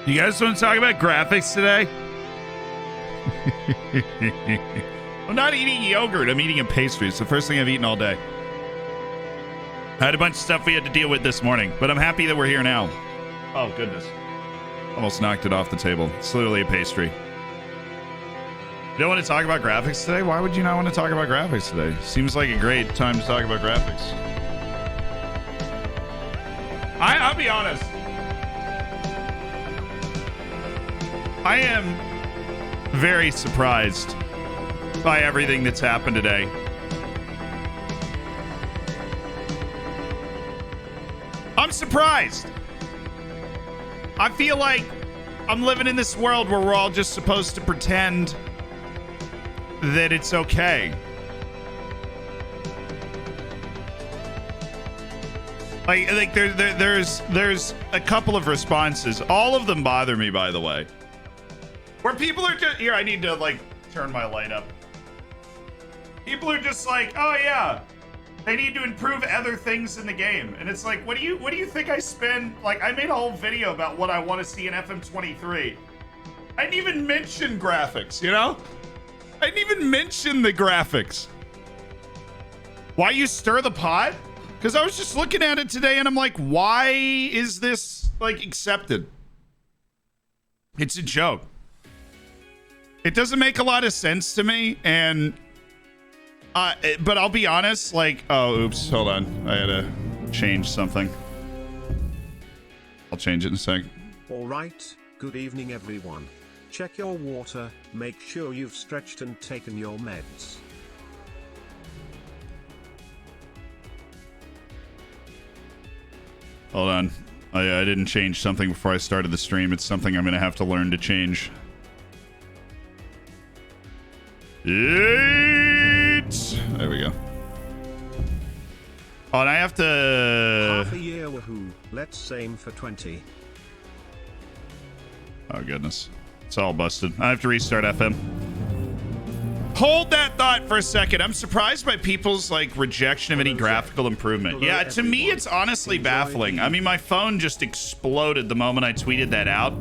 You guys want to talk about graphics today? I'm not eating yogurt. I'm eating a pastry. It's the first thing I've eaten all day. I had a bunch of stuff we had to deal with this morning, but I'm happy that we're here now. Oh, goodness. Almost knocked it off the table. It's literally a pastry. You don't want to talk about graphics today? Why would you not want to talk about graphics today? Seems like a great time to talk about graphics. I'll be honest. I am very surprised by everything that's happened today. I'm surprised. I feel like I'm living in this world where we're all just supposed to pretend that it's okay. Like there's a couple of responses. All of them bother me, by the way. Where people are just here, I need to like turn my light up. People are just like, oh yeah, they need to improve other things in the game. And it's like, what do you think I spend? Like, I made a whole video about what I want to see in FM23. I didn't even mention graphics, you know? I didn't even mention the graphics. Why you stir the pot? Because I was just looking at it today and I'm like, why is this like accepted? It's a joke. It doesn't make a lot of sense to me, and but I'll be honest, like, oh, oops, hold on. I had to change something. I'll change it in a sec. All right, good evening, everyone. Check your water, make sure you've stretched and taken your meds. Hold on. I didn't change something before I started the stream. It's something I'm going to have to learn to change. There we go. Oh, and I have to... Half a year, woohoo. Let's aim for 20. Oh, goodness. It's all busted. I have to restart FM. Hold that thought for a second. I'm surprised by people's, like, rejection of any graphical improvement. Yeah, to me, it's honestly baffling. I mean, my phone just exploded the moment I tweeted that out.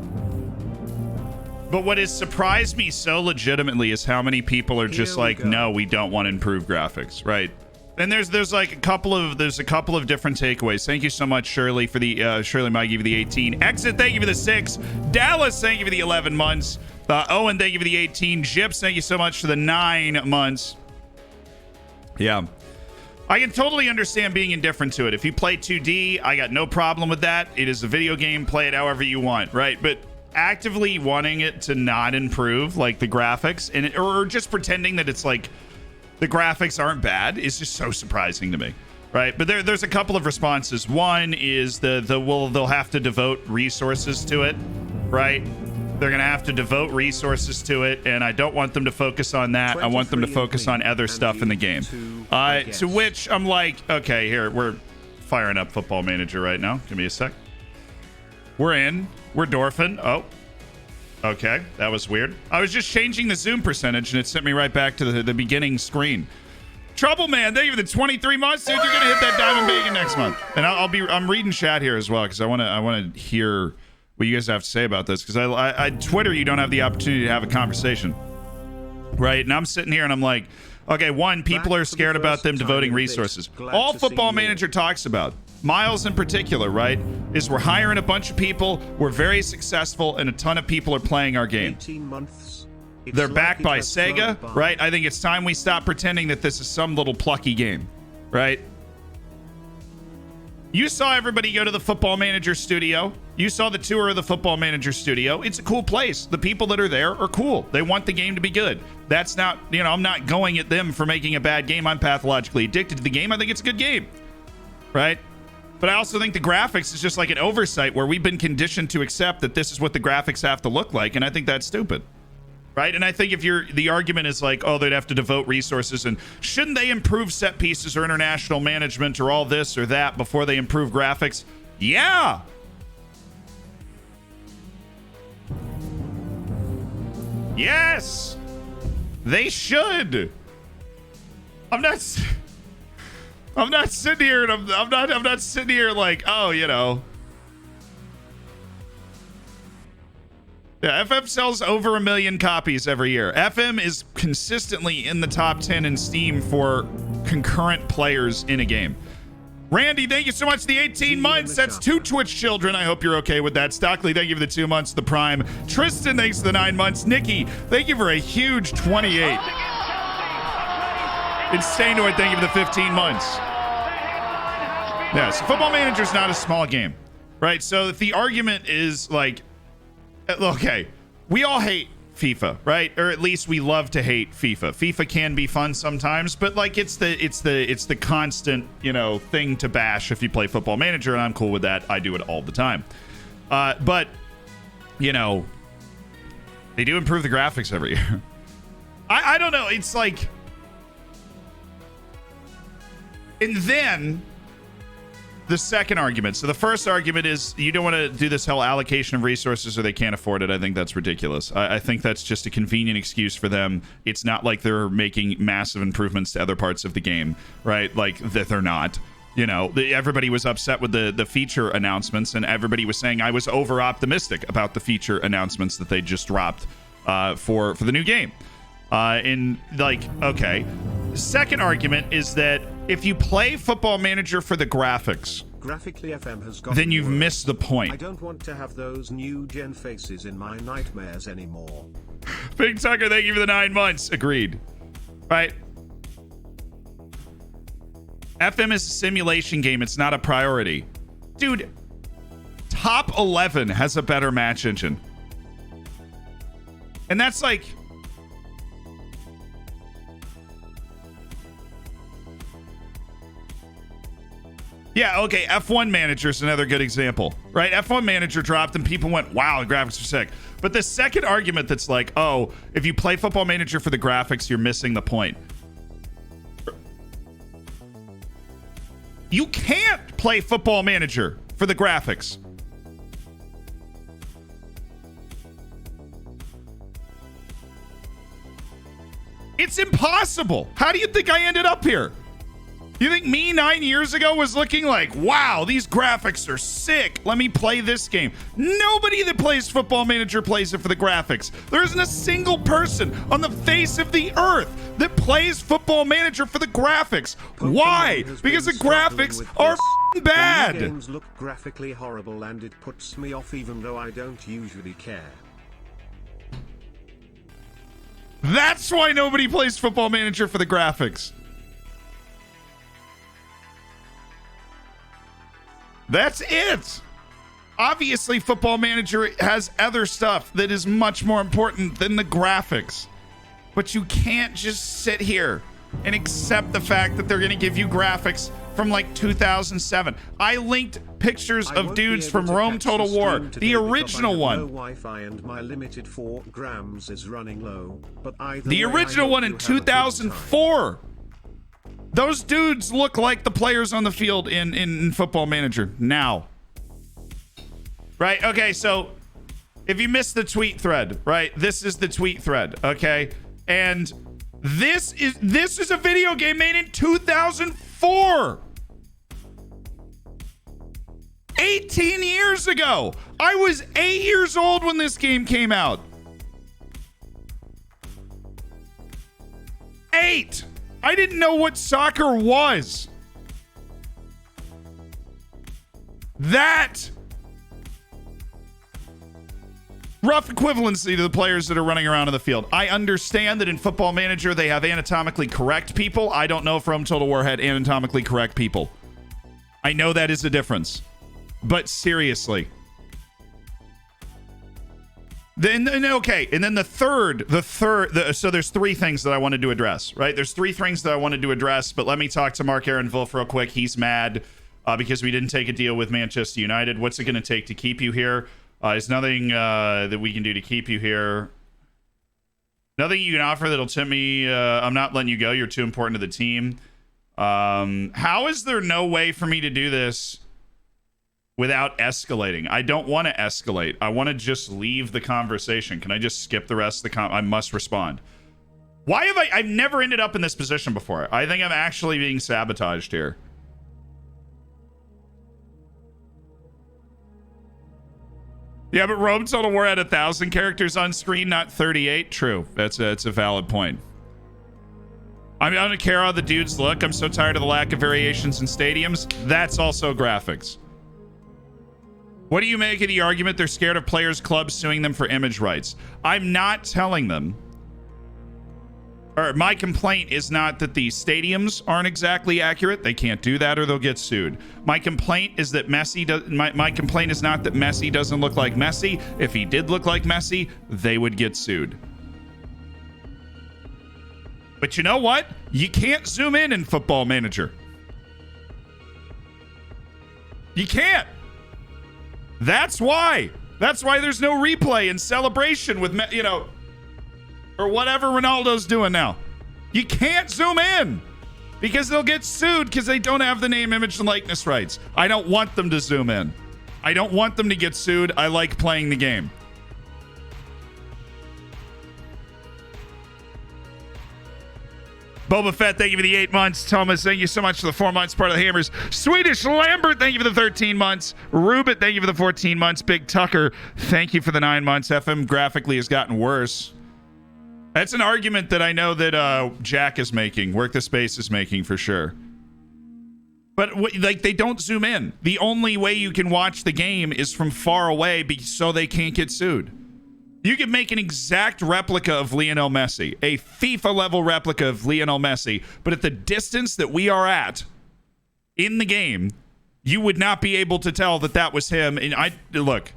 But what has surprised me so legitimately is how many people are just like, no, we don't want to improve graphics, right? And there's like a couple of different takeaways. Thank you so much, Shirley, for the Shirley Maggie for the 18. Exit, thank you for the 6. Dallas, thank you for the 11 months. Owen, thank you for the 18. Jips, thank you so much for the 9 months. Yeah. I can totally understand being indifferent to it. If you play 2D, I got no problem with that. It is a video game. Play it however you want, right? But actively wanting it to not improve, like the graphics, and or just pretending that it's like the graphics aren't bad is just so surprising to me, right? But there's a couple of responses. One is they'll have to devote resources to it, right? They're gonna have to devote resources to it, and I don't want them to focus on that. I want them to focus on other stuff in the game. To which I'm like, okay, here, we're firing up Football Manager right now. Give me a sec. We're Dorfin. Oh, okay. That was weird. I was just changing the zoom percentage and it sent me right back to the beginning screen. Trouble Man, thank you for the 23 months. Dude, you're gonna hit that diamond bacon next month. And I'm reading chat here as well because I want to hear what you guys have to say about this, because I Twitter, you don't have the opportunity to have a conversation, right? And I'm sitting here and I'm like, okay, one, people are scared about them devoting resources. All Football Manager talks about, Miles in particular, right, is we're hiring a bunch of people, we're very successful, and a ton of people are playing our game. 18 months. They're backed by Sega, right? I think it's time we stop pretending that this is some little plucky game, right? You saw everybody go to the Football Manager studio. You saw the tour of the Football Manager studio. It's a cool place. The people that are there are cool. They want the game to be good. That's not, I'm not going at them for making a bad game. I'm pathologically addicted to the game. I think it's a good game, right? But I also think the graphics is just like an oversight where we've been conditioned to accept that this is what the graphics have to look like, and I think that's stupid, right? And I think if the argument is like, oh, they'd have to devote resources, and shouldn't they improve set pieces or international management or all this or that before they improve graphics? Yeah. Yes. They should. I'm not sitting here and I'm not sitting here like, oh, Yeah, FF sells over 1 million copies every year. FM is consistently in the top 10 in Steam for concurrent players in a game. Randy, thank you so much for the 18 months. That's 2 Twitch children. I hope you're okay with that. Stockley, thank you for the 2 months, the Prime. Tristan, thanks for the 9 months. Nikki, thank you for a huge 28. And Stainoid, thank you for the 15 months. Yeah, so Football Manager is not a small game, right? So if the argument is like, okay, we all hate FIFA, right? Or at least we love to hate FIFA. FIFA can be fun sometimes, but like it's the constant, you know, thing to bash if you play Football Manager, and I'm cool with that. I do it all the time. But you know, they do improve the graphics every year. I don't know. It's like, and then the second argument. So the first argument is you don't want to do this whole allocation of resources or they can't afford it. I think that's ridiculous. I think that's just a convenient excuse for them. It's not like they're making massive improvements to other parts of the game, right? Like that they're not. You know, everybody was upset with the feature announcements, and everybody was saying I was over optimistic about the feature announcements that they just dropped for the new game. And like, okay. The second argument is that if you play Football Manager for the graphics, graphically FM has got, then you've missed the point. I don't want to have those new gen faces in my nightmares anymore. Big Tucker, thank you for the 9 months. Agreed. Right. FM is a simulation game. It's not a priority. Dude, Top 11 has a better match engine. And that's like, yeah, okay, F1 Manager is another good example, right? F1 Manager dropped and people went, wow, the graphics are sick. But the second argument that's like, oh, if you play Football Manager for the graphics, you're missing the point. You can't play Football Manager for the graphics. It's impossible. How do you think I ended up here? You think me 9 years ago was looking like, wow, these graphics are sick. Let me play this game. Nobody that plays Football Manager plays it for the graphics. There isn't a single person on the face of the earth that plays Football Manager for the graphics. Why? Because the graphics are bad. The new games look graphically horrible and it puts me off even though I don't usually care. That's why nobody plays Football Manager for the graphics. That's it. Obviously, Football Manager has other stuff that is much more important than the graphics. But you can't just sit here and accept the fact that they're going to give you graphics from like 2007. I linked pictures of dudes from Rome Total War, the original one. Wi-Fi and my limited 4 grams is running low, but the original one in 2004. Those dudes look like the players on the field in Football Manager now. Right? Okay, so if you missed the tweet thread, right? This is the tweet thread, okay? And this is a video game made in 2004. 18 years ago. I was 8 years old when this game came out. 8. I didn't know what soccer was. That rough equivalency to the players that are running around in the field. I understand that in Football Manager they have anatomically correct people. I don't know if Rome Total War had anatomically correct people. I know that is a difference. But seriously. Okay, and then the third, so there's 3 things that I wanted to address, right? There's 3 things that I wanted to address, but let me talk to Mark Aaron Wolf real quick. He's mad because we didn't take a deal with Manchester United. What's it going to take to keep you here? There's nothing that we can do to keep you here. Nothing you can offer that'll tempt me. I'm not letting you go. You're too important to the team. How is there no way for me to do this without escalating? I don't want to escalate. I want to just leave the conversation. Can I just skip the rest of the I must respond. Why have I've never ended up in this position before. I think I'm actually being sabotaged here. Yeah, but Rome Total War had 1,000 characters on screen, not 38. True. That's a valid point. I don't care how the dudes look. I'm so tired of the lack of variations in stadiums. That's also graphics. What do you make of the argument they're scared of players' clubs suing them for image rights? I'm not telling them. Or my complaint is not that the stadiums aren't exactly accurate. They can't do that or they'll get sued. My complaint is that my complaint is not that Messi doesn't look like Messi. If he did look like Messi, they would get sued. But you know what? You can't zoom in Football Manager. You can't. That's why. That's why there's no replay and celebration with, or whatever Ronaldo's doing now. You can't zoom in because they'll get sued because they don't have the name, image, and likeness rights. I don't want them to zoom in. I don't want them to get sued. I like playing the game. Boba Fett, thank you for the 8 months. Thomas, thank you so much for the 4 months, part of the Hammers. Swedish Lambert, thank you for the 13 months. Rubit, thank you for the 14 months. Big Tucker, thank you for the 9 months. FM graphically has gotten worse. That's an argument that I know that Jack is making, Work the Space is making for sure. But they don't zoom in. The only way you can watch the game is from far away so they can't get sued. You can make an exact replica of Lionel Messi, a FIFA-level replica of Lionel Messi, but at the distance that we are at in the game, you would not be able to tell that was him. And look,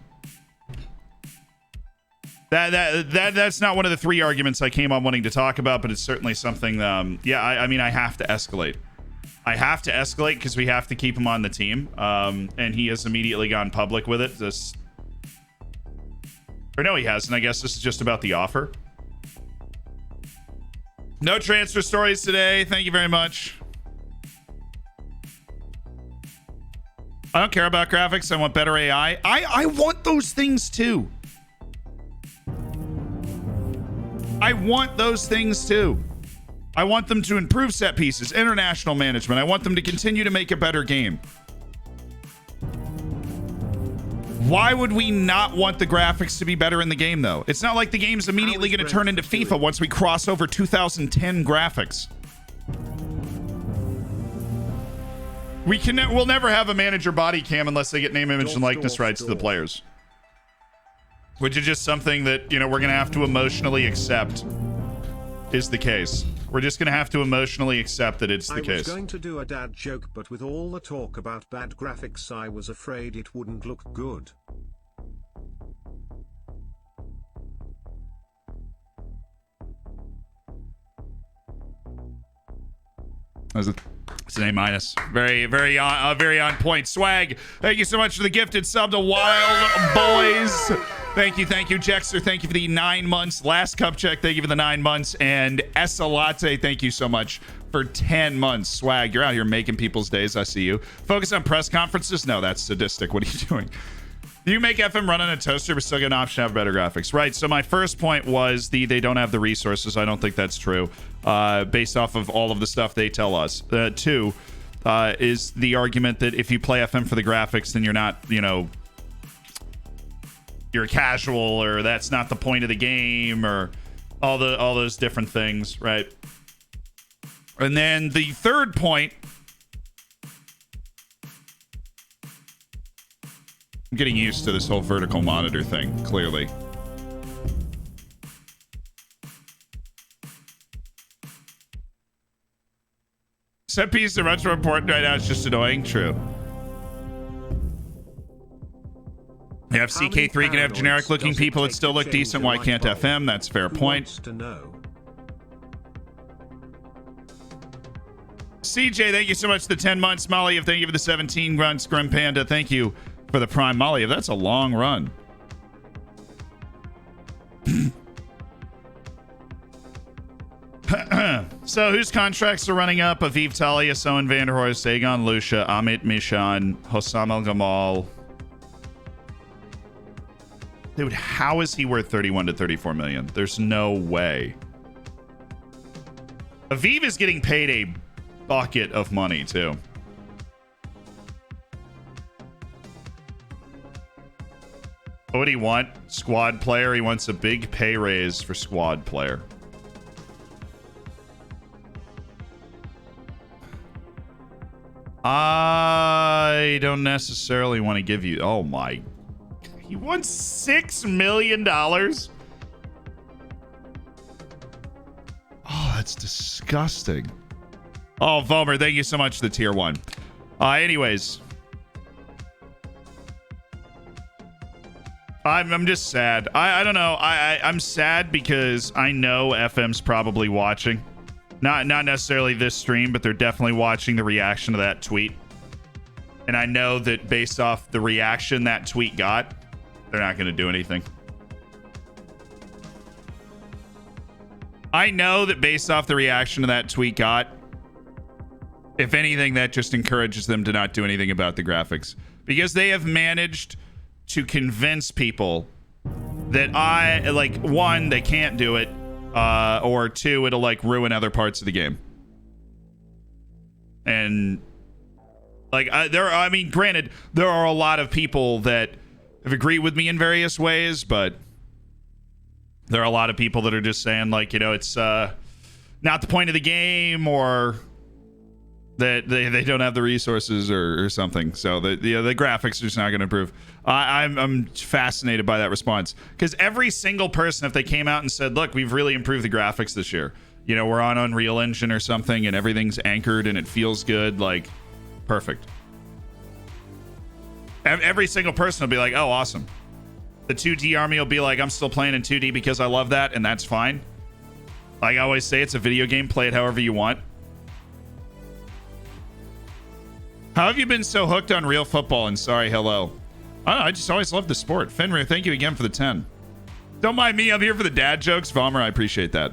that's not one of the 3 arguments I came on wanting to talk about, but it's certainly something. I mean, I have to escalate. I have to escalate because we have to keep him on the team, and he has immediately gone public with it. Or no, he hasn't. I guess this is just about the offer. No transfer stories today. Thank you very much. I don't care about graphics. I want better AI. I want those things too. I want those things too. I want them to improve set pieces, international management. I want them to continue to make a better game. Why would we not want the graphics to be better in the game, though? It's not like the game's immediately going to turn into FIFA once we cross over 2010 graphics. We'll never have a manager body cam unless they get name, image, and likeness rights to the players. Which is just something that, we're going to have to emotionally accept is the case. We're just going to have to emotionally accept that it's the case. I was going to do a dad joke, but with all the talk about bad graphics, I was afraid it wouldn't look good. It's an A-. Very on point. Swag, thank you so much for the gifted sub to Wild Boys. Thank you, Jexter. Thank you for the 9 months. Last Cup Check, thank you for the 9 months. And Essalate, thank you so much for 10 months. Swag, you're out here making people's days. I see you. Focus on press conferences? No, that's sadistic. What are you doing? Do you make FM run on a toaster but still get an option to have better graphics? Right, so my first point was they don't have the resources. I don't think that's true, based off of all of the stuff they tell us. 2 is the argument that if you play FM for the graphics, then you're not, you're casual, or that's not the point of the game, or all those different things, right? And then the third point, I'm getting used to this whole vertical monitor thing, clearly. Set pieces are much more important right now. It's just annoying. True. Yeah, if CK3 can have generic looking people that still look decent, why can't FM? That's a fair point. CJ, thank you so much for the 10 months. Molly, thank you for the 17 grunts. Grim Panda, thank you for the Prime. Molly, that's a long run. So, whose contracts are running up? Aviv Talia, Sohan Vanderhorst, Aegon Lucia, Amit Mishan, Hossam El Gamal. Dude, how is he worth 31 to 34 million? There's no way. Aviv is getting paid a bucket of money, too. What do he want? Squad player. He wants a big pay raise for squad player. I don't necessarily want to give you... Oh, my... He wants $6 million? Oh, that's disgusting. Oh, Vomer, thank you so much for the tier 1. Anyways... I'm just sad. I don't know. I'm sad because I know FM's probably watching. Not necessarily this stream, but they're definitely watching the reaction to that tweet. And I know that based off the reaction that tweet got, they're not going to do anything. I know that based off the reaction to that tweet got, if anything, that just encourages them to not do anything about the graphics. Because they have managed to convince people that one, they can't do it, or two, it'll like ruin other parts of the game. And granted, there are a lot of people that have agreed with me in various ways, but there are a lot of people that are just saying it's not the point of the game, or that they don't have the resources or something. So the graphics are just not going to improve. I'm fascinated by that response, because every single person, if they came out and said, look, we've really improved the graphics this year, we're on Unreal Engine or something and everything's anchored and it feels good, like perfect. Every single person will be like, oh, awesome. The 2D army will be like, I'm still playing in 2D because I love that, and that's fine. Like I always say, it's a video game, play it however you want. How have you been so hooked on real football? And sorry, hello. I don't know, I just always loved the sport. Fenrir, thank you again for the 10. Don't mind me, I'm here for the dad jokes. Vomer, I appreciate that.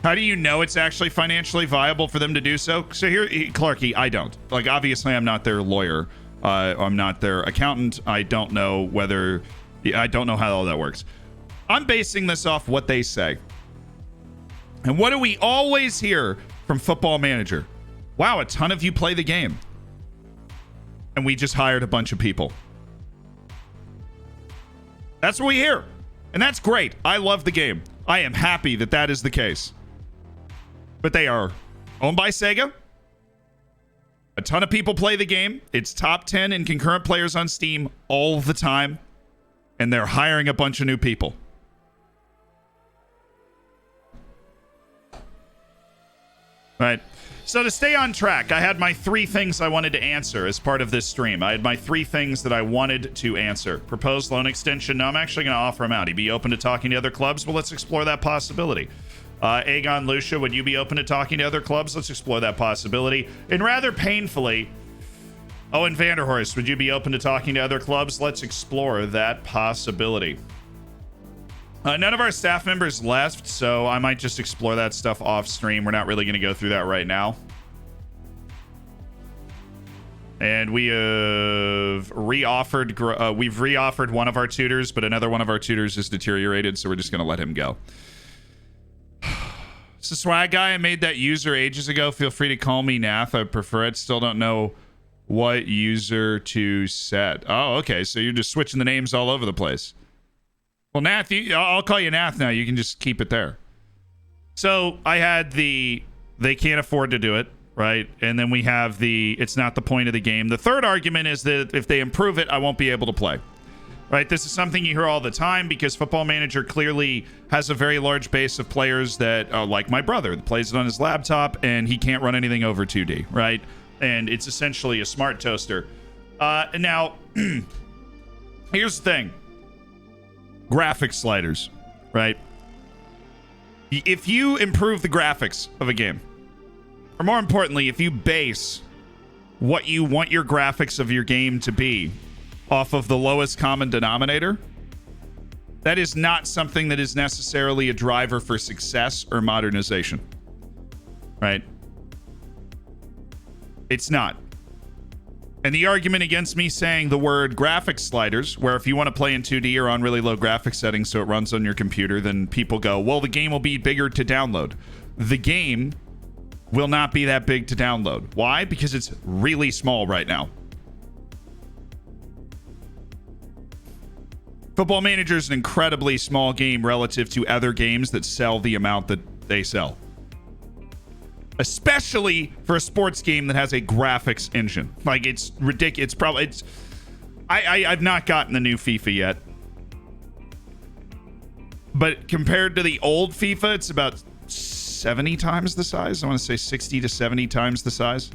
How do you know it's actually financially viable for them to do so? So here, Clarky, I don't. Like, obviously, I'm not their lawyer. I'm not their accountant. I don't know how all that works. I'm basing this off what they say. And what do we always hear from Football Manager? Wow, a ton of you play the game. And we just hired a bunch of people. That's what we hear. And that's great. I love the game. I am happy that that is the case. But they are owned by Sega. A ton of people play the game. It's top 10 in concurrent players on Steam all the time. And they're hiring a bunch of new people. Right. So to stay on track, I had my 3 things I wanted to answer as part of this stream. I had my 3 things that I wanted to answer. Proposed loan extension. No, I'm actually going to offer him out. He'd be open to talking to other clubs. Well, let's explore that possibility. Aegon Lucia, would you be open to talking to other clubs? Let's explore that possibility. And rather painfully, Owen Vanderhorst, would you be open to talking to other clubs? Let's explore that possibility. None of our staff members left, so I might just explore that stuff off stream. We're not really going to go through that right now. And we have we've reoffered one of our tutors, but another one of our tutors is deteriorated, so we're just going to let him go. It's the swag guy. I made that user ages ago. Feel free to call me Nath. I prefer it. Still don't know what user to set. Oh, okay. So you're just switching the names all over the place. Well, Nath, I'll call you Nath now. You can just keep it there. So I had they can't afford to do it, right? And then we have it's not the point of the game. The third argument is that if they improve it, I won't be able to play. Right? This is something you hear all the time because Football Manager clearly has a very large base of players that, like my brother, that plays it on his laptop and he can't run anything over 2D, right? And it's essentially a smart toaster. Now, here's the thing. Graphics sliders, right? If you improve the graphics of a game, or more importantly, if you base what you want your graphics of your game to be off of the lowest common denominator, that is not something that is necessarily a driver for success or modernization, right? It's not. And the argument against me saying the word graphics sliders, where if you want to play in 2D or on really low graphics settings so it runs on your computer, then people go, well, the game will be bigger to download. The game will not be that big to download. Why? Because it's really small right now. Football Manager is an incredibly small game relative to other games that sell the amount that they sell. Especially for a sports game that has a graphics engine. Like, it's ridiculous. I've not gotten the new FIFA yet. But compared to the old FIFA, it's about 70 times the size. I want to say 60 to 70 times the size.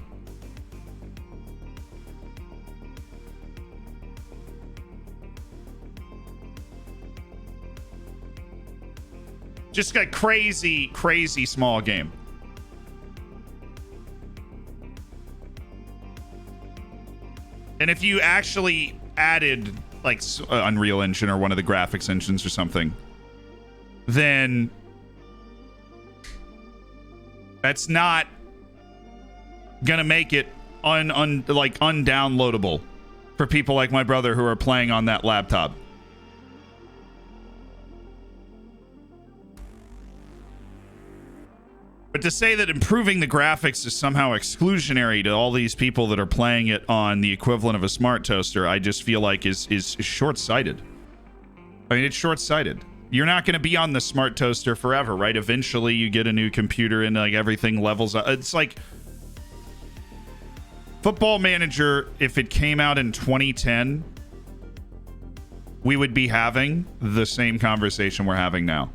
Just a crazy, crazy small game. And if you actually added like Unreal Engine or one of the graphics engines or something, then that's not gonna make it undownloadable for people like my brother who are playing on that laptop. But to say that improving the graphics is somehow exclusionary to all these people that are playing it on the equivalent of a smart toaster, I just feel like is short-sighted. I mean, it's short-sighted. You're not going to be on the smart toaster forever, right? Eventually, you get a new computer and like everything levels up. It's like Football Manager, if it came out in 2010, we would be having the same conversation we're having now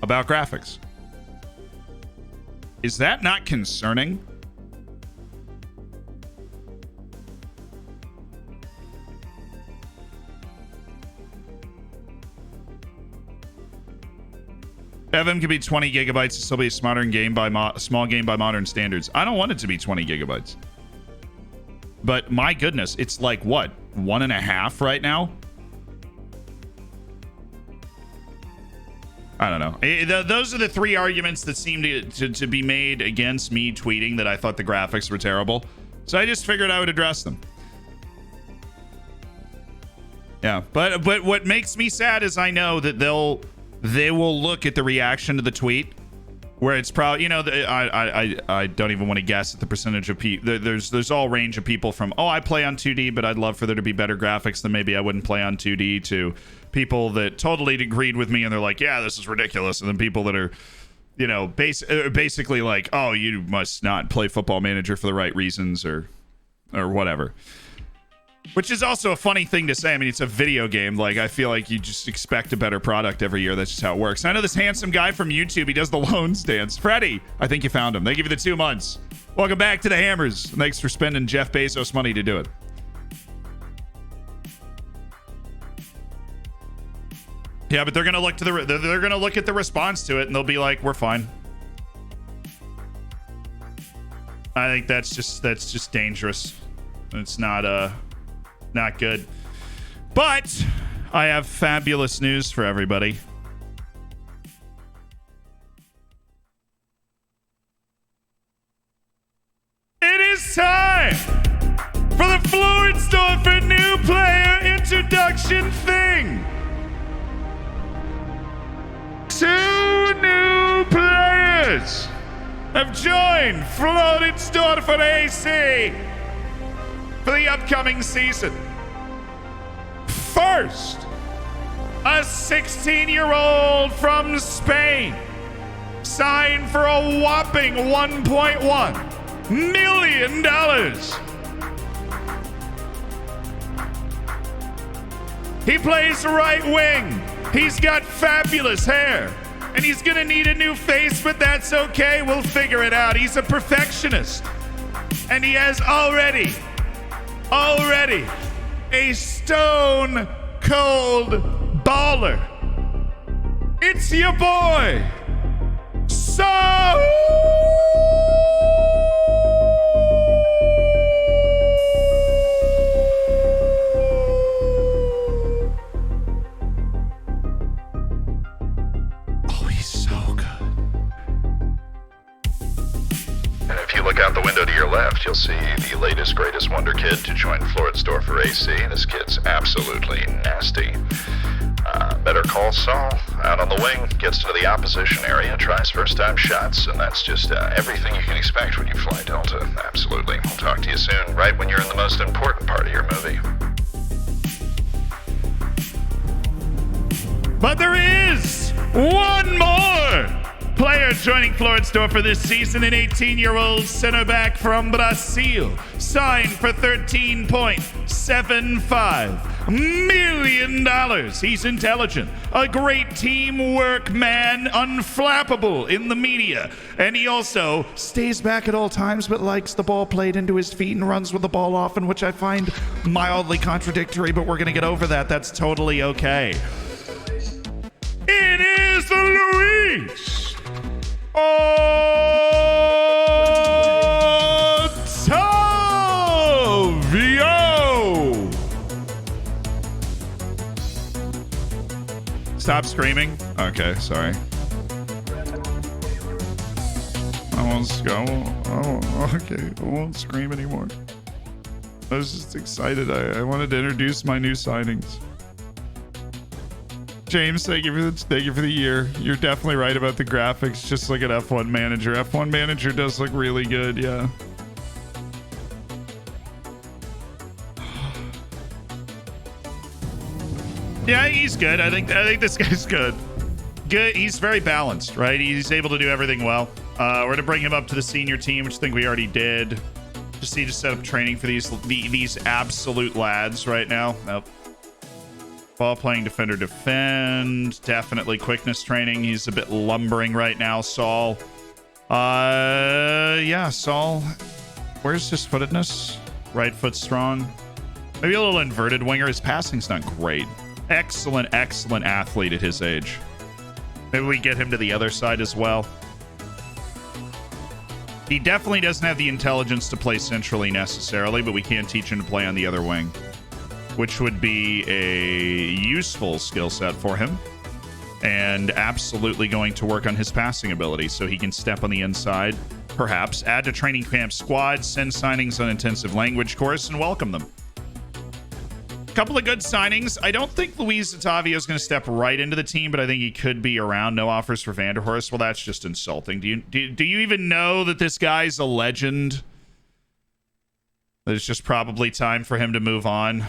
about graphics. Is that not concerning? FM can be 20 gigabytes and still be a small game by modern standards. I don't want it to be 20 gigabytes. But my goodness, it's like what? 1.5 right now? I don't know. Those are the three arguments that seem to be made against me tweeting that I thought the graphics were terrible. So I just figured I would address them. Yeah, but what makes me sad is I know that they will look at the reaction to the tweet where it's probably, you know, I don't even want to guess at the percentage of people. There's all range of people from, oh, I play on 2D, but I'd love for there to be better graphics, than maybe I wouldn't play on 2D, to people that totally agreed with me and they're like, yeah, this is ridiculous. And then people that are, you know, basically like, oh, you must not play Football Manager for the right reasons or whatever. Which is also a funny thing to say. I mean, it's a video game. Like, I feel like you just expect a better product every year. That's just how it works. And I know this handsome guy from YouTube. He does the loans dance. Freddie, I think you found him. They give you the 2 months. Welcome back to the Hammers. Thanks for spending Jeff Bezos money to do it. Yeah, but they're gonna look they're gonna look at the response to it and they'll be like, "We're fine." I think that's just dangerous. It's not good. But I have fabulous news for everybody. It is time for the Floridsdorfer new player introduction thing. 2 new players have joined Floridsdorfer AC for the upcoming season. First, a 16-year-old from Spain signed for a whopping $1.1 million. He plays right wing. He's got fabulous hair. And he's gonna need a new face, but that's okay. We'll figure it out. He's a perfectionist. And he has already a stone cold baller. It's your boy, Look out the window to your left, you'll see the latest, greatest wonder kid to join Floridsdorfer AC. This kid's absolutely nasty. Better Call Saul, out on the wing, gets into the opposition area, tries first-time shots, and that's just everything you can expect when you fly Delta. Absolutely. We'll talk to you soon, right when you're in the most important part of your movie. But there is one more player joining Floridsdorf for this season, an 18-year-old center back from Brazil, signed for $13.75 million. He's intelligent, a great teamwork man, unflappable in the media, and he also stays back at all times but likes the ball played into his feet and runs with the ball often, which I find mildly contradictory, but we're going to get over that. That's totally okay. It is Luis Otavio. Stop screaming. Okay, sorry. Okay, I won't scream anymore. I was just excited. I wanted to introduce my new signings. James, thank you for the year. You're definitely right about the graphics, just like an F1 Manager. F1 Manager does look really good, yeah. Yeah, he's good. I think this guy's good. Good. He's very balanced, right? He's able to do everything well. We're gonna bring him up to the senior team, which I think we already did. Just need to set up training for these absolute lads right now. Nope. Ball playing defender defend. Definitely quickness training. He's a bit lumbering right now, Saul. Yeah, Saul. Where's his footedness? Right foot strong. Maybe a little inverted winger. His passing's not great. Excellent athlete at his age. Maybe we get him to the other side as well. He definitely doesn't have the intelligence to play centrally necessarily, but we can teach him to play on the other wing, which would be a useful skill set for him and absolutely going to work on his passing ability so he can step on the inside, perhaps add to training camp squad, send signings on intensive language course, and welcome them. Couple of good signings. I don't think Luis Otavio is going to step right into the team, but I think he could be around. No offers for Vanderhorst. Well, that's just insulting. Do you even know that this guy's a legend? It's just probably time for him to move on.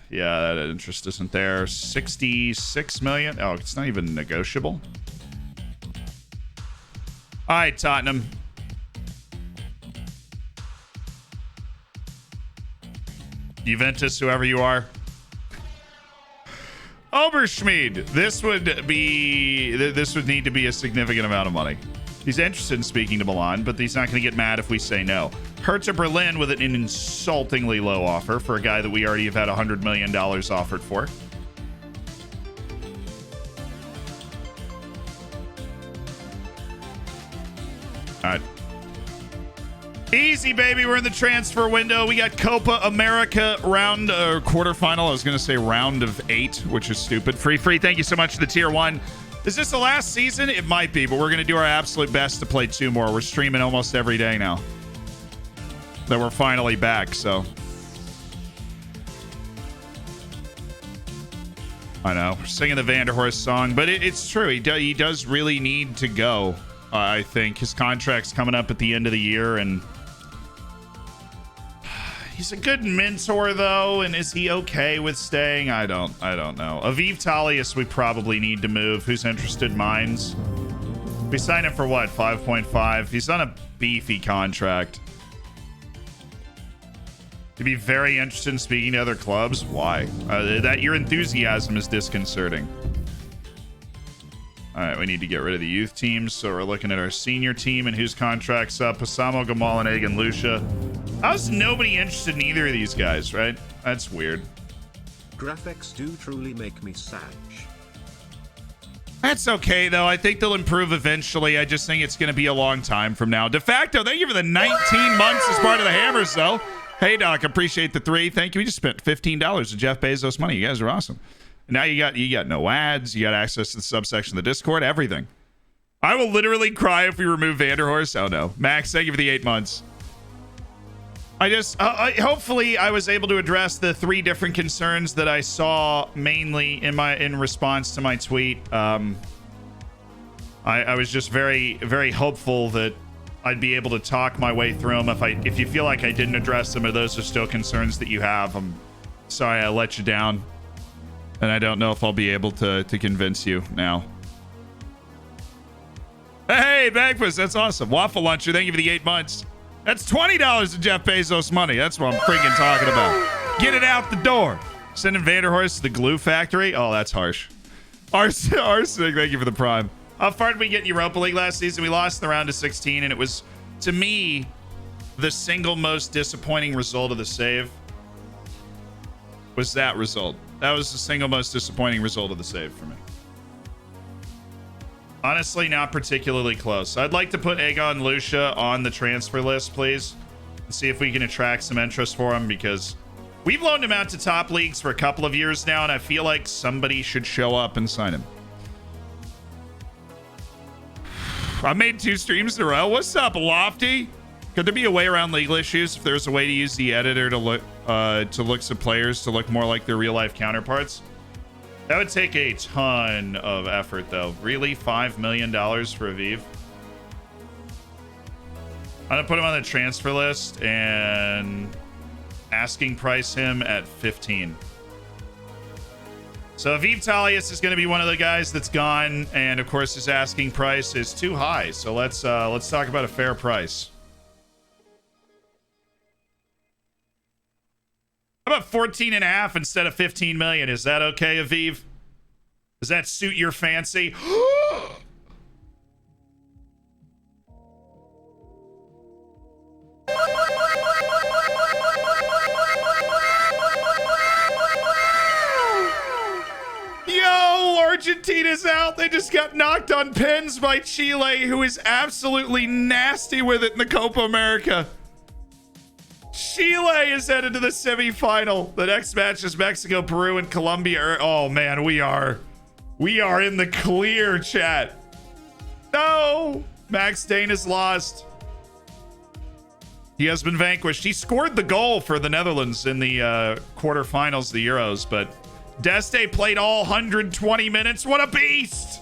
Yeah, that interest isn't there. 66 million. Oh, it's not even negotiable. All right, Tottenham. Juventus, whoever you are. Oberschmied. This would need to be a significant amount of money. He's interested in speaking to Milan, but he's not going to get mad if we say no. Hertha Berlin with an insultingly low offer for a guy that we already have had $100 million offered for. All right. Easy, baby. We're in the transfer window. We got Copa America round quarterfinal. I was going to say round of 8, which is stupid. Free. Thank you so much for the tier 1. Is this the last season? It might be, but we're going to do our absolute best to play 2 more. We're streaming almost every day now that we're finally back, so. I know. We're singing the Vanderhorst song, but it's true. He does really need to go, I think. His contract's coming up at the end of the year, and he's a good mentor, though, and is he okay with staying? I don't know. Aviv Talius, we probably need to move. Who's interested? Mines. We signed him for what? 5.5. He's on a beefy contract. You'd be very interested in speaking to other clubs. Why? That your enthusiasm is disconcerting. All right, we need to get rid of the youth teams, so we're looking at our senior team and whose contract's up. Osamo, Gamal, and Egan Lucia. How's nobody interested in either of these guys, right? That's weird. Graphics do truly make me sad. That's okay, though. I think they'll improve eventually. I just think it's going to be a long time from now. De facto, thank you for the 19 months as part of the Hammers, though. Hey, Doc, appreciate the 3. Thank you. We just spent $15 of Jeff Bezos money. You guys are awesome. And now you got no ads. You got access to the subsection of the Discord. Everything. I will literally cry if we remove Vanderhorst. Oh, no. Max, thank you for the 8 months. Hopefully I was able to address the 3 different concerns that I saw mainly in response to my tweet. I was just very, very hopeful that I'd be able to talk my way through them. If you feel like I didn't address them or those are still concerns that you have, I'm sorry I let you down. And I don't know if I'll be able to convince you now. Hey, Bagpuss, that's awesome. Waffle Luncher, thank you for the 8 months. That's $20 of Jeff Bezos money. That's what I'm freaking talking about. Get it out the door. Sending Vanderhorst to the glue factory. Oh, that's harsh. Arsenic, thank you for the prime. How far did we get in Europa League last season? We lost in the round of 16, and it was, to me, the single most disappointing result of the save was that result. That was the single most disappointing result of the save for me. Honestly, not particularly close. I'd like to put Aegon Lucia on the transfer list, please, and see if we can attract some interest for him, because we've loaned him out to top leagues for a couple of years now, and I feel like somebody should show up and sign him. I made 2 streams in a row. What's up, Lofty? Could there be a way around legal issues if there's a way to use the editor to look some players to look more like their real-life counterparts? That would take a ton of effort, though. Really? $5 million for Aviv? I'm going to put him on the transfer list and asking price him at 15. So Aviv Talius is going to be one of the guys that's gone, and of course his asking price is too high. So let's talk about a fair price. How about 14.5 instead of 15 million? Is that okay, Aviv? Does that suit your fancy? Yo, Argentina's out. They just got knocked on pins by Chile, who is absolutely nasty with it in the Copa America. Chile is headed to the semifinal. The next match is Mexico, Peru, and Colombia. Oh man, we are in the clear, chat. No, Max Dane is lost. He has been vanquished. He scored the goal for the Netherlands in the quarterfinals of the Euros, but Deste played all 120 minutes. What a beast!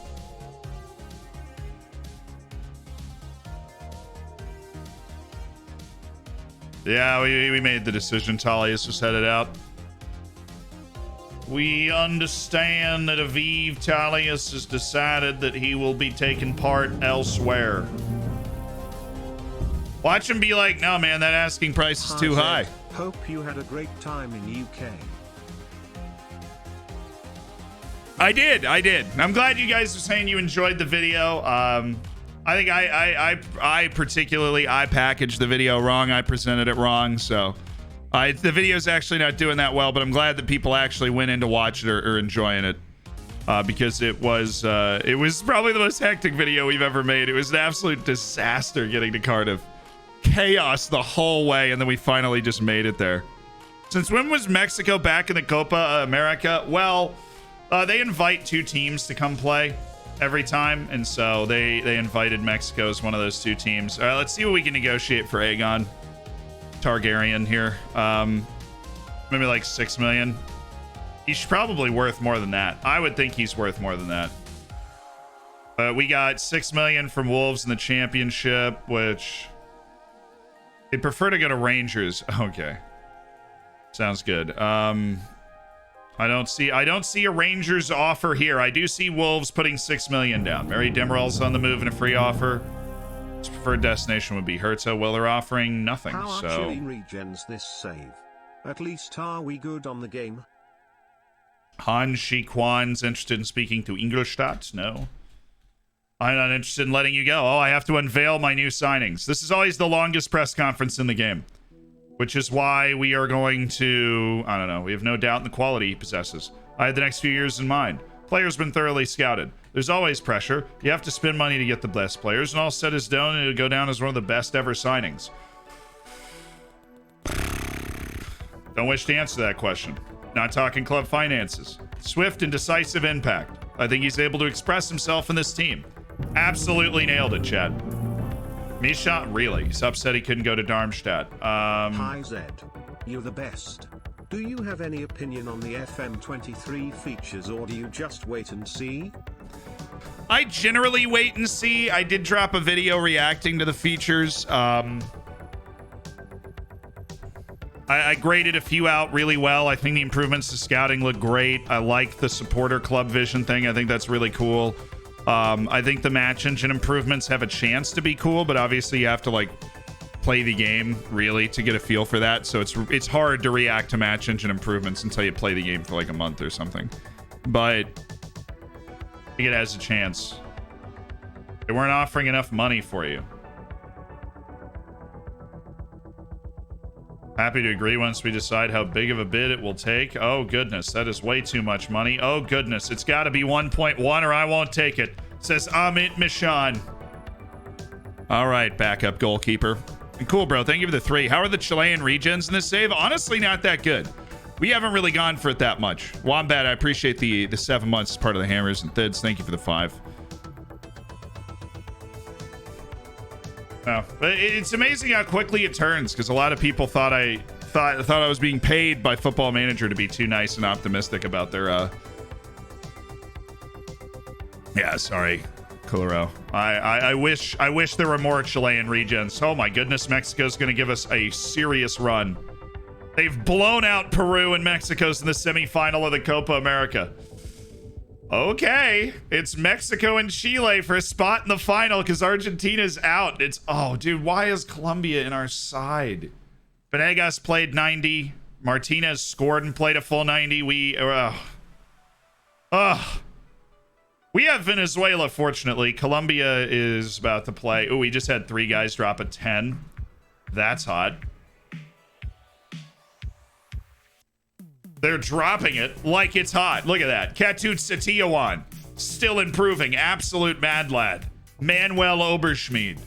Yeah, we made the decision. Talius was headed out. We understand that Aviv Talius has decided that he will be taking part elsewhere. Watch him be like, no, man, that asking price is too high. Hope you had a great time in UK. I did. I'm glad you guys are saying you enjoyed the video. I think I particularly packaged the video wrong. I presented it wrong, so the video's actually not doing that well. But I'm glad that people actually went in to watch it or enjoying it, because it was probably the most hectic video we've ever made. It was an absolute disaster getting to Cardiff, chaos the whole way, and then we finally just made it there. Since when was Mexico back in the Copa America? Well, they invite 2 teams to come play every time, and so they invited Mexico as one of those 2 teams. All right, let's see what we can negotiate for Aegon Targaryen here. Maybe like 6 million. He's probably worth more than that. I would think he's worth more than that. But we got 6 million from Wolves in the championship, which they'd prefer to go to Rangers. Okay, sounds good. I don't see a Rangers offer here. I do see Wolves putting 6 million down. Mary Demeral's on the move in a free offer. His preferred destination would be Herta. Well, they're offering nothing. How so actually regens this save? At least are we good on the game? Han Shi Kwan's interested in speaking to Ingolstadt? No. I'm not interested in letting you go. Oh, I have to unveil my new signings. This is always the longest press conference in the game, which is why we are going to, I don't know, we have no doubt in the quality he possesses. I had the next few years in mind. Player's been thoroughly scouted. There's always pressure. You have to spend money to get the best players, and all said is done, it'll go down as one of the best ever signings. Don't wish to answer that question. Not talking club finances. Swift and decisive impact. I think he's able to express himself in this team. Absolutely nailed it, Chad. Misha, really? He's upset he couldn't go to Darmstadt. Hi Zed. You're the best. Do you have any opinion on the FM23 features, or do you just wait and see? I generally wait and see. I did drop a video reacting to the features. I graded a few out really well. I think the improvements to scouting look great. I like the supporter club vision thing. I think that's really cool. I think the match engine improvements have a chance to be cool, but obviously you have to like play the game really to get a feel for that. So it's hard to react to match engine improvements until you play the game for like a month or something. But I think it has a chance. They weren't offering enough money for you. Happy to agree once we decide how big of a bid it will take. Oh, goodness. That is way too much money. Oh, goodness. It's got to be 1.1 or I won't take it. Says Amit Mishan. All right, backup goalkeeper. And cool, bro. Thank you for the 3. How are the Chilean regens in this save? Honestly, not that good. We haven't really gone for it that much. Wombat, I appreciate the 7 months as part of the Hammers and Thids. Thank you for the 5. Oh, but it's amazing how quickly it turns, because a lot of people thought I was being paid by Football Manager to be too nice and optimistic about their yeah, sorry, Coloro. I wish there were more Chilean regens. Oh my goodness, Mexico's gonna give us a serious run. They've blown out Peru, and Mexico's in the semifinal of the Copa America. Okay, it's Mexico and Chile for a spot in the final because Argentina's out. Oh, dude, why is Colombia in our side? Venegas played 90. Martinez scored and played a full 90. We have Venezuela, fortunately. Colombia is about to play. Oh, we just had 3 guys drop a 10. That's hot. They're dropping it like it's hot. Look at that. Katut Setiawan. Still improving. Absolute mad lad. Manuel Oberschmied.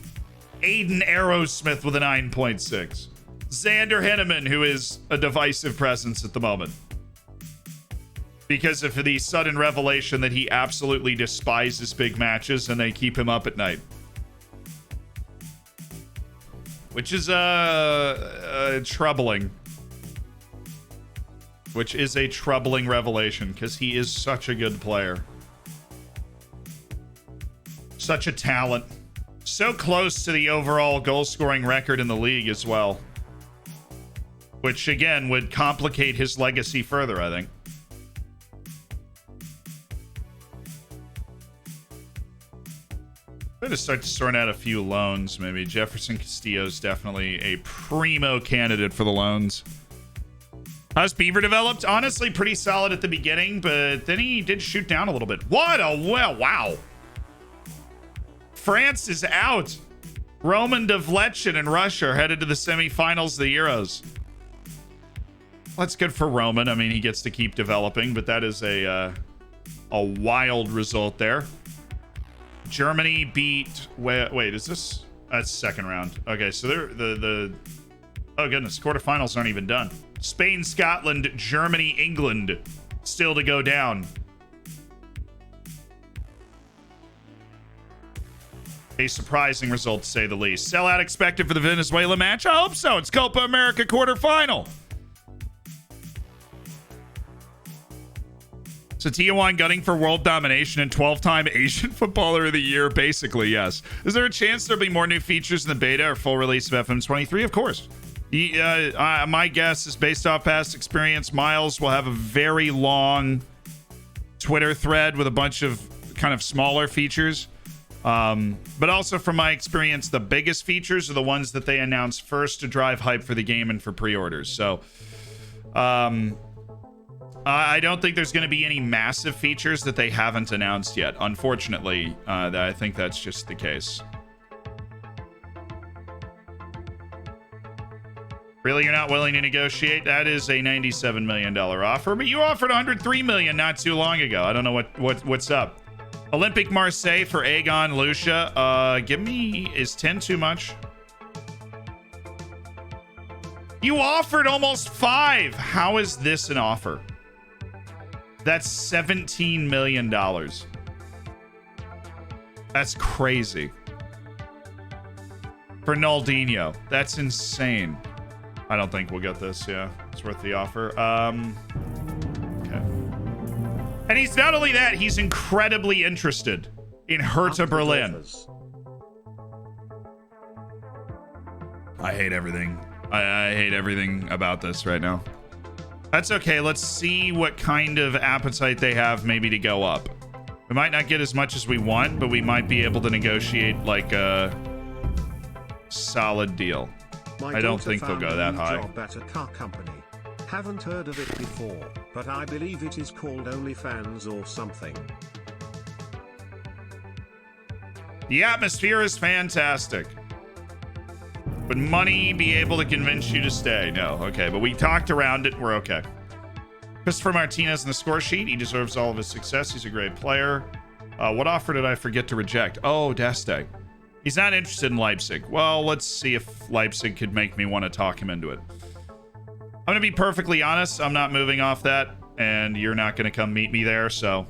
Aiden Aerosmith with a 9.6. Xander Henneman, who is a divisive presence at the moment, because of the sudden revelation that he absolutely despises big matches and they keep him up at night. Which is troubling. Which is a troubling revelation, because he is such a good player. Such a talent. So close to the overall goal-scoring record in the league as well. Which, again, would complicate his legacy further, I think. I'm going to start to sort out a few loans, maybe. Jefferson Castillo's definitely a primo candidate for the loans. How's Beaver developed? Honestly, pretty solid at the beginning, but then he did shoot down a little bit. What a wow. France is out. Roman Devletchin and Russia are headed to the semifinals of the Euros. Well, that's good for Roman. I mean, he gets to keep developing, but that is a wild result there. Germany beat... Wait, is this... That's second round. Okay, so they're oh, goodness. Quarterfinals aren't even done. Spain, Scotland, Germany, England still to go down. A surprising result, to say the least. Sellout expected for the Venezuela match? I hope so. It's Copa America quarterfinal. So Tijuana gunning for world domination and 12-time Asian Footballer of the Year? Basically, yes. Is there a chance there'll be more new features in the beta or full release of FM23? Of course. My guess is, based off past experience, Miles will have a very long Twitter thread with a bunch of kind of smaller features. But also, from my experience, the biggest features are the ones that they announce first to drive hype for the game and for pre-orders. So I don't think there's going to be any massive features that they haven't announced yet. Unfortunately, I think that's just the case. Really, you're not willing to negotiate? That is a $97 million offer, but you offered $103 million not too long ago. I don't know what's up. Olympic Marseille for Aegon Lucia. Give me... Is 10 too much? You offered almost 5. How is this an offer? That's $17 million. That's crazy. for Naldinho. That's insane. I don't think we'll get this. Yeah, it's worth the offer. Okay. And he's not only that, he's incredibly interested in Hertha Berlin. I hate everything. I hate everything about this right now. That's okay. Let's see what kind of appetite they have maybe to go up. We might not get as much as we want, but we might be able to negotiate like a solid deal. I don't think they'll go that high. Job at a car company. Haven't heard of it before, but I believe it is called OnlyFans or something. The atmosphere is fantastic. Would money be able to convince you to stay? No. Okay, but we talked around it. We're okay. Christopher Martinez in the score sheet. He deserves all of his success. He's a great player. What offer did I forget to reject? Oh, Deste. He's not interested in Leipzig. Well, let's see if Leipzig could make me want to talk him into it. I'm going to be perfectly honest. I'm not moving off that, and you're not going to come meet me there, so...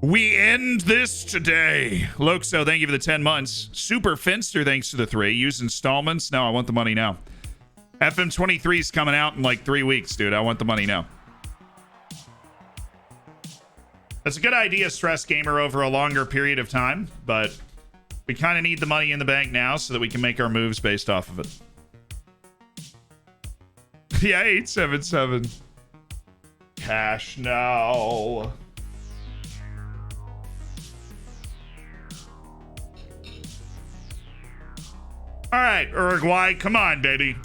We end this today. Loxo, thank you for the 10 months. Super Finster, thanks to the 3. Use installments. No, I want the money now. FM23 is coming out in like 3 weeks, dude. I want the money now. That's a good idea, Stress Gamer, over a longer period of time, but we kind of need the money in the bank now so that we can make our moves based off of it. Yeah, 877. Cash now. All right, Uruguay, come on, baby.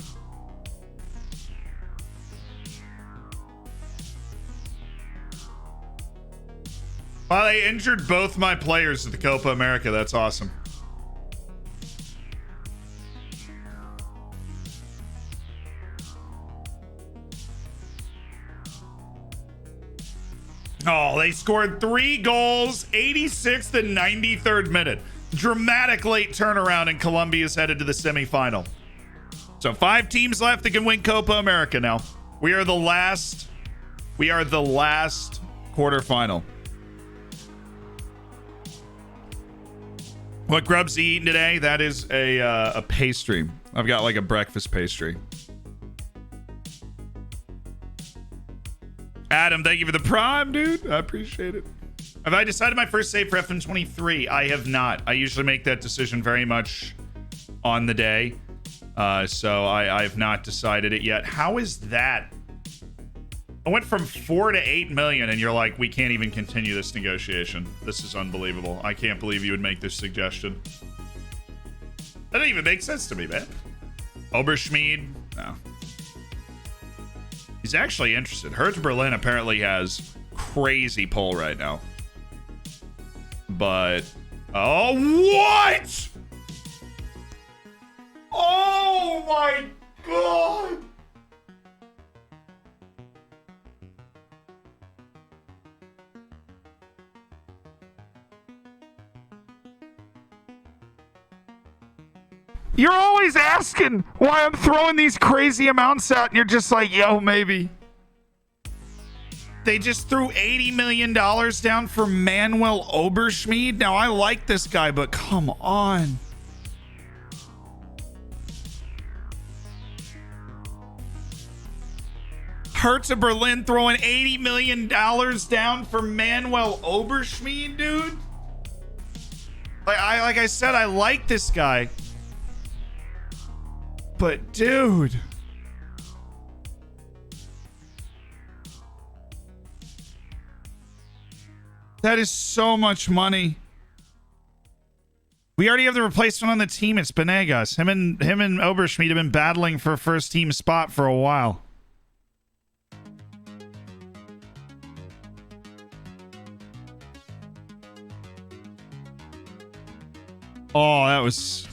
Well, they injured both my players at the Copa America. That's awesome. Oh, they scored 3 goals, 86th and 93rd minute. Dramatic late turnaround, and Colombia's headed to the semifinal. So 5 teams left that can win Copa America now. We are the last quarterfinal. What grubs he eating today? That is a pastry. I've got like a breakfast pastry. Adam, thank you for the prime, dude. I appreciate it. Have I decided my first save for FM23? I have not. I usually make that decision very much on the day. So I have not decided it yet. How is that? I went from 4 to 8 million and you're like, we can't even continue this negotiation. This is unbelievable. I can't believe you would make this suggestion. That doesn't even make sense to me, man. Oberschmied? No. He's actually interested. Hertha Berlin apparently has crazy pull right now. But, oh, what? Oh my God. You're always asking why I'm throwing these crazy amounts out, and you're just like, yo, maybe. They just threw $80 million down for Manuel Oberschmied. Now, I like this guy, but come on. Hertha Berlin throwing $80 million down for Manuel Oberschmied, dude. Like I said, I like this guy. But, dude. That is so much money. We already have the replacement on the team. It's Benegas. Him and Oberschmied have been battling for a first team spot for a while. Oh, that was...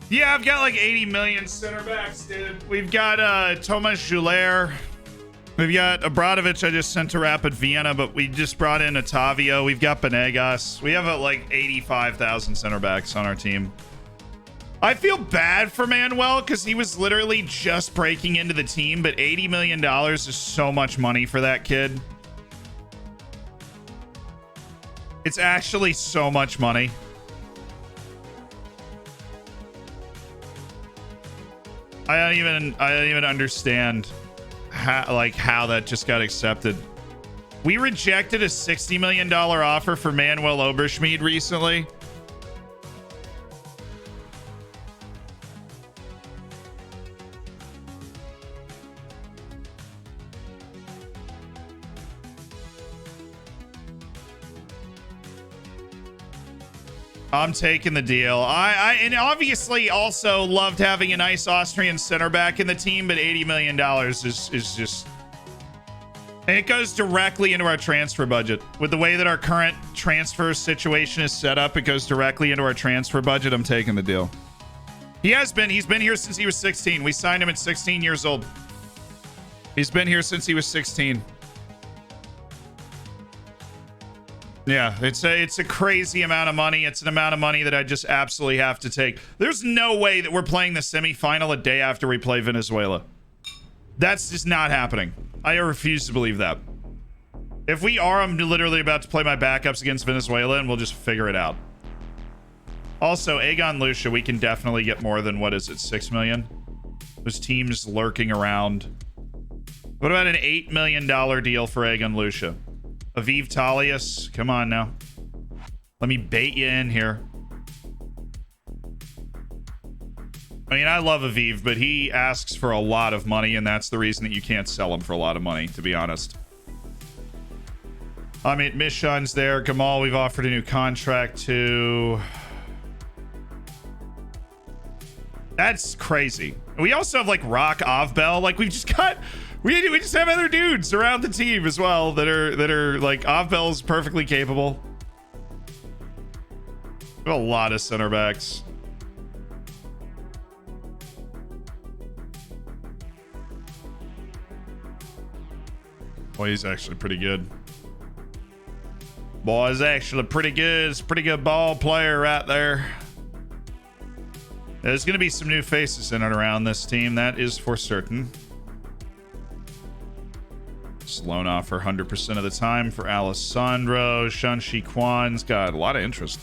Yeah, I've got like 80 million center backs, dude. We've got Thomas Joulaire. We've got Abramovich I just sent to Rapid Vienna, but we just brought in Otavio. We've got Benegas. We have like 85,000 center backs on our team. I feel bad for Manuel because he was literally just breaking into the team, but $80 million is so much money for that kid. It's actually so much money. I don't even understand how that just got accepted. We rejected a $60 million offer for Manuel Oberschmied recently. I'm taking the deal. I and obviously also loved having a nice Austrian center back in the team, but $80 million is just... And it goes directly into our transfer budget. With the way that our current transfer situation is set up, it goes directly into our transfer budget. I'm taking the deal. He's been here since he was 16. We signed him at 16 years old. He's been here since he was 16. Yeah, it's a crazy amount of money. It's an amount of money that I just absolutely have to take. There's no way that we're playing the semifinal a day after we play Venezuela. That's just not happening. I refuse to believe that. If we are, I'm literally about to play my backups against Venezuela and we'll just figure it out. Also, Aegon Lucia, we can definitely get more than, what is it, 6 million? There's teams lurking around. What about an $8 million deal for Aegon Lucia? Aviv Talius, come on now. Let me bait you in here. I mean, I love Aviv, but he asks for a lot of money, and that's the reason that you can't sell him for a lot of money, to be honest. I mean, Mishon's there. Gamal, we've offered a new contract to. That's crazy. We also have, like, Rock Avbel. Like, we've just got... We just have other dudes around the team as well that are like Avbel's perfectly capable. We have a lot of center backs. Boy, he's actually pretty good. Boy, he's actually pretty good. It's a pretty good ball player right there. There's going to be some new faces in and around this team. That is for certain. Loan offer 100% of the time for Alessandro. Shanshi Kwan's got a lot of interest.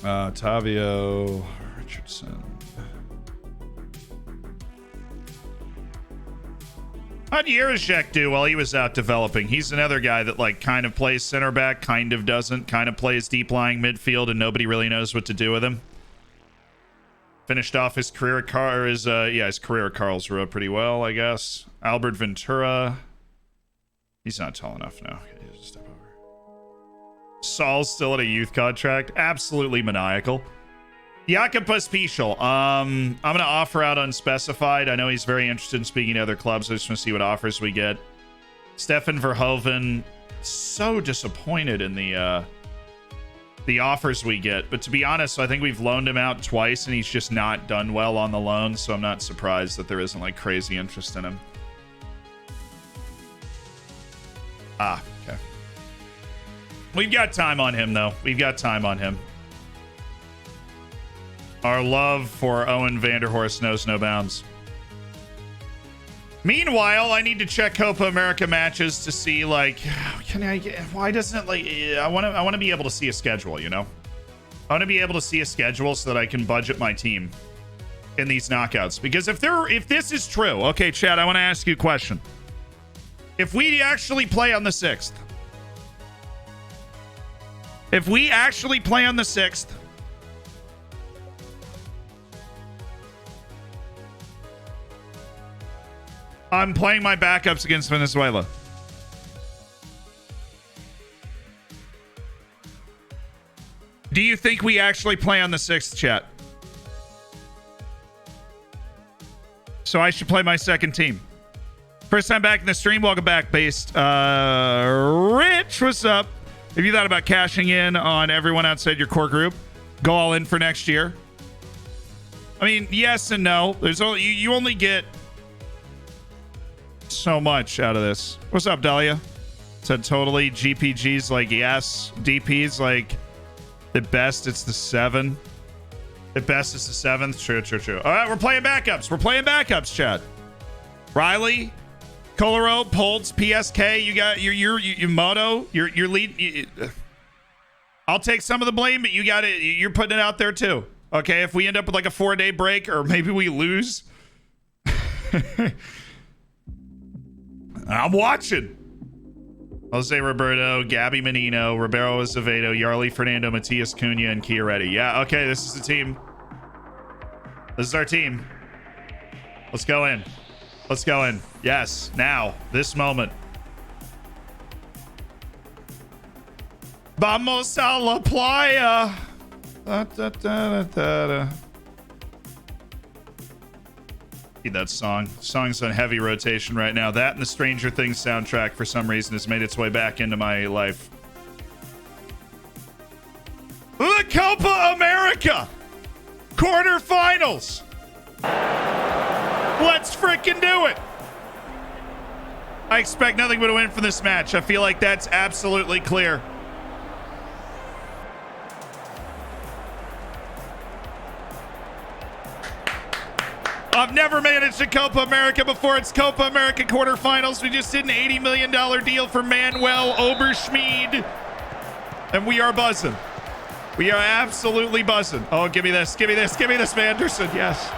Tavio Richardson. How'd Yerishek do while he was out developing? He's another guy that like kind of plays center back, kind of doesn't, kind of plays deep lying midfield, and nobody really knows what to do with him. Finished off his career at his career at Karlsruhe pretty well, I guess. Albert Ventura. He's not tall enough now. Okay, just step over. Saul's still at a youth contract. Absolutely maniacal. Jakub Pospišil. I'm going to offer out unspecified. I know he's very interested in speaking to other clubs. I just want to see what offers we get. Stefan Verhoeven. So disappointed in the offers we get, but to be honest, I think we've loaned him out twice and he's just not done well on the loan, so I'm not surprised that there isn't like crazy interest in him. Okay. We've got time on him though. We've got time on him. Our love for Owen Vanderhorst knows no bounds. Meanwhile, I need to check Copa America matches to see, like, why doesn't it, like, I want to be able to see a schedule, you know? I want to be able to see a schedule so that I can budget my team in these knockouts. Because if this is true, okay, Chad, I want to ask you a question. If we actually play on the 6th, I'm playing my backups against Venezuela. Do you think we actually play on the 6th, chat? So I should play my second team. First time back in the stream. Welcome back, Based. Rich, what's up? If you thought about cashing in on everyone outside your core group, go all in for next year. I mean, yes and no. There's only you only get so much out of this. What's up, Dahlia? Said totally. GPG's like yes. DP's like at best it's the 7. At best it's the 7th. True. All right, we're playing backups. Chad. Riley, Coloro, Poltz, PSK. You got your Moto. Your lead. I'll take some of the blame, but you got it. You're putting it out there too. Okay, if we end up with like a 4-day break, or maybe we lose, I'm watching. Jose Roberto, Gabby Menino, Ribeiro Azevedo, Yarly Fernando, Matias Cunha, and Chiaretti. Yeah, okay, this is the team. This is our team. Let's go in. Yes, now, this moment. Vamos a la playa. Need that song. Song's on heavy rotation right now. That and the Stranger Things soundtrack for some reason has made its way back into my life. The Copa America quarterfinals. Let's freaking do it. I expect nothing but a win from this match. I feel like that's absolutely clear. I've never managed a Copa America before. It's Copa America quarterfinals. We just did an $80 million deal for Manuel Oberschmied. And we are buzzing. We are absolutely buzzing. Oh, give me this, Vanderson. Yes.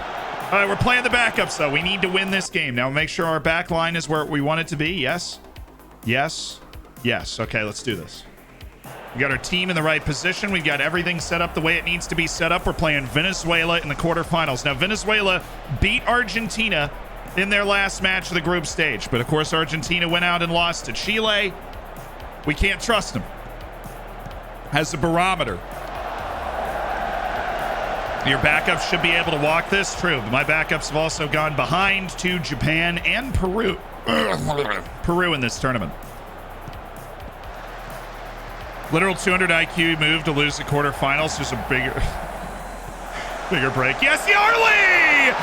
All right, we're playing the backups, though. We need to win this game. Now, make sure our back line is where we want it to be. Yes. Okay, let's do this. We got our team in the right position. We've got everything set up the way it needs to be set up. We're playing Venezuela in the quarterfinals. Now, Venezuela beat Argentina in their last match of the group stage. But, of course, Argentina went out and lost to Chile. We can't trust them. As a barometer. Your backups should be able to walk this. True. But my backups have also gone behind to Japan and Peru. Peru in this tournament. Literal 200 IQ move to lose the quarterfinals. There's a bigger break. Yes, Yarly!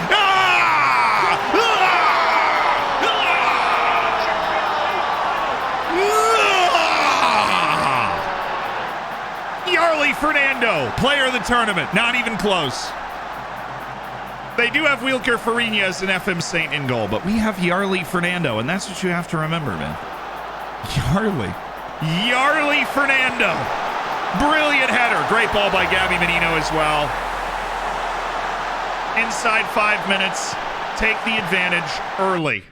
Yarly Fernando, player of the tournament. Not even close. They do have Wilker Fariñas and FM Saint in goal, but we have Yarly Fernando, and that's what you have to remember, man. Yarly Fernando. Brilliant header. Great ball by Gabby Menino as well. Inside 5 minutes. Take the advantage early.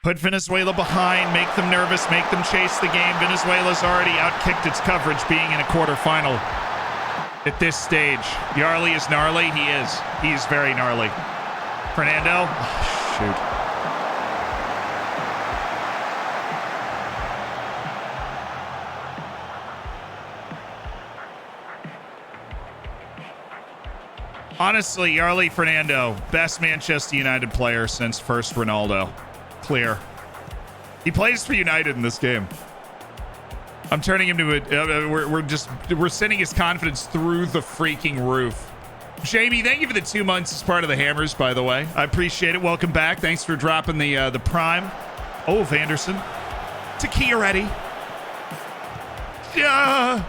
Put Venezuela behind. Make them nervous. Make them chase the game. Venezuela's already outkicked its coverage being in a quarterfinal at this stage. Yarly is gnarly. He is. He's very gnarly. Fernando. Oh, shoot. Honestly, Yarly Fernando, best Manchester United player since first Ronaldo. Clear. He plays for United in this game. I'm turning him to we're sending his confidence through the freaking roof. Jamie, thank you for the 2 months as part of the Hammers, by the way. I appreciate it. Welcome back. Thanks for dropping the Prime. Oh, Vanderson. To Chiaretti. Yeah.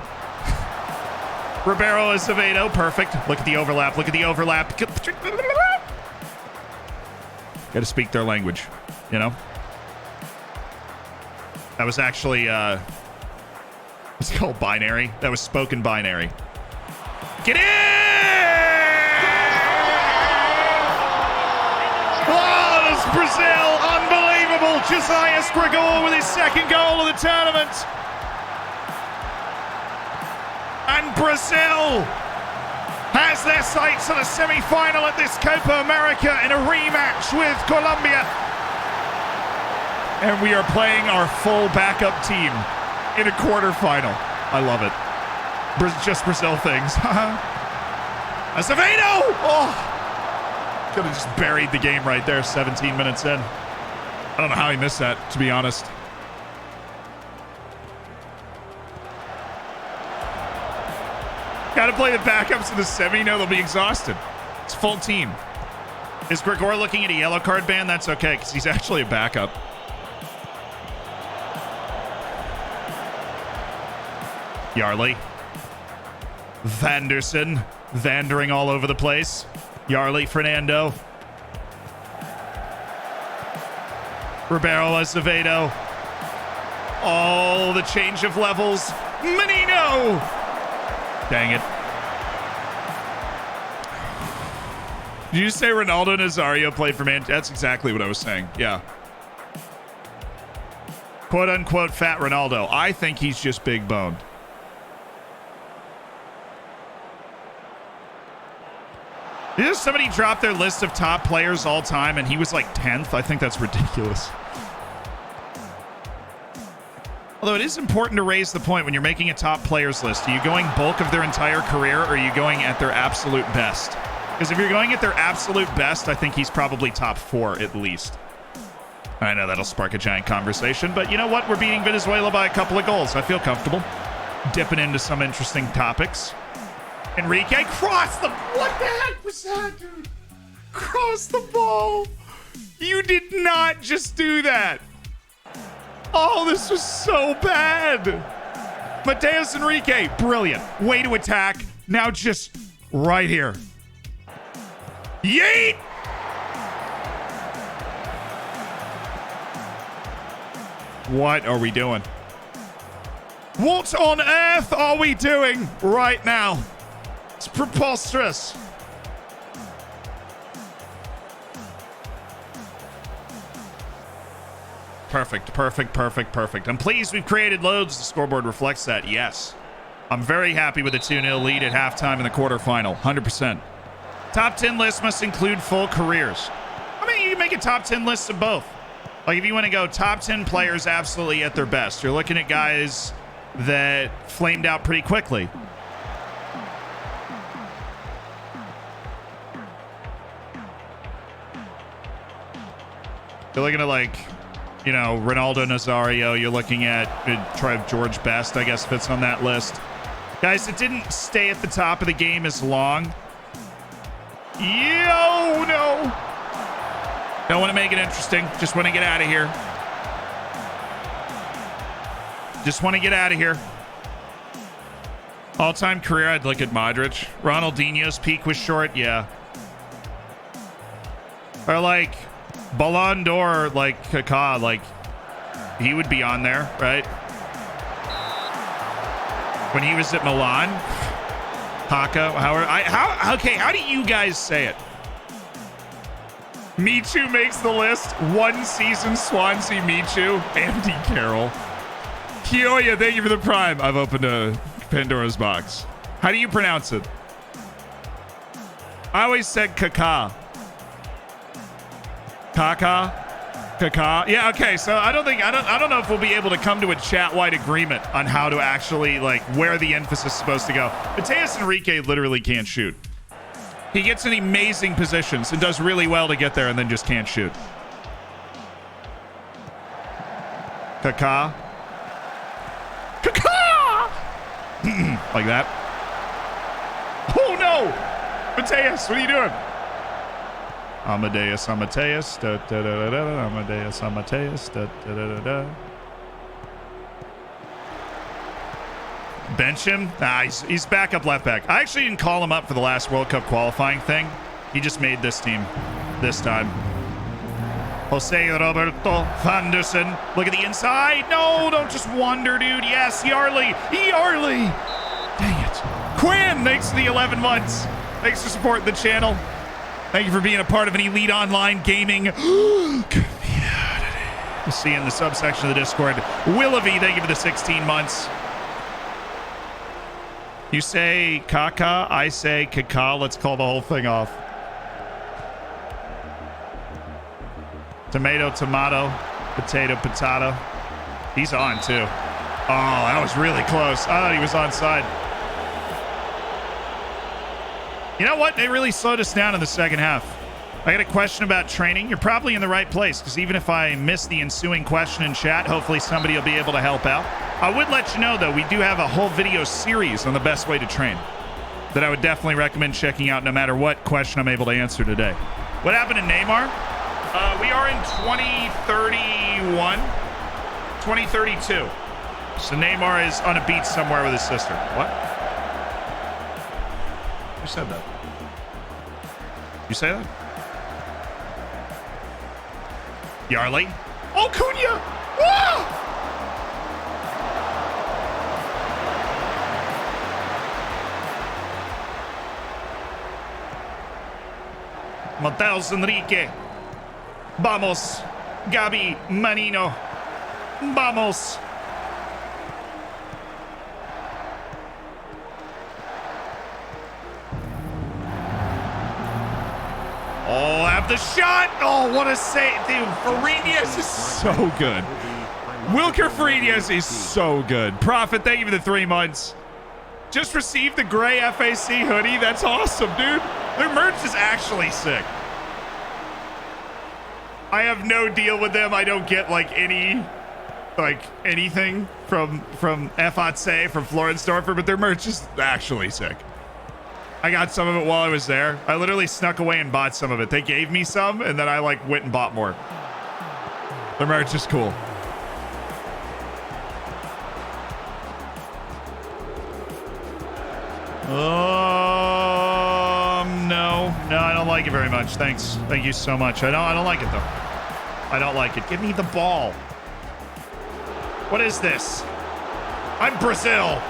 Ribeiro Azevedo, perfect. Look at the overlap. Got to speak their language, you know? That was actually, it's called binary. That was spoken binary. Get in! Oh, this Brazil, unbelievable. Josiah Gregor with his second goal of the tournament. And Brazil has their sights on a semi-final at this Copa America in a rematch with Colombia. And we are playing our full backup team in a quarterfinal. I love it. Just Brazil things. Azevedo! Oh! Could have just buried the game right there 17 minutes in. I don't know how he missed that, to be honest. Got to play the backups in the semi. No, they'll be exhausted. It's full team. Is Gregor looking at a yellow card ban? That's okay, because he's actually a backup. Yarley. Vanderson. Vandering all over the place. Yarley, Fernando. Ribeiro Azevedo. Oh, the change of levels. Menino! Dang it. Did you just say Ronaldo Nazario played for Man? That's exactly what I was saying. Yeah. Quote unquote fat Ronaldo. I think he's just big boned. Did somebody drop their list of top players all time and he was like 10th? I think that's ridiculous. Although it is important to raise the point when you're making a top players list. Are you going bulk of their entire career or are you going at their absolute best? Because if you're going at their absolute best, I think he's probably top 4 at least. I know that'll spark a giant conversation, but you know what? We're beating Venezuela by a couple of goals. I feel comfortable dipping into some interesting topics. Enrique, cross the... What the heck was that, dude? Cross the ball. You did not just do that. Oh, this was so bad. Mateus Enrique, brilliant. Way to attack. Now just right here. Yeet! What are we doing? What on earth are we doing right now? It's preposterous. Perfect. I'm pleased we've created loads. The scoreboard reflects that. Yes. I'm very happy with the 2-0 lead at halftime in the quarterfinal. 100%. Top 10 list must include full careers. I mean, you can make a top 10 list of both. Like, if you want to go top 10 players absolutely at their best, you're looking at guys that flamed out pretty quickly. You're looking at, like, you know, Ronaldo Nazario. You're looking at George Best, I guess, fits on that list. Guys, it didn't stay at the top of the game as long. Yo, no. Don't want to make it interesting. Just want to get out of here. All-time career, I'd look at Modric. Ronaldinho's peak was short, yeah. Or like Ballon d'Or, like Kaká, like he would be on there, right? When he was at Milan. Haka, how do you guys say it? Michu makes the list. One season Swansea Michu. Andy Carroll. Kioya, thank you for the prime. I've opened a Pandora's box. How do you pronounce it? I always said Kaká. Kaká. Yeah, okay. So I don't know if we'll be able to come to a chat-wide agreement on how to actually, like, where the emphasis is supposed to go. Mateus Enrique literally can't shoot. He gets in amazing positions and does really well to get there and then just can't shoot. Kaká. Like that. Oh, no! Mateus, what are you doing? Amadeus. Da, da, da, da, da. Amadeus. Da, da, da, da, da. Bench him? Nah, he's backup left back. I actually didn't call him up for the last World Cup qualifying thing. He just made this team this time. Jose Roberto Vanderson. Look at the inside. No, don't just wander, dude. Yes, Yarley. Dang it. Quinn, thanks for the 11 months. Thanks for supporting the channel. Thank you for being a part of an elite online gaming community. We'll see you in the subsection of the Discord. Willoughby, thank you for the 16 months. You say Kaká, I say Kaká. Let's call the whole thing off. Tomato, potato. He's on too. Oh, that was really close. I thought he was onside. You know what? They really slowed us down in the second half. I got a question about training. You're probably in the right place, because even if I miss the ensuing question in chat, hopefully somebody will be able to help out. I would let you know, though, we do have a whole video series on the best way to train. that I would definitely recommend checking out no matter what question I'm able to answer today. What happened to Neymar? We are in 2031, 2032. So Neymar is on a beach somewhere with his sister. What? Who said that? You say that? Yarley? Oh, Cunha! Ah! Mateus Enrique. Vamos. Gabi Manino. Vamos. Oh, have the shot. Oh, what a save. Dude, Fariñas is so good. Wilker Fariñas is so good. Prophet, thank you for the 3 months. Just received the gray FAC hoodie. That's awesome, dude. Their merch is actually sick. I have no deal with them. I don't get anything from FAC, from Florence Dorfer, but their merch is actually sick. I got some of it while I was there. I literally snuck away and bought some of it. They gave me some, and then I went and bought more. Their merch is cool. No, I don't like it very much. Thanks. Thank you so much. I don't like it though. I don't like it. Give me the ball. What is this? I'm Brazil.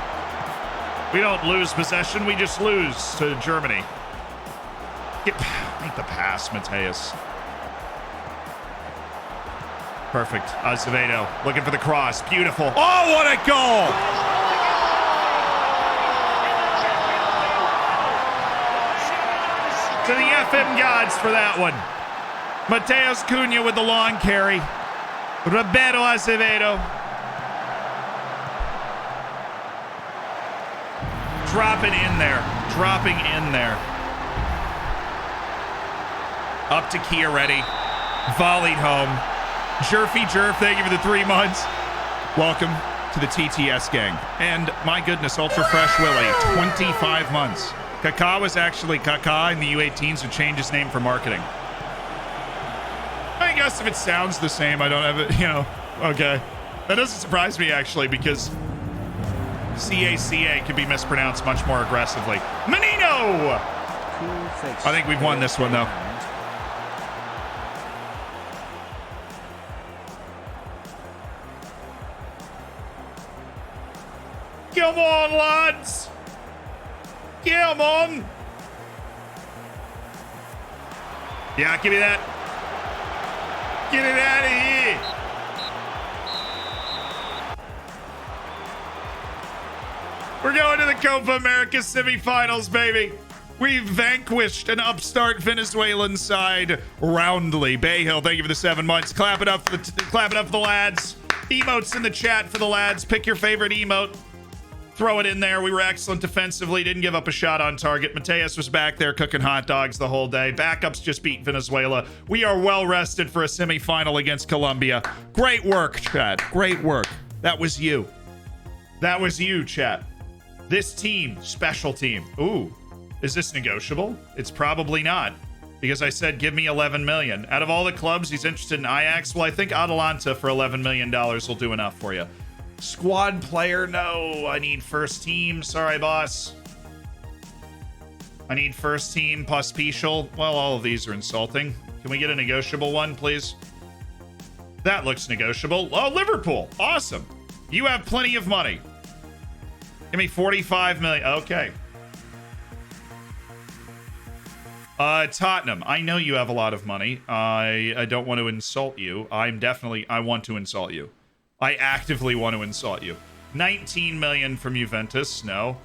We don't lose possession. We just lose to Germany. Make the pass, Mateus. Perfect. Azevedo looking for the cross. Beautiful. Oh, what a goal! To the FM gods for that one. Mateus Cunha with the long carry. Roberto Azevedo. Dropping in there. Dropping in there. Up to Chiaretti. Volleyed home. Jerfy Jerf, thank you for the 3 months. Welcome to the TTS gang. And my goodness, Ultra Fresh Willie, 25 months. Kaká was actually Kaká in the U18s, who changed his name for marketing. I guess if it sounds the same, I don't have it, okay. That doesn't surprise me, actually, because CACA can be mispronounced much more aggressively. Menino! I think we've won this one, though. Come on, lads! Come on! Yeah, give me that. Get it out of here! We're going to the Copa America semifinals, baby. We vanquished an upstart Venezuelan side roundly. Bay Hill, thank you for the 7 months. Clap it up for the lads. Emotes in the chat for the lads. Pick your favorite emote. Throw it in there. We were excellent defensively. Didn't give up a shot on target. Mateus was back there cooking hot dogs the whole day. Backups just beat Venezuela. We are well rested for a semifinal against Colombia. Great work, chat. Great work. That was you. That was you, chat. This team, special team. Ooh, is this negotiable? It's probably not, because I said give me 11 million. Out of all the clubs he's interested in Ajax, well, I think Atalanta for $11 million will do enough for you. Squad player, no. I need first team. Sorry, boss. I need first team Pospiecial. Well, all of these are insulting. Can we get a negotiable one, please? That looks negotiable. Oh, Liverpool. Awesome. You have plenty of money. Give me 45 million. Okay. Tottenham. I know you have a lot of money. I don't want to insult you. I want to insult you. I actively want to insult you. 19 million from Juventus, no.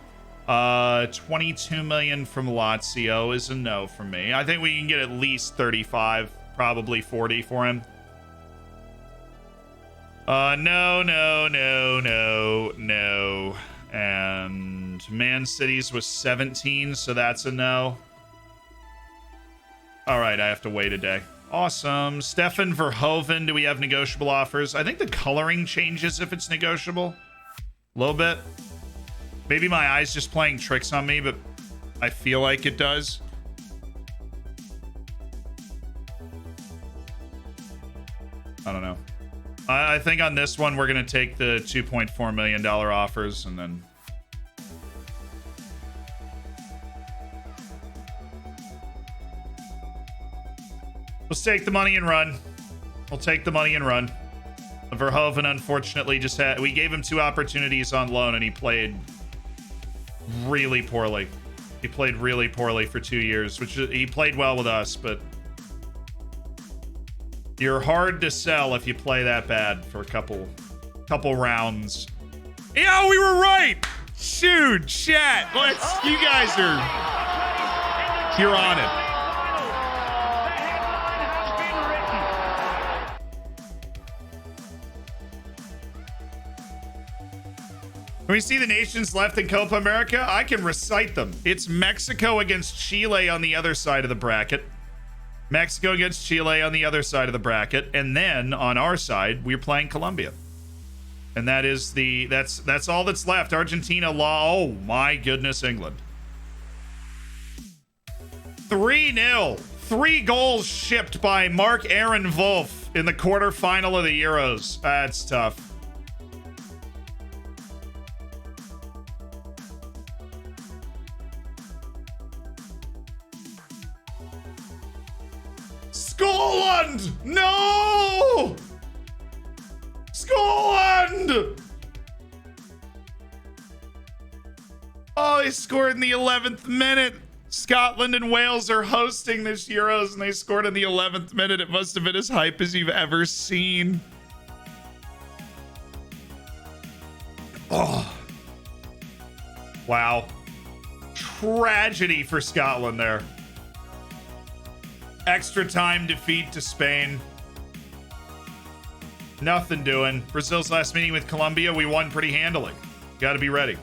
22 million from Lazio is a no for me. I think we can get at least 35, probably 40 for him. No. And Man City's was 17, so that's a no. All right, I have to wait a day. Awesome. Stefan Verhoeven, do we have negotiable offers? I think the coloring changes if it's negotiable. A little bit. Maybe my eye's just playing tricks on me, but I feel like it does. I don't know. I think on this one, we're going to take the $2.4 million offers and then... Let's take the money and run. We'll take the money and run. Verhoeven, unfortunately, just had... We gave him 2 opportunities on loan, and he played really poorly. He played really poorly for 2 years, which he played well with us, but... You're hard to sell if you play that bad for a couple rounds. Yeah, we were right. Shoot, chat. You guys are, you're on it. When we see the nations left in Copa America, I can recite them. It's Mexico against Chile on the other side of the bracket. Mexico against Chile on the other side of the bracket, and then on our side we're playing Colombia, and that is that's all that's left. Argentina oh my goodness, England 3-0, 3 goals shipped by Mark Aaron Wolf in the quarterfinal of the Euros. That's tough. Scotland! No! Scotland! Oh, they scored in the 11th minute. Scotland and Wales are hosting this Euros, and they scored in the 11th minute. It must have been as hype as you've ever seen. Oh. Wow. Tragedy for Scotland there. Extra time defeat to Spain. Nothing doing. Brazil's last meeting with Colombia, we won pretty handily. Got to be ready.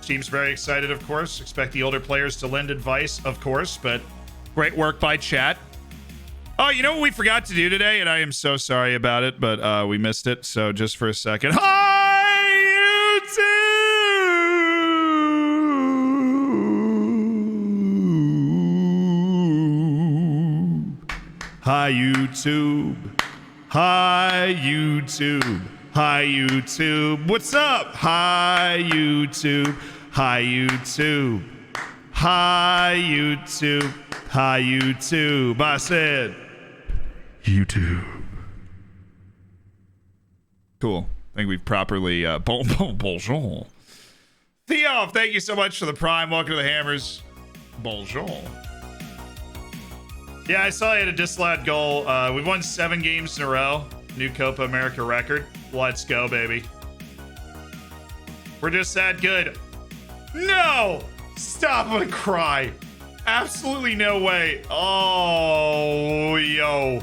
Team's very excited, of course. Expect the older players to lend advice, of course, but great work by chat. Oh, you know what we forgot to do today? And I am so sorry about it, but we missed it. So just for a second. Hi, YouTube! Hi, YouTube. Hi, YouTube. Hi, YouTube. What's up? Hi, YouTube. Hi, YouTube. Hi, YouTube. Hi, YouTube. I said, YouTube. Cool. I think we've properly, bonjour. Theo, thank you so much for the prime. Welcome to the Hammers. Bonjour. Yeah, I saw you had a disallowed goal. We've won 7 games in a row. New Copa America record. Let's go, baby. We're just that good. No! Stop, I'm gonna cry. Absolutely no way. Oh, yo.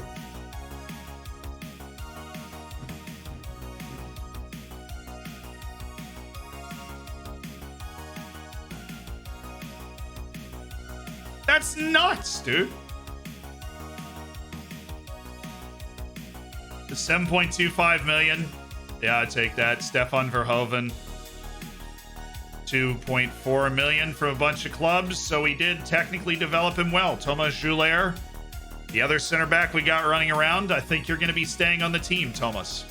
That's nuts, dude. The 7.25 million. Yeah, I'd take that. Stefan Verhoeven. 2.4 million from a bunch of clubs. So we did technically develop him well. Thomas Joulaire, the other center back we got running around. I think you're going to be staying on the team, Thomas.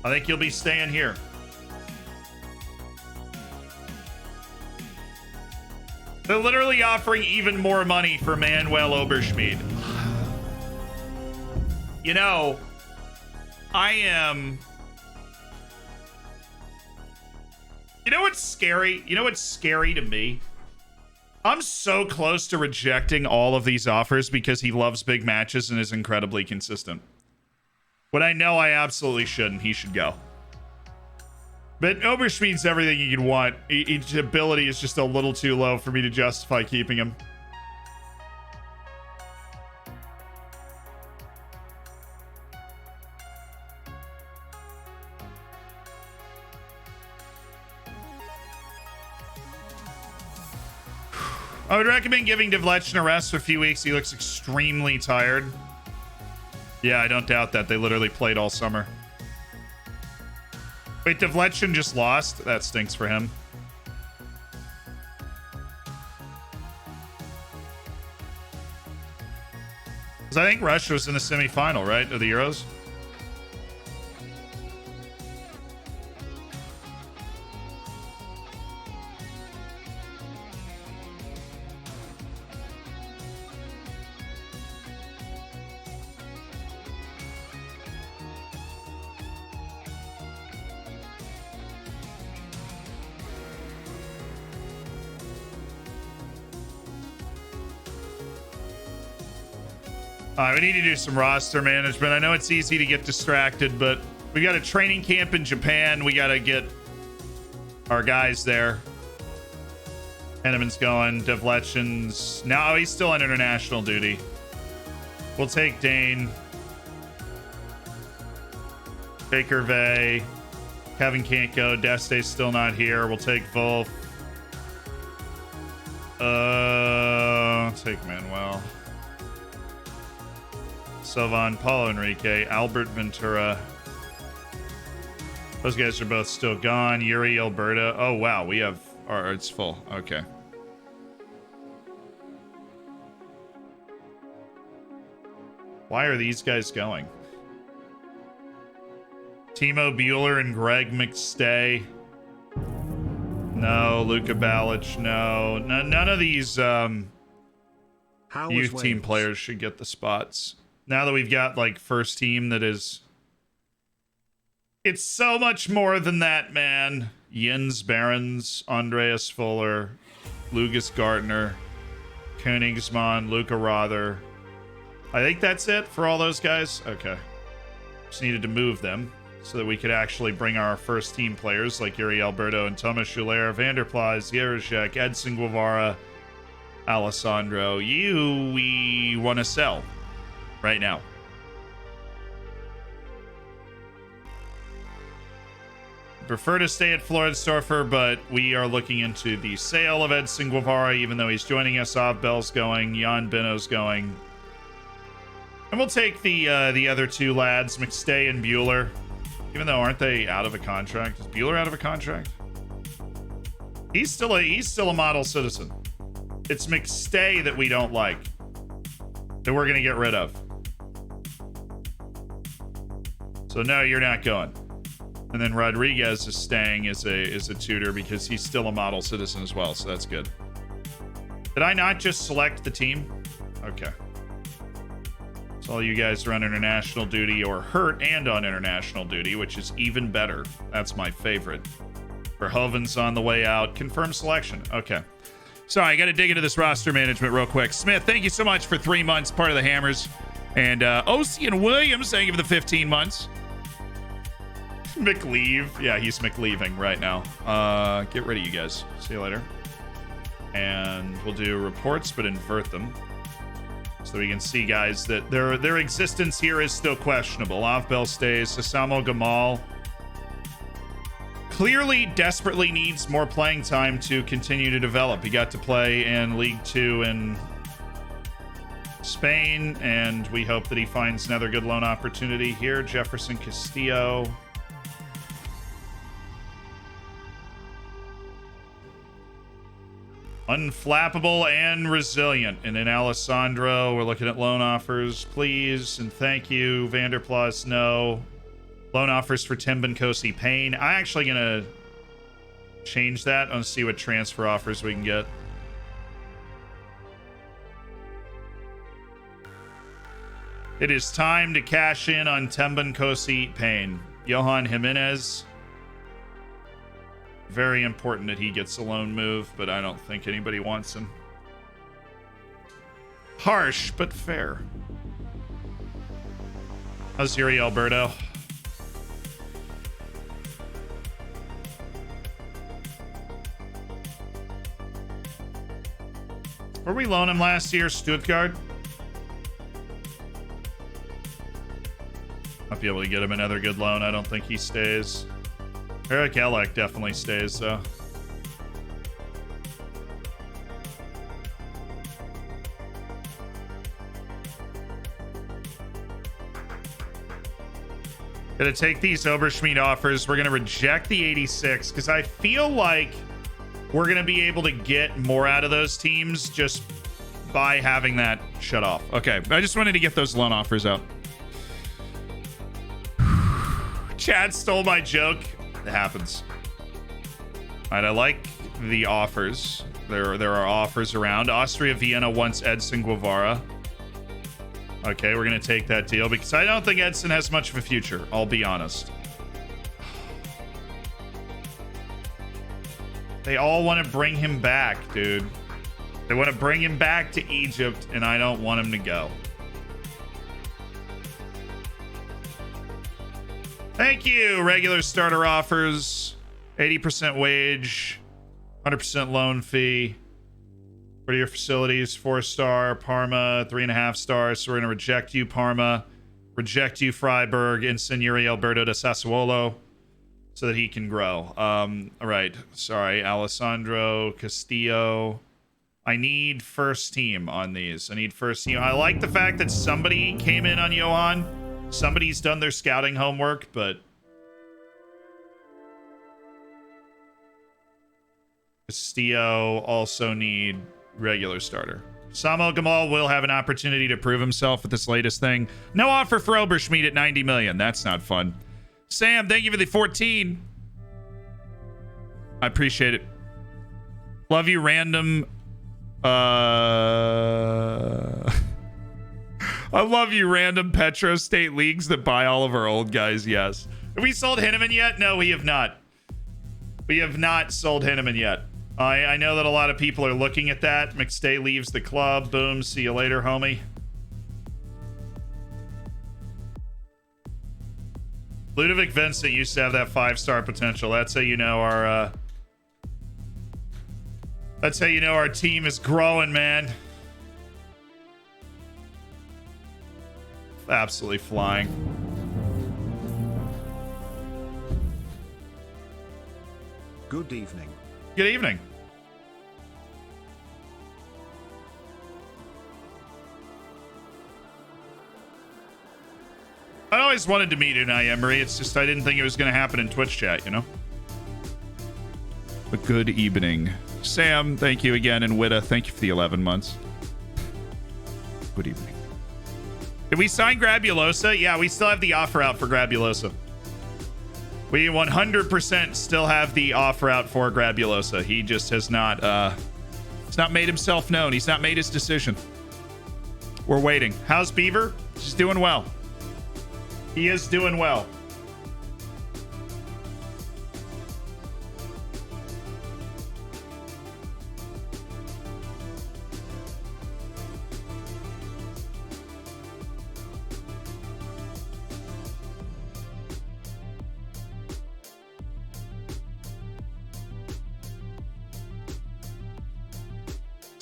I think you'll be staying here. They're literally offering even more money for Manuel Oberschmied. You know, I am... You know what's scary? You know what's scary to me? I'm so close to rejecting all of these offers because he loves big matches and is incredibly consistent. When I know I absolutely shouldn't, he should go. But Oberschmied's everything you could want. His ability is just a little too low for me to justify keeping him. I would recommend giving Devletchen a rest for a few weeks. He looks extremely tired. Yeah, I don't doubt that. They literally played all summer. Wait, Devletchen just lost? That stinks for him. Because I think Russia was in the semifinal, right? Of the Euros. All right, we need to do some roster management. I know it's easy to get distracted, but we got a training camp in Japan. We got to get our guys there. Henneman's going. Devlechin's... No, he's still on international duty. We'll take Dane. Baker Vey. Kevin can't go. Deste's still not here. We'll take Wolf. I'll take Manuel. Sylvan, Paulo Enrique, Albert Ventura. Those guys are both still gone. Yuri Alberta. Oh, wow. We have... Oh, it's full. Okay. Why are these guys going? Timo Bueller and Greg McStay. No. Luka Balic. No. None of these youth team players should get the spots. Now that we've got, like, first team that is... It's so much more than that, man. Jens Behrens, Andreas Fuller, Lucas Gartner, Königsmann, Luca Rother. I think that's it for all those guys. Okay. Just needed to move them so that we could actually bring our first team players like Yuri Alberto and Thomas Schuller, Vanderplas, Jerezek, Edson Guevara, Alessandro. We want to sell right now. Prefer to stay at Floridsdorfer, but we are looking into the sale of Edson Guevara, even though he's joining us. Bell's going, Jan Beno's going. And we'll take the other two lads, McStay and Bueller. Even though, aren't they out of a contract? Is Bueller out of a contract? He's still a model citizen. It's McStay that we don't like, that we're gonna get rid of. So no, you're not going. And then Rodriguez is staying as a tutor because he's still a model citizen as well, so that's good. Did I not just select the team? Okay. So all you guys are on international duty or hurt and on international duty, which is even better. That's my favorite. Verhoeven's on the way out. Confirmed selection. Okay. Sorry, I got to dig into this roster management real quick. Smith, thank you so much for 3 months, part of the Hammers. And Ocean Williams, thank you for the 15 months. McLeave. Yeah, he's McLeaving right now. Get rid of you guys. See you later. And we'll do reports, but invert them. So we can see, guys, that their existence here is still questionable. Avbel stays. Sasamo Gamal clearly desperately needs more playing time to continue to develop. He got to play in League 2 in Spain, and we hope that he finds another good loan opportunity here. Jefferson Castillo. Unflappable and resilient. And then Alessandro, we're looking at loan offers, please. And thank you. Vanderplas, no. Loan offers for Tim Benkosi Payne. I'm actually going to change that and see what transfer offers we can get. It is time to cash in on Temban Kosi Payne. Johan Jimenez. Very important that he gets a loan move, but I don't think anybody wants him. Harsh, but fair. How's Yuri Alberto? Where we loan him last year? Stuttgart? Might be able to get him another good loan. I don't think he stays. Eric Elek definitely stays, though. Gonna take these Oberschmidt offers. We're gonna reject the 86 because I feel like we're gonna be able to get more out of those teams just by having that shut off. Okay, I just wanted to get those loan offers out. Chad stole my joke. It happens. All right, I like the offers. There are offers around. Austria Vienna wants Edson Guevara. Okay, we're going to take that deal because I don't think Edson has much of a future. I'll be honest. They all want to bring him back, dude. They want to bring him back to Egypt, and I don't want him to go. Thank you. Regular starter offers, 80% wage, 100% loan fee. For your facilities, 4-star, Parma, 3.5 stars. So we're going to reject you, Parma. Reject you, Freiburg. Insignere Alberto de Sassuolo so that he can grow. All right. Sorry, Alessandro Castillo. I need first team on these. I need first team. I like the fact that somebody came in on Johan. Somebody's done their scouting homework, but Castillo also need regular starter. Samo Gamal will have an opportunity to prove himself with this latest thing. No offer for Oberschmidt at 90 million. That's not fun. Sam, thank you for the 14. I appreciate it. Love you, random. I love you, random Petro State leagues that buy all of our old guys. Yes. Have we sold Hinneman yet? No, we have not. We have not sold Hinneman yet. I know that a lot of people are looking at that. McStay leaves the club. Boom. See you later, homie. Ludovic Vincent used to have that 5-star potential. That's how you know our that's how you know our team is growing, man. Absolutely flying. Good evening. Good evening. I always wanted to meet Unai Emery. It's just I didn't think it was going to happen in Twitch chat, you know? But good evening. Sam, thank you again. And Witta, thank you for the 11 months. Good evening. Did we sign Grabulosa? Yeah, we still have the offer out for Grabulosa. We 100% still have the offer out for Grabulosa. He just has not, he's not made himself known. He's not made his decision. We're waiting. How's Beaver? He's doing well. He is doing well.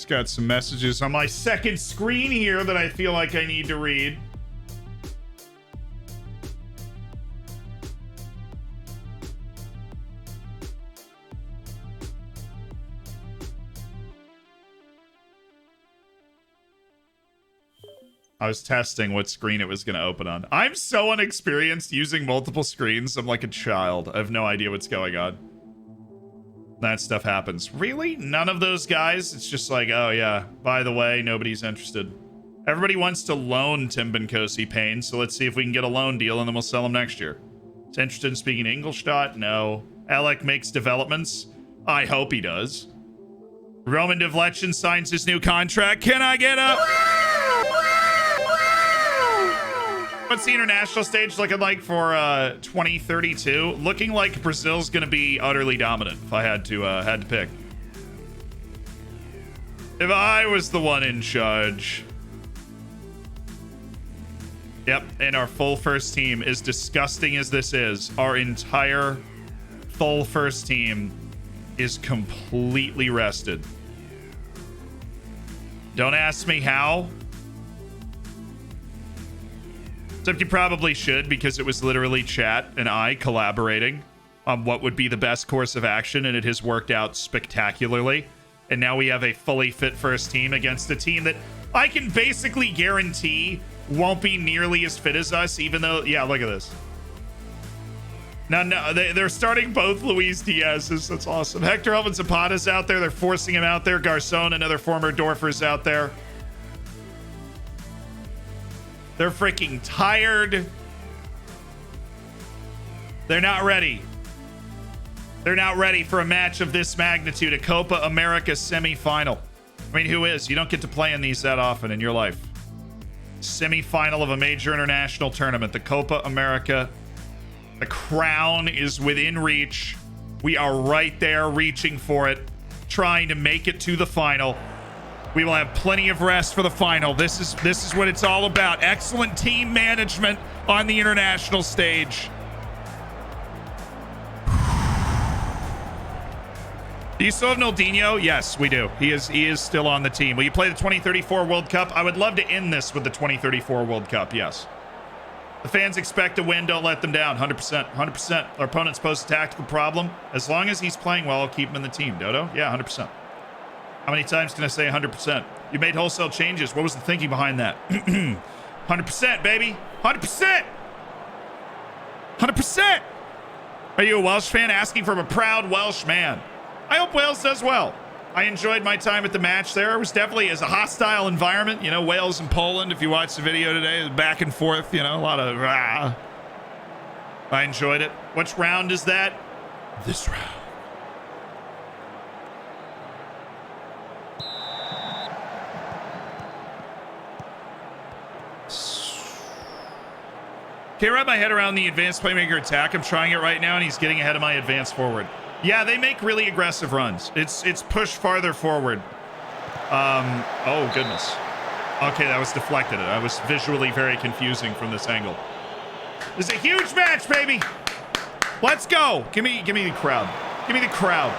Got some messages on my second screen here that I feel like I need to read. I was testing what screen it was going to open on. I'm so unexperienced using multiple screens. I'm like a child. I have no idea what's going on. That stuff happens. Really? None of those guys? It's just like, oh yeah, by the way, nobody's interested. Everybody wants to loan Tim Benkosi Payne, so let's see if we can get a loan deal and then we'll sell him next year. Is interested in speaking to Ingolstadt? No. Alec makes developments? I hope he does. Roman Devletchin signs his new contract. Can I get a... What's the international stage looking like for 2032? Looking like Brazil's going to be utterly dominant. If I had to pick, if I was the one in charge. Yep, and our full first team, as disgusting as this is, our entire full first team is completely rested. Don't ask me how. Except you probably should, because it was literally chat and I collaborating on what would be the best course of action, and it has worked out spectacularly. And now we have a fully fit first team against a team that I can basically guarantee won't be nearly as fit as us, even though, yeah, look at this. No, they're starting both Luis Diaz's. That's awesome. Hector Elvin Zapata's out there. They're forcing him out there. Garcon, another former Dorfers, out there. They're freaking tired. They're not ready. They're not ready for a match of this magnitude, a Copa America semifinal. I mean, who is? You don't get to play in these that often in your life. Semifinal of a major international tournament, the Copa America. The crown is within reach. We are right there reaching for it, trying to make it to the final. We will have plenty of rest for the final. This is what it's all about. Excellent team management on the international stage. Do you still have Naldinho? Yes, we do. He is still on the team. Will you play the 2034 World Cup? I would love to end this with the 2034 World Cup, yes. The fans expect to win. Don't let them down. 100%. 100%. Our opponent's posed a tactical problem. As long as he's playing well, I'll keep him in the team. Dodo? Yeah, 100%. How many times can I say 100%? You made wholesale changes. What was the thinking behind that? 100%, baby. 100%. 100%. Are you a Welsh fan asking from a proud Welsh man? I hope Wales does well. I enjoyed my time at the match there. It was definitely as a hostile environment. You know, Wales and Poland, if you watch the video today, back and forth, you know, a lot of rah. I enjoyed it. Which round is that? This round. Can't wrap my head around the advanced playmaker attack. I'm trying it right now, and he's getting ahead of my advanced forward. Yeah, they make really aggressive runs. It's push farther forward. Oh, goodness. Okay, that was deflected. I was visually very confusing from this angle. This is a huge match, baby. Let's go. Give me the crowd. Give me the crowd.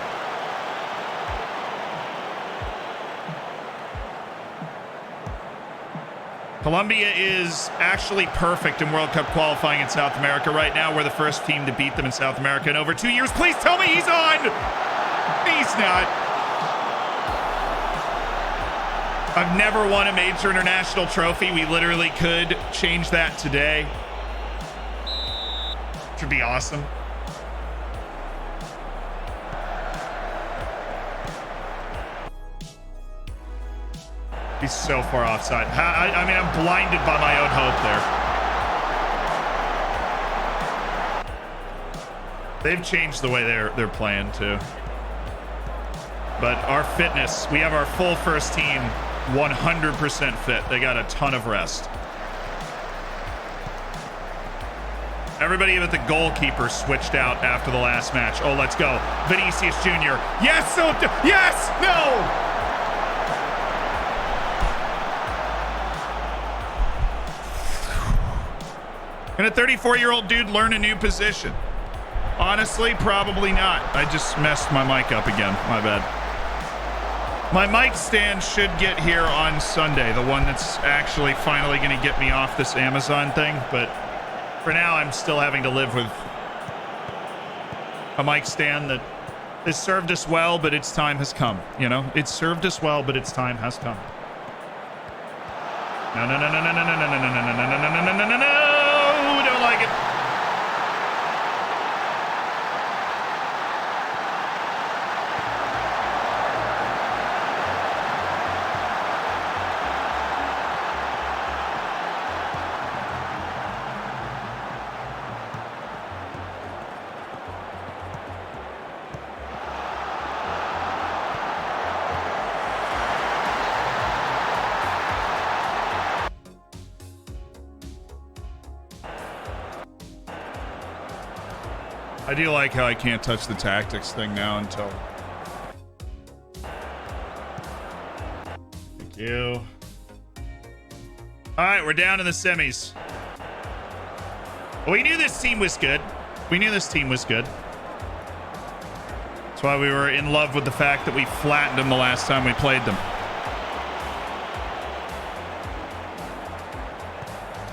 Colombia is actually perfect in World Cup qualifying in South America right now. We're the first team to beat them in South America in over 2 years. Please tell me he's on. He's not. I've never won a major international trophy. We literally could change that today. Which would be awesome. He's so far offside. I mean, I'm blinded by my own hope there. They've changed the way they're playing too. But our fitness, we have our full first team 100% fit. They got a ton of rest. Everybody but the goalkeeper switched out after the last match. Oh, let's go. Vinicius Jr. Yes, so yes, no. Can a 34-year-old dude learn a new position? Honestly, probably not. I just messed my mic up again. My bad. My mic stand should get here on Sunday, the one that's actually finally going to get me off this Amazon thing. But for now, I'm still having to live with a mic stand that has served us well, but its time has come. You know, it's served us well, but its time has come. No, no, no, no, no, no, no, no, no, no, no, no, no, no, no, no, no, no. Don't like it. I do like how I can't touch the tactics thing now until... Thank you. All right, we're down in the semis. Well, we knew this team was good. We knew this team was good. That's why we were in love with the fact that we flattened them the last time we played them.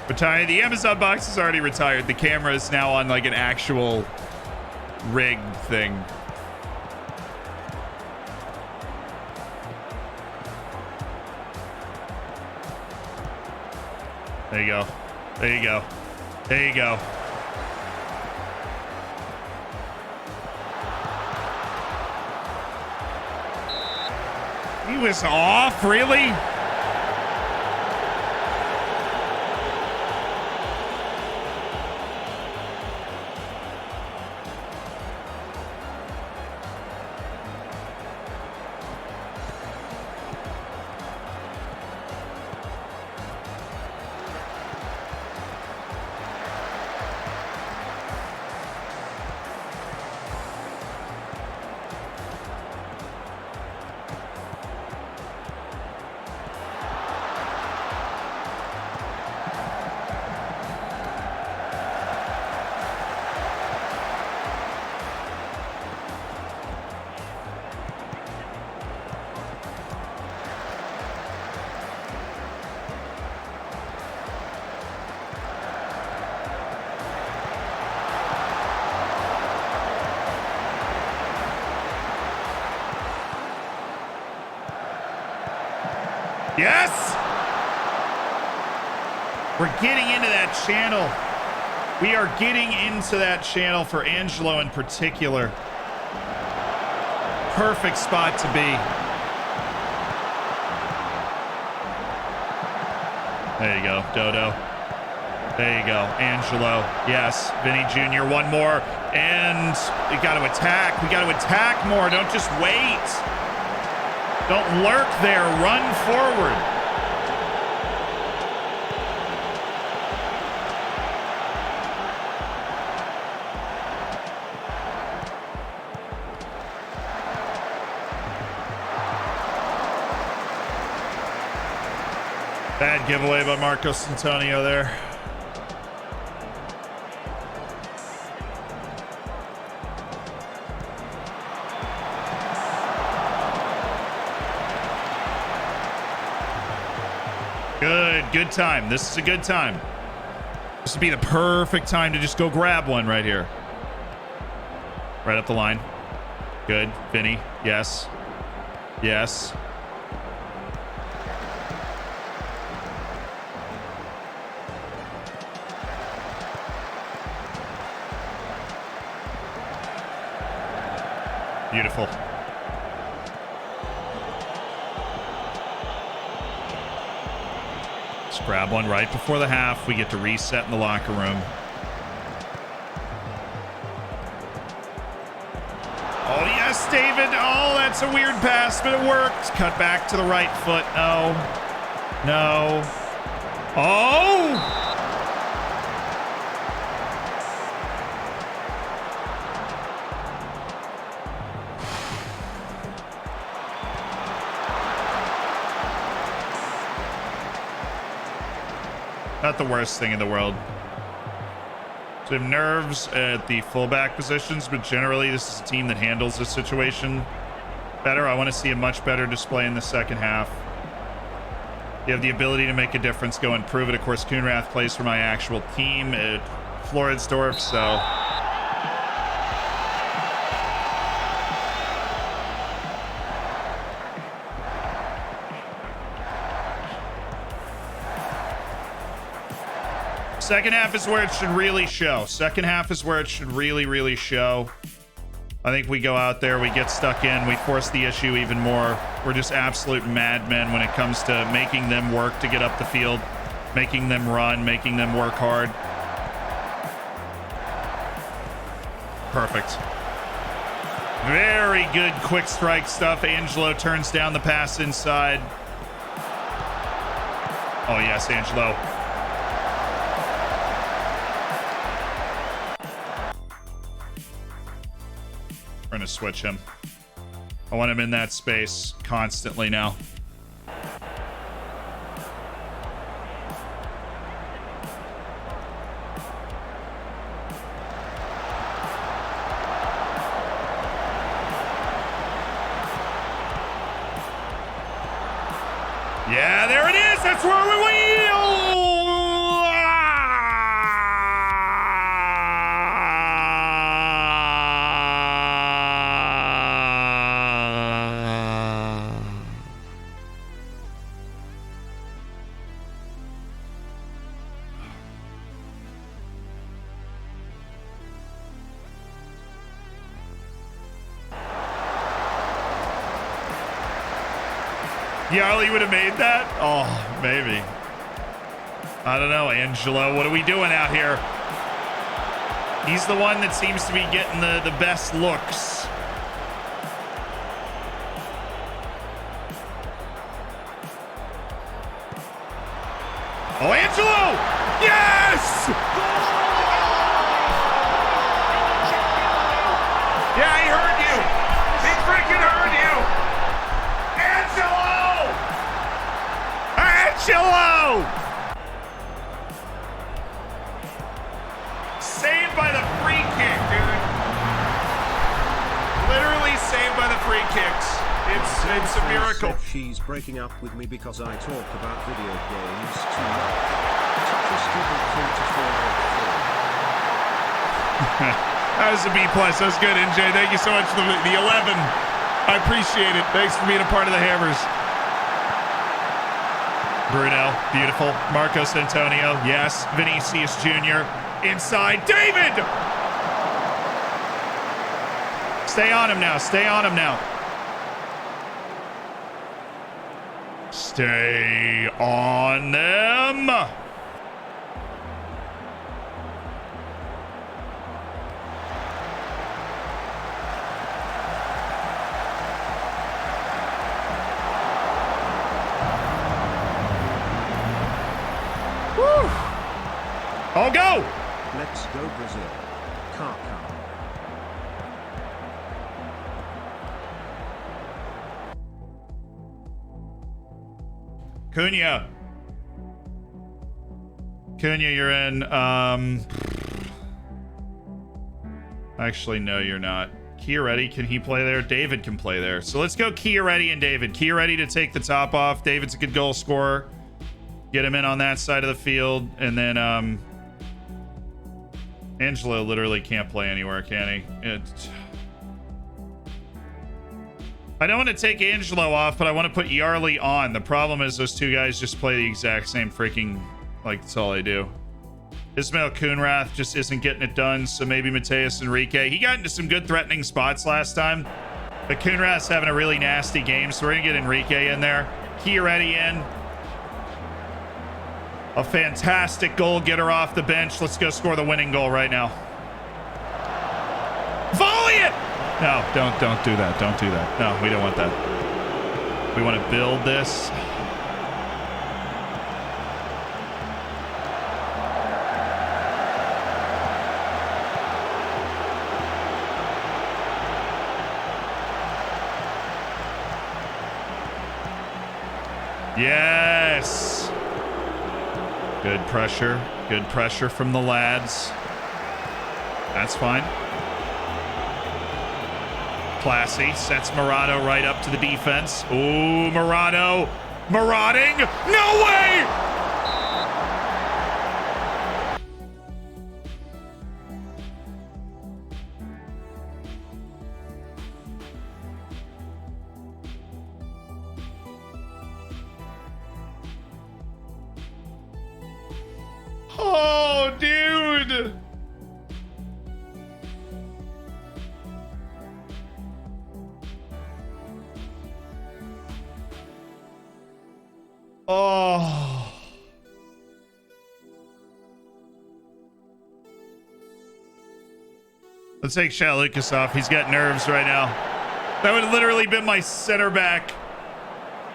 Retired. The Amazon box is already retired. The camera is now on like an actual rig thing. There you go. There you go. There you go. He was off, really? Yes! We're getting into that channel. We are getting into that channel for Angelo in particular. Perfect spot to be. There you go, Dodo. There you go, Angelo. Yes, Vinny Jr., one more. And we got to attack. We got to attack more. Don't just wait. Don't lurk there. Run forward. Bad giveaway by Marcos Antonio there. Good time. This is a good time. This would be the perfect time to just go grab one right here. Right up the line. Good. Vinny. Yes. Yes. Beautiful. Let's grab one right before the half. We get to reset in the locker room. Oh, yes, David. Oh, that's a weird pass, but it worked. Cut back to the right foot. No. No. Oh! Not the worst thing in the world. So we have nerves at the fullback positions, but generally this is a team that handles this situation better. I want to see a much better display in the second half. You have the ability to make a difference, go and prove it. Of course, Coonrath plays for my actual team at Floridsdorf, so... Second half is where it should really show. Second half is where it should really show. I think we go out there, we get stuck in, we force the issue even more. We're just absolute madmen when it comes to making them work to get up the field, making them run, making them work hard. Perfect. Very good quick strike stuff. Angelo turns down the pass inside. Oh, yes, Angelo. We're going to switch him. I want him in that space constantly now. Yeah, there it is. That's where we wheel. Yarley would have made that? Oh, maybe. I don't know, Angelo. What are we doing out here? He's the one that seems to be getting the best looks. Oh, Angelo! Yes! Yeah, he heard you. He freaking heard you. Angelo! Angelo! Saved by the free kick, dude. Literally saved by the free kicks. It's a miracle. She's breaking up with me because I talk about video games too much. Such a stupid thing to fall for. That was a B+. That was good, NJ. Thank you so much for the 11. I appreciate it. Thanks for being a part of the Hammers. Bruno, beautiful. Marcos Antonio, yes. Vinicius Jr. inside. David! Stay on him now. Stay on him now. Stay on them. I'll go. Let's go Brazil. Car. Cunha, you're in. Actually, no, you're not. Chiaretti, can he play there? David can play there. So let's go Chiaretti and David. Chiaretti to take the top off. David's a good goal scorer. Get him in on that side of the field. And then Angelo literally can't play anywhere, can he? I don't want to take Angelo off, but I want to put Yarley on. The problem is those two guys just play the exact same freaking... Like, that's all I do. Ismail Kunrath just isn't getting it done, so maybe Mateus Enrique. He got into some good threatening spots last time, but Kunrath's having a really nasty game, so we're going to get Enrique in there. Chiaretti in. A fantastic goal getter off the bench. Let's go score the winning goal right now. Volley it! No, don't do that. Don't do that. No, we don't want that. We want to build this. Yes. Good pressure. Good pressure from the lads. That's fine. Classy. Sets Murado right up to the defense. Ooh, Murado. Marauding. No way! Oh, dude. Oh. Let's take Shalukas off. He's got nerves right now. That would have literally been my center back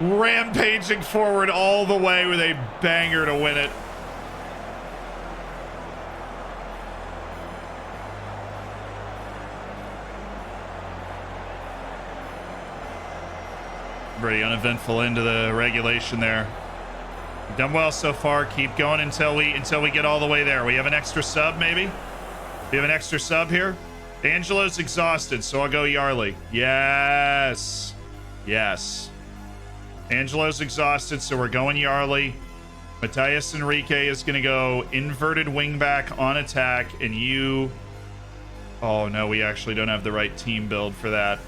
rampaging forward all the way with a banger to win it. Pretty uneventful into the regulation there. We've done well so far. Keep going until we get all the way there. We have an extra sub, maybe? We have an extra sub here. Angelo's exhausted, so I'll go Yarley. Yes. Yes. Angelo's exhausted, so we're going Yarley. Mateus Enrique is going to go inverted wingback on attack, and you... Oh, no, we actually don't have the right team build for that.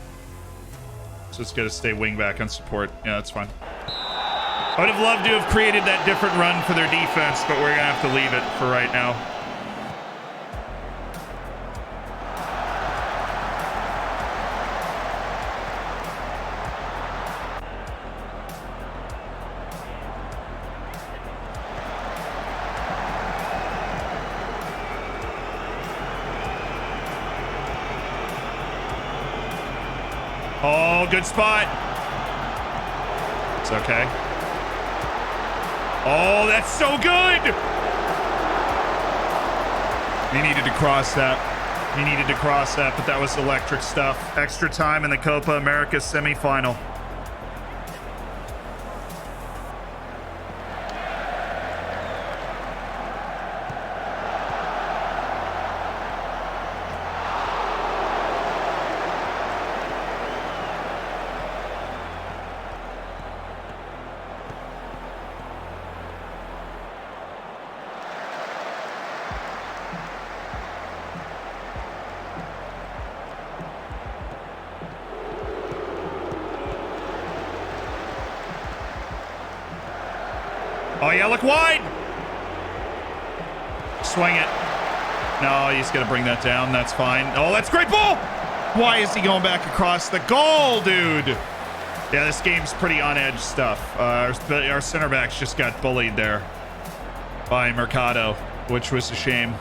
So it's going to stay wingback on support. Yeah, that's fine. I would have loved to have created that different run for their defense, but we're going to have to leave it for right now. Oh, good spot. It's okay. Oh, that's so good. He needed to cross that. He needed to cross that, but that was electric stuff. Extra time in the Copa America semifinal. yeah, look wide. Swing it. No, he's going to bring that down. That's fine. Oh, that's a great ball. Why is he going back across the goal, dude? Yeah, this game's pretty on edge stuff. Our center backs just got bullied there by Mercado, which was a shame.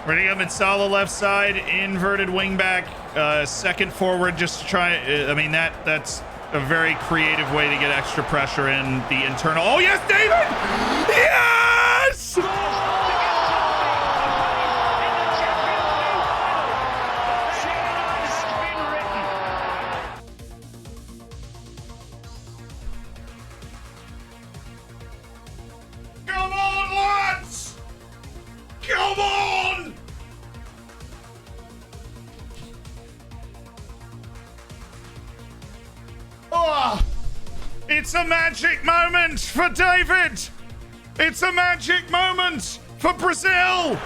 Running up in Sala left side, inverted wingback, second forward, just to try. I mean, that's a very creative way to get extra pressure in the internal. Oh yes, David! Yes! Come on, lads! Come on! Oh, it's a magic moment for David. It's a magic moment for Brazil.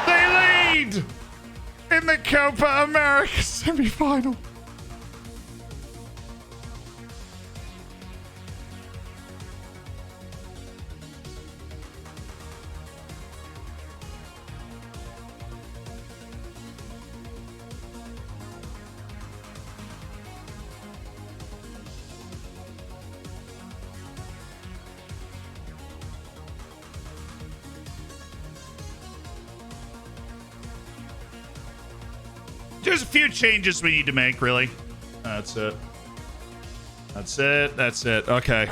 They lead in the Copa America semi-final. There's a few changes we need to make, really. That's it. That's it. That's it. Okay.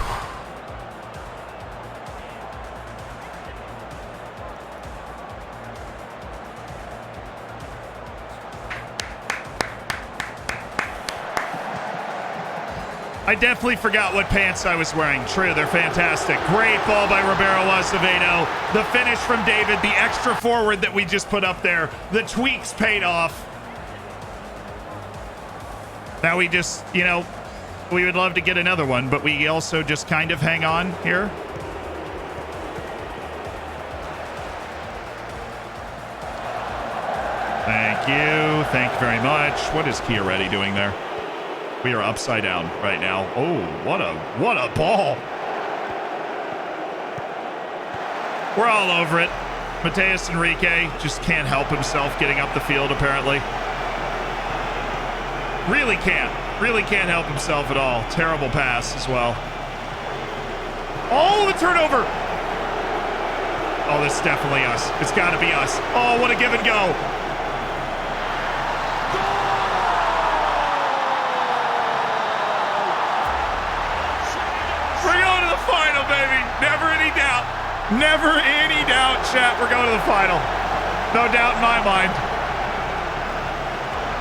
I definitely forgot what pants I was wearing. True, they're fantastic. Great ball by Roberto Acevedo. The finish from David, the extra forward that we just put up there. The tweaks paid off. Now we just, you know, we would love to get another one, but we also just kind of hang on here. Thank you. Thank you very much. What is Chiaretti doing there? We are upside down right now. Oh, what a ball. We're all over it. Mateus Enrique just can't help himself getting up the field, apparently. Really can't help himself at all. Terrible pass as well. Oh, the turnover. Oh, this is definitely us. It's got to be us. Oh, what a give and go. We're going to the final, baby. Never any doubt. Never any doubt, chat. We're going to the final. No doubt in my mind.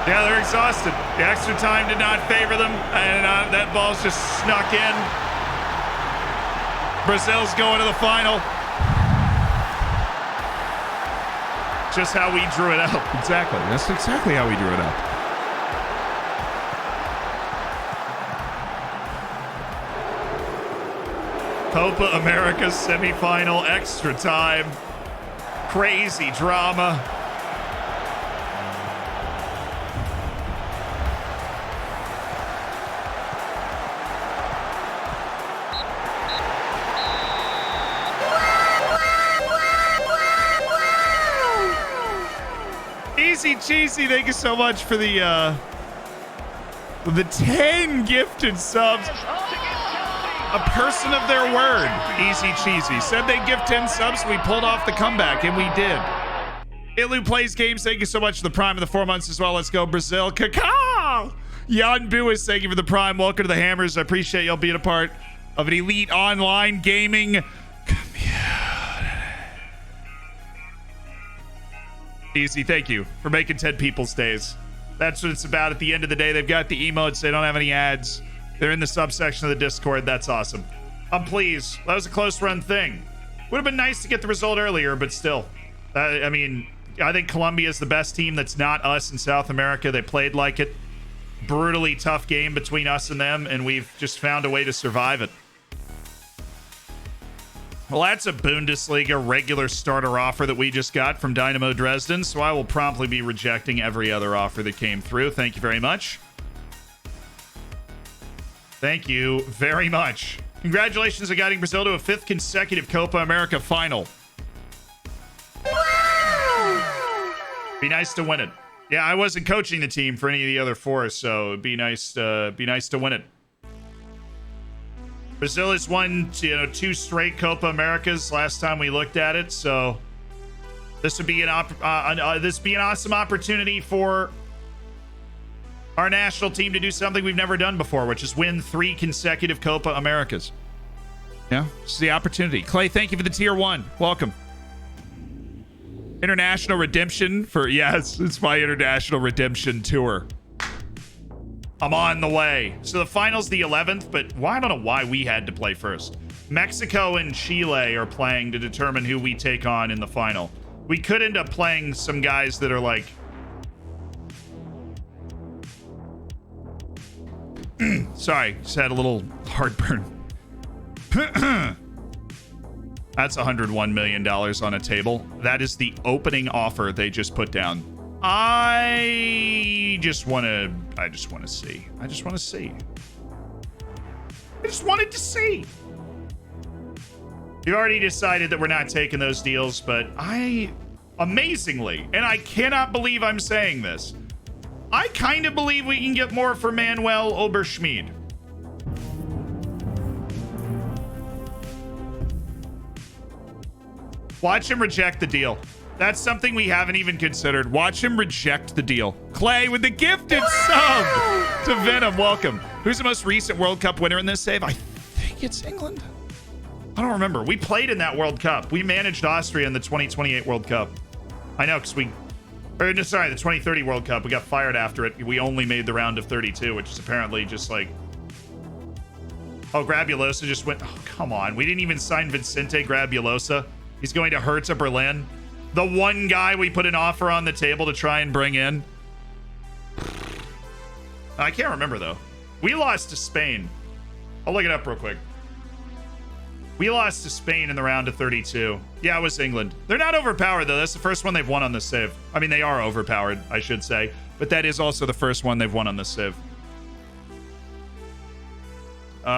Yeah, they're exhausted. The extra time did not favor them, and that ball's just snuck in. Brazil's going to the final. Just how we drew it up. Exactly. That's exactly how we drew it up. Copa America semifinal, extra time. Crazy drama. Easy cheesy, thank you so much for the 10 gifted subs. A person of their word. Easy cheesy. Said they'd give 10 subs. We pulled off the comeback, and we did. Ilu plays games. Thank you so much for the prime of the 4 months as well. Let's go, Brazil. Cacao! Jan Buis, thank you for the prime. Welcome to the Hammers. I appreciate y'all being a part of an elite online gaming community. Easy, thank you for making 10 people's days. That's what it's about. At the end of the day, they've got the emotes. They don't have any ads. They're in the subsection of the Discord. That's awesome. I'm pleased. That was a close run thing. Would have been nice to get the result earlier, but still. I mean, I think Colombia is the best team that's not us in South America. They played like it. Brutally tough game between us and them, and we've just found a way to survive it. Well, that's a Bundesliga regular starter offer that we just got from Dynamo Dresden, so I will promptly be rejecting every other offer that came through. Thank you very much. Thank you very much. Congratulations on guiding Brazil to a 5th consecutive Copa America final. Be nice to win it. Yeah, I wasn't coaching the team for any of the other 4, so it'd be nice to win it. Brazil has won, 2 straight Copa Americas last time we looked at it, so this would be an awesome opportunity for our national team to do something we've never done before, which is win 3 consecutive Copa Americas. Yeah, this is the opportunity. Clay, thank you for the tier 1. Welcome. International redemption for, yes, it's my international redemption tour. I'm on the way. So the final's the 11th, but I don't know why we had to play first. Mexico and Chile are playing to determine who we take on in the final. We could end up playing some guys that are like... Sorry, just had a little heartburn. That's $101 million on a table. That is the opening offer they just put down. I just want to see. I just wanted to see. We already decided that we're not taking those deals, but amazingly, and I cannot believe I'm saying this, I kind of believe we can get more for Manuel Oberschmied. Watch him reject the deal. That's something we haven't even considered. Watch him reject the deal. Clay with the gifted sub to Venom. Welcome. Who's the most recent World Cup winner in this save? I think it's England. I don't remember. We played in that World Cup. We managed Austria in the 2028 World Cup. I know, because the 2030 World Cup. We got fired after it. We only made the round of 32, which is apparently just like... Oh, Grabulosa just went... Oh, come on. We didn't even sign Vicente Grabulosa. He's going to Hertha Berlin. The one guy we put an offer on the table to try and bring in. I can't remember, though. We lost to Spain. I'll look it up real quick. We lost to Spain in the round of 32. Yeah, it was England. They're not overpowered, though. That's the first one they've won on this save. I mean, they are overpowered, I should say. But that is also the first one they've won on this save. Who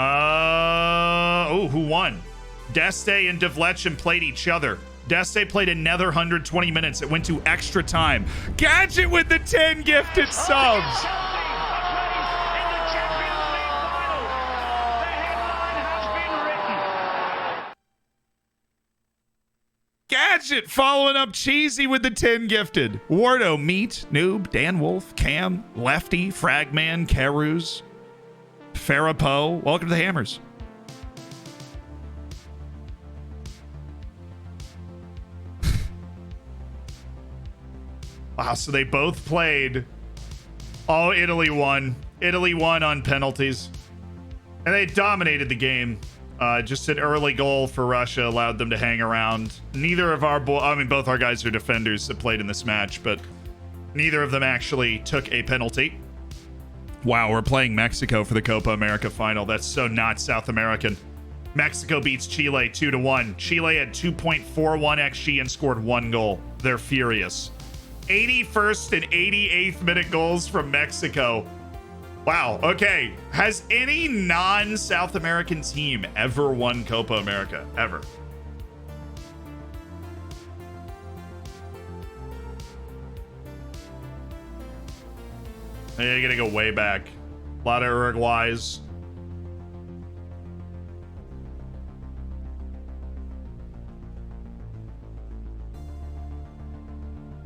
won? Deste and Devlechin played each other. Deste played another 120 minutes. It went to extra time. Gadget with the 10 gifted subs. Gadget following up Cheesy with the 10 gifted. Wardo, Meat, Noob, Dan Wolf, Cam, Lefty, Fragman, Karuz, Farapo. Welcome to the Hammers. Wow, so they both played. Oh, Italy won. Italy won on penalties. And they dominated the game. Just an early goal for Russia allowed them to hang around. Neither of our both our guys are defenders that played in this match, but neither of them actually took a penalty. Wow, we're playing Mexico for the Copa America final. That's so not South American. Mexico beats Chile 2-1. Chile had 2.41 XG and scored 1 goal. They're furious. 81st and 88th minute goals from Mexico. Wow, okay. Has any non-South American team ever won Copa America? Ever? You're gonna go way back. A lot of Uruguays.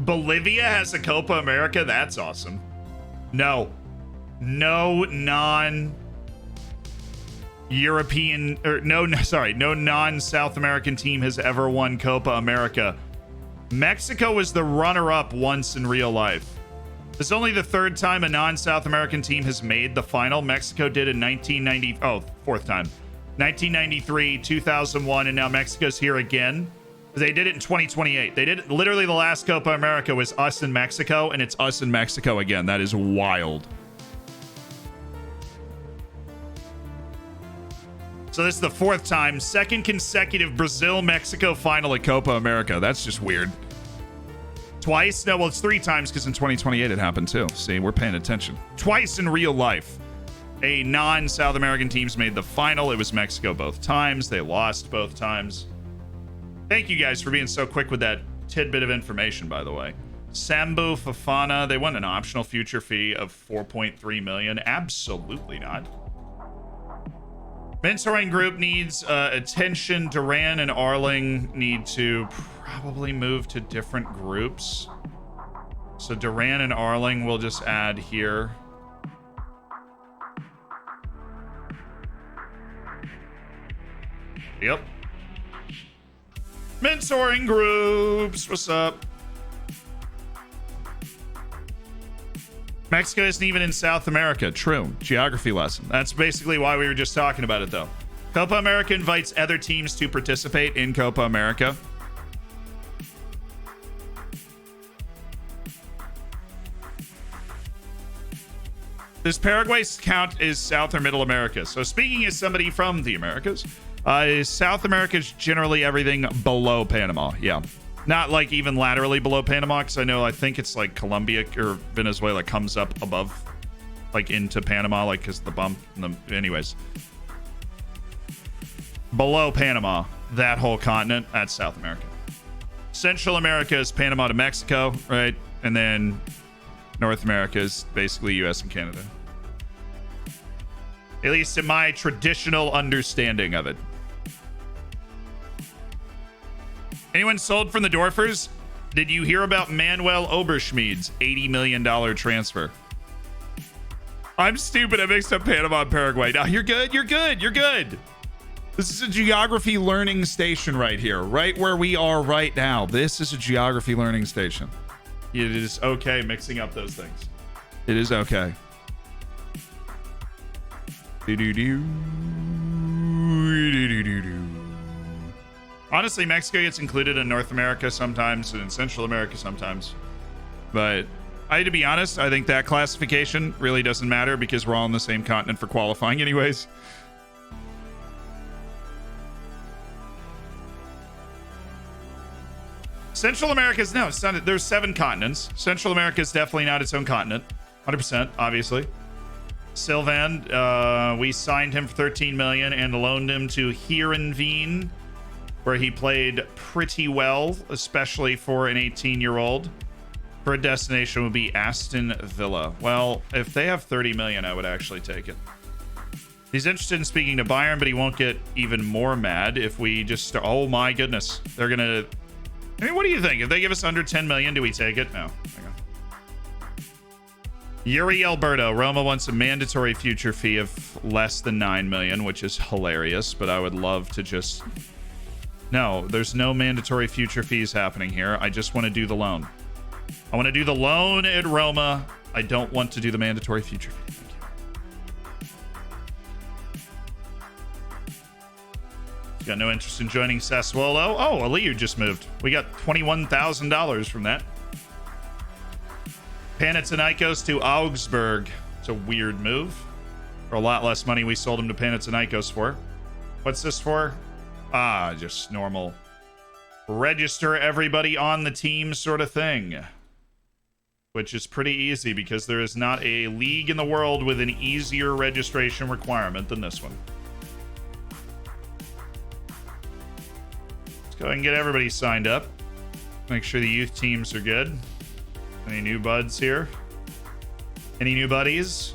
Bolivia has a Copa America? That's awesome. No non-European, or no non-South American team has ever won Copa America. Mexico was the runner-up once in real life. It's only the third time a non-South American team has made the final. Mexico did in 1990. Oh, fourth time. 1993, 2001, and now Mexico's here again. They did it in 2028. They did it, literally the last Copa America was us in Mexico, and it's us in Mexico again. That is wild. So this is the fourth time, second consecutive Brazil-Mexico final at Copa America. That's just weird. Twice? No, well, it's three times because in 2028 it happened too. See, we're paying attention. Twice in real life, a non-South American team's made the final. It was Mexico both times. They lost both times. Thank you guys for being so quick with that tidbit of information, by the way. Sambu Fafana, they won an optional future fee of 4.3 million. Absolutely not. Mentoring group needs attention. Duran and Arling need to probably move to different groups. So Duran and Arling will just add here. Yep. Mentoring groups. What's up? Mexico isn't even in South America. True. Geography lesson. That's basically why we were just talking about it, though. Copa America invites other teams to participate in Copa America. Does Paraguay count as South or Middle America? So speaking as somebody from the Americas, South America is generally everything below Panama. Yeah. Not like even laterally below Panama, because I think it's like Colombia or Venezuela comes up above, like into Panama, like because the bump. Anyways. Below Panama, that whole continent, that's South America. Central America is Panama to Mexico, right? And then North America is basically US and Canada. At least in my traditional understanding of it. Anyone sold from the Dorfers? Did you hear about Manuel Oberschmid's $80 million transfer? I'm stupid. I mixed up Panama and Paraguay. No, you're good. You're good. You're good. This is a geography learning station right here, right where we are right now. This is a geography learning station. It is okay mixing up those things. It is okay. Honestly, Mexico gets included in North America sometimes and in Central America sometimes. But to be honest, I think that classification really doesn't matter because we're all on the same continent for qualifying anyways. Central America's no, it's not. There's 7 continents. Central America is definitely not its own continent. 100%, obviously. Sylvan, we signed him for 13 million and loaned him to Heerenveen, where he played pretty well, especially for an 18-year-old. Her destination would be Aston Villa. Well, if they have 30 million, I would actually take it. He's interested in speaking to Bayern, but he won't get even more mad if we just start. Oh my goodness. They're going to... I mean, what do you think? If they give us under 10 million, do we take it? No. Yuri Alberto. Roma wants a mandatory future fee of less than 9 million, which is hilarious, but I would love to just... No, there's no mandatory future fees happening here. I just want to do the loan. I want to do the loan at Roma. I don't want to do the mandatory future fee. Thank you. Got no interest in joining Sassuolo. Oh, Aliyu just moved. We got $21,000 from that. Panathinaikos to Augsburg. It's a weird move. For a lot less money we sold him to Panathinaikos for. What's this for? Just normal register everybody on the team sort of thing. Which is pretty easy because there is not a league in the world with an easier registration requirement than this one. Let's go ahead and get everybody signed up. Make sure the youth teams are good. Any new buds here? Any new buddies?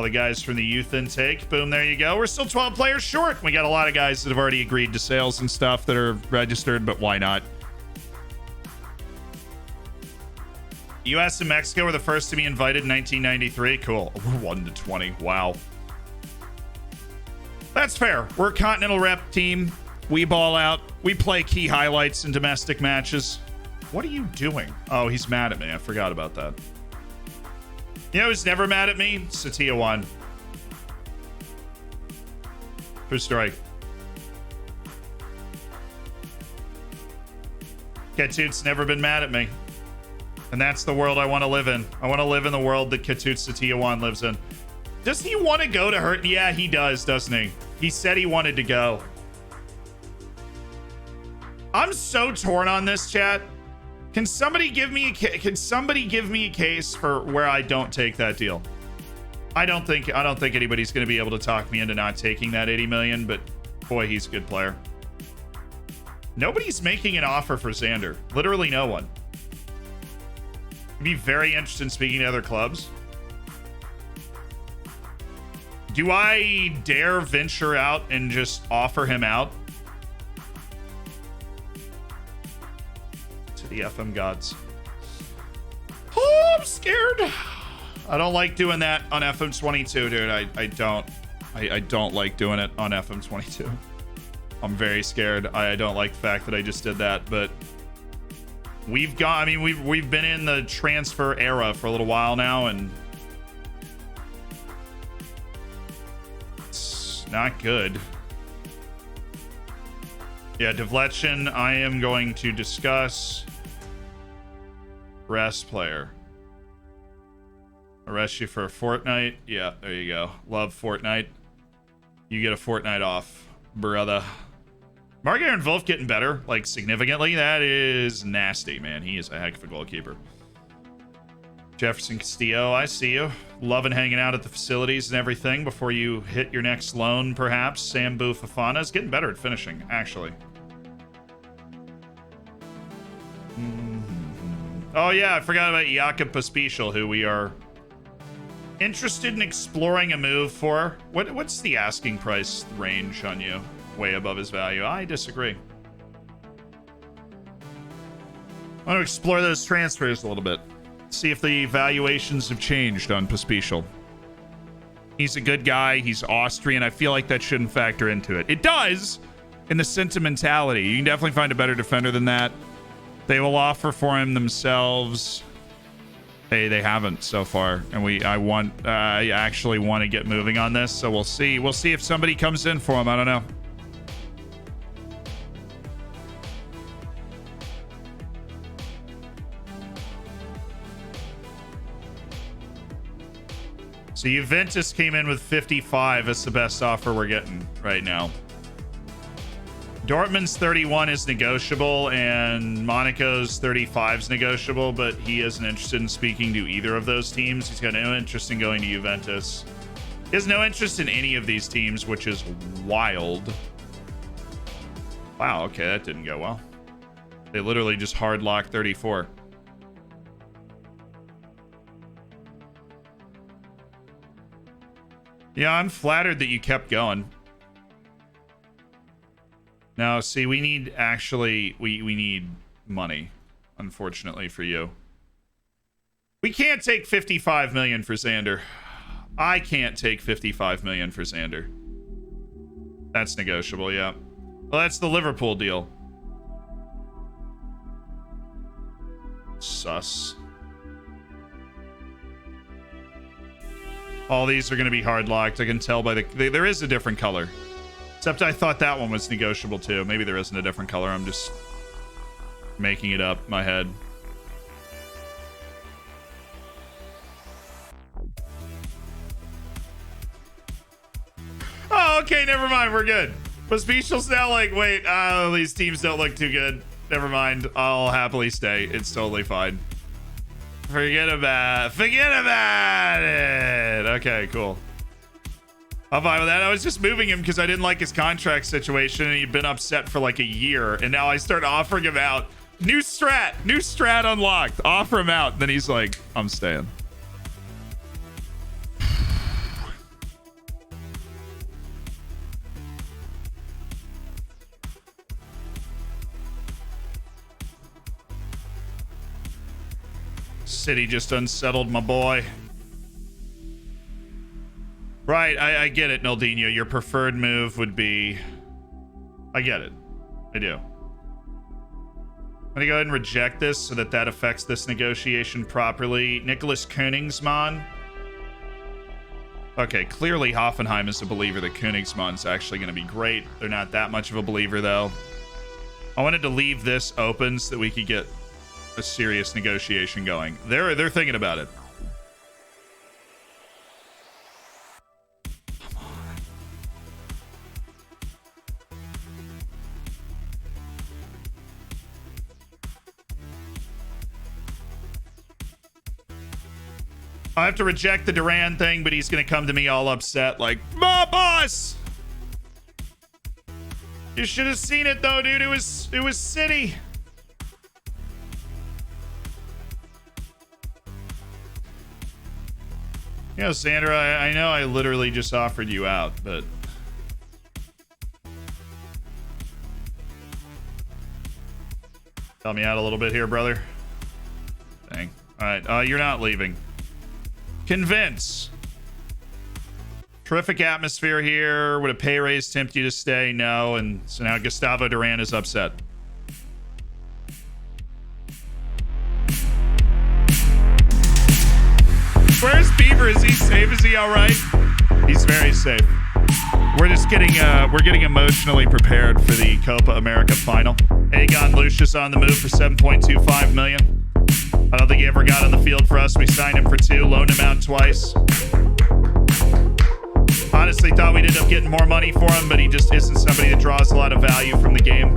All the guys from the youth intake. Boom, there you go. We're still 12 players short. We got a lot of guys that have already agreed to sales and stuff that are registered, but why not? US and Mexico were the first to be invited in 1993. Cool. We're 1 to 20. Wow. That's fair. We're a continental rep team. We ball out. We play key highlights in domestic matches. What are you doing? Oh, he's mad at me. I forgot about that. You know who's never mad at me? Satya One. True story. Ketut's never been mad at me. And that's the world I want to live in. I want to live in the world that Ketut Satya One lives in. Does he want to go to her? Yeah, he does, doesn't he? He said he wanted to go. I'm so torn on this, chat. Can somebody give me a case for where I don't take that deal? I don't think anybody's going to be able to talk me into not taking that 80 million, but boy, he's a good player. Nobody's making an offer for Xander. Literally no one. I'd be very interested in speaking to other clubs. Do I dare venture out and just offer him out? To the FM gods. Oh, I'm scared. I don't like doing that on FM22, dude. I don't like doing it on FM22. I'm very scared. I don't like the fact that I just did that, but we've been in the transfer era for a little while now, and it's not good. Yeah, Devletchin, I am going to discuss rest player. Arrest you for a fortnight. Yeah, there you go. Love Fortnite. You get a fortnight off, brother. Margaret and Wolf getting better, like significantly. That is nasty, man. He is a heck of a goalkeeper. Jefferson Castillo, I see you. Loving hanging out at the facilities and everything before you hit your next loan, perhaps. Sambu Fafana is getting better at finishing, actually. Oh, yeah, I forgot about Jakob Pospisil, who we are interested in exploring a move for. What's the asking price range on you? Way above his value. I disagree. I want to explore those transfers a little bit. See if the valuations have changed on Pospisil. He's a good guy. He's Austrian. I feel like that shouldn't factor into it. It does in the sentimentality. You can definitely find a better defender than that. They will offer for him themselves. They haven't so far, and I actually want to get moving on this. So we'll see. We'll see if somebody comes in for him. I don't know. So Juventus came in with 55. That's the best offer we're getting right now. Dortmund's 31 is negotiable, and Monaco's 35 is negotiable, but he isn't interested in speaking to either of those teams. He's got no interest in going to Juventus. He has no interest in any of these teams, which is wild. Wow, okay, that didn't go well. They literally just hard locked 34. Yeah, I'm flattered that you kept going. Now, see, we need we need money, unfortunately for you. We can't take 55 million for Xander. I can't take 55 million for Xander. That's negotiable, yeah. Well, that's the Liverpool deal. Sus. All these are going to be hard locked. I can tell by there is a different color. Except I thought that one was negotiable too. Maybe there isn't a different color. I'm just making it up in my head. Oh, okay, never mind. We're good. Pospisil's now like, wait, these teams don't look too good. Never mind. I'll happily stay. It's totally fine. Forget about it. Okay, cool. I'm fine with that. I was just moving him because I didn't like his contract situation, and he'd been upset for like a year. And now I start offering him out. New strat unlocked. Offer him out. Then he's like, I'm staying. City just unsettled my boy. Right, I get it, Naldinho. Your preferred move would be... I get it. I do. I'm gonna go ahead and reject this so that that affects this negotiation properly. Nicholas Königsmann. Okay, clearly Hoffenheim is a believer that Königsmann's actually gonna be great. They're not that much of a believer, though. I wanted to leave this open so that we could get a serious negotiation going. They're thinking about it. I have to reject the Duran thing, but he's going to come to me all upset like, "Ma, boss! You should have seen it though, dude. It was City." You know, Sandra, I know I literally just offered you out, but... Help me out a little bit here, brother. Dang. All right, you're not leaving. Convince. Terrific atmosphere here. Would a pay raise tempt you to stay? No. And so now Gustavo Duran is upset. Where's Beaver? Is he safe? Is he all right? He's very safe. We're just getting emotionally prepared for the Copa America final. Aegon Lucius on the move for 7.25 million. I don't think he ever got on the field for us. We signed him for 2, loaned him out twice. Honestly, thought we'd end up getting more money for him, but he just isn't somebody that draws a lot of value from the game.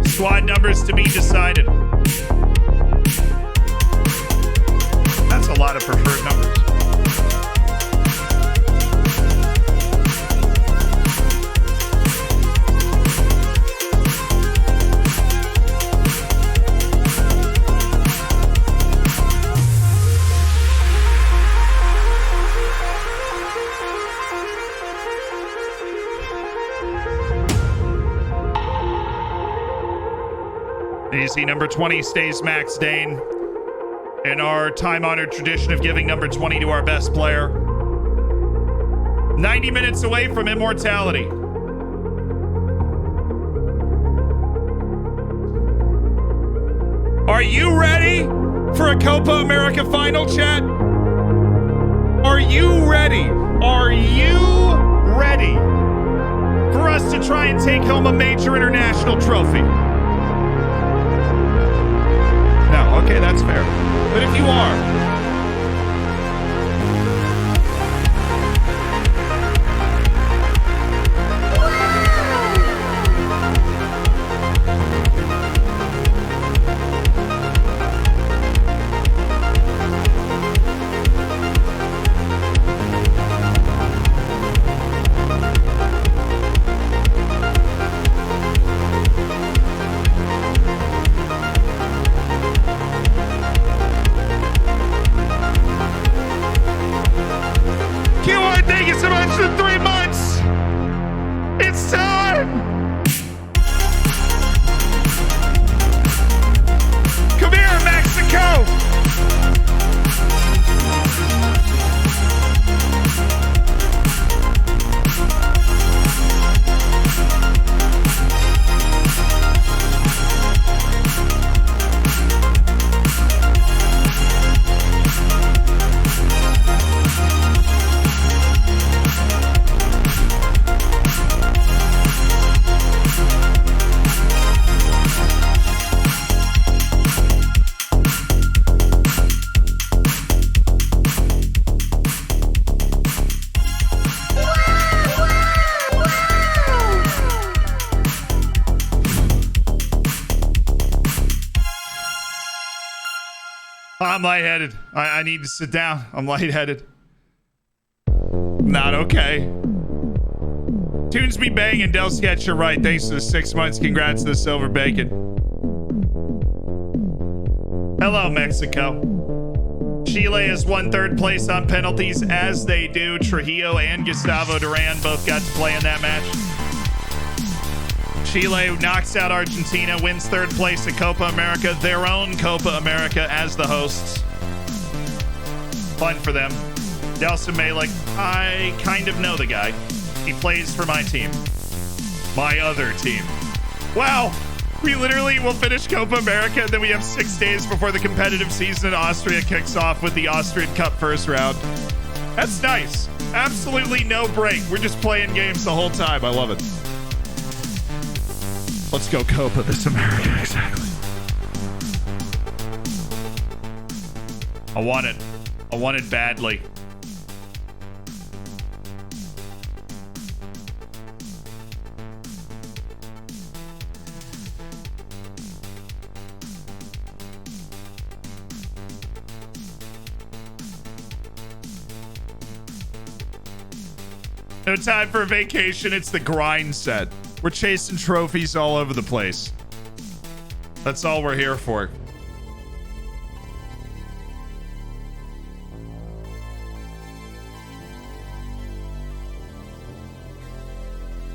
Squad numbers to be decided. That's a lot of preferred numbers. Easy. Number 20 stays Max Dane. In our time-honored tradition of giving number 20 to our best player. 90 minutes away from immortality. Are you ready for a Copa America final, chat? Are you ready? Are you ready for us to try and take home a major international trophy? No, okay, that's fair. But if you are, I'm lightheaded. I need to sit down. I'm lightheaded. Not okay. Tunes be banging. Del Sketch, you're right. Thanks for the 6 months. Congrats to the Silver Bacon. Hello, Mexico. Chile has won third place on penalties, as they do. Trujillo and Gustavo Duran both got to play in that match. Chile knocks out Argentina, wins third place at Copa America, their own Copa America as the hosts. Fun for them. Nelson Malik, I kind of know the guy. He plays for my team. My other team. Wow. We literally will finish Copa America, and then we have 6 days before the competitive season in Austria kicks off with the Austrian Cup first round. That's nice. Absolutely no break. We're just playing games the whole time. I love it. Let's go Copa this America. Exactly. I want it. I want it badly. No time for a vacation. It's the grind set. We're chasing trophies all over the place. That's all we're here for.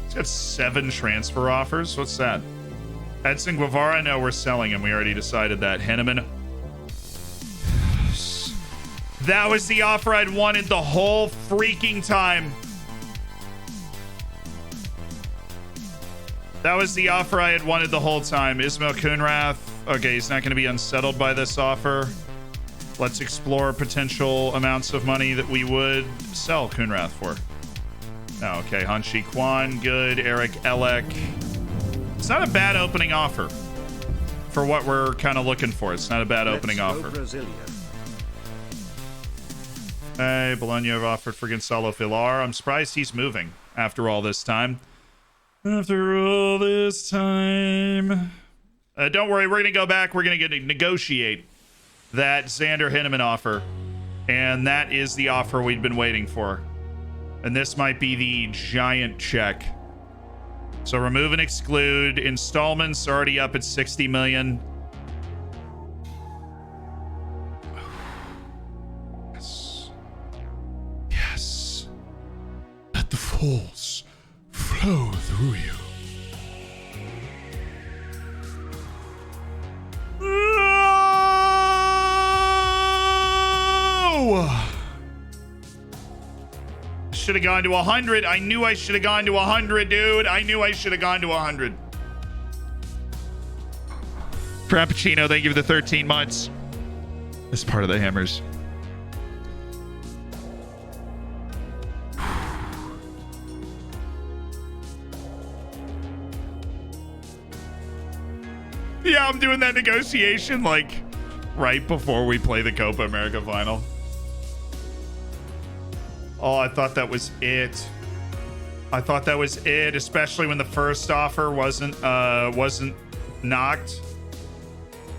It's got 7 transfer offers. What's that? Edson Guevara, no, we're selling him. We already decided that. Henneman. That was the offer I'd wanted the whole freaking time. That was the offer I had wanted the whole time. Ismail Kunrath. Okay, he's not going to be unsettled by this offer. Let's explore potential amounts of money that we would sell Kunrath for. Oh, okay, Hanshi Kwan, good. Eric Elek. It's not a bad opening offer for what we're kind of looking for. It's not a bad opening offer. Hey, Bologna have offered for Gonzalo Villar. I'm surprised he's moving after all this time. After all this time. Don't worry, we're going to go back. We're going to negotiate that Xander Henneman offer. And that is the offer we've been waiting for. And this might be the giant check. So remove and exclude. Installments already up at 60 million. Yes. Yes. Let the force flow through you. Oh! Should have gone to 100. I knew I should have gone to 100, dude. I knew I should have gone to 100. Frappuccino, thank you for the 13 months. This is part of the hammers. Yeah, I'm doing that negotiation like right before we play the Copa America final. Oh, I thought that was it. I thought that was it, especially when the first offer wasn't knocked.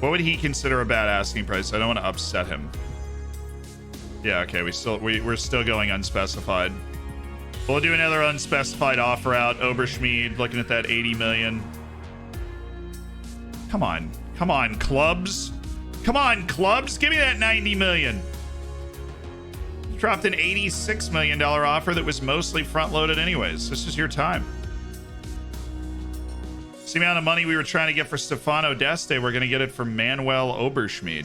What would he consider a bad asking price? I don't want to upset him. Yeah, okay, we're still going unspecified. We'll do another unspecified offer out. Oberschmied looking at that 80 million. Come on, clubs. Come on, clubs. Give me that 90 million. Dropped an $86 million offer that was mostly front-loaded anyways. This is your time. It's the amount of money we were trying to get for Stefano Deste. We're going to get it for Manuel Oberschmied.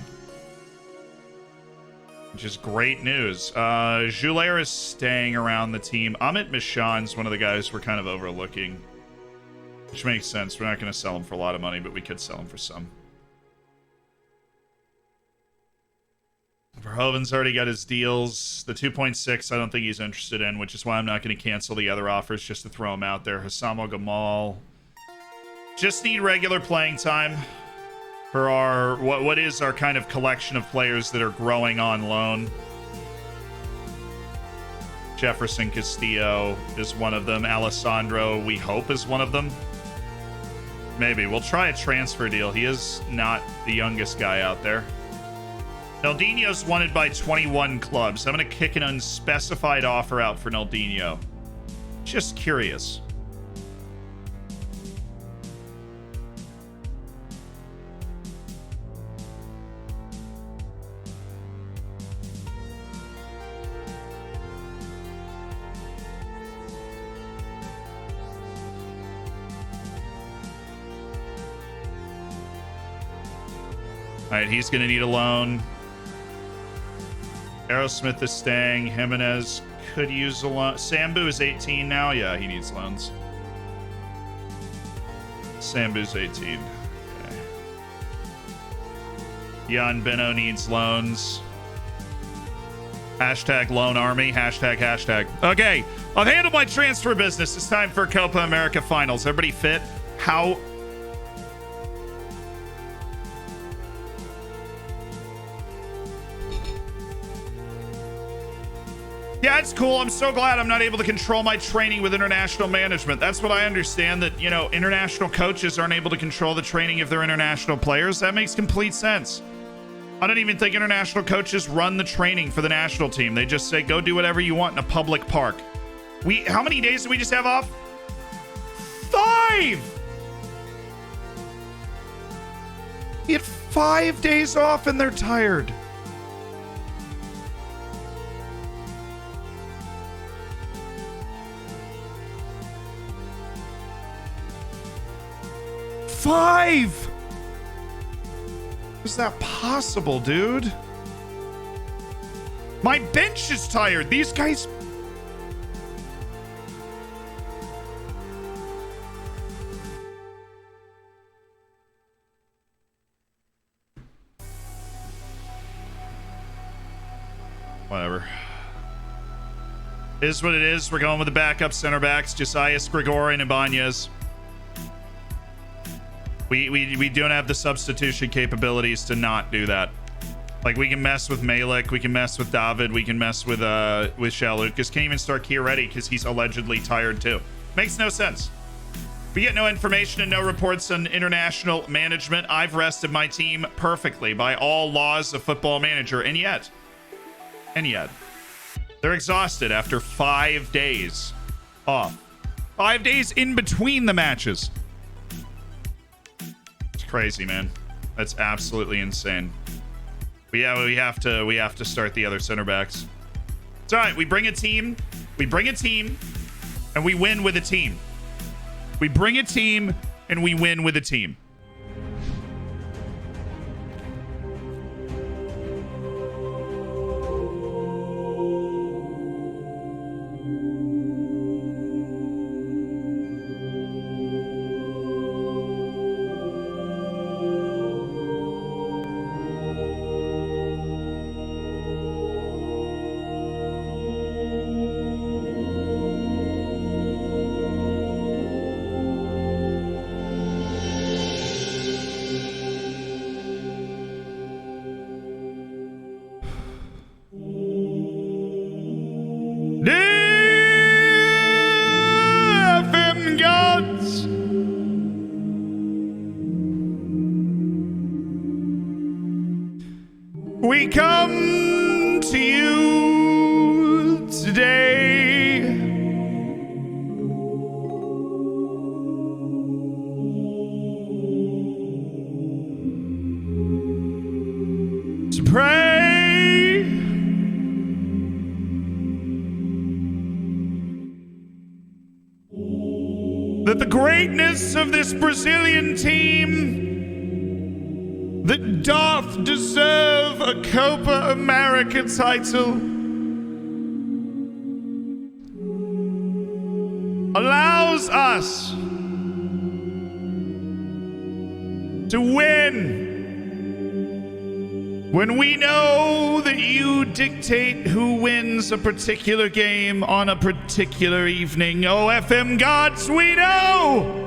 Which is great news. Joulaire is staying around the team. Amit Mishan's one of the guys we're kind of overlooking. Which makes sense. We're not going to sell him for a lot of money, but we could sell him for some. Verhoeven's already got his deals. The 2.6 I don't think he's interested in, which is why I'm not going to cancel the other offers just to throw him out there. Hassam Gamal. Just need regular playing time for our what is our kind of collection of players that are growing on loan. Jefferson Castillo is one of them. Alessandro, we hope, is one of them. Maybe. We'll try a transfer deal. He is not the youngest guy out there. Naldinho's wanted by 21 clubs. I'm going to kick an unspecified offer out for Naldinho. Just curious. All right, he's going to need a loan. Aerosmith is staying. Jimenez could use a loan. Sambu is 18 now. Yeah, he needs loans. Sambu's 18. Okay. Jan Beno needs loans. Hashtag loan army. Hashtag. Okay, I've handled my transfer business. It's time for Copa America finals. Everybody fit? How... Yeah, it's cool. I'm so glad I'm not able to control my training with international management. That's what I understand, that, you know, international coaches aren't able to control the training of their international players. That makes complete sense. I don't even think international coaches run the training for the national team. They just say, go do whatever you want in a public park. How many days do we just have off? 5! We had 5 days off and they're tired. Five! Is that possible, dude? My bench is tired. These guys... Whatever. Is what it is. We're going with the backup center backs, Josias, Gregorian, and Ibanez. We don't have the substitution capabilities to not do that. Like, we can mess with Malik, we can mess with David, we can mess with Shell. Lucas can't even start Chiaretti because he's allegedly tired too. Makes no sense. We get no information and no reports on international management. I've rested my team perfectly by all laws of Football Manager, and yet they're exhausted after 5 days off. 5 days in between the matches. Crazy, man. That's absolutely insane. We have to start the other center backs. It's all right. We bring a team, and we win with a team. We bring a team and we win with a team. We come to you today to pray that the greatness of this Brazilian team that doth deserve a Copa America title allows us to win when we know that you dictate who wins a particular game on a particular evening. Oh, FM gods, we know!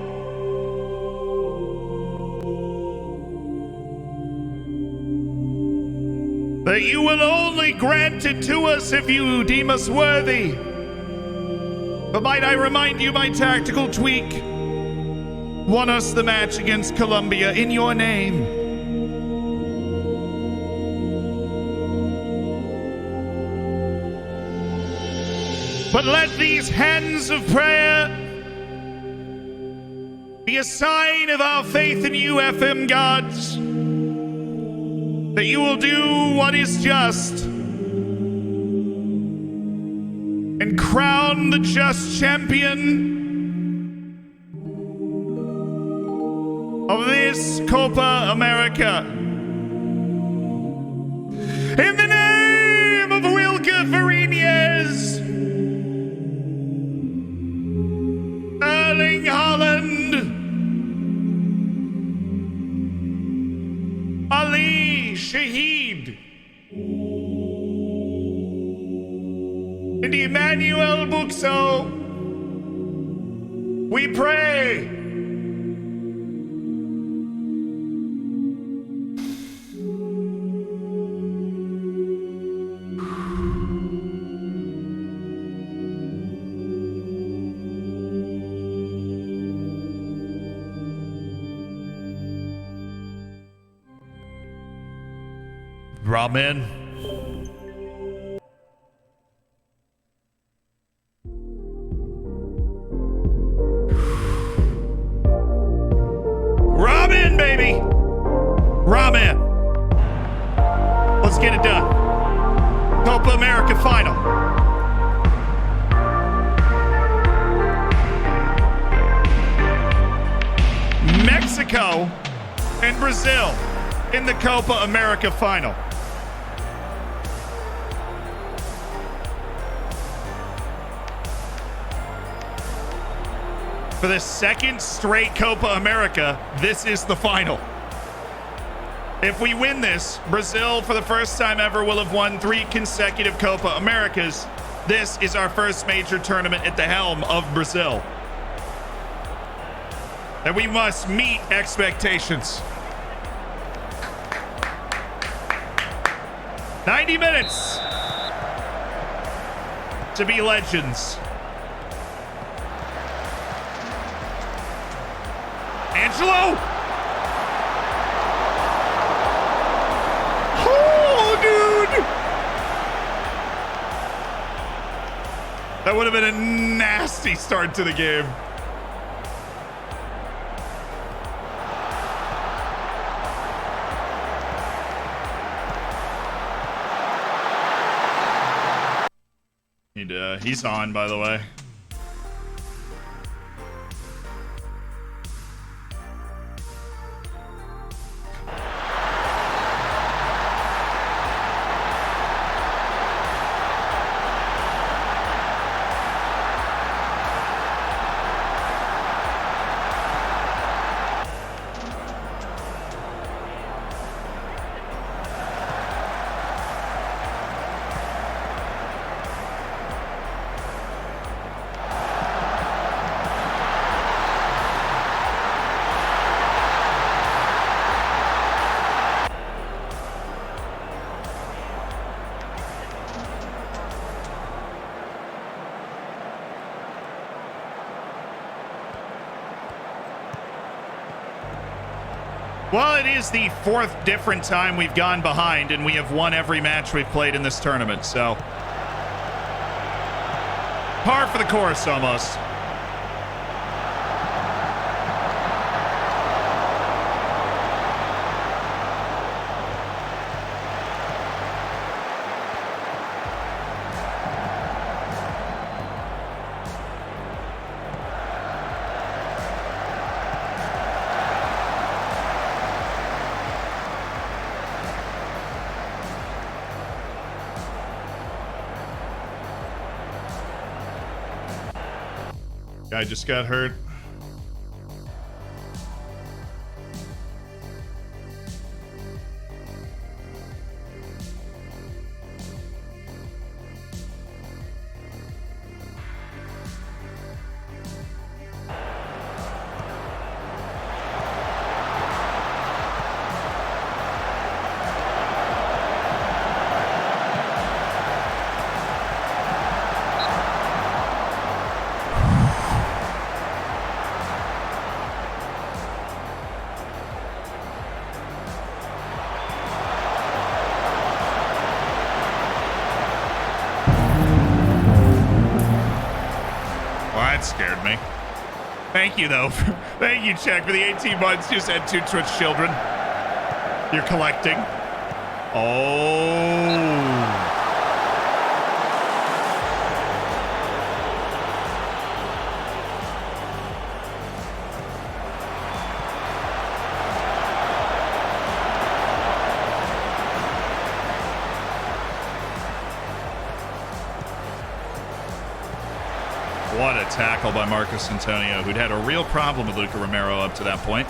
That you will only grant it to us if you deem us worthy. But might I remind you, my tactical tweak won us the match against Colombia in your name. But let these hands of prayer be a sign of our faith in you, FM gods. That you will do what is just and crown the just champion of this Copa America. In the name of Wilke Fariñez, Erling Haaland, Ali Shaheed, and Emmanuel Buxo, we pray. Ramen. Ramen, baby. Ramen. Let's get it done. Copa America final. Mexico and Brazil in the Copa America final. For the second straight Copa America, this is the final. If we win this, Brazil, for the first time ever, will have won 3 consecutive Copa Americas. This is our first major tournament at the helm of Brazil. And we must meet expectations. 90 minutes to be legends. Angelo! Oh, dude! That would have been a nasty start to the game. He's on, by the way. Well, it is the 4th different time we've gone behind, and we have won every match we've played in this tournament, so par for the course almost. Guy just got hurt. Scared me. Thank you, though. Thank you, Czech, for the 18 months. You said 2 Twitch children. You're collecting. Oh. What a tackle by Marcus Antonio, who'd had a real problem with Luca Romero up to that point.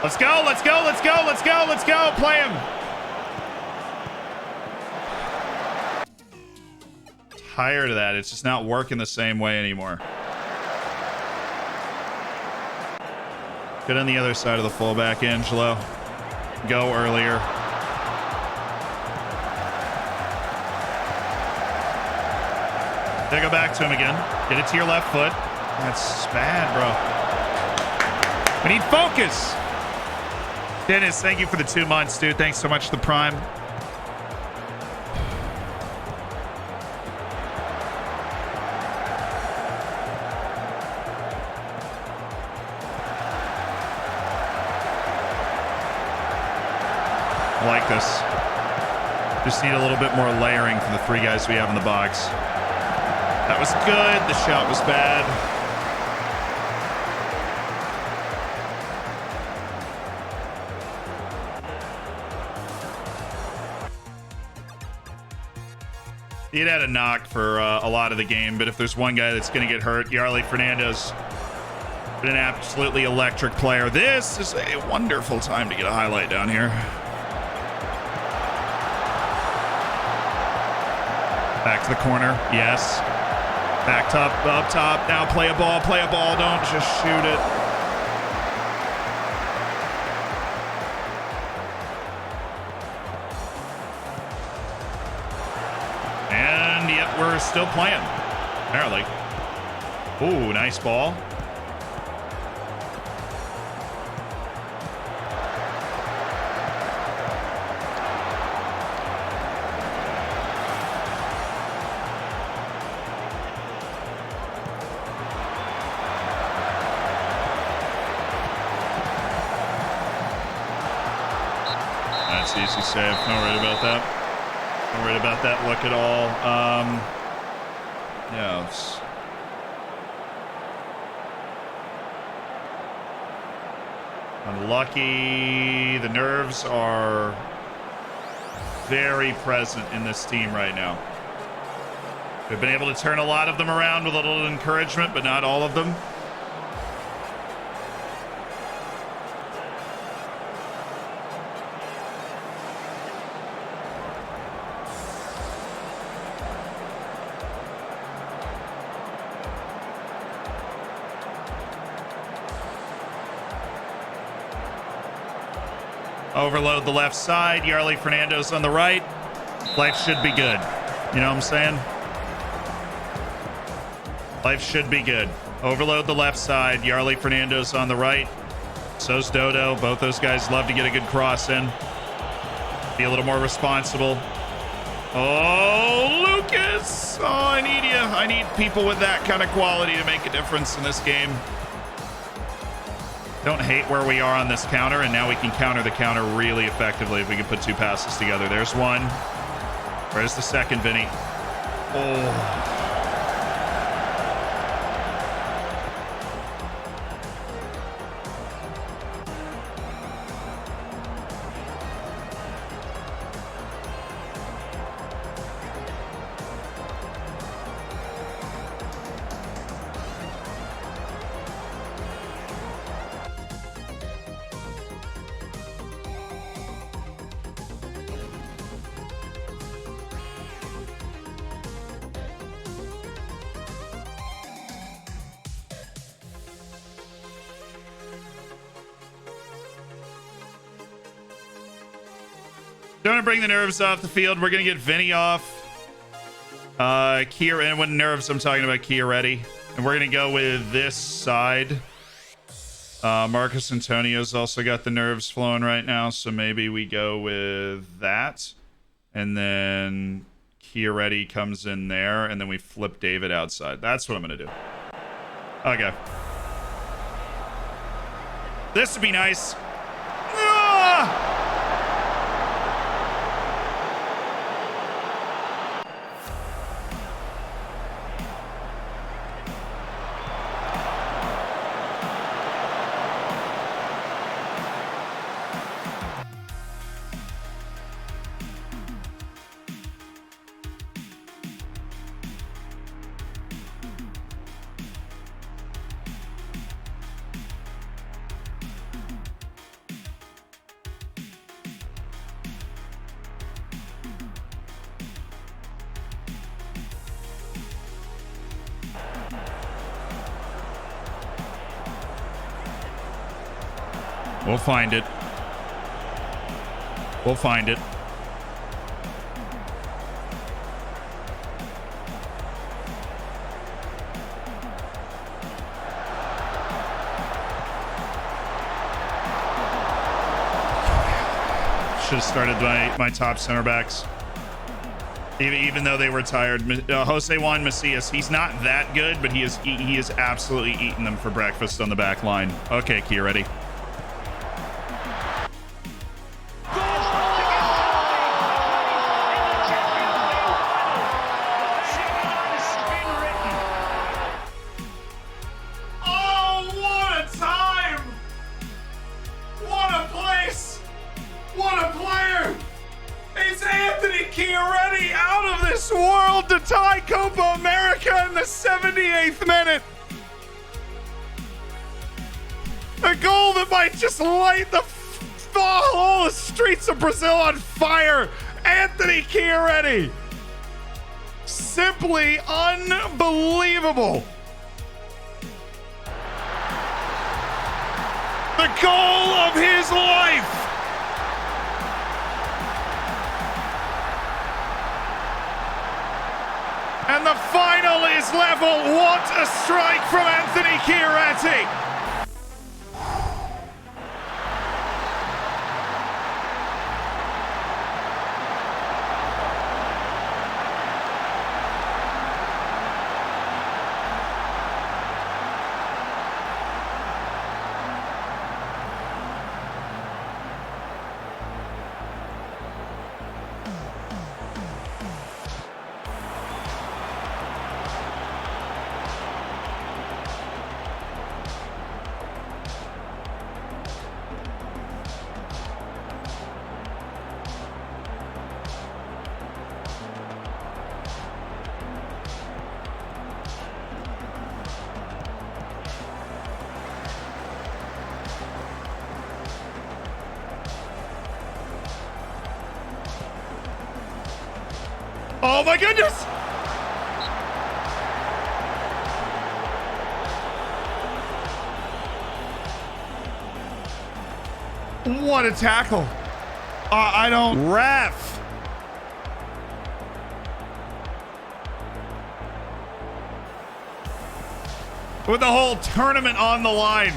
Let's go, let's go, let's go, let's go, let's go. Play him. Tired of that. It's just not working the same way anymore. Get on the other side of the fullback, Angelo. Go earlier. Then go back to him again. Get it to your left foot. That's bad, bro. We need focus. Dennis, thank you for the 2 months, dude. Thanks so much for the Prime. I like this. Just need a little bit more layering from the 3 guys we have in the box. That was good. The shot was bad. He had a knock for a lot of the game, but if there's one guy that's going to get hurt, Yarley Fernandez. Been an absolutely electric player. This is a wonderful time to get a highlight down here. Back to the corner. Yes. Back up top. Now play a ball. Play a ball. Don't just shoot it. And yep, we're still playing. Apparently. Ooh, nice ball. Easy save. Not worried about that. Not worried about that look at all. Yeah. Unlucky. The nerves are very present in this team right now. We've been able to turn a lot of them around with a little encouragement, but not all of them. Overload the left side. Yarley Fernandez on the right. Life should be good. You know what I'm saying? Life should be good. Overload the left side. Yarley Fernandez on the right. So's Dodo. Both those guys love to get a good cross in. Be a little more responsible. Oh, Lucas. Oh, I need you. I need people with that kind of quality to make a difference in this game. Don't hate where we are on this counter, and now we can counter the counter really effectively if we can put 2 passes together. There's one. Where's the second, Vinny? Oh. Don't bring the nerves off the field. We're going to get Vinny off. Kia, and when nerves, I'm talking about Chiaretti. And we're going to go with this side. Marcus Antonio's also got the nerves flowing right now, so maybe we go with that. And then Chiaretti comes in there, and then we flip David outside. That's what I'm going to do. Okay. This would be nice. Ah! We'll find it. We'll find it. Should have started my top center backs. Even though they were tired. Jose Juan Macias, he's not that good, but he is absolutely eating them for breakfast on the back line. Okay, Kia, ready? Oh, what a time! What a place! What a player! It's Anthony Chiaretti out of this world to tie Copa America in the 78th minute. A goal that might just light all the streets of Brazil on fire. Anthony Chiaretti. Simply unbelievable. The goal of his life. And the final is level. What a strike from Anthony Chiaretti. Oh my goodness! What a tackle. I don't... Ref. With the whole tournament on the line.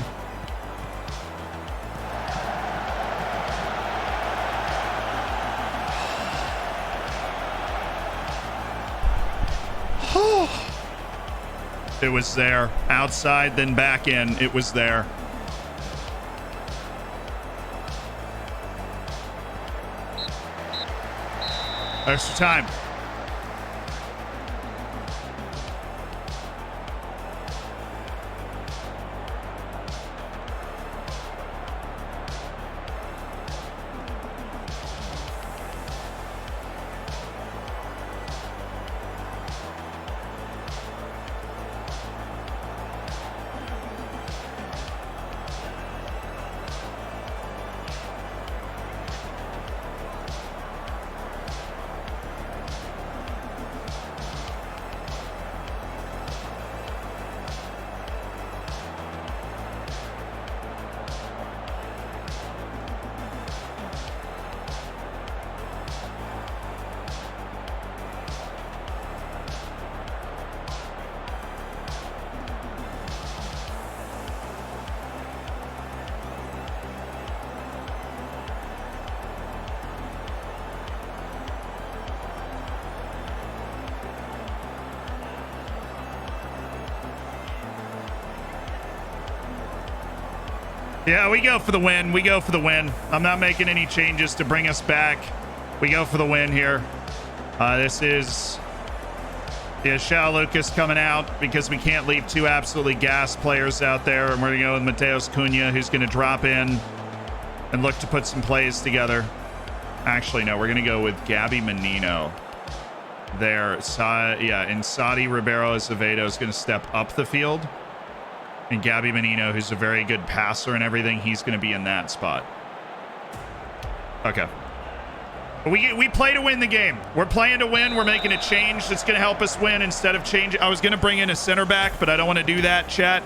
It was there. Outside, then back in. It was there. Extra time. Yeah, we go for the win. We go for the win. I'm not making any changes to bring us back. We go for the win here. This is Shao Lucas coming out because we can't leave two absolutely gas players out there. And we're going to go with Mateus Cunha, who's going to drop in and look to put some plays together. Actually, no, we're going to go with Gabby Menino there. And Saudi Ribeiro Acevedo is going to step up the field. And Gabby Menino, who's a very good passer and everything, he's going to be in that spot. Okay. We play to win the game. We're playing to win. We're making a change that's going to help us win instead of change. I was going to bring in a center back, but I don't want to do that, chat.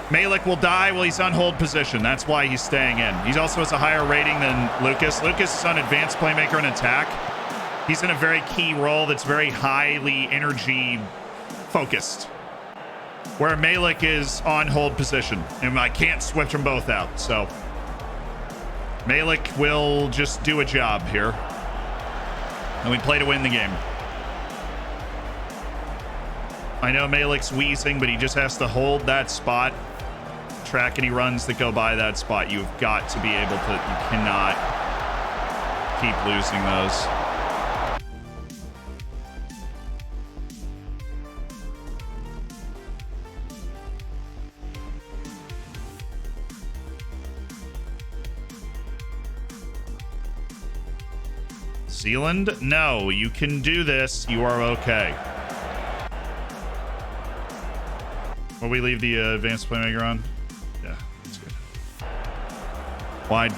Malik will die while he's on hold position. That's why he's staying in. He also has a higher rating than Lucas. Lucas is on advanced playmaker and attack. He's in a very key role that's very highly energy focused. Where Malik is on hold position. And I can't switch them both out. So Malik will just do a job here. And we play to win the game. I know Malik's wheezing, but he just has to hold that spot. Track any runs that go by that spot. You've got to be able to, you cannot keep losing those. Zealand, no, you can do this. You are okay. Will we leave the advanced playmaker on? Yeah, that's good. Wide.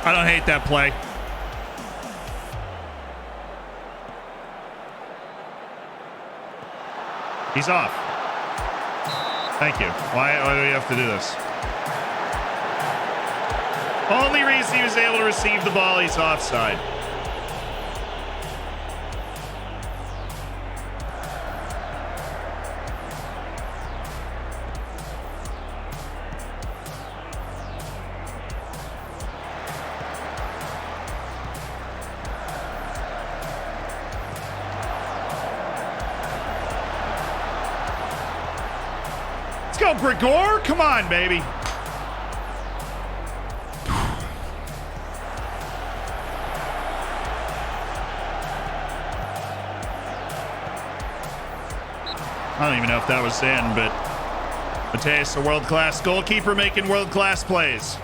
I don't hate that play. He's off. Thank you. Why do we have to do this? Only reason he was able to receive the ball, he's offside. Let's go, Gregor. Come on, baby. I don't even know if that was in, but Mateus, a world-class goalkeeper making world-class plays.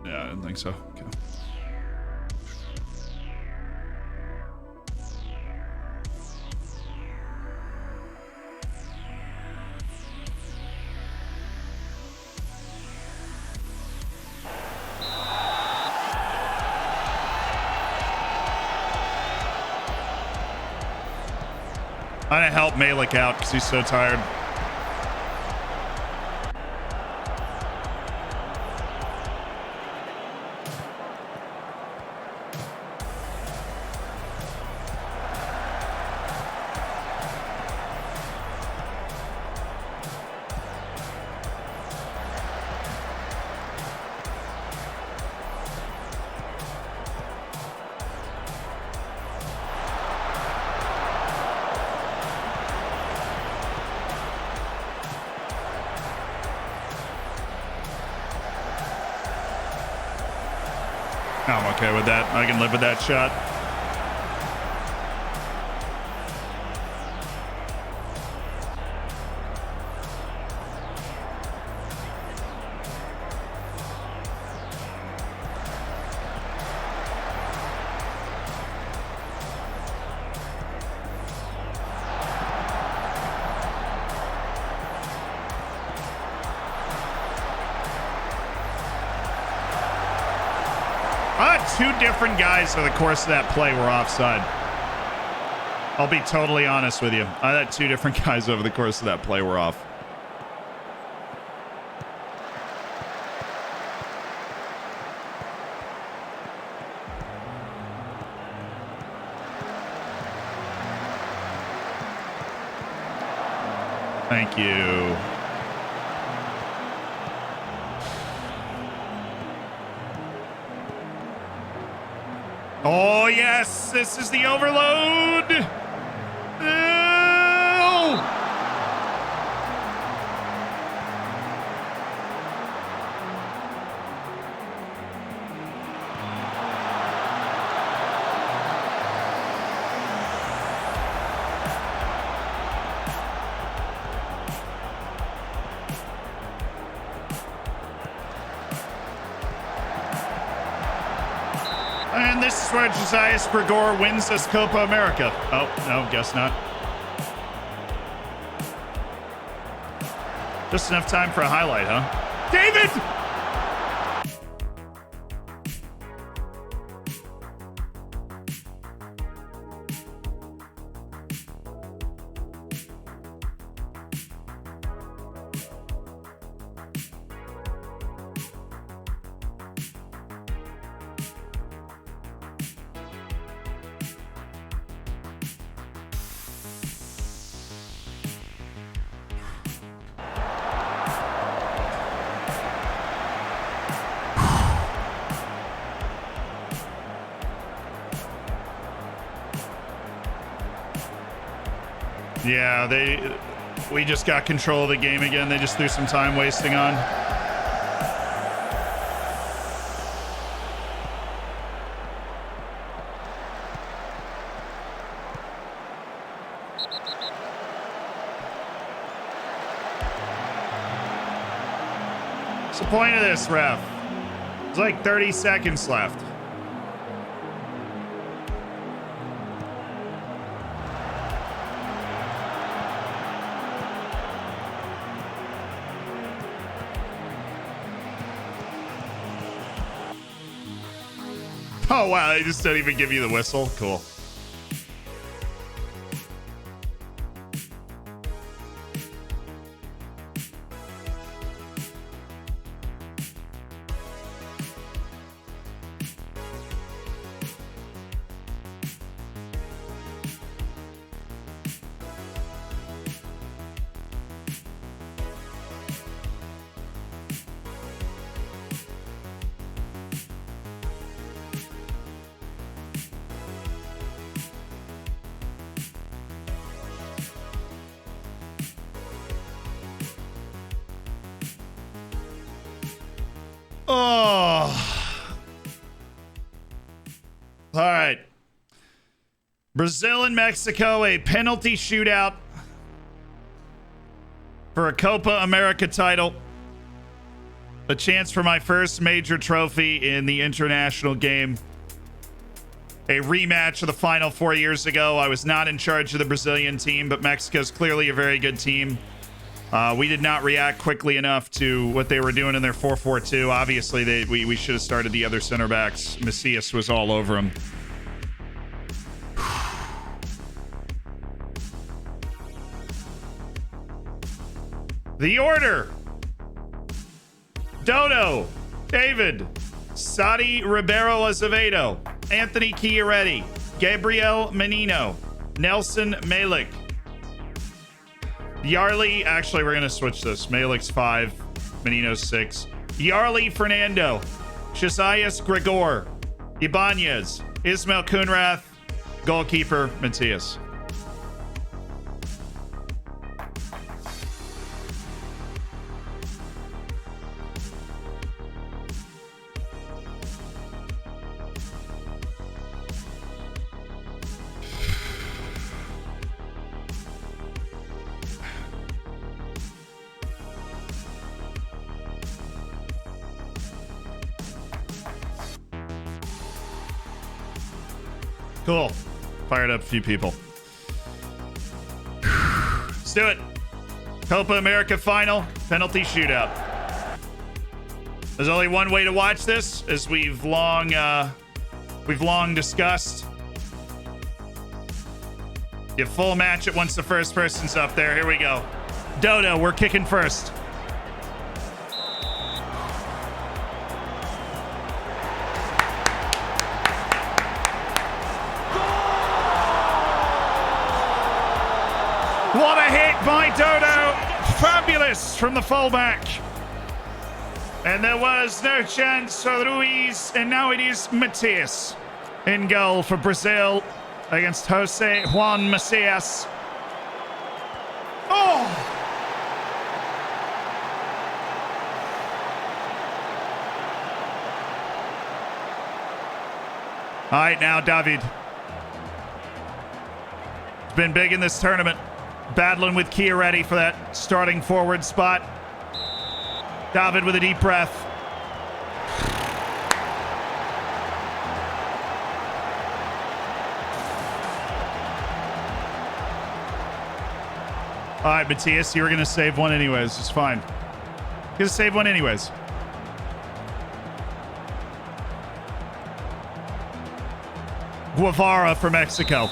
Yeah, I didn't think so. Okay. I'm gonna help Malik out because he's so tired. I'm okay with that. I can live with that shot. Two different guys over the course of that play were offside. I'll be totally honest with you. I had two different guys over the course of that play were off. Thank you. Oh, yes, this is the overload. Oh. And this is where Josiah Gregor wins this Copa America. Oh, no, guess not. Just enough time for a highlight, huh? David! Yeah, we just got control of the game again. They just threw some time wasting on. What's the point of this, ref? There's like 30 seconds left. Oh, wow. They just don't even give you the whistle. Cool. Oh. All right. Brazil and Mexico, a penalty shootout for a Copa America title. A chance for my first major trophy in the international game. A rematch of the final 4 years ago. I was not in charge of the Brazilian team, but Mexico's clearly a very good team. We did not react quickly enough to what they were doing in their 4-4-2. Obviously, we should have started the other center backs. Macias was all over him. The order. Dodo, David, Sadi Ribeiro Azevedo, Anthony Chiaretti, Gabriel Menino, Nelson Malik, Yarley, actually, we're going to switch this. Malik's 5, Menino's 6. Yarley Fernando, Josias Gregor, Ibanez, Ismail Kunrath, goalkeeper Matias. Cool. Fired up a few people. Let's do it. Copa America final, penalty shootout. There's only one way to watch this, as we've long discussed. You full match it once the first person's up there. Here we go. Dodo, we're kicking first. What a hit by Dodo. Fabulous from the fullback. And there was no chance for Ruiz. And now it is Matias in goal for Brazil against Jose Juan Macias. Oh! All right, now David. It's been big in this tournament. Battling with Chiaretti for that starting forward spot. David with a deep breath. All right, Matthias, you were going to save one anyways. It's fine. You're going to save one anyways. Guevara for Mexico.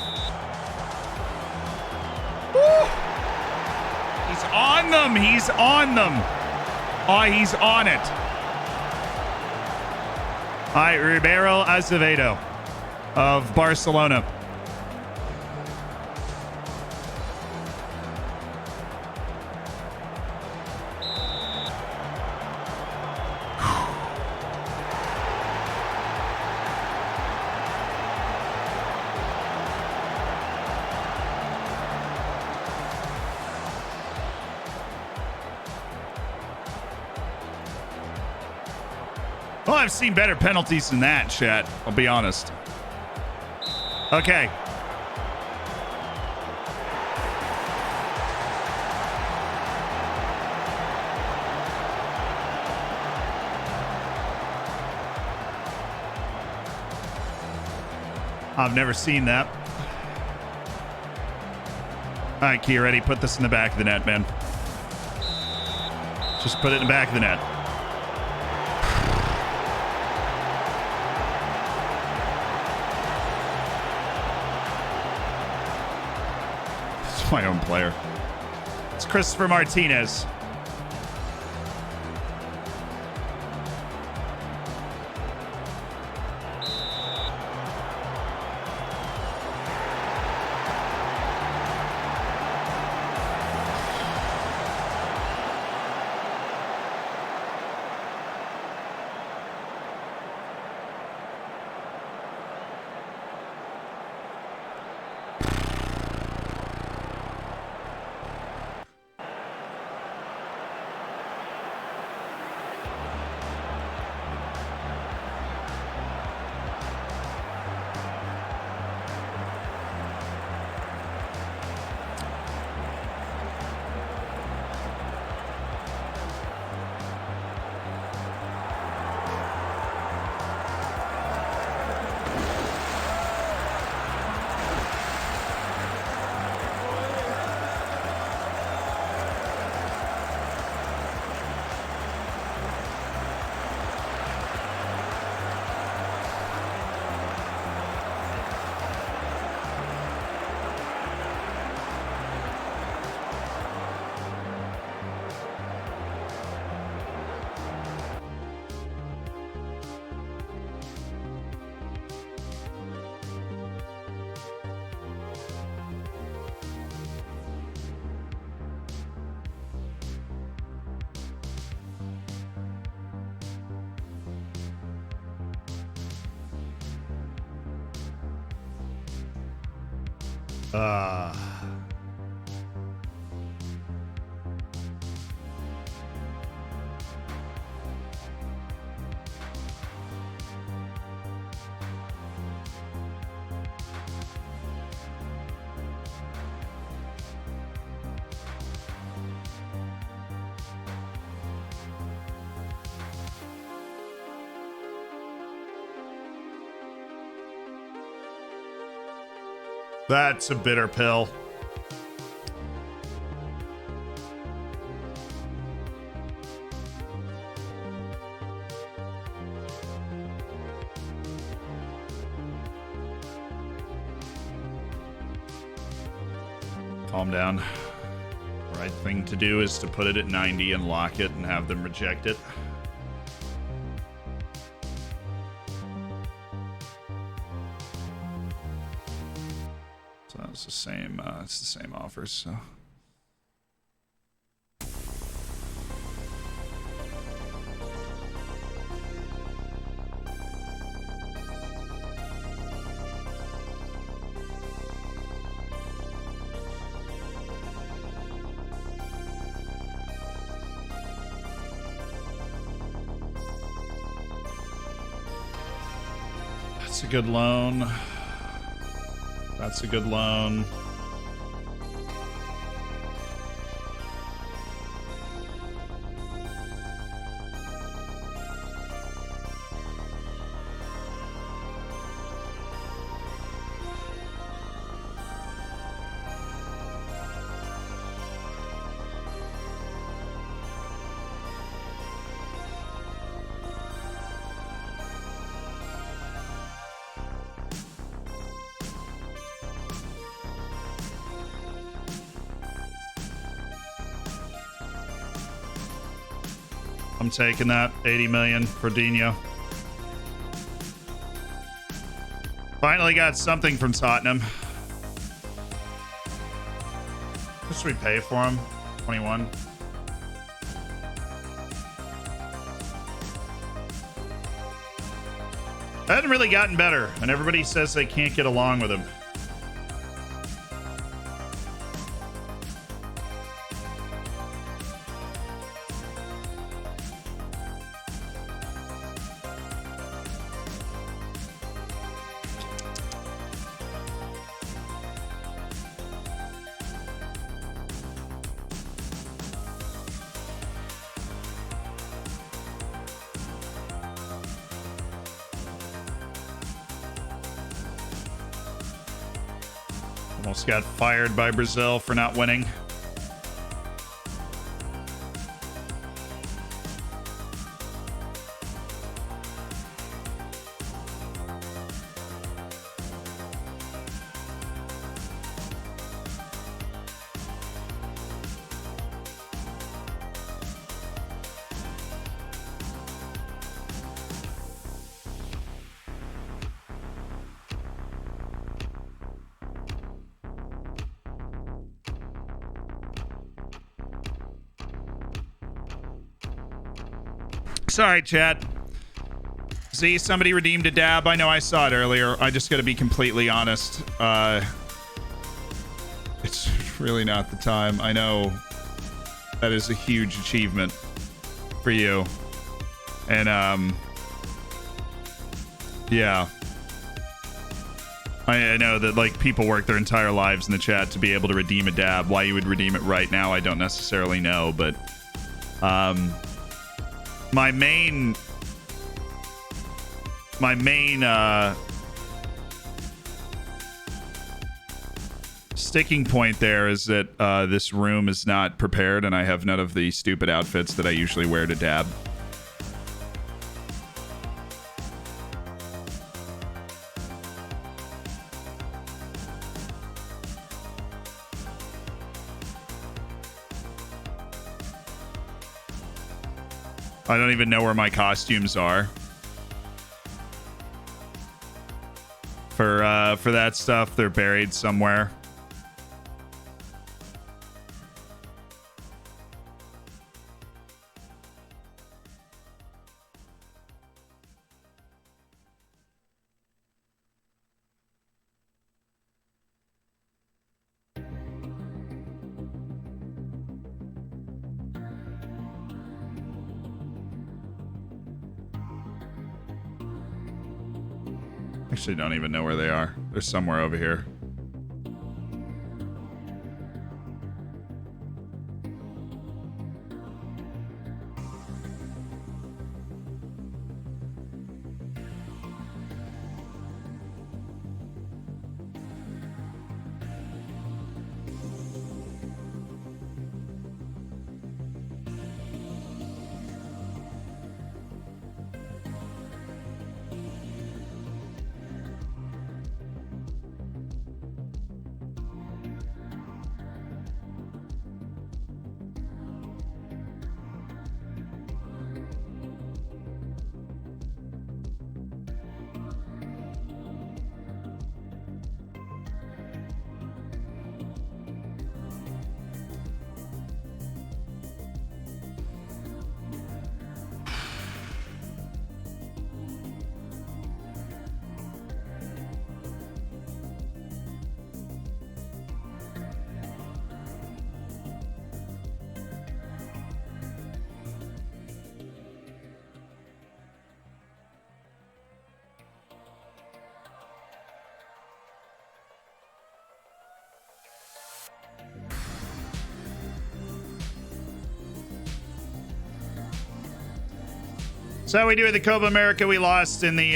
Woo! He's on them. He's on them. Oh, he's on it. All right, Ribeiro Azevedo of Barcelona. Well, I've seen better penalties than that, chat. I'll be honest. Okay. I've never seen that. All right, Kia, ready? Put this in the back of the net, man. Just put it in the back of the net. My own player. It's Christopher Martinez. That's a bitter pill. Calm down. The right thing to do is to put it at 90 and lock it and have them reject it. It's the same offers, so. That's a good loan. That's a good loan. I'm taking that. 80 million for Dino. Finally got something from Tottenham. What should we pay for him? 21. That hadn't really gotten better, and everybody says they can't get along with him. Almost got fired by Brazil for not winning. Sorry, chat. See, somebody redeemed a dab. I know I saw it earlier. I just got to be completely honest. It's really not the time. I know that is a huge achievement for you. And, yeah. I know that, like, people work their entire lives in the chat to be able to redeem a dab. Why you would redeem it right now, I don't necessarily know, but, my main sticking point there is that this room is not prepared and I have none of the stupid outfits that I usually wear to dab. I don't even know where my costumes are for that stuff. They're buried somewhere. Actually, don't even know where they are. They're somewhere over here. So we do at the Copa America. We lost in the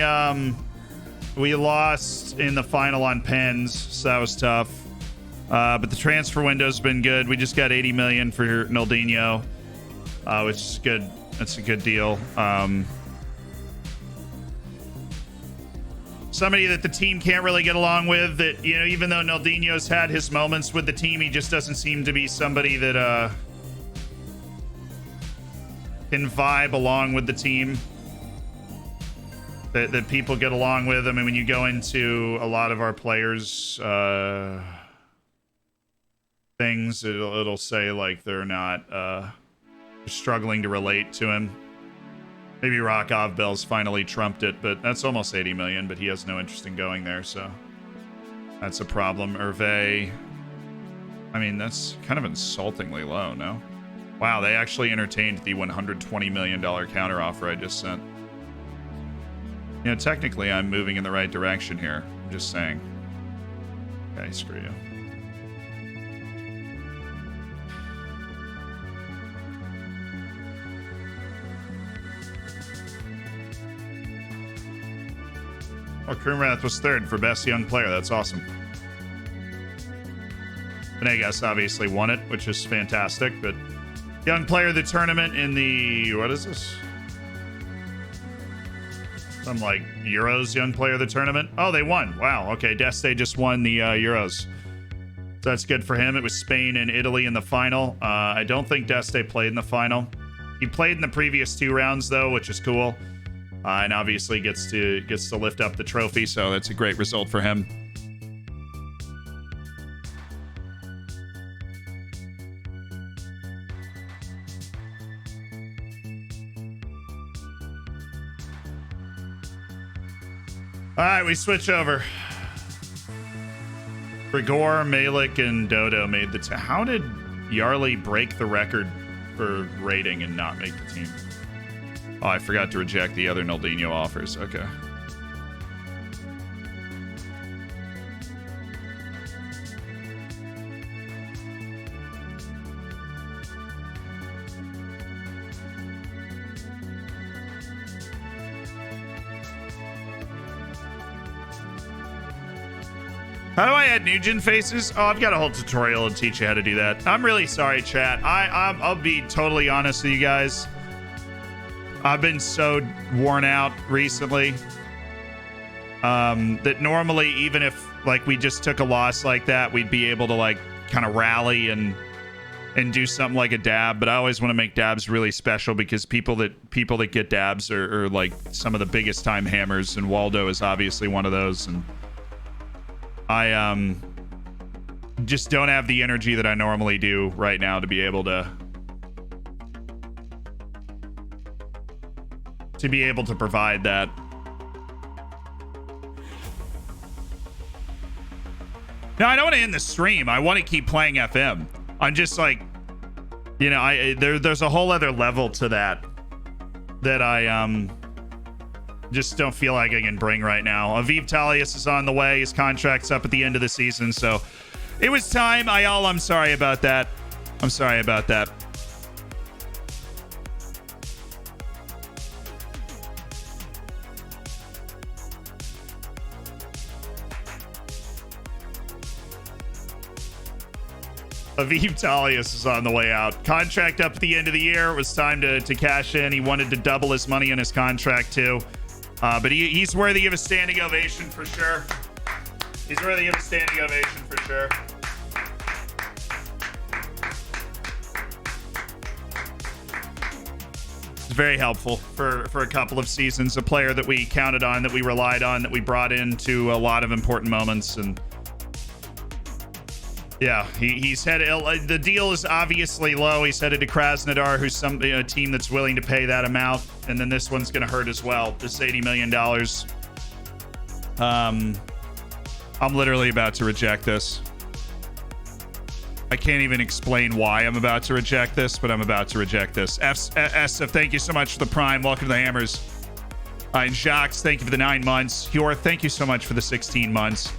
final on pens, so that was tough. But the transfer window's been good. We just got 80 million for Naldinho, which is good. That's a good deal. Somebody that the team can't really get along with. That, you know, even though Naldinho's had his moments with the team, he just doesn't seem to be somebody that can vibe along with the team, that people get along with. I mean, when you go into a lot of our players' things, it'll say like they're not struggling to relate to him. Maybe Rockov Bell's finally trumped it, but that's almost 80 million, but he has no interest in going there, so that's a problem. Hervé, I mean, that's kind of insultingly low, no? Wow, they actually entertained the $120 million counteroffer I just sent. You know, technically I'm moving in the right direction here. I'm just saying. Okay, screw you. Oh, Kroomrath was third for best young player. That's awesome. Venegas obviously won it, which is fantastic, but young player of the tournament in the, what is this? Some like Euros young player of the tournament. Oh, they won. Wow. Okay. Deste just won the Euros. So that's good for him. It was Spain and Italy in the final. I don't think Deste played in the final. He played in the previous 2 rounds though, which is cool. And obviously gets to lift up the trophy. So that's a great result for him. All right, we switch over. Grigor, Malik, and Dodo made the team. How did Yarley break the record for rating and not make the team? Oh, I forgot to reject the other Naldinho offers. Okay. How do I add Nugent faces? Oh, I've got a whole tutorial to teach you how to do that. I'm really sorry, chat. I'll be totally honest with you guys. I've been so worn out recently that normally, even if like we just took a loss like that, we'd be able to like kind of rally and do something like a dab. But I always want to make dabs really special because people that get dabs are like some of the biggest time hammers, and Waldo is obviously one of those. And I just don't have the energy that I normally do right now to be able to provide that. No, I don't want to end the stream. I want to keep playing FM. I'm just like, you know, there's a whole other level to that I just don't feel like I can bring right now. Aviv Talius is on the way. His contract's up at the end of the season, so it was time. I'm sorry about that. I'm sorry about that. Aviv Talius is on the way out. Contract up at the end of the year. It was time to cash in. He wanted to double his money in his contract too. But he's worthy of a standing ovation for sure. He's worthy of a standing ovation for sure. It's very helpful for a couple of seasons. A player that we counted on, that we relied on, that we brought into a lot of important moments. And yeah, he's headed. The deal is obviously low. He's headed to Krasnodar, who's a team that's willing to pay that amount, and then this one's going to hurt as well. This $80 million. I'm literally about to reject this. I can't even explain why I'm about to reject this, but I'm about to reject this. SF, thank you so much for the Prime. Welcome to the Hammers. And Jacques, thank you for the 9 months. Hjor, thank you so much for the 16 months.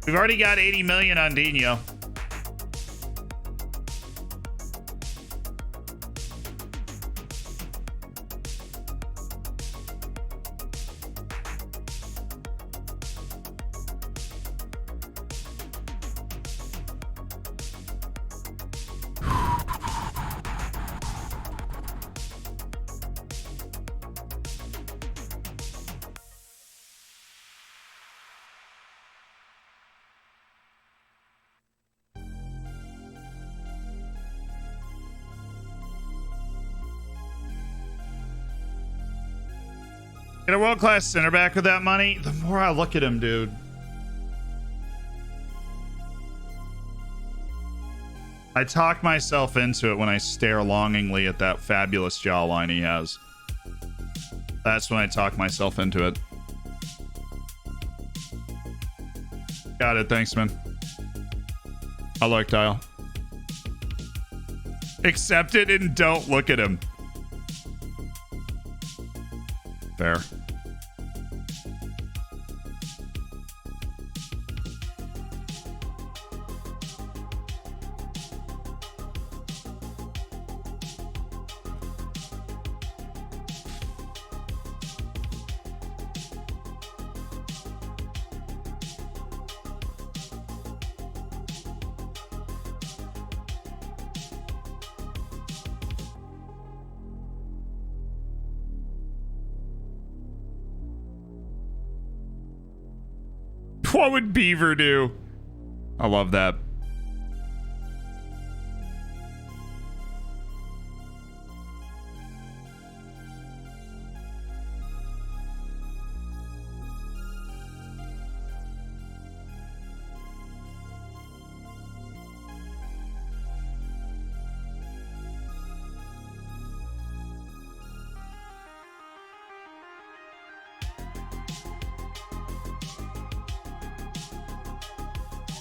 We've already got 80 million on Dino. Get a world-class center back with that money. The more I look at him, dude. I talk myself into it when I stare longingly at that fabulous jawline he has. That's when I talk myself into it. Got it. Thanks, man. I like Dial. Accept it and don't look at him. Fair. What would Beaver do? I love that.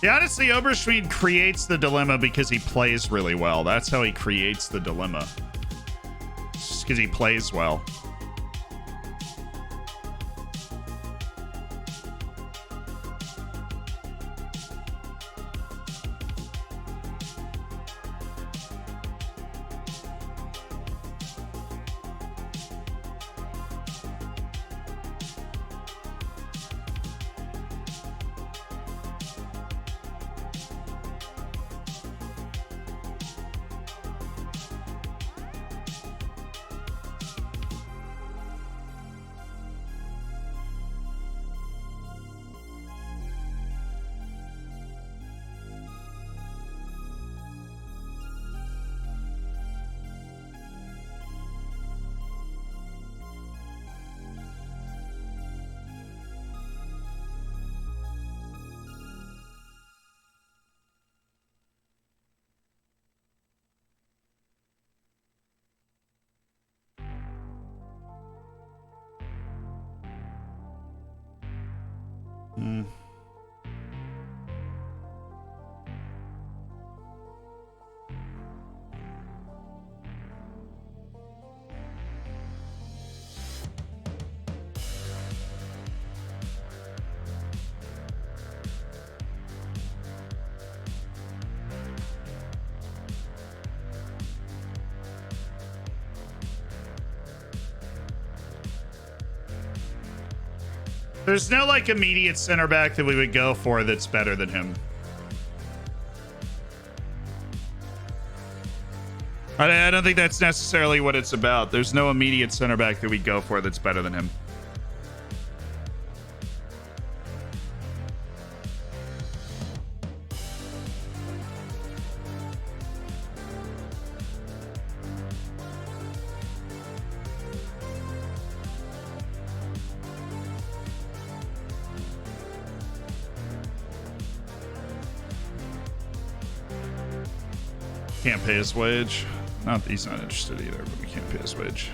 Yeah, honestly, Oberschmied creates the dilemma because he plays really well. That's how he creates the dilemma. Just because he plays well. There's no, like, immediate center back that we would go for that's better than him. I don't think that's necessarily what it's about. There's no immediate center back that we go for that's better than him. Can't pay his wage. Not that he's not interested either, but we can't pay his wage.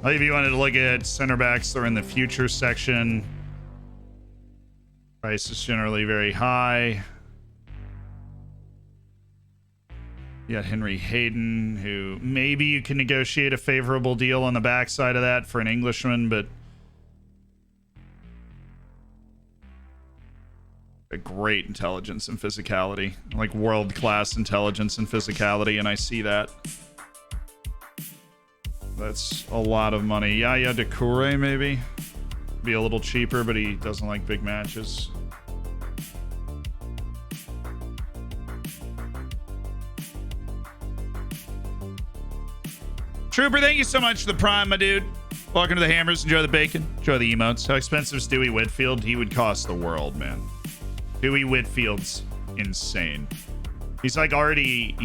If you wanted to look at center backs, they're in the future section. Price is generally very high. You got Henry Hayden, who maybe you can negotiate a favorable deal on the backside of that for an Englishman, but a great intelligence and physicality, like world-class intelligence and physicality, and I see that. That's a lot of money. Yaya Decoure, maybe? be a little cheaper, but he doesn't like big matches. Trooper, thank you so much for the prime, my dude. Welcome to the hammers. Enjoy the bacon. Enjoy the emotes. How expensive is Dewey Whitfield? He would cost the world, man. Dewey Whitfield's insane. He's like already,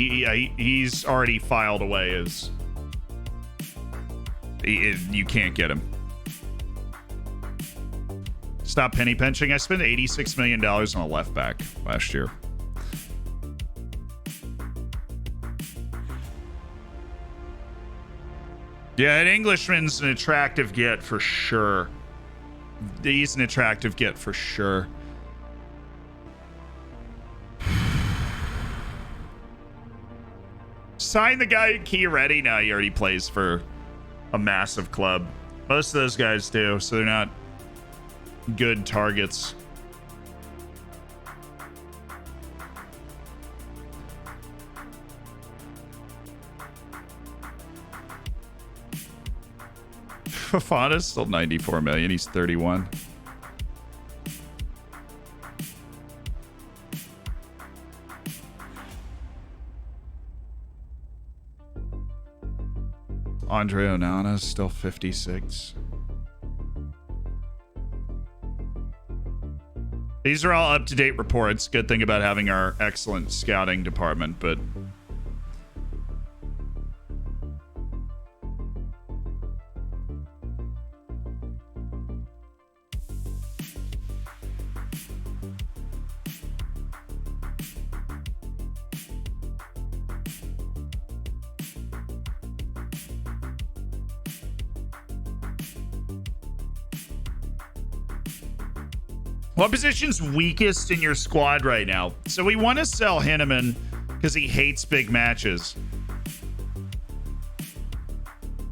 he's already filed away as, you can't get him. Stop penny pinching. I spent $86 million on a left back last year. Yeah, an Englishman's an attractive get for sure. He's an attractive get for sure. Sign the guy in Key Ready. Now he already plays for a massive club. Most of those guys do, so they're not good targets. Fafana's still 94 million. He's 31. Andre Onana's still 56. These are all up-to-date reports. Good thing about having our excellent scouting department, but what position's weakest in your squad right now? So we want to sell Hinneman because he hates big matches. And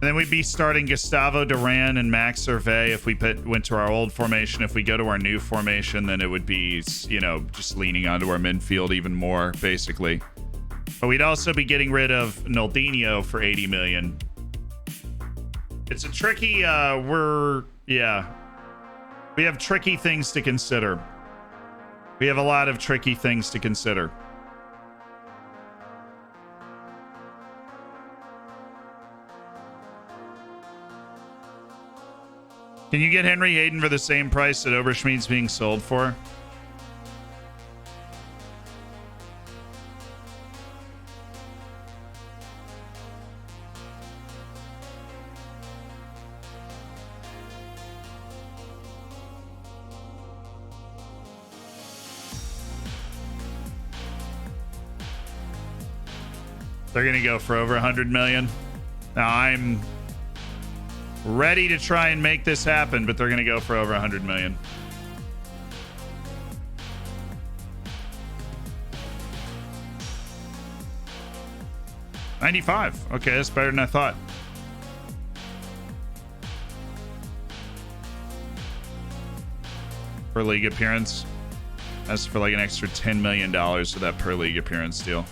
then we'd be starting Gustavo Duran and Max Hervé if we went to our old formation. If we go to our new formation, then it would be, you know, just leaning onto our midfield even more, basically. But we'd also be getting rid of Naldinho for 80 million. It's a tricky, we have tricky things to consider. We have a lot of tricky things to consider. Can you get Henry Hayden for the same price that Oberschmidt's being sold for? They're going to go for over 100 million. Now, I'm ready to try and make this happen, but they're going to go for over 100 million. $95. Okay, that's better than I thought. Per league appearance. That's for like an extra $10 million for that per league appearance deal.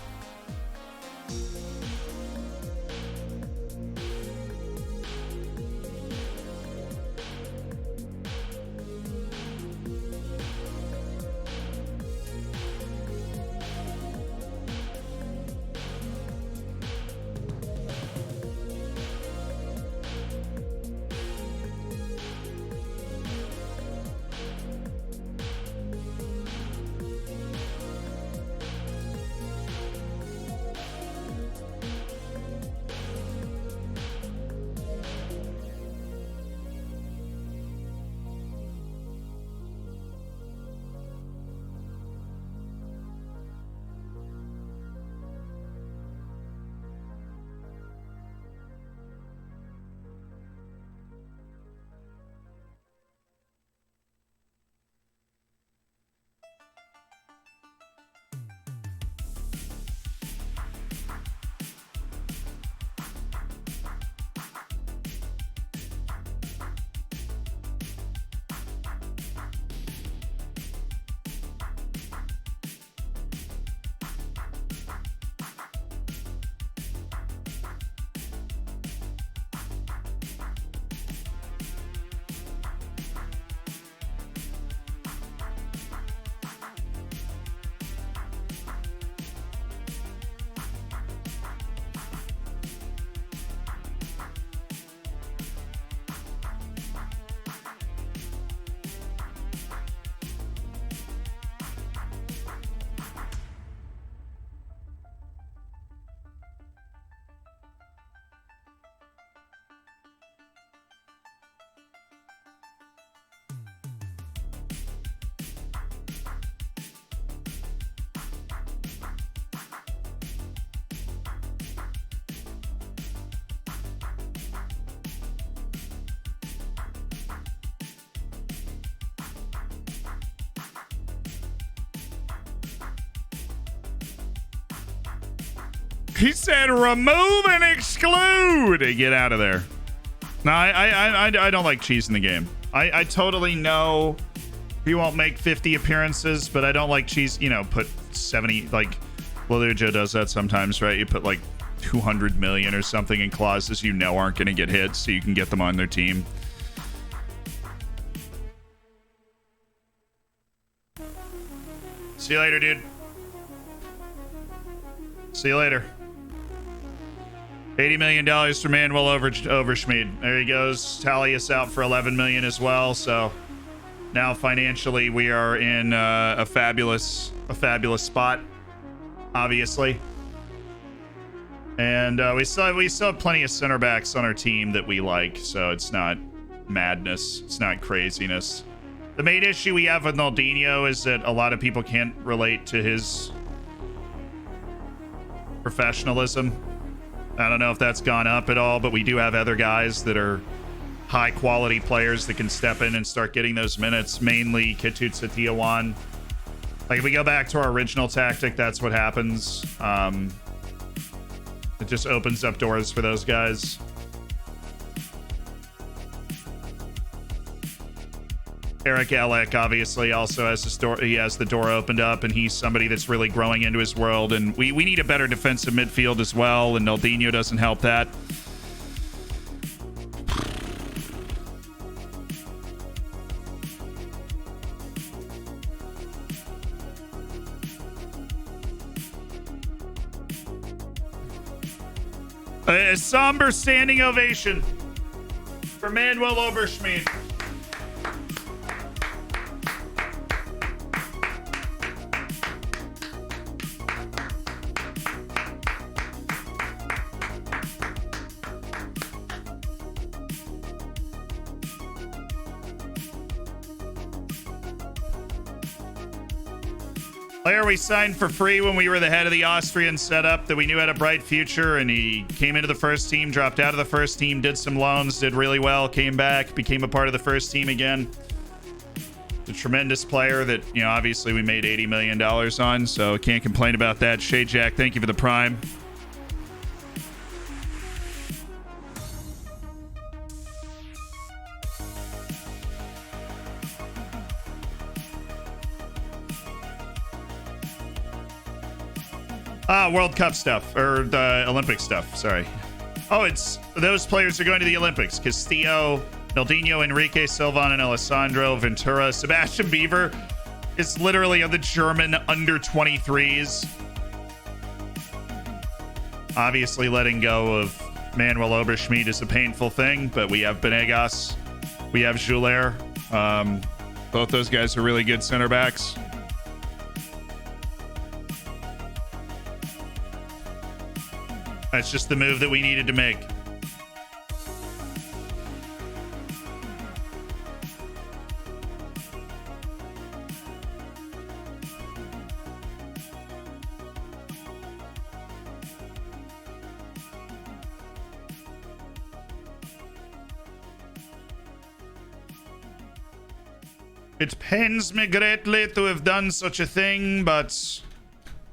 He said remove and exclude. Get out of there. No, I don't like cheese in the game. I totally know he won't make 50 appearances, but I don't like cheese. You know, put 70, like Lelujo does that sometimes, right? You put like 200 million or something in clauses you know aren't going to get hit so you can get them on their team. See you later, dude. See you later. $80 million for Manuel Overschmied. There he goes. Tally us out for 11 million as well. So now financially we are in a fabulous spot, obviously. And we still have plenty of center backs on our team that we like, so it's not madness. It's not craziness. The main issue we have with Naldinho is that a lot of people can't relate to his professionalism. I don't know if that's gone up at all, but we do have other guys that are high quality players that can step in and start getting those minutes, mainly Kitutsa Tiawan. Like if we go back to our original tactic, that's what happens. It just opens up doors for those guys. Eric Elek obviously also has the door opened up, and he's somebody that's really growing into his world. And we need a better defensive midfield as well, and Naldinho doesn't help that. A somber standing ovation for Manuel Oberschmied. Player we signed for free when we were the head of the Austrian setup that we knew had a bright future, and he came into the first team, dropped out of the first team, did some loans, did really well, came back, became a part of the first team again. A tremendous player that, you know, obviously we made $80 million on, so can't complain about that. Shay Jack, thank you for the prime. World Cup stuff, or the Olympic stuff, sorry. Oh, it's those players are going to the Olympics. Castillo, Naldinho, Enrique, Silvan, and Alessandro, Ventura. Sebastian Beaver is literally on the German under-23s. Obviously, letting go of Manuel Oberschmied is a painful thing, but we have Benegas, we have Juler. Both those guys are really good center backs. That's just the move that we needed to make. It pains me greatly to have done such a thing, but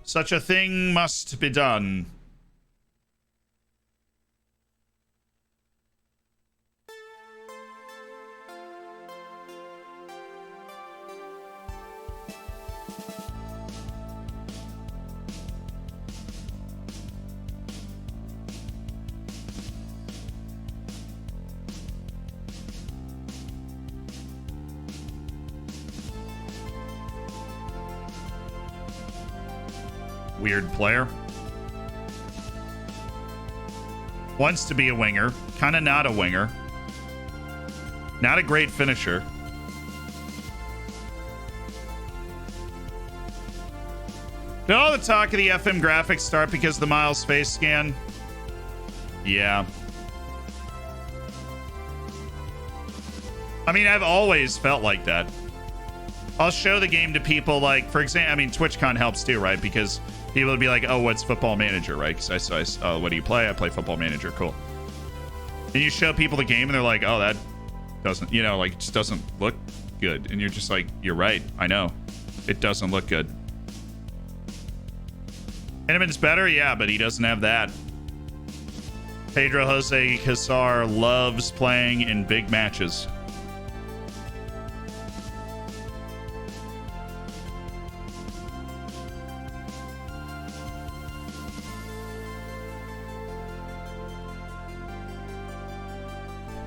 such a thing must be done. Weird player. Wants to be a winger. Kind of not a winger. Not a great finisher. Did all the talk of the FM graphics start because of the Miles face scan? Yeah. I mean, I've always felt like that. I'll show the game to people, like, for example, I mean, TwitchCon helps too, right? Because people would be like, oh, what's Football Manager, right? Because what do you play? I play Football Manager. Cool. And you show people the game and they're like, oh, that doesn't, you know, like, it just doesn't look good. And you're just like, you're right. I know. It doesn't look good. Henneman's better, yeah, but he doesn't have that. Pedro Jose Casar loves playing in big matches.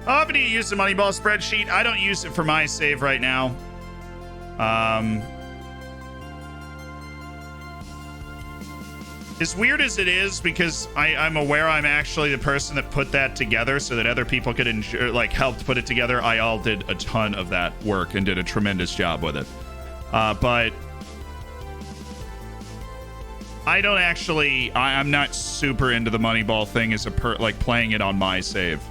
How often do you use the Moneyball spreadsheet? I don't use it for my save right now. As weird as it is, because I'm aware I'm actually the person that put that together so that other people could helped put it together. I all did a ton of that work and did a tremendous job with it. But I don't actually, I'm not super into the Moneyball thing as playing it on my save.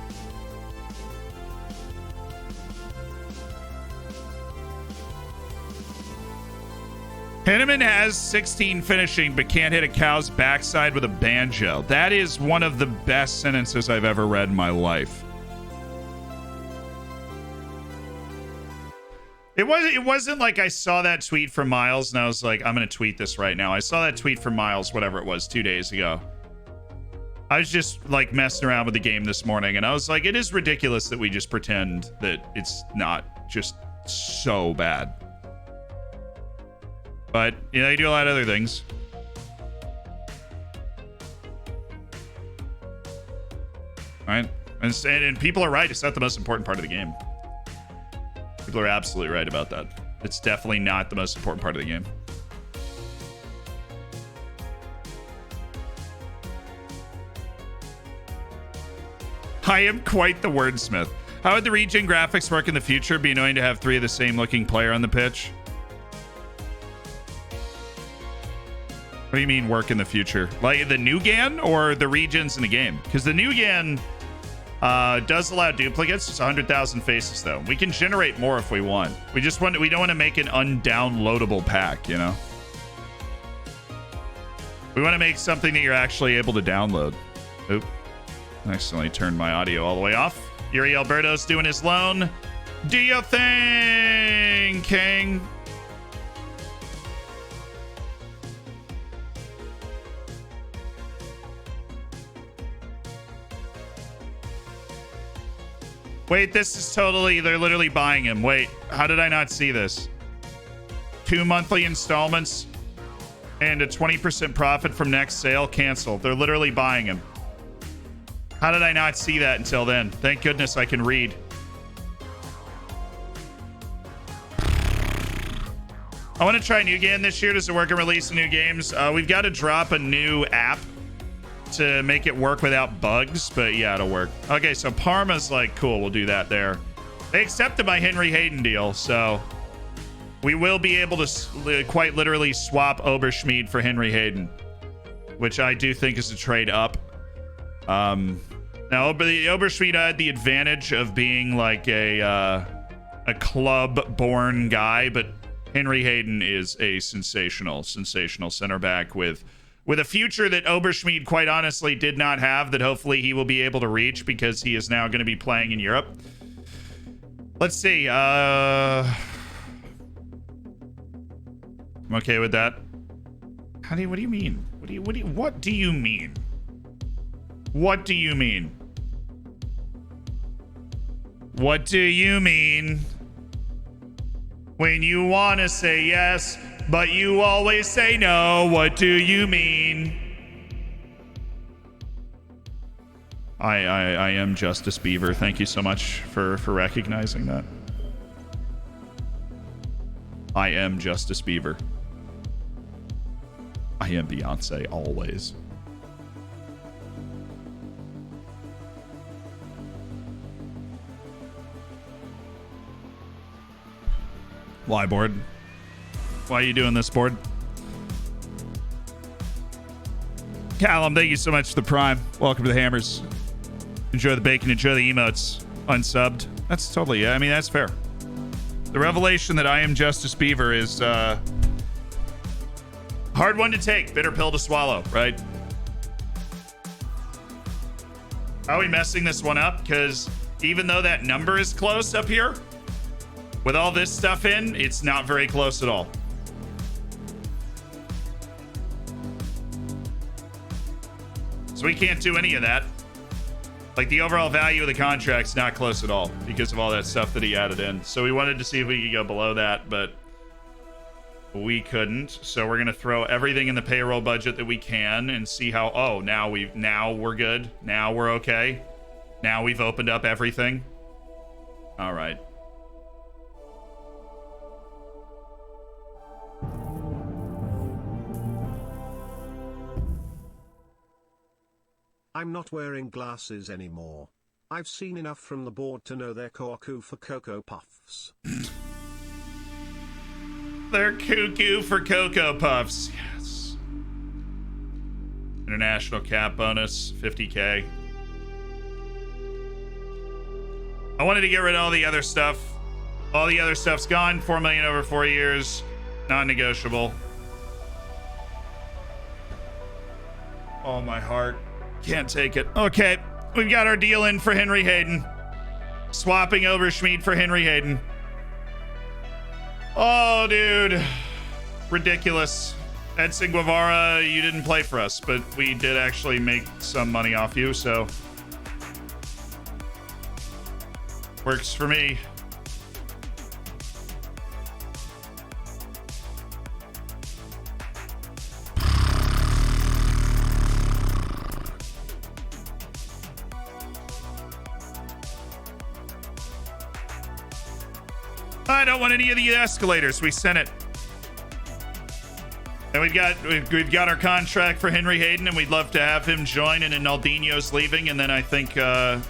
Henneman has 16 finishing, but can't hit a cow's backside with a banjo. That is one of the best sentences I've ever read in my life. It wasn't like I saw that tweet from Miles and I was like, I'm going to tweet this right now. I saw that tweet from Miles, whatever it was, 2 days ago. I was just like messing around with the game this morning and I was like, it is ridiculous that we just pretend that it's not just so bad. But, you know, you do a lot of other things. Right? And people are right. It's not the most important part of the game. People are absolutely right about that. It's definitely not the most important part of the game. I am quite the wordsmith. How would the regen graphics work in the future? It'd be annoying to have 3 of the same looking player on the pitch. What do you mean work in the future? Like the new GAN or the regions in the game? Because the new GAN does allow duplicates. It's 100,000 faces though. We can generate more if we want. We don't want to make an undownloadable pack, you know? We want to make something that you're actually able to download. Oop. I accidentally turned my audio all the way off. Yuri Alberto's doing his loan. Do your thing, King. Wait, this is totally, they're literally buying him. Wait, how did I not see this? 2 monthly installments and a 20% profit from next sale canceled. They're literally buying him. How did I not see that until then? Thank goodness I can read. I want to try New GAN this year. Does it work in releasing new games? We've got to drop a new app to make it work without bugs, but yeah, it'll work. Okay, so Parma's like, cool, we'll do that there. They accepted my Henry Hayden deal, so we will be able to quite literally swap Oberschmied for Henry Hayden, which I do think is a trade up. Now, Oberschmied had the advantage of being like a club-born guy, but Henry Hayden is a sensational center back with a future that Oberschmied, quite honestly, did not have, that hopefully he will be able to reach because he is now going to be playing in Europe. Let's see. I'm okay with that. What do you mean? What do you mean? What do you mean? What do you mean? When you want to say yes, but you always say no, what do you mean? I am Justice Beaver. Thank you so much for recognizing that. I am Justice Beaver. I am Beyonce always. Why, board? Why are you doing this, board? Callum, thank you so much for the prime. Welcome to the hammers. Enjoy the bacon, enjoy the emotes. Unsubbed. That's totally, yeah, I mean, that's fair. The revelation that I am Justice Beaver is hard one to take, bitter pill to swallow, right? How are we messing this one up? Because even though that number is close up here, with all this stuff in, it's not very close at all. So we can't do any of that. Like, the overall value of the contract's not close at all because of all that stuff that he added in. So we wanted to see if we could go below that, but we couldn't. So we're going to throw everything in the payroll budget that we can and see how, oh, now we're good. Now we're okay. Now we've opened up everything. All right. I'm not wearing glasses anymore. I've seen enough from the board to know they're cuckoo for Cocoa Puffs. They're cuckoo for Cocoa Puffs. Yes. International cap bonus, 50K. I wanted to get rid of all the other stuff. All the other stuff's gone. 4 million over 4 years. Non-negotiable. Oh, my heart. Can't take it. Okay. We've got our deal in for Henry Hayden. Swapping over Schmid for Henry Hayden. Oh, dude. Ridiculous. Edson Guevara, you didn't play for us, but we did actually make some money off you, so works for me. I don't want any of the escalators. We sent it. And we've got our contract for Henry Hayden, and we'd love to have him join. And then Aldinho's leaving, and then I think we're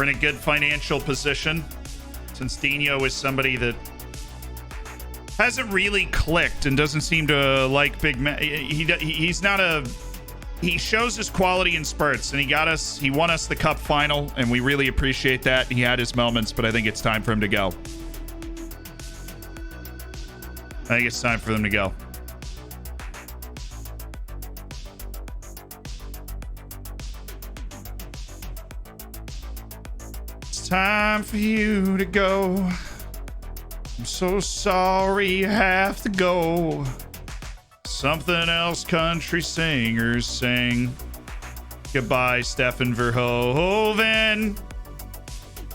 in a good financial position since Dino is somebody that hasn't really clicked and doesn't seem to like big. He's not a. He shows his quality in spurts, and he won us the cup final, and we really appreciate that. He had his moments, but I think it's time for him to go. I think it's time for them to go. It's time for you to go. I'm so sorry you have to go. Something else country singers sing. Goodbye, Stefan Verhoeven.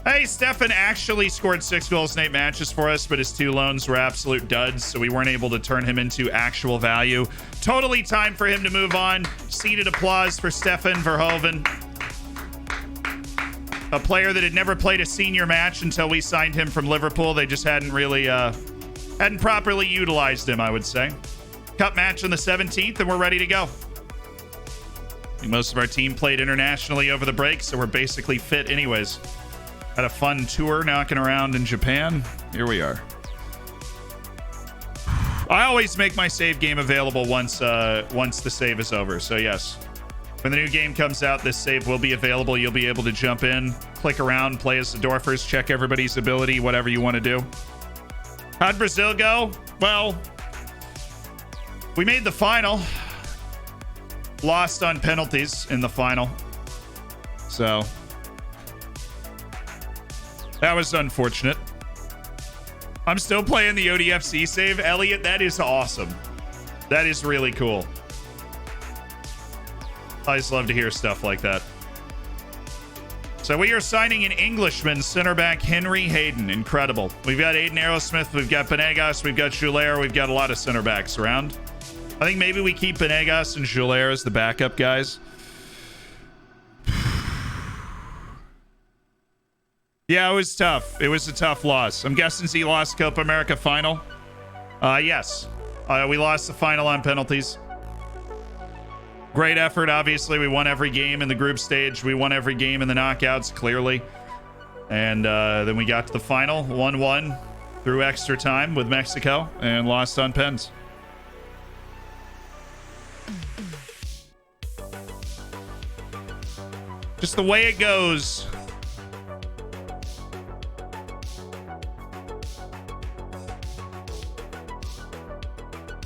Hey, Stefan actually scored 6 goals in 8 matches for us, but his 2 loans were absolute duds, so we weren't able to turn him into actual value. Totally time for him to move on. Seated applause for Stefan Verhoeven. A player that had never played a senior match until we signed him from Liverpool. They just hadn't really, hadn't properly utilized him, I would say. Cup match on the 17th, and we're ready to go. I think most of our team played internationally over the break, so we're basically fit anyways. Had a fun tour knocking around in Japan. Here we are. I always make my save game available once the save is over. So yes, when the new game comes out, this save will be available. You'll be able to jump in, click around, play as the dorfers, check everybody's ability, whatever you want to do. How'd Brazil go? Well, we made the final. Lost on penalties in the final. So that was unfortunate. I'm still playing the ODFC save. Elliot, that is awesome. That is really cool. I just love to hear stuff like that. So we are signing an Englishman, center back Henry Hayden. Incredible. We've got Aiden Aerosmith. We've got Benegas. We've got Joulair. We've got a lot of center backs around. I think maybe we keep Benegas and Joulair as the backup guys. Yeah, it was tough. It was a tough loss. I'm guessing he lost Copa America final. Yes. We lost the final on penalties. Great effort, obviously. We won every game in the group stage. We won every game in the knockouts, clearly. And then we got to the final, 1-1 through extra time with Mexico and lost on pens. Just the way it goes.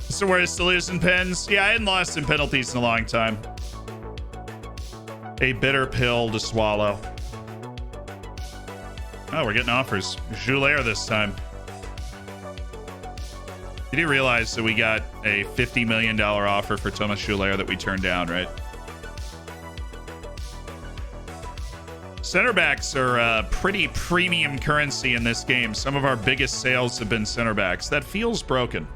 So where's to lose in pens? Yeah, I hadn't lost in penalties in a long time. A bitter pill to swallow. Oh, we're getting offers. Joulair this time. You do realize that we got a $50 million offer for Thomas Joulair that we turned down, right? Center backs are pretty premium currency in this game. Some of our biggest sales have been center backs. That feels broken.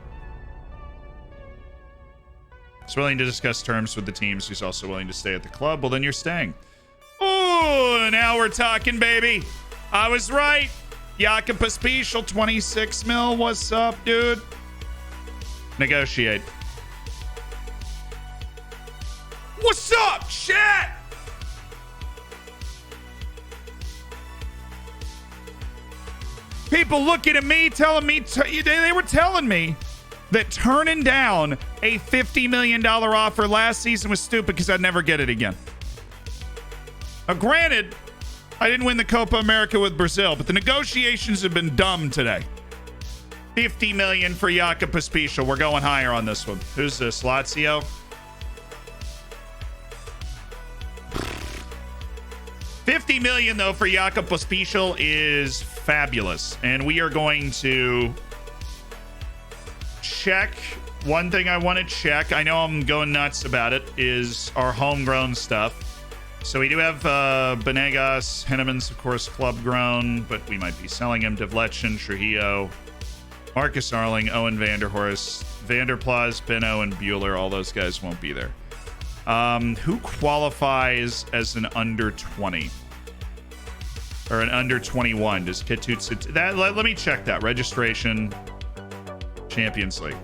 He's willing to discuss terms with the teams. He's also willing to stay at the club. Well, then you're staying. Oh, now we're talking, baby. I was right. Jakob Pospisil, 26 mil. What's up, dude? Negotiate. What's up, chat? People looking at me, telling me, they were telling me that turning down a $50 million offer last season was stupid because I'd never get it again. Now, granted, I didn't win the Copa America with Brazil, but the negotiations have been dumb today. 50 million for Jakob Pospisil. We're going higher on this one. Who's this? Lazio? $50 million, though, for Jakob Pospisil is fabulous. And we are going to check. One thing I want to check, I know I'm going nuts about it, is our homegrown stuff. So we do have Benegas, Henneman's, of course, club grown, but we might be selling him. Devletchen, Trujillo, Marcus Arling, Owen Vanderhorst, Vanderplas, Beno, and Bueller. All those guys won't be there. Who qualifies as an under 20 or an under 21? Does Ketut that? Let me check that registration. Champions League.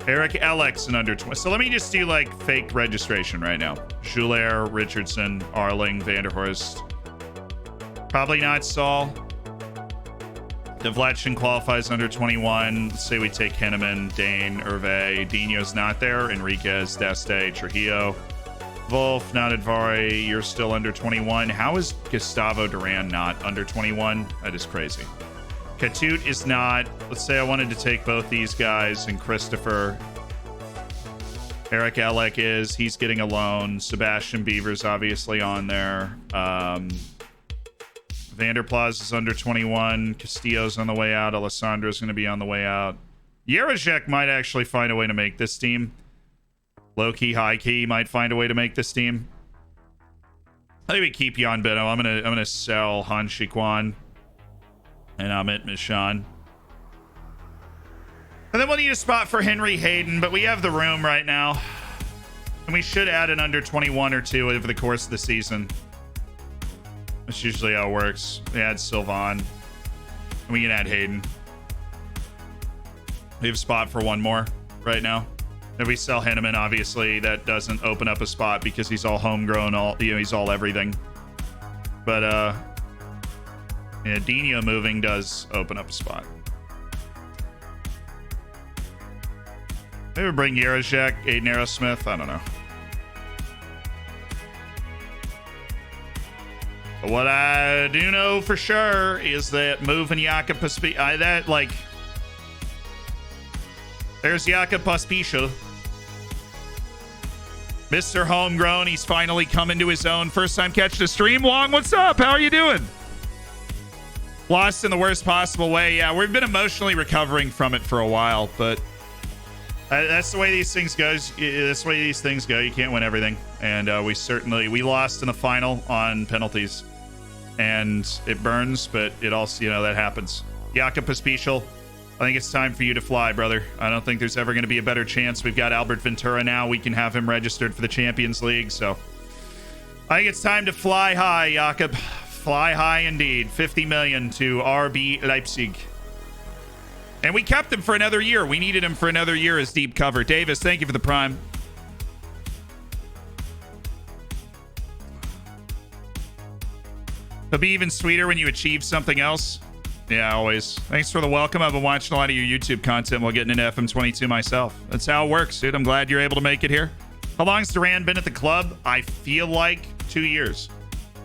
Eric Alex, an under 20. So let me just do like fake registration right now. Joulaire, Richardson, Arling, Vanderhorst. Probably not Saul. Devletchen qualifies under 21. Let's say we take Henneman, Dane, Hervé. Dino's not there. Enriquez, Deste, Trujillo. Wolf, not Advari. You're still under 21. How is Gustavo Duran not under 21? That is crazy. Ketut is not. Let's say I wanted to take both these guys and Christopher. Eric Elek is. He's getting a loan. Sebastian Beaver's obviously on there. Vanderplas is under 21. Castillo's on the way out. Alessandro's going to be on the way out. Jerezek might actually find a way to make this team. Low-key, high-key might find a way to make this team. I think we keep Jan Beno. I'm gonna sell Han Shikwan and Amit Mishan. And then we'll need a spot for Henry Hayden, but we have the room right now. And we should add an under 21 or two over the course of the season. That's usually how it works. We add Sylvan. And we can add Hayden. We have a spot for one more right now. If we sell Henneman, obviously, that doesn't open up a spot because he's all homegrown, he's all everything. But yeah, Dino moving does open up a spot. Maybe bring Jerezek, Aiden Aerosmith. I don't know. But what I do know for sure is that moving Jakob Pospisil, there's Jakob Pospisil. Mr. Homegrown, he's finally come into his own. First time catching a stream. Wong, what's up? How are you doing? Lost in the worst possible way. Yeah, we've been emotionally recovering from it for a while, but that's the way these things go. That's the way these things go. You can't win everything. And we lost in the final on penalties. And it burns, but it also, that happens. Jakob Pospisil, I think it's time for you to fly, brother. I don't think there's ever going to be a better chance. We've got Albert Ventura now. We can have him registered for the Champions League. So I think it's time to fly high, Jakob. Fly high indeed. 50 million to RB Leipzig. And we kept him for another year. We needed him for another year as deep cover. Davis, thank you for the prime. It'll be even sweeter when you achieve something else. Yeah, always. Thanks for the welcome. I've been watching a lot of your YouTube content while getting into FM22 myself. That's how it works, dude. I'm glad you're able to make it here. How long's Duran been at the club? I feel like 2 years.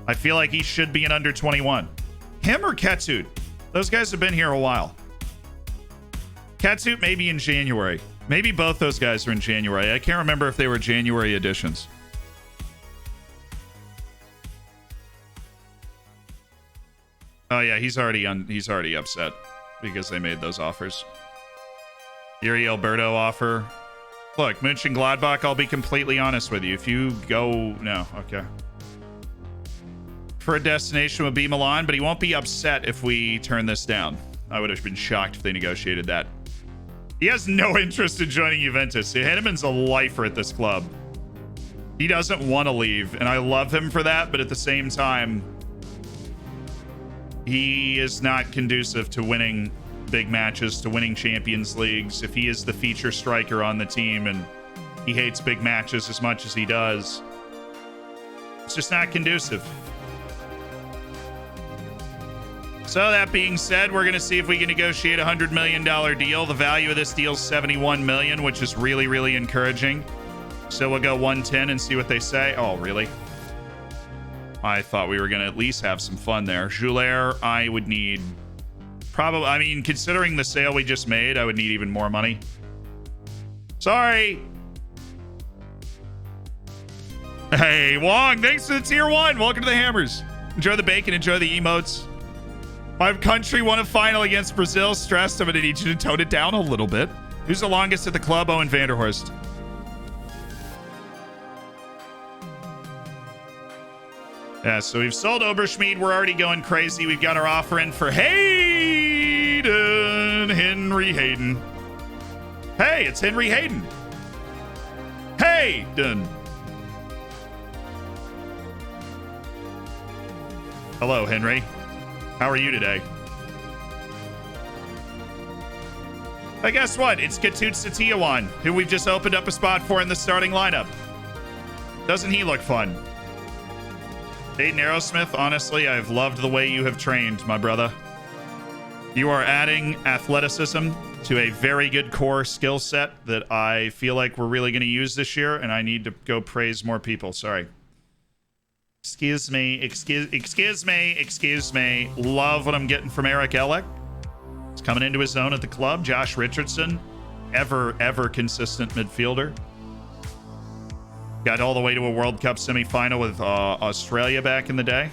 I feel like he should be an under 21. Him or Ketut? Those guys have been here a while. Ketut maybe in January. Maybe both those guys are in January. I can't remember if they were January editions. Oh yeah, he's already upset because they made those offers. Yuri Alberto offer. Look, Mönchengladbach, I'll be completely honest with you. If you go... No, okay. for a destination would be Milan, but he won't be upset if we turn this down. I would have been shocked if they negotiated that. He has no interest in joining Juventus. Henneman's a lifer at this club. He doesn't want to leave, and I love him for that, but at the same time, he is not conducive to winning big matches, to winning Champions Leagues. If he is the feature striker on the team and he hates big matches as much as he does, it's just not conducive. So that being said, we're going to see if we can negotiate a $100 million deal. The value of this deal is $71 million, which is really, really encouraging. So we'll go 110 and see what they say. Oh, really? I thought we were going to at least have some fun there. Joulaire, I would need probably, I mean, considering the sale we just made, I would need even more money. Sorry. Hey, Wong, thanks for the tier 1. Welcome to the Hammers. Enjoy the bacon, enjoy the emotes. My country won a final against Brazil. Stressed. I'm going to need you to tone it down a little bit. Who's the longest at the club? Owen Vanderhorst. Yeah, so we've sold Oberschmied. We're already going crazy. We've got our offer in for Hayden. Henry Hayden. Hey, it's Henry Hayden. Hayden. Hello, Henry. How are you today? But guess what? It's Katut Satiawan, who we've just opened up a spot for in the starting lineup. Doesn't he look fun? Aiden Aerosmith, honestly, I've loved the way you have trained, my brother. You are adding athleticism to a very good core skill set that I feel like we're really going to use this year, and I need to go praise more people. Sorry. Excuse me. Love what I'm getting from Eric Ellick. He's coming into his own at the club. Josh Richardson, ever consistent midfielder. Got all the way to a World Cup semifinal with Australia back in the day.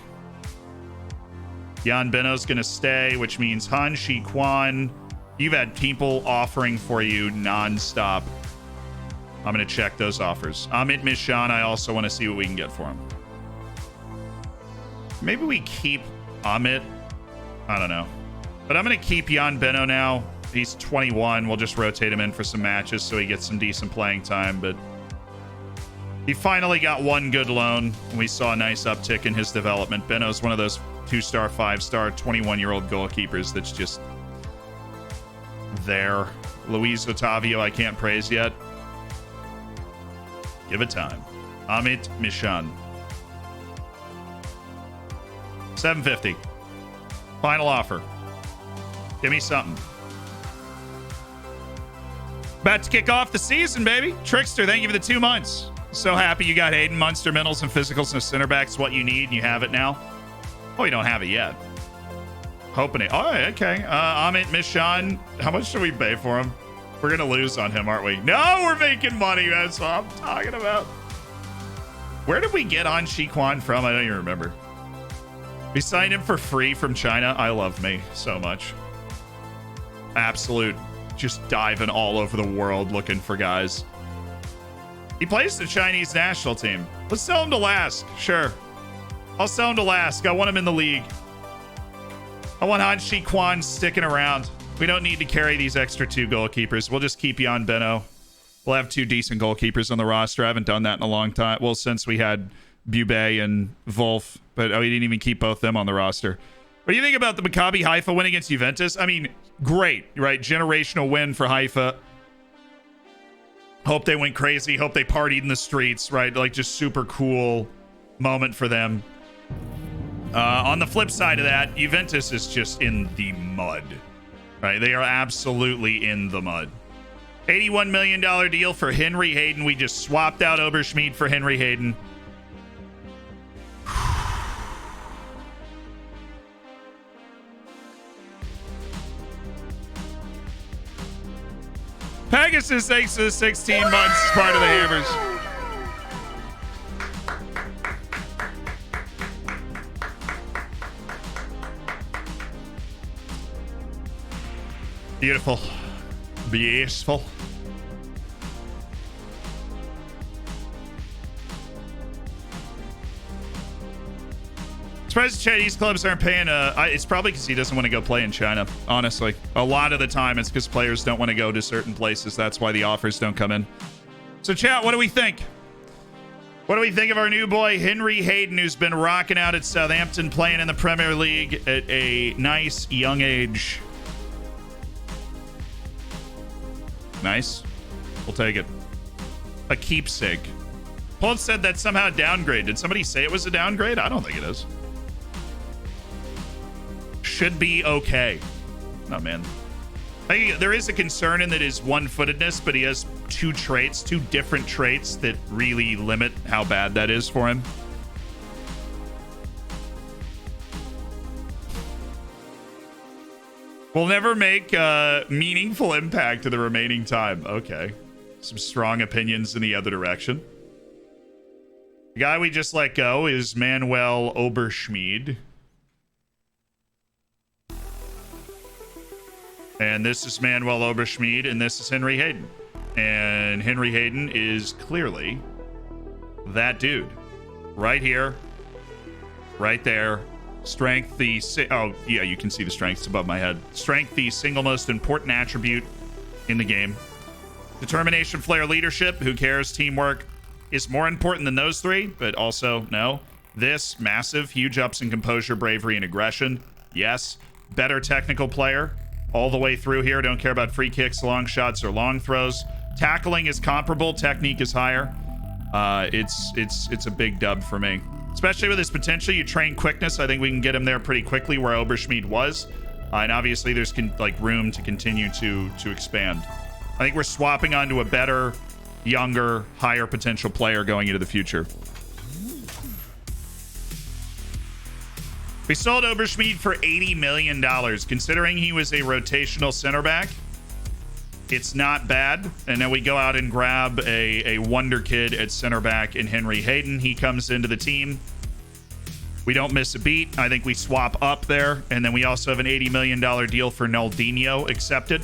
Jan Beno's going to stay, which means Han Shi Kwan. You've had people offering for you nonstop. I'm going to check those offers. Amit Mishan, I also want to see what we can get for him. Maybe we keep Amit. I don't know. But I'm going to keep Jan Beno now. He's 21. We'll just rotate him in for some matches so he gets some decent playing time. But he finally got one good loan. We saw a nice uptick in his development. Beno's one of those 2-star, 5-star, 21-year-old goalkeepers that's just there. Luis Otavio, I can't praise yet. Give it time. Amit Mishan. 750. Final offer. Give me something. About to kick off the season, baby. Trickster, thank you for the 2 months. So happy you got Hayden, Munster, Minnels, and physicals and center backs. What you need, and you have it now. Oh, you don't have it yet. Hoping it. All right, okay. Amit Mishan, how much should we pay for him? We're going to lose on him, aren't we? No, we're making money. That's what I'm talking about. Where did we get Han Shi Kwan from? I don't even remember. We signed him for free from China. I love me so much. Absolute. Just diving all over the world looking for guys. He plays the Chinese national team. Let's sell him to Lask. Sure. I'll sell him to Lask. I want him in the league. I want Han Shi Kwan sticking around. We don't need to carry these extra 2 goalkeepers. We'll just keep Jan Beno. We'll have 2 decent goalkeepers on the roster. I haven't done that in a long time. Well, since we had Bube and Wolf, but we didn't even keep both them on the roster. What do you think about the Maccabi Haifa win against Juventus? I mean, great, right? Generational win for Haifa. Hope they went crazy. Hope they partied in the streets, right? Like, just super cool moment for them. On the flip side of that, Juventus is just in the mud, right? They are absolutely in the mud. $81 million deal for Henry Hayden. We just swapped out Oberschmied for Henry Hayden. Pegasus, thanks for the 16 months, part of the Hammers. Beautiful. Beautiful. Surprised Chinese clubs aren't paying. It's probably because he doesn't want to go play in China. Honestly, a lot of the time it's because players don't want to go to certain places. That's why the offers don't come in. So, chat, what do we think? What do we think of our new boy Henry Hayden, who's been rocking out at Southampton, playing in the Premier League at a nice young age? Nice. We'll take it. A keepsake. Paul said that somehow a downgrade. Did somebody say it was a downgrade? I don't think it is. Should be okay. Oh, man. There is a concern in that his one-footedness, but he has two different traits that really limit how bad that is for him. Will never make a meaningful impact to the remaining time. Okay. Some strong opinions in the other direction. The guy we just let go is Manuel Oberschmied. And this is Manuel Oberschmied, and this is Henry Hayden. And Henry Hayden is clearly that dude. Right here. Right there. Strength, oh, yeah, you can see the strengths above my head. Strength, the single most important attribute in the game. Determination, flair, leadership. Who cares? Teamwork is more important than those three, but also, no. This, massive, huge ups in composure, bravery, and aggression. Yes. Better technical player. All the way through here. Don't care about free kicks, long shots, or long throws. Tackling is comparable. Technique is higher. It's a big dub for me. Especially with his potential. You train quickness. I think we can get him there pretty quickly where Oberschmied was. And obviously there's room to continue to expand. I think we're swapping onto a better, younger, higher potential player going into the future. We sold Oberschmied for $80 million. Considering he was a rotational center back, it's not bad. And then we go out and grab a wonder kid at center back in Henry Hayden. He comes into the team. We don't miss a beat. I think we swap up there. And then we also have an $80 million deal for Naldinho accepted.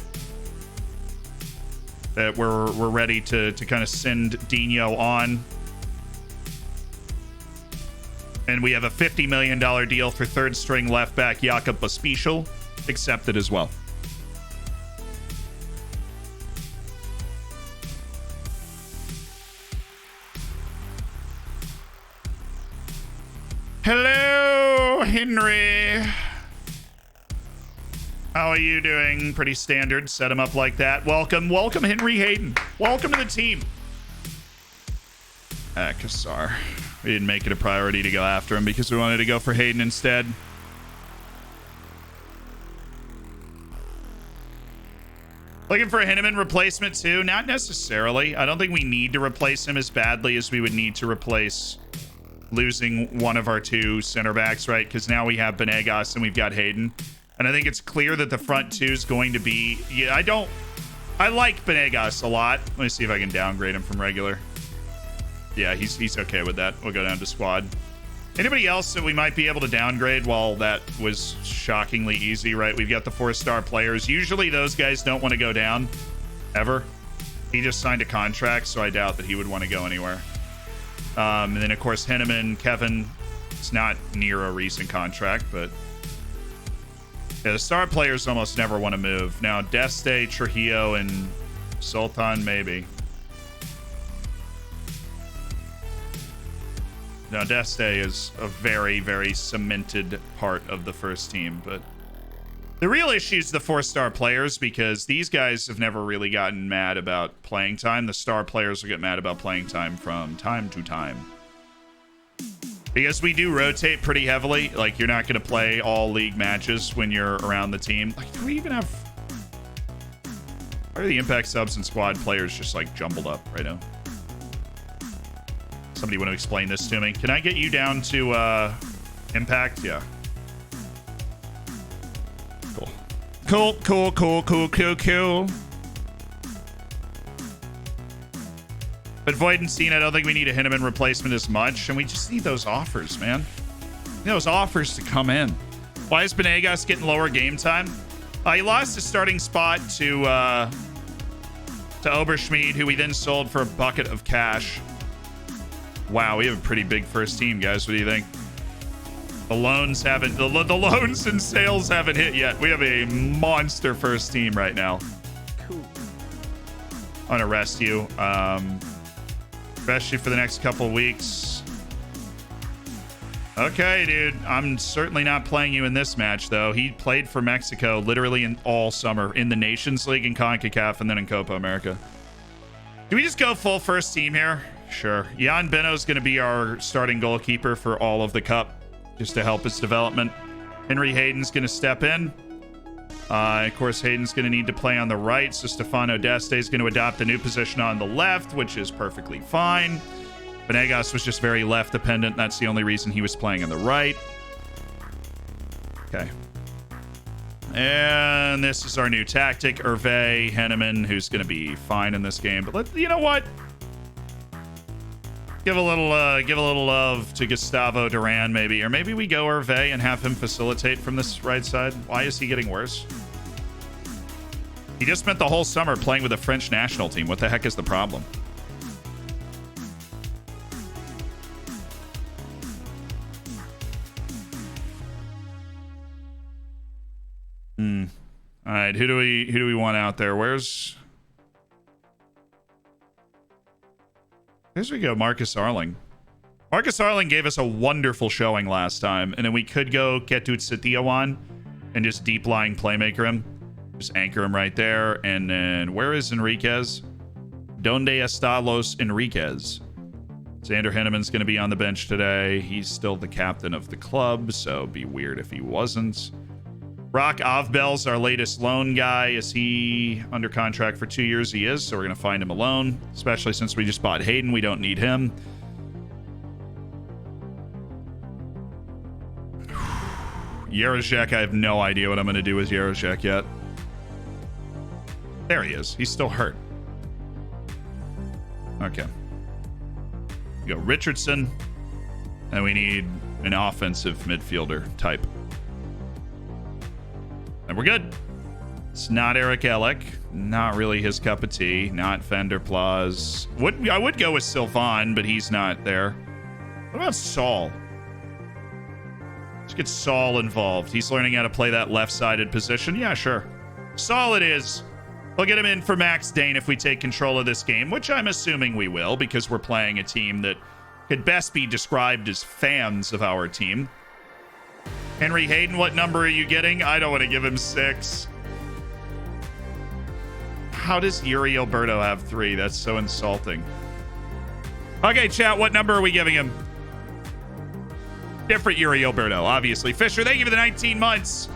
That we're ready to kind of send Dino on. And we have a $50 million deal for third string left back Jakob Pospisil accepted as well. Hello, Henry. How are you doing? Pretty standard. Set him up like that. Welcome, Henry Hayden. Welcome to the team. Kassar. We didn't make it a priority to go after him because we wanted to go for Hayden instead. Looking for a Hinneman replacement too? Not necessarily. I don't think we need to replace him as badly as we would need to replace losing one of our two center backs, right? Because now we have Benegas and we've got Hayden. And I think it's clear that the front two is going to be... Yeah, I like Benegas a lot. Let me see if I can downgrade him from regular. Yeah, he's okay with that. We'll go down to squad. Anybody else that we might be able to downgrade? Well, that was shockingly easy, right? We've got the 4-star players. Usually those guys don't want to go down, ever. He just signed a contract, so I doubt that he would want to go anywhere. And then, of course, Henneman, Kevin, it's not near a recent contract, but... Yeah, the star players almost never want to move. Now, Deste, Trujillo, and Sultan, maybe. Now, Deste is a very, very cemented part of the first team, but the real issue is the 4-star players, because these guys have never really gotten mad about playing time. The star players will get mad about playing time from time to time. Because we do rotate pretty heavily. Like, you're not going to play all league matches when you're around the team. Like, do we even have... Why are the impact subs and squad players just, like, jumbled up right now? Somebody want to explain this to me? Can I get you down to impact? Yeah. Cool. But Void and Cena, I don't think we need a Hinneman replacement as much. And we just need those offers, man. Need those offers to come in. Why is Benegas getting lower game time? He lost his starting spot to Oberschmied, who we then sold for a bucket of cash. Wow, we have a pretty big first team, guys. What do you think? The loans haven't, the loans and sales haven't hit yet. We have a monster first team right now. Cool. I'm gonna rest you. Rest you for the next couple weeks. Okay, dude. I'm certainly not playing you in this match, though. He played for Mexico literally in all summer in the Nations League and CONCACAF and then in Copa America. Do we just go full first team here? Sure. Jan Beno's going to be our starting goalkeeper for all of the cup just to help his development. Henry Hayden's going to step in. Of course, Hayden's going to need to play on the right, so Stefano Deste is going to adopt the new position on the left, which is perfectly fine. Venegas was just very left dependent. That's the only reason he was playing on the right. Okay. And this is our new tactic. Hervé Henneman, who's going to be fine in this game. But you know what? Give a little love to Gustavo Duran, maybe. Or maybe we go Hervé and have him facilitate from this right side. Why is he getting worse? He just spent the whole summer playing with the French national team. What the heck is the problem? All right, who do we want out there? Where's we go? Marcus Arling. Marcus Arling gave us a wonderful showing last time, and then we could go Ketut Setiawan and just deep lying playmaker him. Just anchor him right there. And then where is Enriquez? Donde está los Enriquez? Xander Henneman's going to be on the bench today. He's still the captain of the club, so it'd be weird if he wasn't. Rock Avbel's our latest loan guy. Is he under contract for 2 years? He is, so we're going to find him a loan, especially since we just bought Hayden. We don't need him. Jarozek, I have no idea what I'm going to do with Jarozek yet. There he is. He's still hurt. Okay. We go Richardson, and we need an offensive midfielder type. And we're good. It's not Eric Ellick. Not really his cup of tea. Not Fender Plaus. I would go with Sylvan, but he's not there. What about Saul? Let's get Saul involved. He's learning how to play that left-sided position. Yeah, sure. Saul it is. We'll get him in for Max Dane if we take control of this game, which I'm assuming we will, because we're playing a team that could best be described as fans of our team. Henry Hayden, what number are you getting? I don't want to give him 6. How does Yuri Alberto have 3? That's so insulting. Okay, chat, what number are we giving him? Different Yuri Alberto, obviously. Fisher, thank you for the 19 months.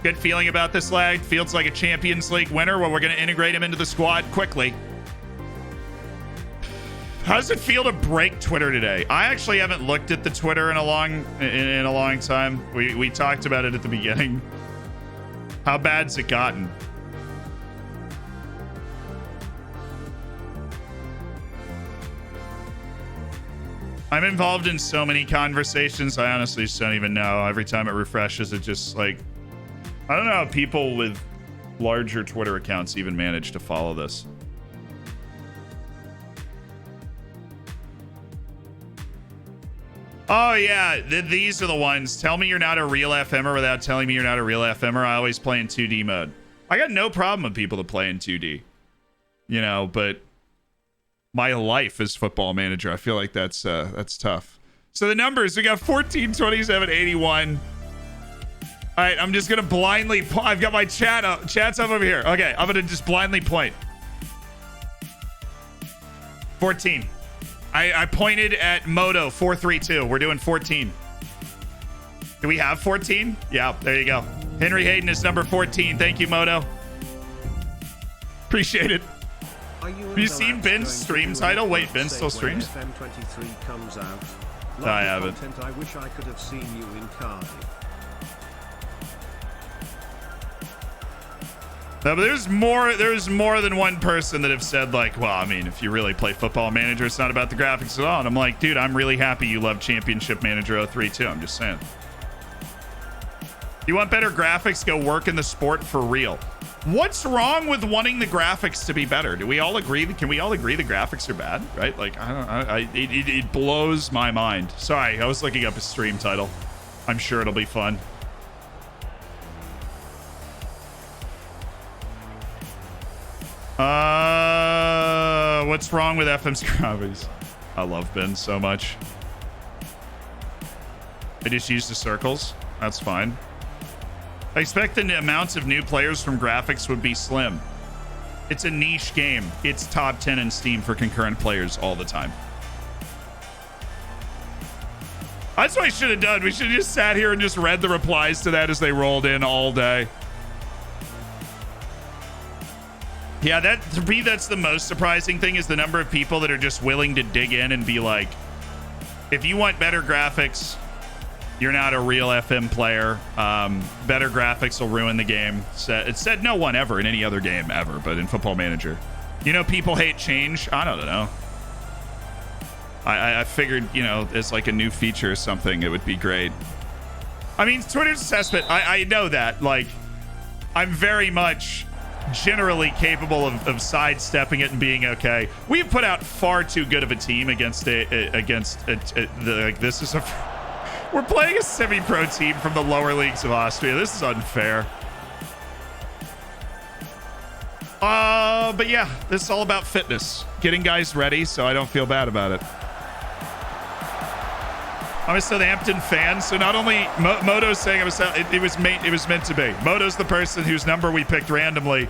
Good feeling about this lag. Feels like a Champions League winner. Well, we're going to integrate him into the squad quickly. How does it feel to break Twitter today? I actually haven't looked at the Twitter in a long time. We talked about it at the beginning. How bad's it gotten? I'm involved in so many conversations. I honestly just don't even know. Every time it refreshes, it just like, I don't know how people with larger Twitter accounts even manage to follow this. Oh, yeah. These are the ones. Tell me you're not a real FMer without telling me you're not a real FMer. I always play in 2D mode. I got no problem with people that play in 2D. You know, but my life as football manager, I feel like that's tough. So the numbers, we got 14, 27, 81. All right, I'm just going to blindly... I've got my chat up. Chat's up over here. Okay, I'm going to just blindly point. 14. I pointed at Moto 432. We're doing 14. Do we have 14? Yeah, there you go. Henry Hayden is number 14. Thank you, Moto. Appreciate it. Have you seen Ben's stream title? Wait, Ben still streams? FM23 comes out. I haven't. I wish I could have seen you in Cardiff. No, but there's more than one person that have said, like, well, I mean, if you really play Football Manager, it's not about the graphics at all. And I'm like, dude, I'm really happy you love Championship Manager 03 too. I'm just saying. You want better graphics? Go work in the sport for real. What's wrong with wanting the graphics to be better? Do we all agree? Can we all agree the graphics are bad? Right? Like, it blows my mind. Sorry, I was looking up a stream title. I'm sure it'll be fun. What's wrong with FM's graphics? I love Ben so much. I just use the circles. That's fine. I expect the amounts of new players from graphics would be slim. It's a niche game. It's top 10 in Steam for concurrent players all the time. That's what I should have done. We should have just sat here and just read the replies to that as they rolled in all day. Yeah, that to me, that's the most surprising thing is the number of people that are just willing to dig in and be like, if you want better graphics, you're not a real FM player. Better graphics will ruin the game. It said no one ever in any other game ever, but in Football Manager. You know, people hate change. I don't know. I figured, you know, it's like a new feature or something. It would be great. I mean, Twitter's assessment, I know that. Like, I'm very much generally capable of sidestepping it and being okay. We've put out far too good of a team against like this is a we're playing a semi-pro team from the lower leagues of Austria. This is unfair. But yeah, this is all about fitness, getting guys ready, so I don't feel bad about it. I'm a Southampton fan, so not only Moto's saying it was meant to be. Moto's the person whose number we picked randomly,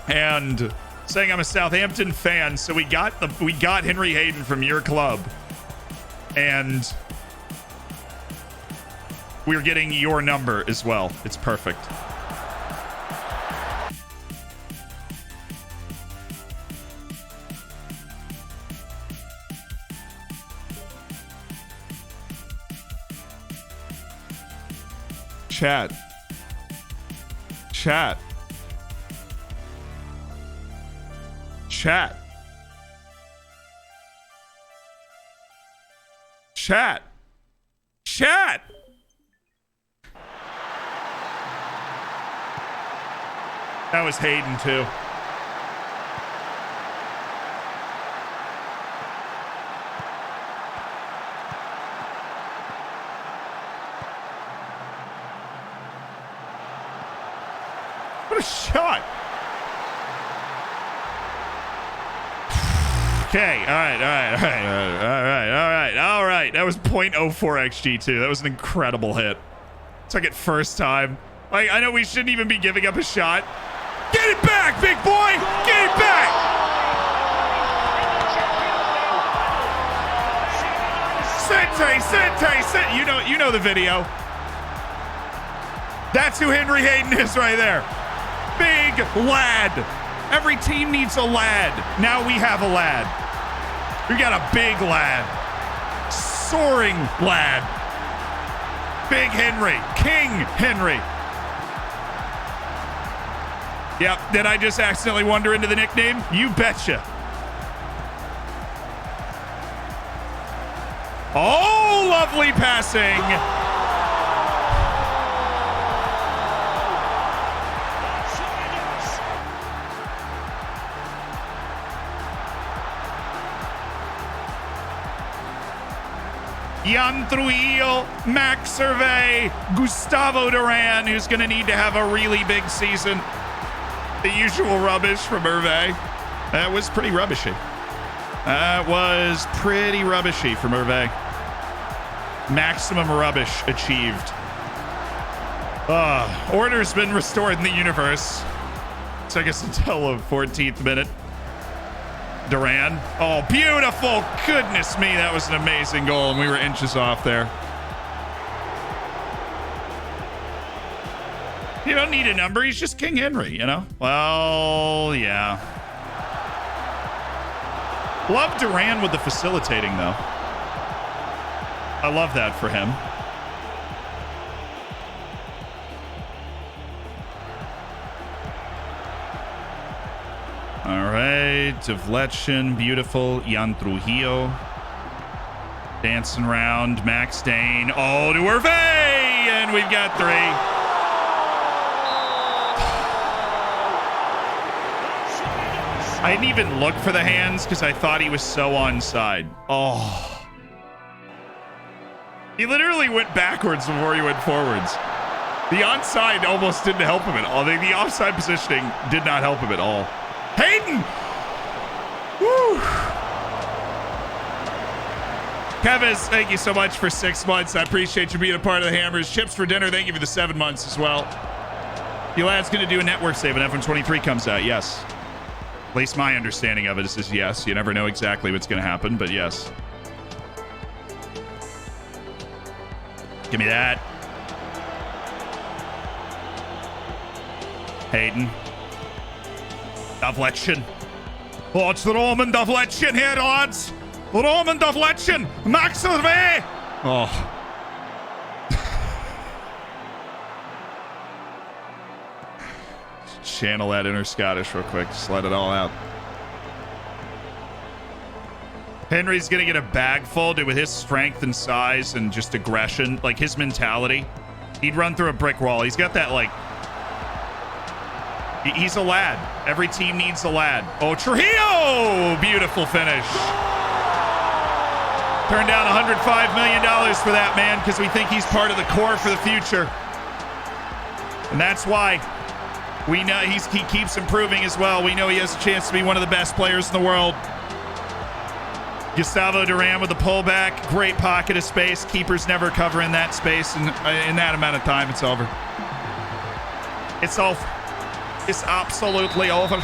and saying I'm a Southampton fan. So we got Henry Hayden from your club, and we're getting your number as well. It's perfect. Chat. Chat. Chat. Chat. Chat. That was Hayden too. What a shot. Okay, all right. That was 0.04 XG too. That was an incredible hit. Took it first time. Like, I know we shouldn't even be giving up a shot. Get it back, big boy! Get it back! Sente. You know the video. That's who Henry Hayden is right there. Big lad. Every team needs a lad. Now we have a lad. We got a big lad. Soaring lad. Big Henry. King Henry. Yep. Did I just accidentally wander into the nickname? You betcha. Oh, lovely passing. Jan Trujillo, Max Survey, Gustavo Duran, who's going to need to have a really big season. The usual rubbish from Hervé. That was pretty rubbishy. That was pretty rubbishy from Hervé. Maximum rubbish achieved. Order's been restored in the universe. Took us until the 14th minute. Duran. Oh, beautiful. Goodness me, that was an amazing goal, and we were inches off there. You don't need a number. He's just King Henry, you know? Well, yeah. Love Duran with the facilitating, though. I love that for him. All right, deflection, beautiful. Jan Trujillo. Dancing around, Max Dane. Oh, to Hervé! And we've got 3. I didn't even look for the hands because I thought he was so onside. Oh. He literally went backwards before he went forwards. The onside almost didn't help him at all. The offside positioning did not help him at all. Hayden! Woo! Kevis, thank you so much for 6 months. I appreciate you being a part of the Hammers. Chips for dinner, thank you for the 7 months as well. You lad's going to do a network save when F123 comes out, yes. At least my understanding of it is yes. You never know exactly what's going to happen, but yes. Give me that. Hayden. Deflection. Oh, it's the Roman deflection here, lads. Roman deflection. Max Hervé. Oh. Channel that inner Scottish real quick. Just let it all out. Henry's going to get a bag full, dude, with his strength and size and just aggression. Like, his mentality. He'd run through a brick wall. He's got that, like... He's a lad. Every team needs a lad. Oh, Trujillo! Beautiful finish. Turned down $105 million for that man because we think he's part of the core for the future. And that's why we know he keeps improving as well. We know he has a chance to be one of the best players in the world. Gustavo Duran with the pullback. Great pocket of space. Keepers never cover in that space. And in that amount of time, it's over. It's over. It's absolutely over.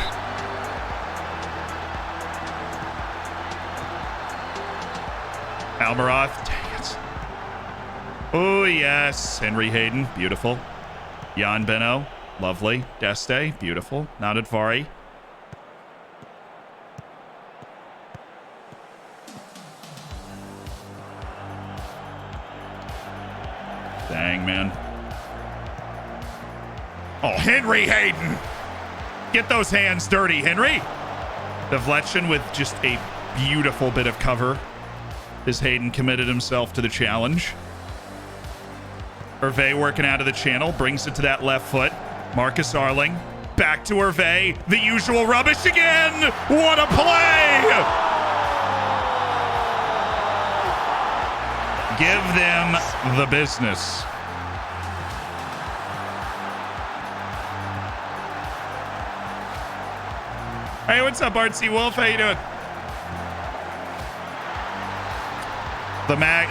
Almaroth. Dang it. Oh, yes. Henry Hayden. Beautiful. Jan Beno. Lovely. Deste. Beautiful. Nadadvari. Dang, man. Oh, Henry Hayden. Get those hands dirty, Henry. Deflection with just a beautiful bit of cover as Hayden committed himself to the challenge. Hervé working out of the channel, brings it to that left foot. Marcus Arling, back to Hervé. The usual rubbish again. What a play! Give them the business. Hey, what's up, Artsy Wolf? How you doing?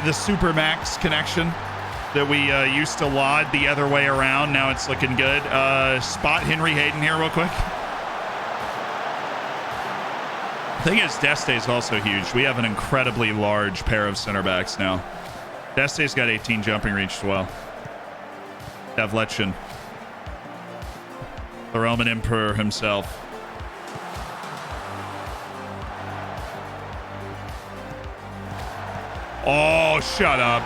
The Super Max connection that we used to laud the other way around. Now it's looking good. Spot Henry Hayden here real quick. The thing is, Deste is also huge. We have an incredibly large pair of center backs now. Deste's got 18 jumping reach as well. Devletchin. The Roman Emperor himself. Oh, shut up.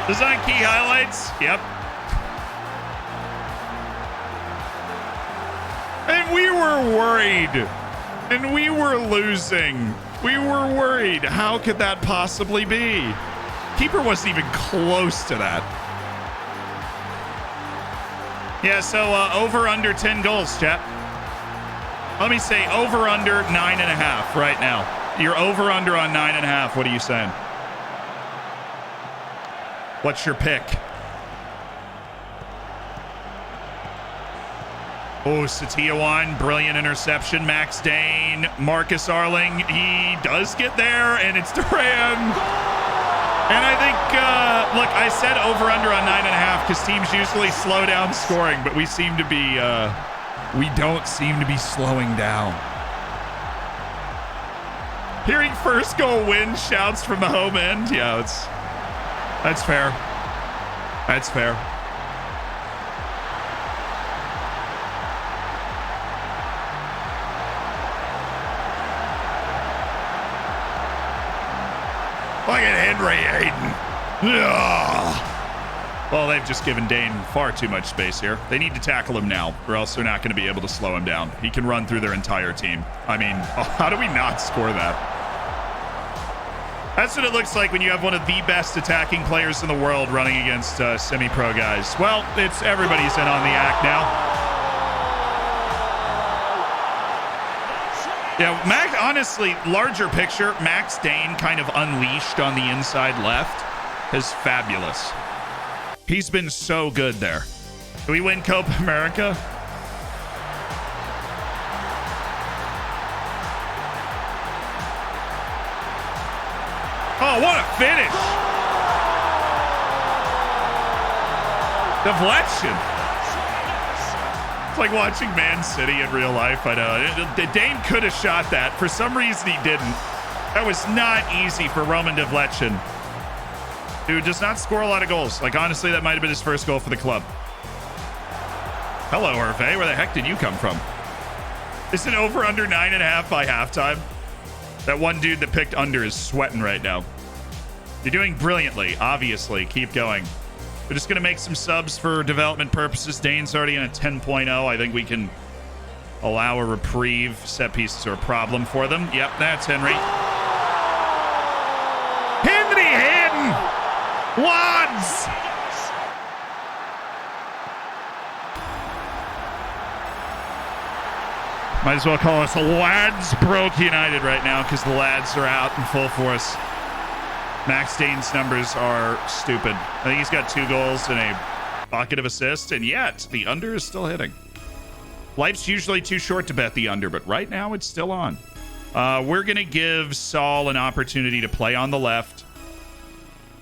This is on key highlights. Yep. And we were worried. And we were losing. We were worried. How could that possibly be? Keeper wasn't even close to that. Yeah, so over under 10 goals, chat. Let me say over under 9.5 right now. You're over under on 9.5. What are you saying? What's your pick? Oh, Satiawan, brilliant interception. Max Dane, Marcus Arling, he does get there, and it's Duran. And I think, look, I said over under on 9.5 because teams usually slow down scoring, but we seem to be, we don't seem to be slowing down. Hearing first goal win shouts from the home end. Yeah, that's fair. That's fair. Look at Henry Hayden. Ugh. Well, they've just given Dane far too much space here. They need to tackle him now, or else they're not going to be able to slow him down. He can run through their entire team. I mean, how do we not score that? That's what it looks like when you have one of the best attacking players in the world running against semi-pro guys. Well, it's everybody's in on the act now. Yeah, Max, honestly, larger picture, Max Dane kind of unleashed on the inside left is fabulous. He's been so good there. Do we win Copa America? Oh, what a finish! Deflection. It's like watching Man City in real life. I know. Dane could have shot that. For some reason, he didn't. That was not easy for Roman Deflection. Dude does not score a lot of goals. Like, honestly, that might have been his first goal for the club. Hello, Hervé. Where the heck did you come from? Is it over under 9.5 by halftime? That one dude that picked under is sweating right now. You're doing brilliantly, obviously. Keep going. We're just going to make some subs for development purposes. Dane's already in a 10.0. I think we can allow a reprieve. Set pieces are a problem for them. Yep, that's Henry. Henry Hayden! Wads! Might as well call us Ladsbroke United right now because the lads are out in full force. Max Dane's numbers are stupid. I think he's got 2 goals and a bucket of assists, and yet the under is still hitting. Life's usually too short to bet the under, but right now it's still on. We're going to give Saul an opportunity to play on the left.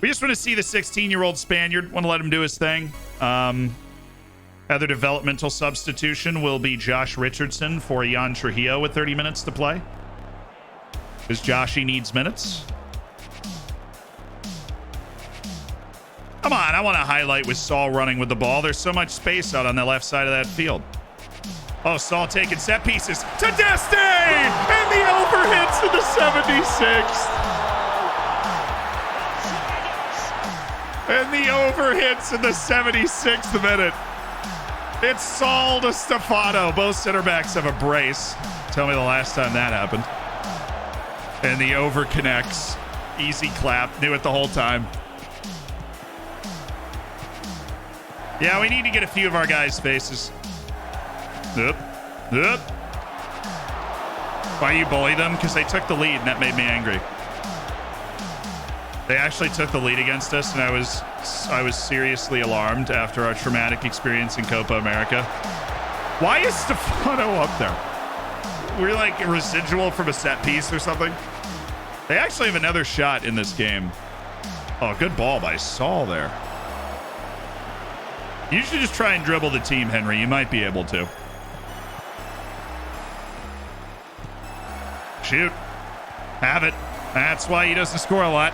We just want to see the 16-year-old Spaniard. Want to let him do his thing. Other developmental substitution will be Josh Richardson for Jan Trujillo with 30 minutes to play. Because Joshy needs minutes. Come on, I want to highlight with Saul running with the ball. There's so much space out on the left side of that field. Oh, Saul taking set pieces to Deste! And the overhits in the 76th. And the overhits in the 76th minute. It's Saul to Stefano. Both center backs have a brace. Tell me the last time that happened. And the over connects. Easy clap. Knew it the whole time. Yeah, we need to get a few of our guys' faces. Yep. Why you bully them? Because they took the lead, and that made me angry. They actually took the lead against us, and I was seriously alarmed after our traumatic experience in Copa America. Why is Stefano up there? We're like a residual from a set piece or something. They actually have another shot in this game. Oh, good ball by Saul there. You should just try and dribble the team, Henry. You might be able to. Shoot. Have it. That's why he doesn't score a lot.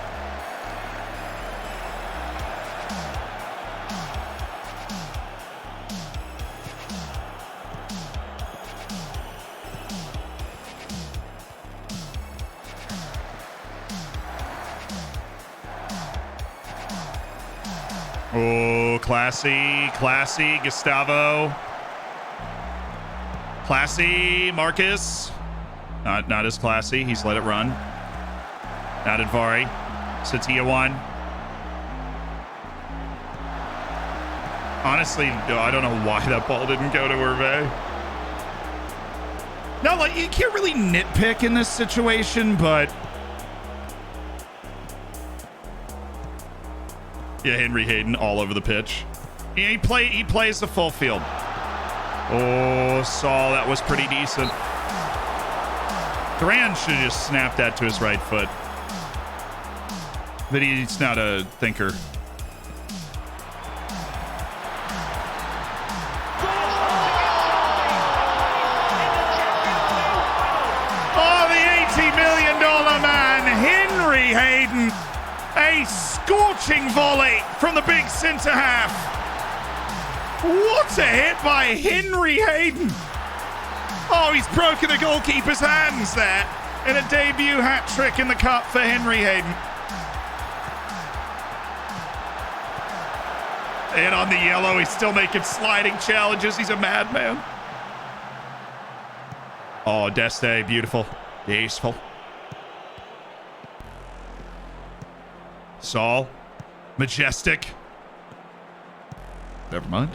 Oh, classy, Gustavo. Classy, Marcus. Not as classy. He's let it run. Not Advari. Satia one. Honestly, I don't know why that ball didn't go to Hervé. No, like, you can't really nitpick in this situation, but... Yeah, Henry Hayden all over the pitch. Yeah, he plays the full field. Oh, Saul, that was pretty decent. Duran should have just snapped that to his right foot. But he's not a thinker. Oh, the $80 million man, Henry Hayden. A scorching volley from the big centre half. What a hit by Henry Hayden. Oh, he's broken the goalkeeper's hands there in a debut hat trick in the cup for Henry Hayden. And on the yellow, he's still making sliding challenges. He's a madman. Oh, Deste, beautiful, tasteful. Saul, majestic. Never mind.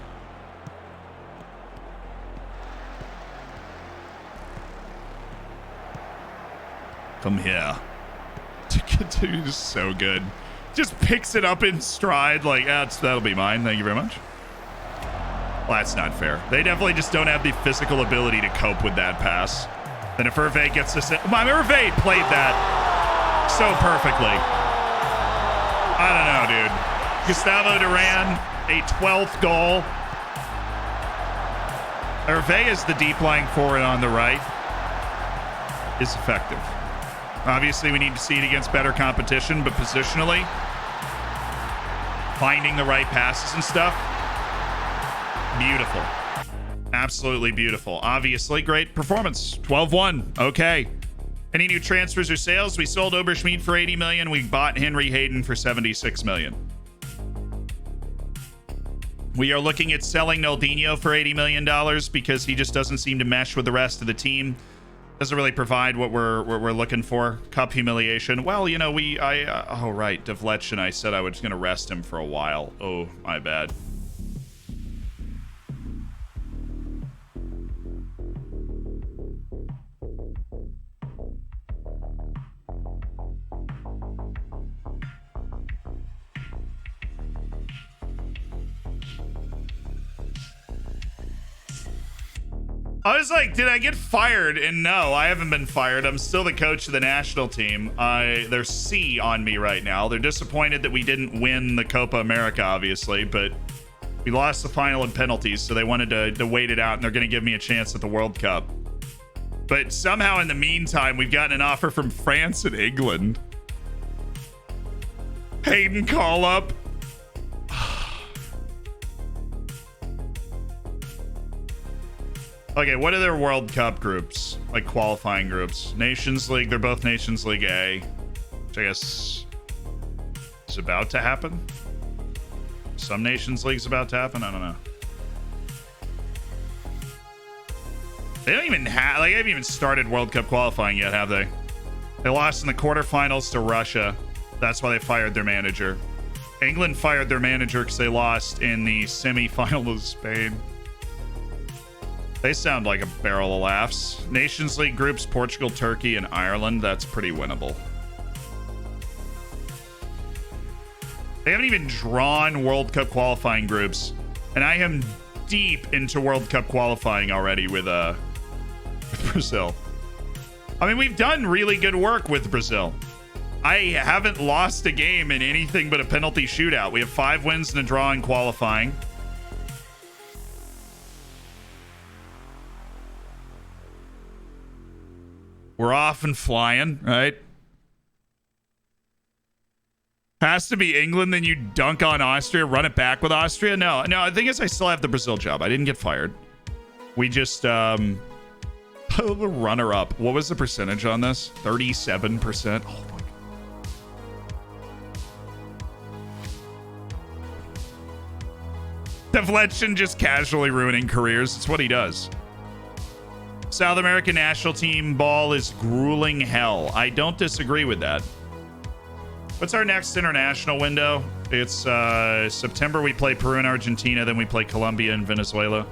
from here. Dude is so good. Just picks it up in stride like, that'll be mine. Thank you very much. Well, that's not fair. They definitely just don't have the physical ability to cope with that pass. Then if Hervé gets this, Hervé played that so perfectly. I don't know, dude. Gustavo Duran, a 12th goal. Hervé is the deep lying forward on the right. Is effective. Obviously, we need to see it against better competition, but positionally, finding the right passes and stuff, beautiful. Absolutely beautiful. Obviously, great performance. 12-1. Okay. Any new transfers or sales? We sold Oberschmidt for 80 million. We bought Henry Hayden for 76 million. We are looking at selling Naldinho for $80 million because he just doesn't seem to mesh with the rest of the team. Doesn't really provide what we're looking for. Cup humiliation. Well, you know, oh right, Devletchin, I said I was going to rest him for a while. Oh, my bad. I was like, did I get fired? And no, I haven't been fired. I'm still the coach of the national team. They're C on me right now. They're disappointed that we didn't win the Copa America, obviously, but we lost the final in penalties, so they wanted to wait it out, and they're going to give me a chance at the World Cup. But somehow, in the meantime, we've gotten an offer from France and England. Hayden call up. Okay, what are their World Cup groups? Like qualifying groups? Nations League, they're both Nations League A. Which I guess is about to happen. Some Nations League's about to happen, I don't know. They don't even have, like, they haven't even started World Cup qualifying yet, have they? They lost in the quarterfinals to Russia. That's why they fired their manager. England fired their manager because they lost in the semi-final of Spain. They sound like a barrel of laughs. Nations League groups, Portugal, Turkey, and Ireland. That's pretty winnable. They haven't even drawn World Cup qualifying groups. And I am deep into World Cup qualifying already with Brazil. I mean, we've done really good work with Brazil. I haven't lost a game in anything but a penalty shootout. We have 5 wins and a draw in qualifying. We're off and flying, right? Has to be England, then you dunk on Austria, run it back with Austria? No, the thing is I still have the Brazil job. I didn't get fired. We just, the runner-up. What was the percentage on this? 37%. Oh, my God. Devletchin just casually ruining careers. It's what he does. South American national team ball is grueling hell. I don't disagree with that. What's our next international window? It's September. We play Peru and Argentina. Then we play Colombia and Venezuela.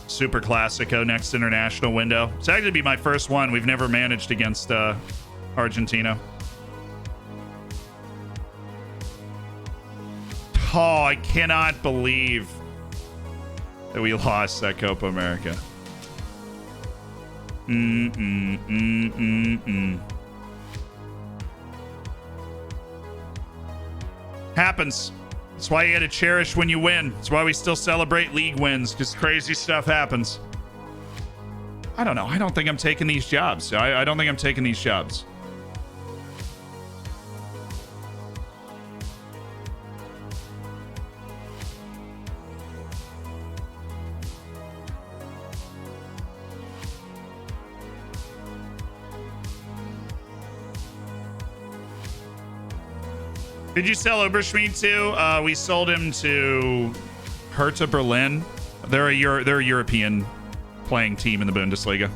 Super Classico next international window. It's actually be my first one. We've never managed against Argentina. Oh, I cannot believe that we lost that Copa America. Happens. That's why you gotta cherish when you win. That's why we still celebrate league wins, because crazy stuff happens. I don't know. I don't think I'm taking these jobs. I don't think I'm taking these jobs. Did you sell Oberschmidt to? We sold him to Hertha Berlin. They're a European playing team in the Bundesliga.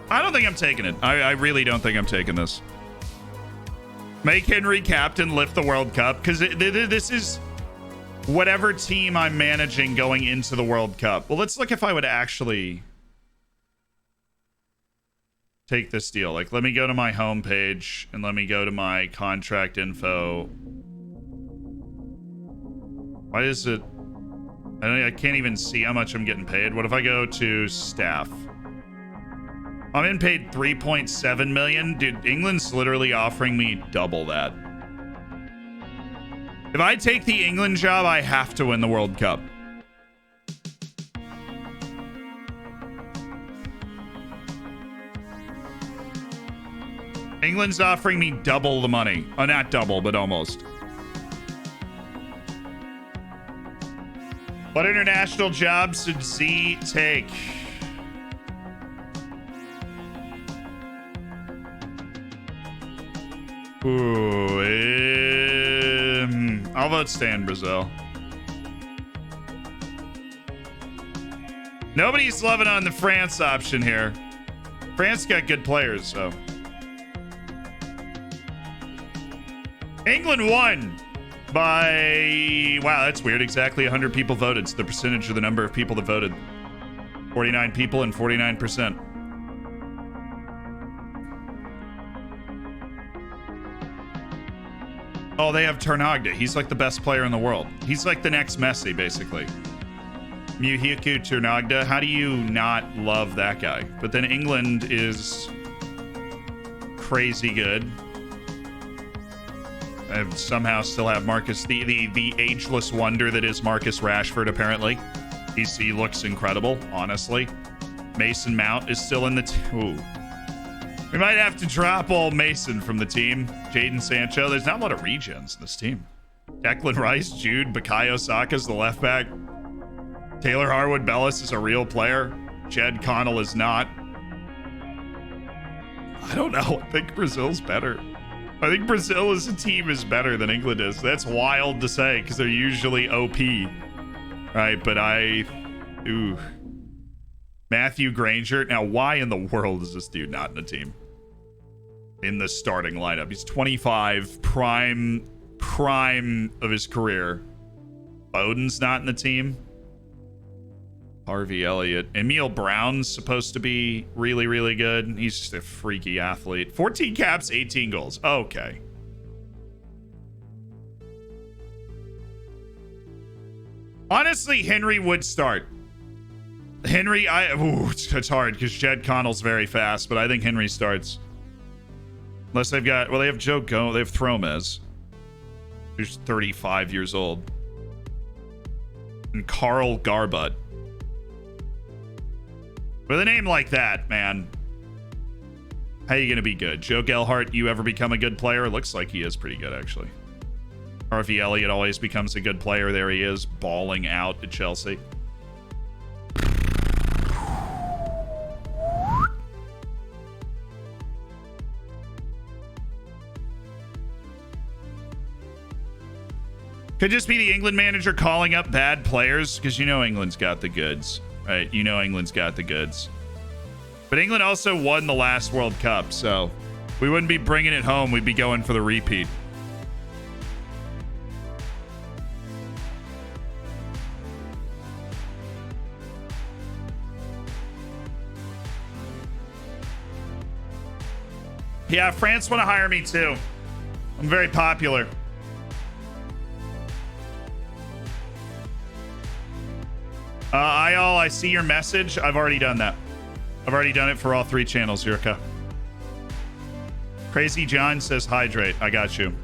I don't think I'm taking it. I really don't think I'm taking this. Make Henry captain, lift the World Cup, because this is whatever team I'm managing going into the World Cup. Well, let's look if I would actually take this deal. Like, let me go to my homepage and let me go to my contract info. Why is it? I can't even see how much I'm getting paid. What if I go to staff? I'm in paid 3.7 million. Dude, England's literally offering me double that. If I take the England job, I have to win the World Cup. England's offering me double the money. Oh, not double, but almost. What international jobs should Z take? Ooh, I'll vote stay in Brazil. Nobody's loving on the France option here. France got good players, so. England won by, wow, that's weird. Exactly 100 people voted. It's the percentage of the number of people that voted. 49 people and 49%. Oh, they have Ternagda. He's like the best player in the world. He's like the next Messi, basically. Muhiku Ternagda. How do you not love that guy? But then England is crazy good. I somehow still have Marcus, the ageless wonder that is Marcus Rashford, apparently. He looks incredible, honestly. Mason Mount is still in the ooh. We might have to drop old Mason from the team. Jadon Sancho. There's not a lot of regens in this team. Declan Rice, Jude, Bukayo Saka's the left back. Taylor Harwood Bellis is a real player. Jed Connell is not. I don't know. I think Brazil's better. I think Brazil as a team is better than England is. That's wild to say because they're usually OP. Right, but ooh. Matthew Granger. Now, why in the world is this dude not in the team? In the starting lineup. He's 25, prime of his career. Foden's not in the team. Harvey Elliott. Emil Brown's supposed to be really, really good. He's just a freaky athlete. 14 caps, 18 goals. Okay. Honestly, Henry would start. Henry, it's hard because Jed Connell's very fast, but I think Henry starts. Unless they've got, well, they have Joe Go, they have Thromez, who's 35 years old. And Carl Garbut. With a name like that, man, how are you going to be good? Joe Gelhart, you ever become a good player? It looks like he is pretty good, actually. Harvey Elliott always becomes a good player. There he is, balling out at Chelsea. Could just be the England manager calling up bad players because you know England's got the goods. Right, you know England's got the goods. But England also won the last World Cup, so we wouldn't be bringing it home. We'd be going for the repeat. Yeah, France want to hire me too. I'm very popular. I see your message. I've already done that. I've already done it for all 3 channels, Yurka. Crazy John says hydrate. I got you.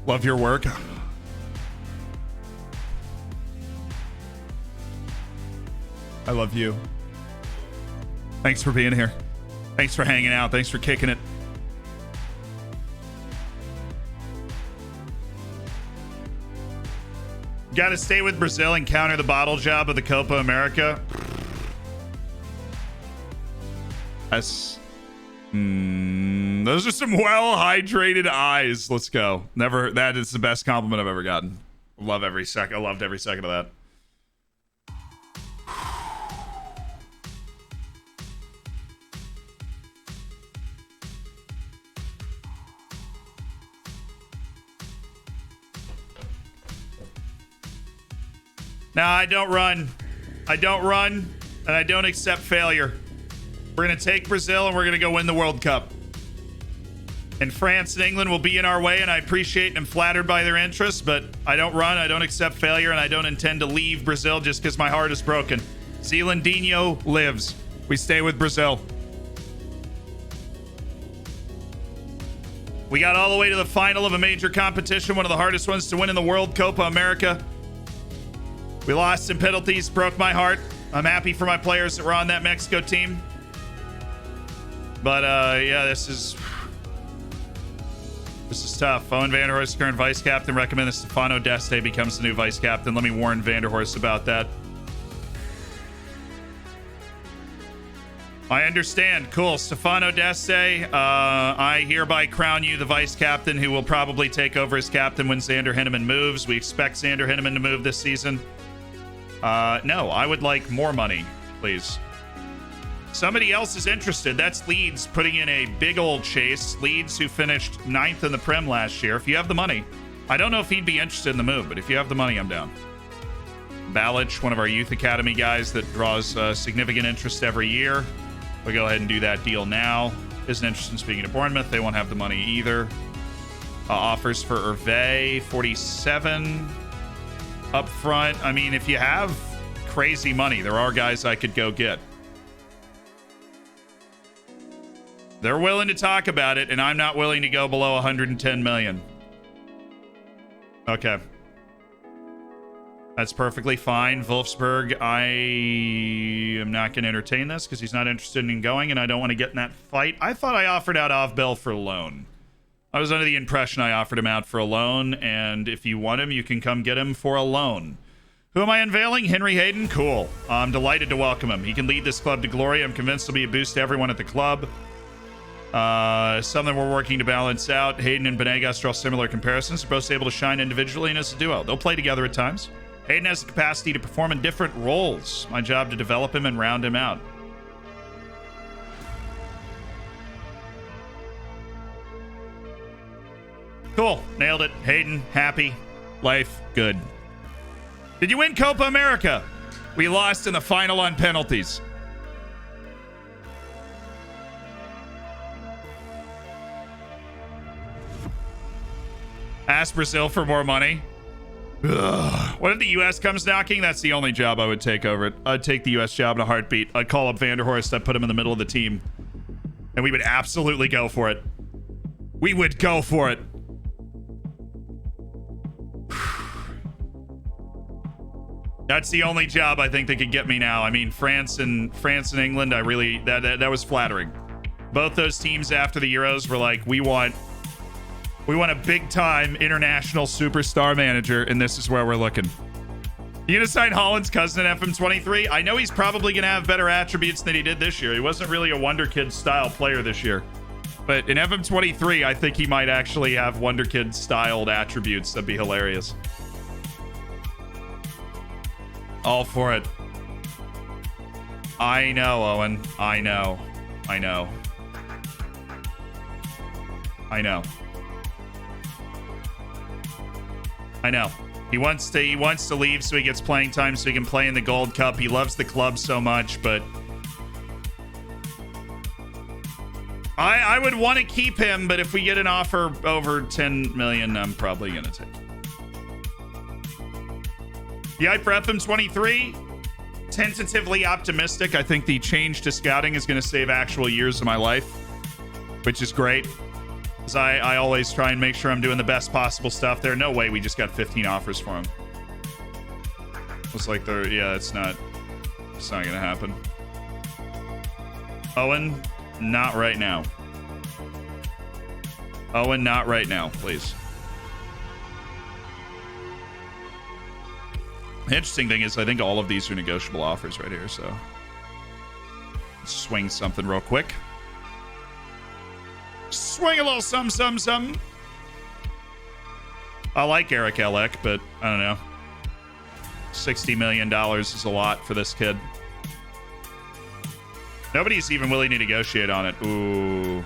Love your work. I love you. Thanks for being here. Thanks for hanging out. Thanks for kicking it. Got to stay with Brazil and counter the bottle job of the Copa America. That's... those are some well-hydrated eyes. Let's go. Never. That is the best compliment I've ever gotten. Love every second. I loved every second of that. No, I don't run. I don't run, and I don't accept failure. We're going to take Brazil, and we're going to go win the World Cup. And France and England will be in our way, and I appreciate and am flattered by their interests, but I don't run, I don't accept failure, and I don't intend to leave Brazil just because my heart is broken. Zealandinho lives. We stay with Brazil. We got all the way to the final of a major competition, one of the hardest ones to win in the world, Copa America. We lost in penalties, broke my heart. I'm happy for my players that were on that Mexico team. But, yeah, this is tough. Owen Vanderhorst, current vice captain. Recommend that Stefano Deste becomes the new vice captain. Let me warn Vanderhorst about that. I understand. Cool. Stefano Deste, I hereby crown you the vice captain who will probably take over as captain when Xander Hinneman moves. We expect Xander Hinneman to move this season. No, I would like more money, please. Somebody else is interested. That's Leeds putting in a big old chase. Leeds, who finished 9th in the Prem last year. If you have the money, I don't know if he'd be interested in the move, but if you have the money, I'm down. Balich, one of our youth academy guys that draws significant interest every year. We'll go ahead and do that deal now. Isn't interested in speaking to Bournemouth. They won't have the money either. Offers for Hervé, 47 up front. I mean, if you have crazy money, there are guys I could go get. They're willing to talk about it, and I'm not willing to go below 110 million. Okay. That's perfectly fine. Wolfsburg, I am not going to entertain this because he's not interested in going, and I don't want to get in that fight. I thought I offered out Avbel for a loan. I was under the impression I offered him out for a loan, and if you want him, you can come get him for a loan. Who am I unveiling? Henry Hayden? Cool. I'm delighted to welcome him. He can lead this club to glory. I'm convinced he'll be a boost to everyone at the club. Something we're working to balance out. Hayden and Benegas draw similar comparisons. They're both able to shine individually and as a duo. They'll play together at times. Hayden has the capacity to perform in different roles. My job to develop him and round him out. Cool. Nailed it. Hayden, happy. Life, good. Did you win Copa America? We lost in the final on penalties. Ask Brazil for more money. Ugh. What if the U.S. comes knocking? That's the only job I would take over it. I'd take the U.S. job in a heartbeat. I'd call up Vanderhorst. I'd put him in the middle of the team. And we would absolutely go for it. We would go for it. That's the only job I think they could get me now. I mean, France and England, I really, that was flattering. Both those teams after the Euros were like, we want a big-time international superstar manager, and this is where we're looking. You gonna sign Holland's cousin in FM23? I know he's probably gonna have better attributes than he did this year. He wasn't really a Wonder Kid-style player this year. But in FM23, I think he might actually have Wonder Kid-styled attributes. That'd be hilarious. All for it. I know, Owen. I know. I know. I know. I know. He wants to leave so he gets playing time so he can play in the Gold Cup. He loves the club so much, but I would want to keep him, but if we get an offer over 10 million, I'm probably going to take it. The hype for FM23, tentatively optimistic. I think the change to scouting is going to save actual years of my life, which is great. Because I always try and make sure I'm doing the best possible stuff. There's no way we just got 15 offers for him. Looks like it's not going to happen. Owen, not right now. Owen, not right now, please. The interesting thing is I think all of these are negotiable offers right here, so let's swing something real quick. Swing a little some. I like Eric Elek, but I don't know. $60 million is a lot for this kid. Nobody's even willing to negotiate on it. Ooh.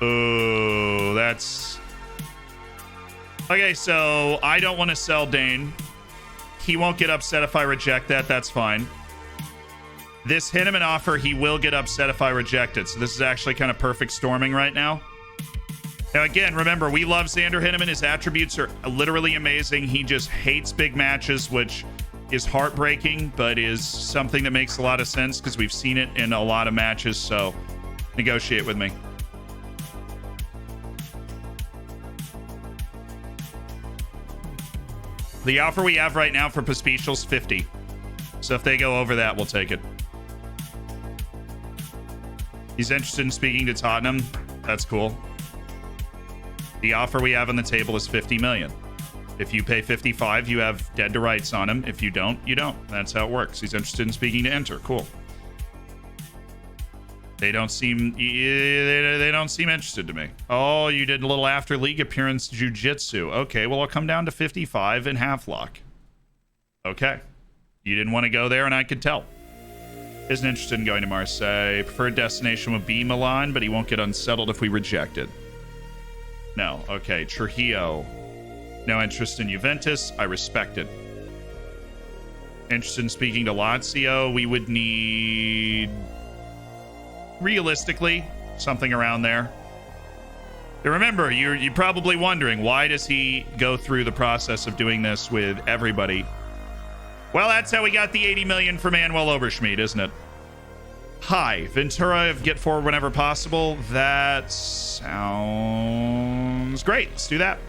Ooh, that's... Okay, so I don't want to sell Dane. He won't get upset if I reject that. That's fine. This hit him an offer. He will get upset if I reject it. So this is actually kind of perfect storming right now. Now, again, remember, we love Xander Hinneman. His attributes are literally amazing. He just hates big matches, which is heartbreaking, but is something that makes a lot of sense because we've seen it in a lot of matches. So negotiate with me. The offer we have right now for Pospisil's 50. So if they go over that, we'll take it. He's interested in speaking to Tottenham. That's cool. The offer we have on the table is 50 million. If you pay 55, you have dead to rights on him. If you don't, you don't. That's how it works. He's interested in speaking to Enter. Cool. They don't seem interested to me. Oh, you did a little after league appearance jiu-jitsu. Okay, well, I'll come down to 55 in half lock. Okay. You didn't want to go there, and I could tell. Isn't interested in going to Marseille. Preferred destination would be Milan, but he won't get unsettled if we reject it. No. Okay. Trujillo. No interest in Juventus. I respect it. Interested in speaking to Lazio. We would need, realistically, something around there. Now remember, you're probably wondering, why does he go through the process of doing this with everybody? Well, that's how we got the 80 million for Manuel Oberschmidt, isn't it? Hi, Ventura, get forward whenever possible. That sounds great. Let's do that.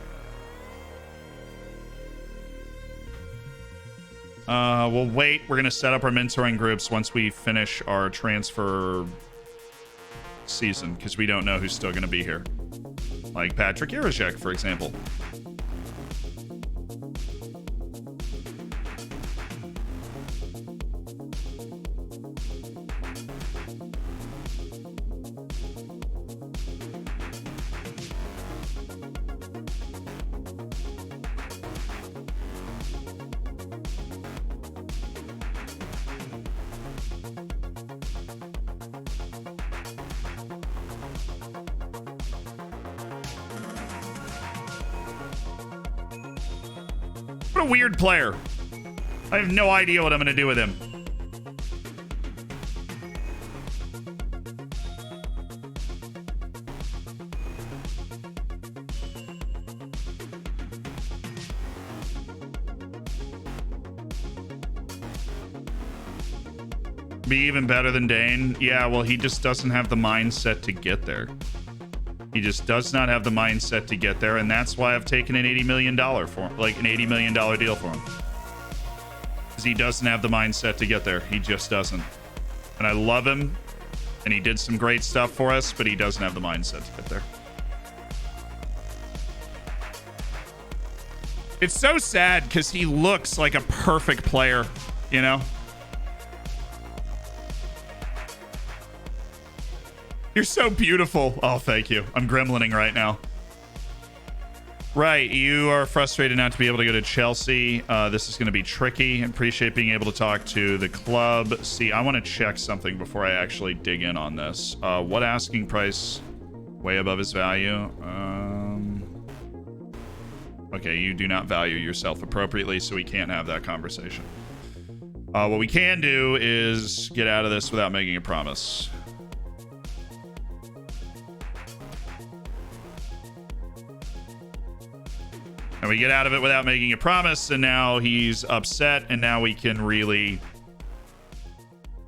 We'll wait. We're going to set up our mentoring groups once we finish our transfer season, because we don't know who's still going to be here. Like Patrick Irishek, for example. What a weird player. I have no idea what I'm going to do with him. Be even better than Dane? Yeah, well, he just doesn't have the mindset to get there. He just does not have the mindset to get there, and that's why I've taken an $80 million for him, like an $80 million deal for him. Because he doesn't have the mindset to get there. He just doesn't. And I love him, and he did some great stuff for us, but he doesn't have the mindset to get there. It's so sad because he looks like a perfect player, you know? You're so beautiful. Oh, thank you. I'm gremlining right now. Right. You are frustrated not to be able to go to Chelsea. This is going to be tricky. I appreciate being able to talk to the club. See, I want to check something before I actually dig in on this. What asking price? Way above his value. Okay, you do not value yourself appropriately, so we can't have that conversation. What we can do is get out of this without making a promise. And we get out of it without making a promise, and now he's upset, and now we can really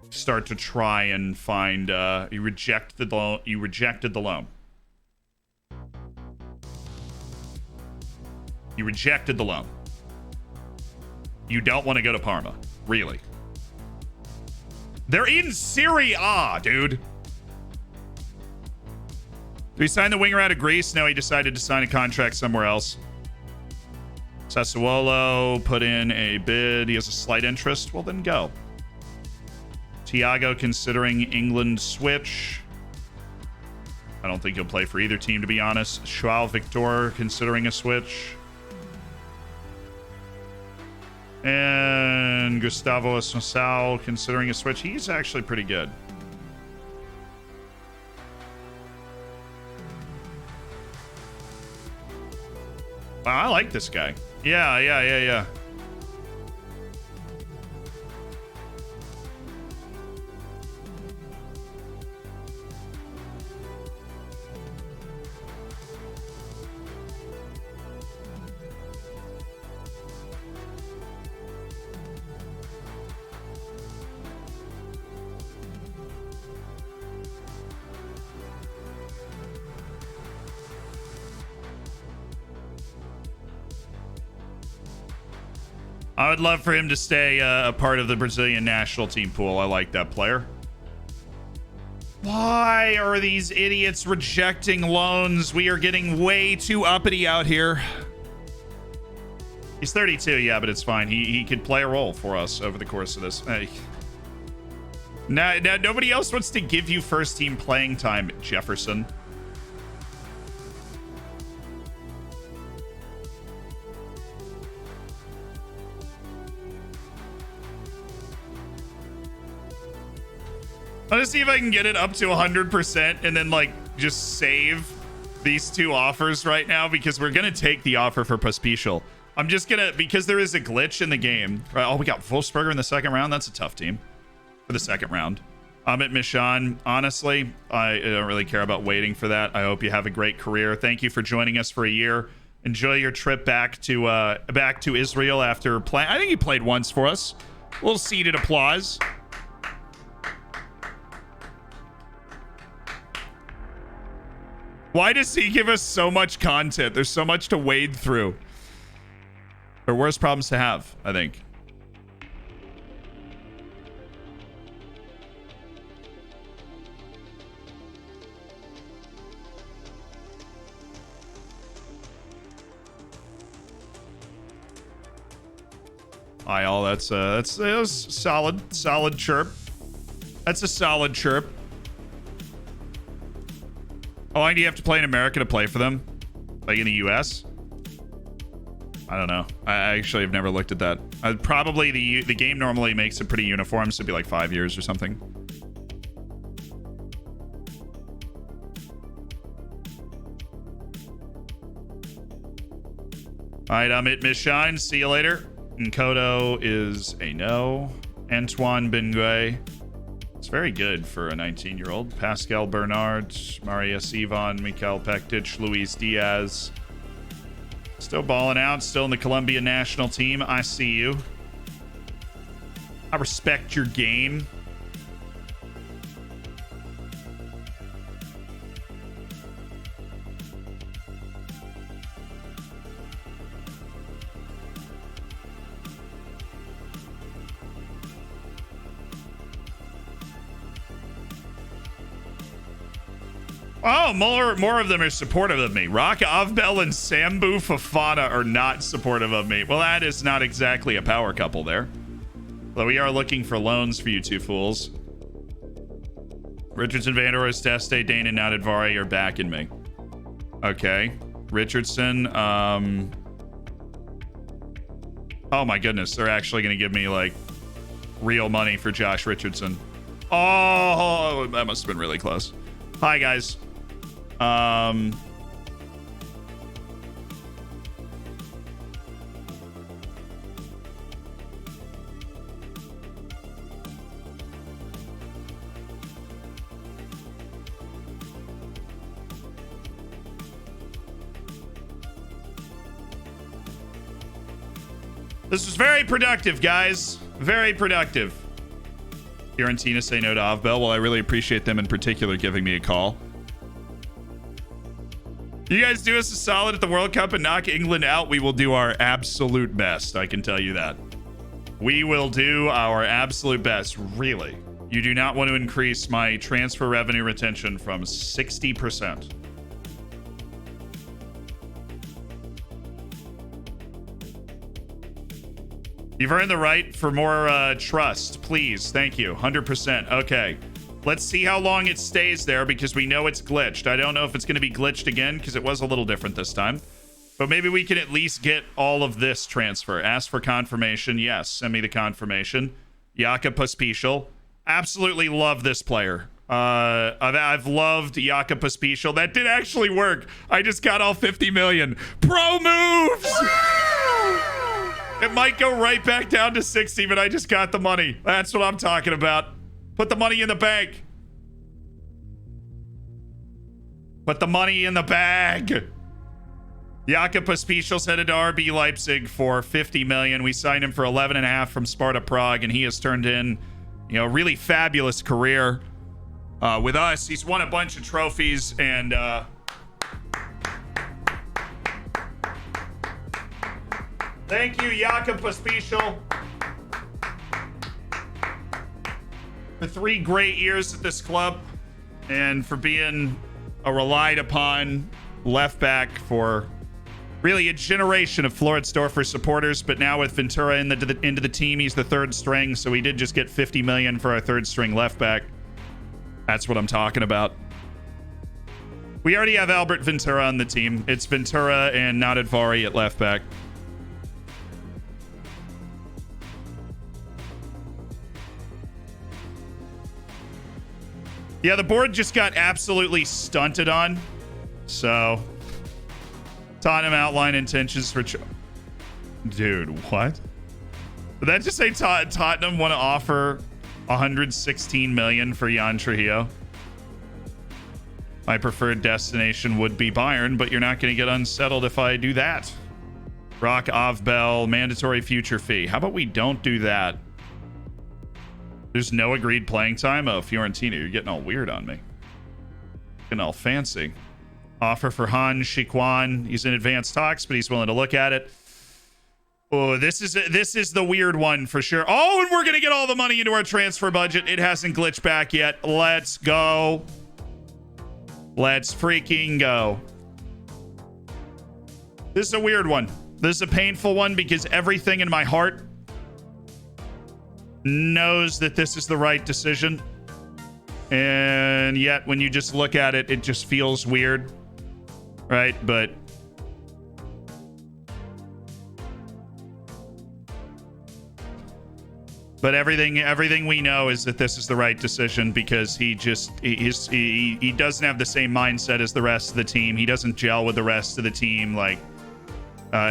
start to try and find you rejected the loan. You rejected the loan. You rejected the loan. You don't want to go to Parma, really. They're in Serie A, dude. Did he sign the winger out of Greece? No, he decided to sign a contract somewhere else. Sassuolo put in a bid. He has a slight interest. Well, then go. Thiago considering England switch. I don't think he'll play for either team, to be honest. Joao Victor considering a switch. And Gustavo Esmasal considering a switch. He's actually pretty good. Wow, I like this guy. Yeah. I would love for him to stay a part of the Brazilian national team pool. I like that player. Why are these idiots rejecting loans? We are getting way too uppity out here. He's 32, yeah, but it's fine. He could play a role for us over the course of this. Now, nobody else wants to give you first team playing time, Jefferson. I'm gonna see if I can get it up to 100% and then like just save these two offers right now because we're gonna take the offer for Pospisil. I'm just gonna, because there is a glitch in the game. Right? Oh, we got Wolfsberger in the second round. That's a tough team for the second round. Amit Mishan, honestly, I don't really care about waiting for that. I hope you have a great career. Thank you for joining us for a year. Enjoy your trip back to Israel after playing. I think he played once for us. A little seated applause. Why does he give us so much content? There's so much to wade through. There are worse problems to have, I think. Hi, all. That's a solid chirp. That's a solid chirp. How long do you have to play in America to play for them? Like in the US? I don't know. I actually have never looked at that. Probably the game normally makes it pretty uniform, so it'd be like 5 years or something. All right, Amit Mishine. See you later. Nkodo is a no. Antoine Benguet. It's very good for a 19-year-old. Pascal Bernard, Marius Ivan, Mikael Pektic, Luis Diaz. Still balling out, still in the Colombian national team. I see you. I respect your game. Oh, more of them are supportive of me. Rock Avbel and Sambu Fafana are not supportive of me. Well, that is not exactly a power couple there. Though we are looking for loans for you two fools. Richardson, Vandoris, Deste, Dane, and Nadadvari are backing me. Okay. Richardson, oh my goodness. They're actually going to give me, like, real money for Josh Richardson. Oh, that must have been really close. Hi, guys. This was very productive, guys. Very productive. Fiorentina say no to Avbel. Well, I really appreciate them in particular giving me a call. You guys do us a solid at the World Cup and knock England out. We will do our absolute best. I can tell you that. We will do our absolute best. Really. You do not want to increase my transfer revenue retention from 60%. You've earned the right for more trust. Please. Thank you. 100%. Okay. Let's see how long it stays there because we know it's glitched. I don't know if it's going to be glitched again because it was a little different this time. But maybe we can at least get all of this transfer. Ask for confirmation. Yes, send me the confirmation. Yaka Pospisil. Absolutely love this player. I've loved Yaka Pospisil. That did actually work. I just got all 50 million. Pro moves! It might go right back down to 60, but I just got the money. That's what I'm talking about. Put the money in the bank. Put the money in the bag. Yaka Pospisil's headed to RB Leipzig for 50 million. We signed him for 11.5 from Sparta Prague, and he has turned in, a really fabulous career with us. He's won a bunch of trophies, and thank you, Yaka Pospisil, for 3 great years at this club, and for being a relied upon left back for really a generation of Florence Dorfers supporters. But now with Ventura into the team, he's the 3rd string, so we did just get 50 million for our 3rd string left back. That's what I'm talking about. We already have Albert Ventura on the team. It's Ventura and Nadadvari at left back. Yeah, the board just got absolutely stunted on. So, Tottenham outline intentions for... Dude, what? Did that just say Tottenham want to offer 116 million for Jan Trujillo? My preferred destination would be Bayern, but you're not going to get unsettled if I do that. Rock Avbel, mandatory future fee. How about we don't do that? There's no agreed playing time? Oh, Fiorentina, you're getting all weird on me. Getting all fancy. Offer for Han Shikwan. He's in advanced talks, but he's willing to look at it. Oh, this is the weird one for sure. Oh, and we're going to get all the money into our transfer budget. It hasn't glitched back yet. Let's go. Let's freaking go. This is a weird one. This is a painful one because everything in my heart knows that this is the right decision, and yet when you just look at it, it just feels weird, right? But everything we know is that this is the right decision because he doesn't have the same mindset as the rest of the team. He doesn't gel with the rest of the team. Like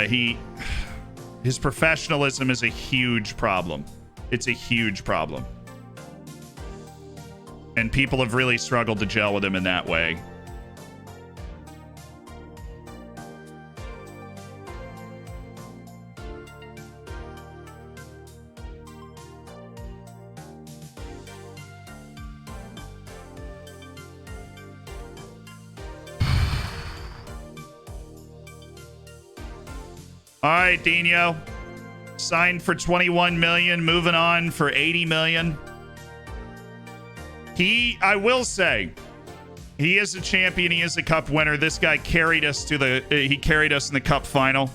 his professionalism is a huge problem. It's a huge problem. And people have really struggled to gel with him in that way. All right, Dino. Signed for 21 million, moving on for 80 million. I will say, he is a champion. He is a cup winner. This guy carried us he carried us in the cup final.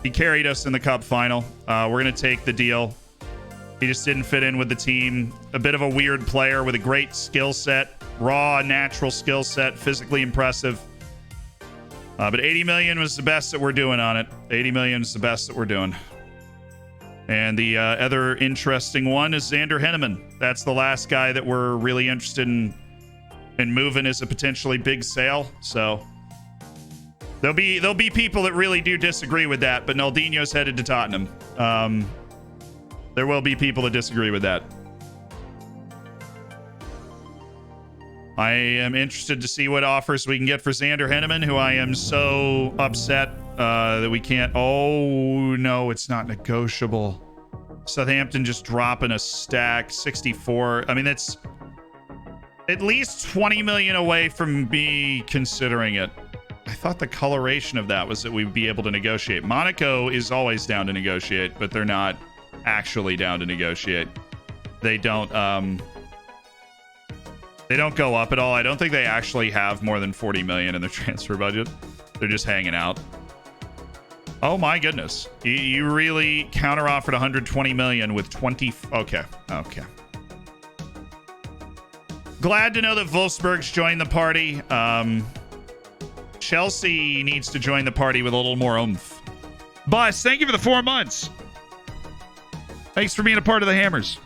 He carried us in the cup final. We're going to take the deal. He just didn't fit in with the team. A bit of a weird player with a great skill set, raw, natural skill set, physically impressive. But 80 million was the best that we're doing on it. 80 million is the best that we're doing. And the other interesting one is Xander Henneman. That's the last guy that we're really interested in moving as a potentially big sale. So there'll be people that really do disagree with that, but Naldinho's headed to Tottenham. There will be people that disagree with that. I am interested to see what offers we can get for Xander Henneman, who I am so upset that we can't. Oh, no, it's not negotiable. Southampton just dropping a stack, 64. I mean, that's at least 20 million away from me considering it. I thought the coloration of that was that we'd be able to negotiate. Monaco is always down to negotiate, but they're not actually down to negotiate. They don't go up at all. I don't think they actually have more than 40 million in their transfer budget. They're just hanging out. Oh my goodness. You really counter-offered 120 million with 20. Okay. Glad to know that Wolfsburg's joined the party. Chelsea needs to join the party with a little more oomph. Boss, thank you for the 4 months. Thanks for being a part of the Hammers.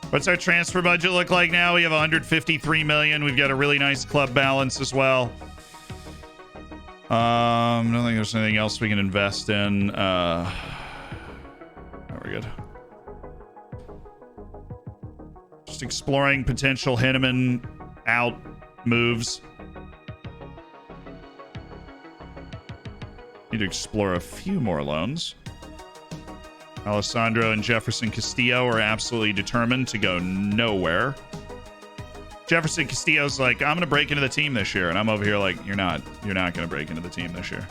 What's our transfer budget look like now? We have 153 million. We've got a really nice club balance as well. I don't think there's anything else we can invest in. We're good. Just exploring potential Hinneman out moves. Need to explore a few more loans. Alessandro and Jefferson Castillo are absolutely determined to go nowhere. Jefferson Castillo's like, I'm going to break into the team this year. And I'm over here like, you're not going to break into the team this year.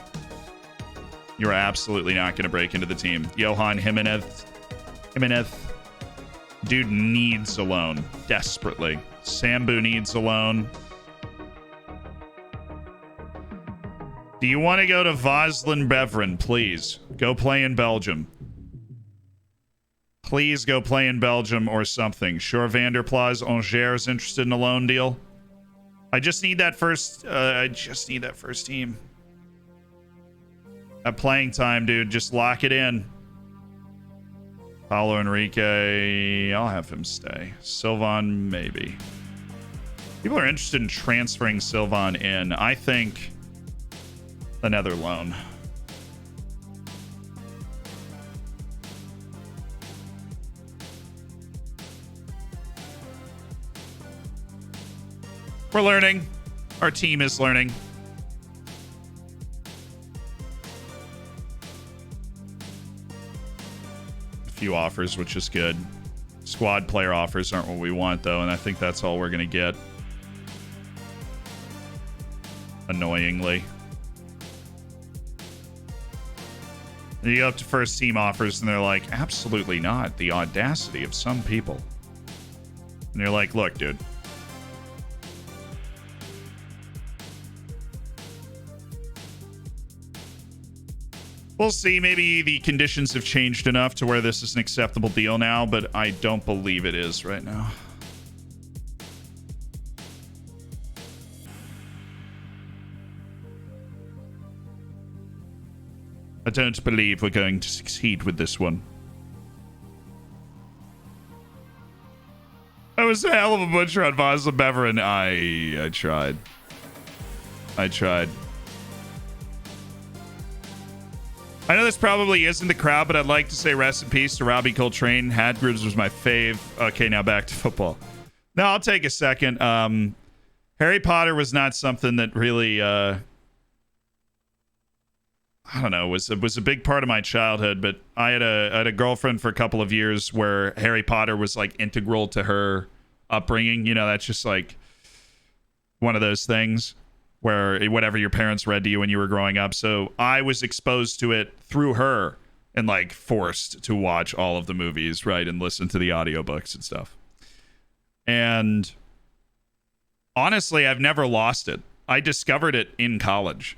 You're absolutely not going to break into the team. Johan Jimenez. Dude needs a loan desperately. Sambu needs a loan. Do you want to go to Vaslin Beveren, please? Go play in Belgium. Please go play in Belgium or something. Sure, Vanderplas Angers interested in a loan deal. I just need that first. I just need that first team. At playing time, dude. Just lock it in. Paulo Enrique. I'll have him stay. Sylvan, maybe. People are interested in transferring Sylvan in. I think another loan. We're learning. Our team is learning. A few offers, which is good. Squad player offers aren't what we want, though, and I think that's all we're going to get. Annoyingly. You go up to first team offers, and they're like, absolutely not. The audacity of some people. And you're like, look, dude. We'll see. Maybe the conditions have changed enough to where this is an acceptable deal now, but I don't believe it is right now. I don't believe we're going to succeed with this one. I was a hell of a butcher on Vaslin Beveren. I tried. I know this probably isn't the crowd, but I'd like to say rest in peace to Robbie Coltrane. Hadgrid's was my fave. Okay, now back to football. No, I'll take a second. Harry Potter was not something that really, I don't know, was a big part of my childhood, but I had a girlfriend for a couple of years where Harry Potter was like integral to her upbringing. You know, that's just like one of those things where whatever your parents read to you when you were growing up. So I was exposed to it through her and like forced to watch all of the movies, right? And listen to the audiobooks and stuff. And honestly, I've never lost it. I discovered it in college,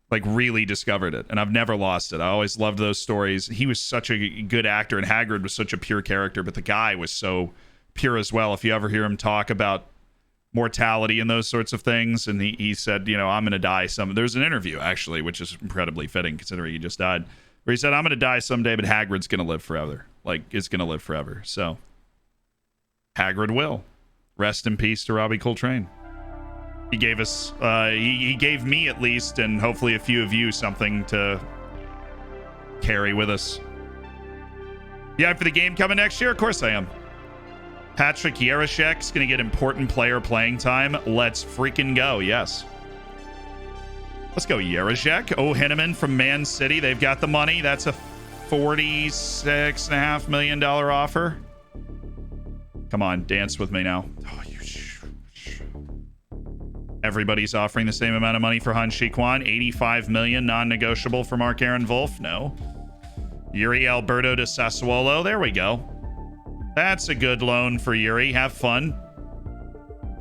like really discovered it. And I've never lost it. I always loved those stories. He was such a good actor, and Hagrid was such a pure character, but the guy was so pure as well. If you ever hear him talk about mortality and those sorts of things, and he said, you know, I'm going to die some. There's an interview, actually, which is incredibly fitting considering he just died, where he said, I'm going to die someday, but Hagrid's going to live forever. Like, it's going to live forever. So, Hagrid will. Rest in peace to Robbie Coltrane. He gave us, he gave me at least, and hopefully a few of you, something to carry with us. Yeah, for the game coming next year? Of course I am. Patrick Yarashek's going to get important player playing time. Let's freaking go. Yes. Let's go, Yarashek. Oh, Henneman from Man City. They've got the money. That's a $46.5 million offer. Come on, dance with me now. Oh, everybody's offering the same amount of money for Han Shi-Kwan. $85 million, non-negotiable for Mark-Aaron Wolf. No. Yuri Alberto de Sassuolo. There we go. That's a good loan for Yuri. Have fun.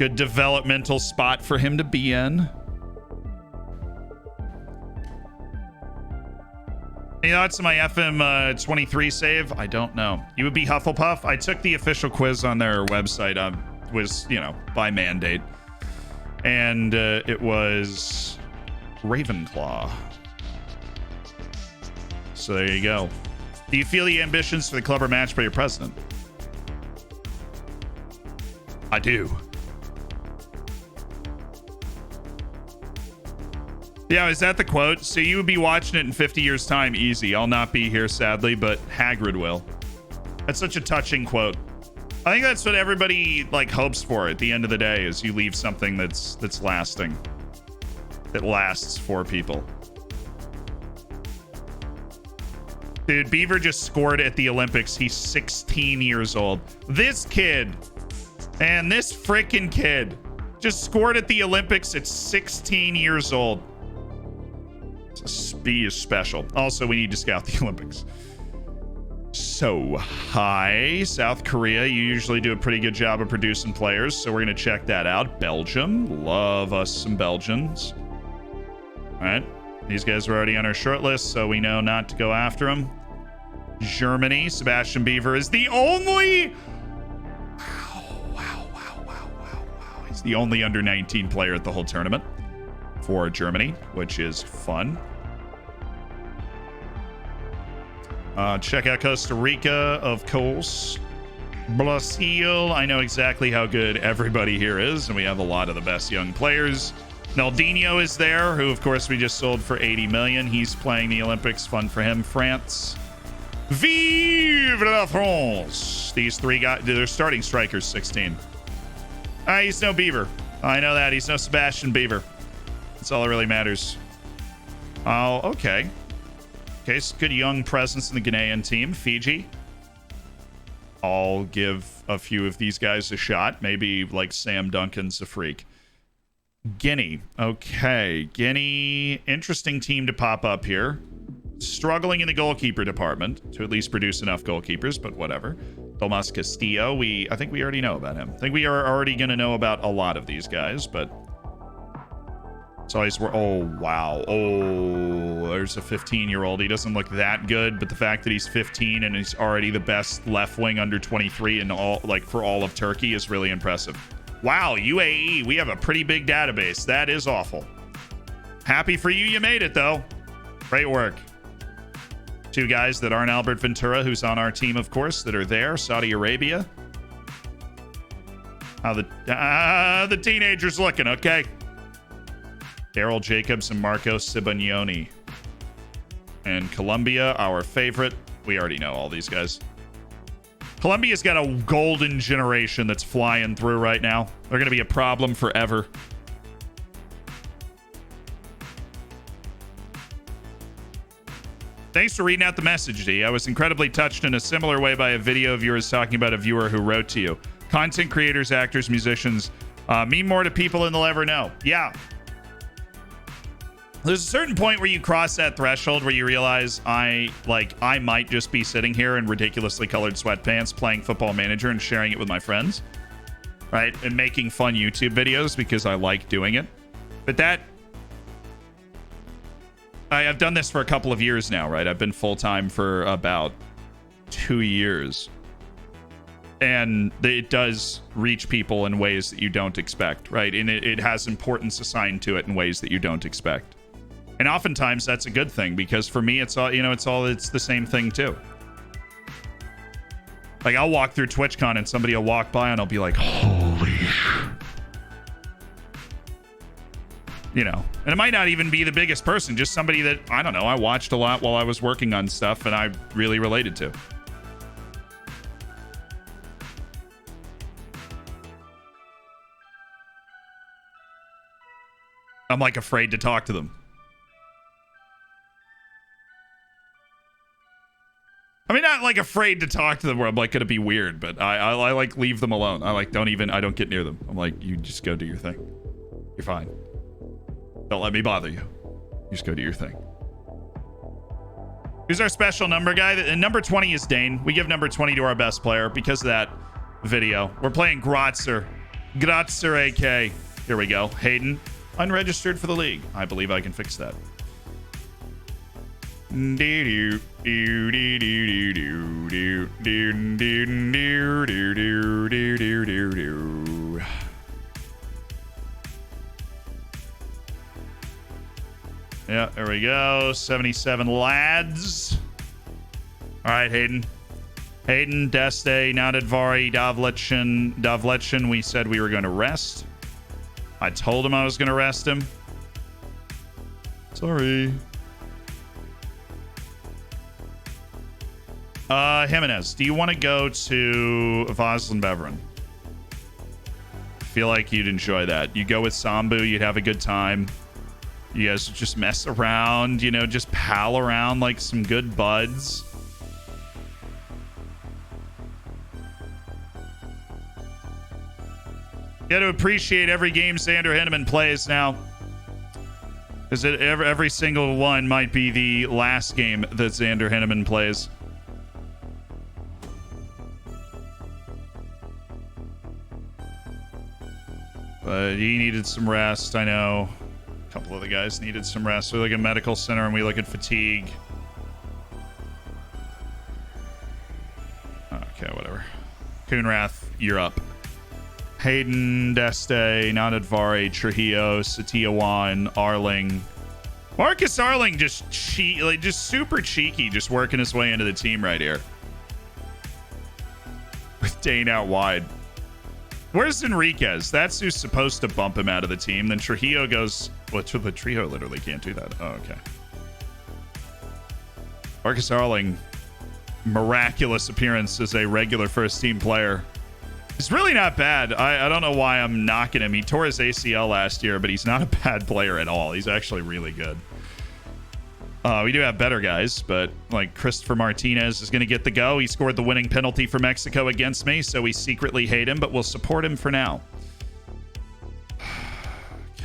Good developmental spot for him to be in. Any thoughts on my FM 23 save? I don't know. You would be Hufflepuff? I took the official quiz on their website. Was, you know, by mandate. And it was Ravenclaw. So there you go. Do you feel the ambitions for the club are matched by your president? I do. Yeah, is that the quote? So you would be watching it in 50 years' time. Easy. I'll not be here, sadly, but Hagrid will. That's such a touching quote. I think that's what everybody like hopes for at the end of the day, is you leave something that's lasting. That lasts for people. Dude, Beaver just scored at the Olympics. He's 16 years old. This kid, and this freaking kid, just scored at the Olympics at 16 years old. He is special. Also, we need to scout the Olympics. So, hi, South Korea. You usually do a pretty good job of producing players, so we're going to check that out. Belgium. Love us some Belgians. All right. These guys are already on our short list, so we know not to go after them. Germany. Sebastian Beaver is the only... Wow. He's the only under 19 player at the whole tournament for Germany, which is fun. Check out Costa Rica, of course. Brazil. I know exactly how good everybody here is, and we have a lot of the best young players. Naldinho is there, who, of course, we just sold for 80 million. He's playing the Olympics. Fun for him. France. Vive la France! These three guys, they're starting strikers, 16. He's no Beaver. I know that. He's no Sebastian Beaver. That's all that really matters. Oh, okay. Okay, so good young presence in the Ghanaian team. Fiji. I'll give a few of these guys a shot. Maybe like Sam Duncan's a freak. Guinea. Okay. Guinea. Interesting team to pop up here. Struggling in the goalkeeper department to at least produce enough goalkeepers, but whatever. Tomas Castillo. I think we already know about him. I think we are already going to know about a lot of these guys, but it's always... Oh, wow. Oh, there's a 15-year-old. He doesn't look that good, but the fact that he's 15 and he's already the best left wing under 23 in all, like, for all of Turkey is really impressive. Wow, UAE. We have a pretty big database. That is awful. Happy for you. You made it, though. Great work. Two guys that aren't Albert Ventura, who's on our team, of course, that are there. Saudi Arabia. How the teenagers looking, okay? Daryl Jacobs and Marco Sibagnoni. And Colombia, our favorite. We already know all these guys. Colombia's got a golden generation that's flying through right now. They're going to be a problem forever. Thanks for reading out the message, D. I was incredibly touched in a similar way by a video of yours talking about a viewer who wrote to you. Content creators, actors, musicians mean more to people than they'll ever know. Yeah. There's a certain point where you cross that threshold where you realize I might just be sitting here in ridiculously colored sweatpants playing Football Manager and sharing it with my friends, right? And making fun YouTube videos because I like doing it. But I've done this for a couple of years now, right? I've been full-time for about 2 years. And it does reach people in ways that you don't expect, right? And it has importance assigned to it in ways that you don't expect. And oftentimes that's a good thing, because for me, it's the same thing too. Like, I'll walk through TwitchCon and somebody will walk by and I'll be like, holy shit. You know, and it might not even be the biggest person, just somebody that, I don't know, I watched a lot while I was working on stuff and I really related to. I'm like afraid to talk to them. I mean, not like afraid to talk to them where I'm like going to be weird, but I like leave them alone. I don't get near them. I'm like, you just go do your thing. You're fine. Don't let me bother you. You just go do your thing. Who's our special number guy? And number 20 is Dane. We give number 20 to our best player because of that video. We're playing Grotzer. Grotzer AK. Here we go. Hayden. Unregistered for the league. I believe I can fix that. Yeah, there we go. 77 lads. All right, Hayden. Hayden, Deste, Nadadvari, Davlechin. We said we were going to rest. I told him I was going to rest him. Sorry. Jimenez, do you want to go to Vaslin Beveren? I feel like you'd enjoy that. You go with Sambu, you'd have a good time. You guys just mess around, you know, just pal around like some good buds. You got to appreciate every game Xander Henneman plays now. Because every single one might be the last game that Xander Henneman plays. But he needed some rest, I know. A couple of the guys needed some rest. We look at medical center and we look at fatigue. Okay, whatever. Coonrath, you're up. Hayden, Deste, Nadadvari, Trujillo, Satiawan, Arling. Marcus Arling just super cheeky, just working his way into the team right here. With Dane out wide. Where's Enriquez? That's who's supposed to bump him out of the team. Then Trujillo goes... Well, the Trujillo literally can't do that. Oh, okay. Marcus Arling, miraculous appearance as a regular first-team player. He's really not bad. I don't know why I'm knocking him. He tore his ACL last year, but he's not a bad player at all. He's actually really good. We do have better guys, but like Christopher Martinez is going to get the go. He scored the winning penalty for Mexico against me, so we secretly hate him, but we'll support him for now. Okay.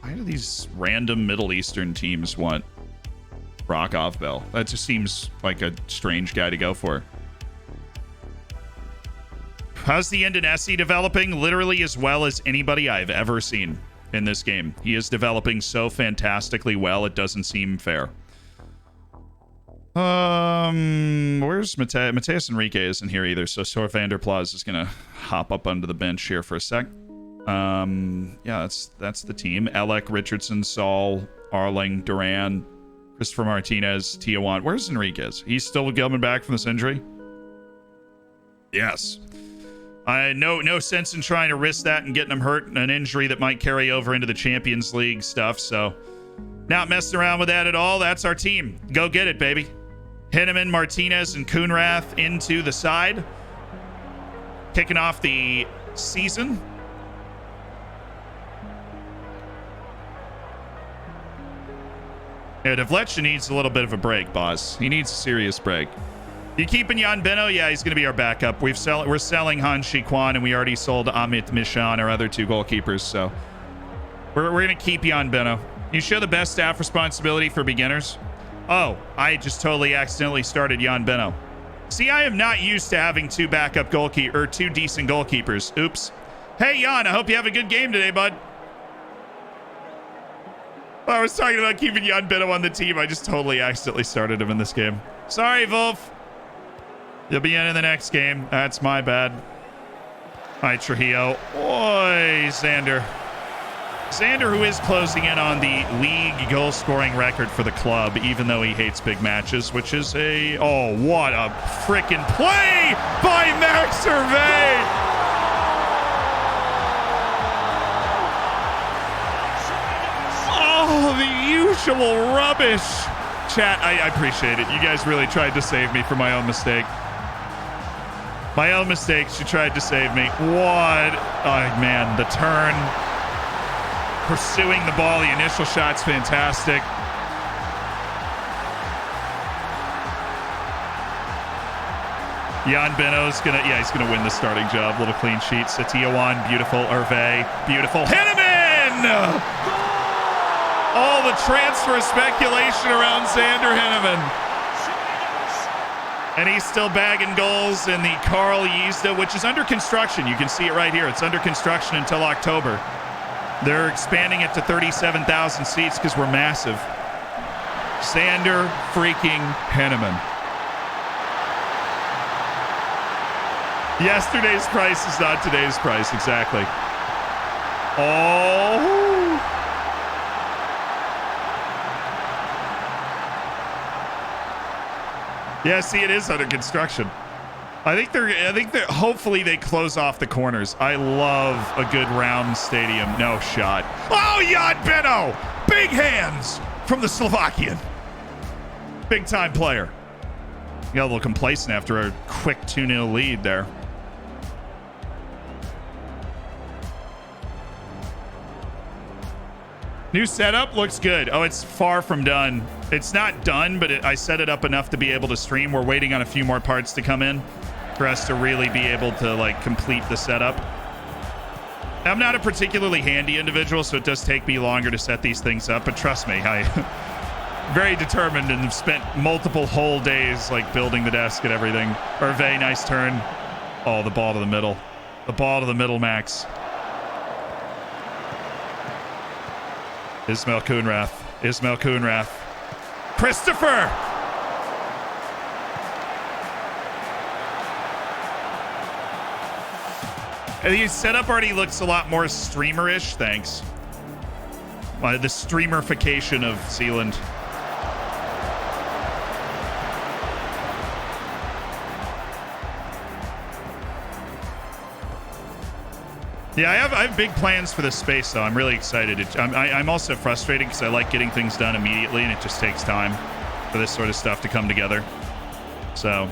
Why do these random Middle Eastern teams want Brock Offbell? That just seems like a strange guy to go for. How's the Indonesia developing? Literally as well as anybody I've ever seen in this game. He is developing so fantastically well, it doesn't seem fair. Where's Mateus Enrique isn't here either, so Sor Vanderplas is gonna hop up onto the bench here for a sec. Yeah, that's the team. Alec, Richardson, Saul, Arling, Duran, Christopher Martinez, Tiawan. Where's Enriquez? He's still coming back from this injury? Yes. No sense in trying to risk that and getting him hurt, an injury that might carry over into the Champions League stuff. So, not messing around with that at all. That's our team. Go get it, baby. Henneman, Martinez, and Coonrath into the side. Kicking off the season. Yeah, Devletcha needs a little bit of a break, boss. He needs a serious break. You keeping Jan Beno? Yeah, he's going to be our backup. We're selling Han Shi-Kwan, and we already sold Amit Mishan, our other two goalkeepers, so we're going to keep Jan Beno. You show the best staff responsibility for beginners? Oh, I just totally accidentally started Jan Beno. See, I am not used to having two decent goalkeepers. Oops. Hey, Jan, I hope you have a good game today, bud. I was talking about keeping Jan Beno on the team. I just totally accidentally started him in this game. Sorry, Wolf. You'll be in the next game. That's my bad. All right, Trujillo. Oi, Xander. Xander, who is closing in on the league goal-scoring record for the club, even though he hates big matches, which is a... Oh, what a freaking play by Max Hervé! Oh, the usual rubbish. Chat, I appreciate it. You guys really tried to save me from my own mistake. My own mistakes, you tried to save me. What? Oh, man, the turn. Pursuing the ball. The initial shot's fantastic. Jan Beno's he's gonna win the starting job. Little clean sheet. Satiawan, beautiful. Hervé, beautiful. Henneman! All the transfer speculation around Xander Henneman. And he's still bagging goals in the Carl Yzda, which is under construction. You can see it right here. It's under construction until October. They're expanding it to 37,000 seats because we're massive. Sander freaking Henneman. Yesterday's price is not today's price. Exactly. Oh. Yeah, see, it is under construction. I think they're hopefully they close off the corners. I love a good round stadium. No shot. Oh, Jan Beno! Big hands from the Slovakian. Big time player. Got a little complacent after a quick 2-0 lead there. New setup looks good. Oh, it's far from done. It's not done, but I set it up enough to be able to stream. We're waiting on a few more parts to come in for us to really be able to like complete the setup. I'm not a particularly handy individual, so it does take me longer to set these things up, but trust me, I very determined and have spent multiple whole days like building the desk and everything. Hervé, nice turn. Oh, the ball to the middle. The ball to the middle, Max. Ismail Koonrath. Christopher! The setup already looks a lot more streamer-ish, thanks. The streamerification of Zealand. Yeah, I have big plans for this space, though. I'm really excited. I'm also frustrated because I like getting things done immediately, and it just takes time for this sort of stuff to come together. So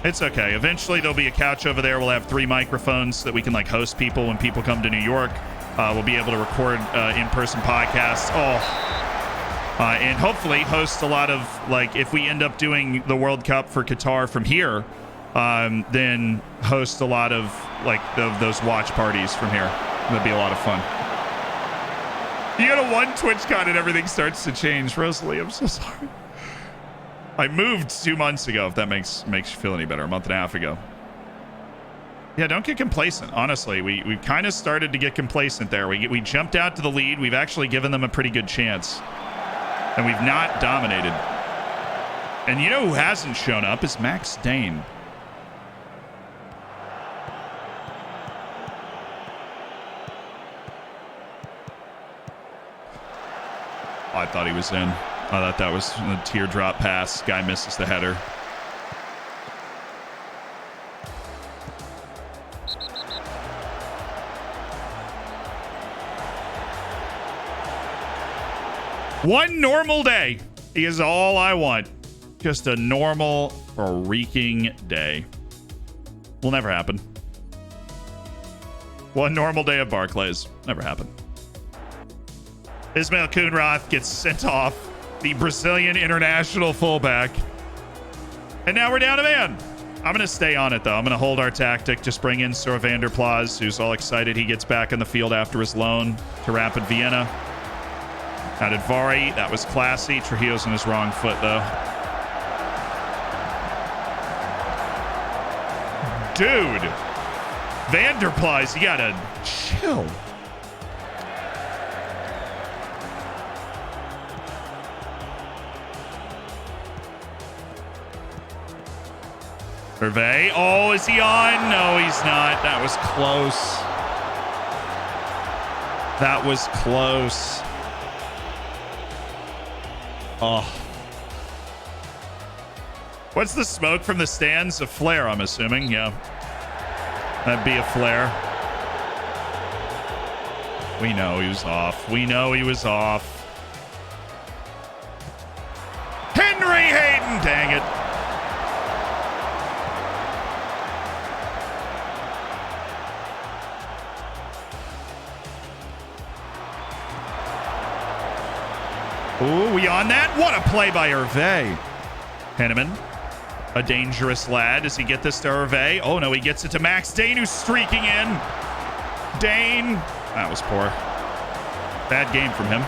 it's okay. Eventually, there'll be a couch over there. We'll have 3 microphones so that we can like host people when people come to New York. We'll be able to record in-person podcasts. And hopefully host a lot of like if we end up doing the World Cup for Qatar from here. Then host a lot of like those watch parties from here. That'd be a lot of fun. You go to one TwitchCon and everything starts to change. Rosalie, I'm so sorry. I moved 2 months ago, if that makes you feel any better. A month and a half ago. Yeah, don't get complacent. Honestly, we kind of started to get complacent there. We jumped out to the lead. We've actually given them a pretty good chance. And we've not dominated. And you know who hasn't shown up is Max Dane. Oh, I thought he was in. I thought that was a teardrop pass. Guy misses the header. One normal day is all I want. Just a normal freaking day. Will never happen. One normal day of Barclays. Never happen. Ismail Koonrath gets sent off, the Brazilian international fullback. And now we're down a man. I'm going to stay on it, though. I'm going to hold our tactic. Just bring in Sir Vander Plas, who's all excited he gets back in the field after his loan to Rapid Vienna. Added Vari. That was classy. Trujillo's on his wrong foot, though. Dude. Vander Plas, you got to chill. Hervé. Oh, is he on? No, he's not. That was close. That was close. Oh. What's the smoke from the stands? A flare, I'm assuming. Yeah. That'd be a flare. We know he was off. We know he was off. Henry Hayden. Dang it. Ooh, we on that? What a play by Hervé. Henneman, a dangerous lad. Does he get this to Hervé? Oh, no, he gets it to Max Dane, who's streaking in. Dane. That was poor. Bad game from him.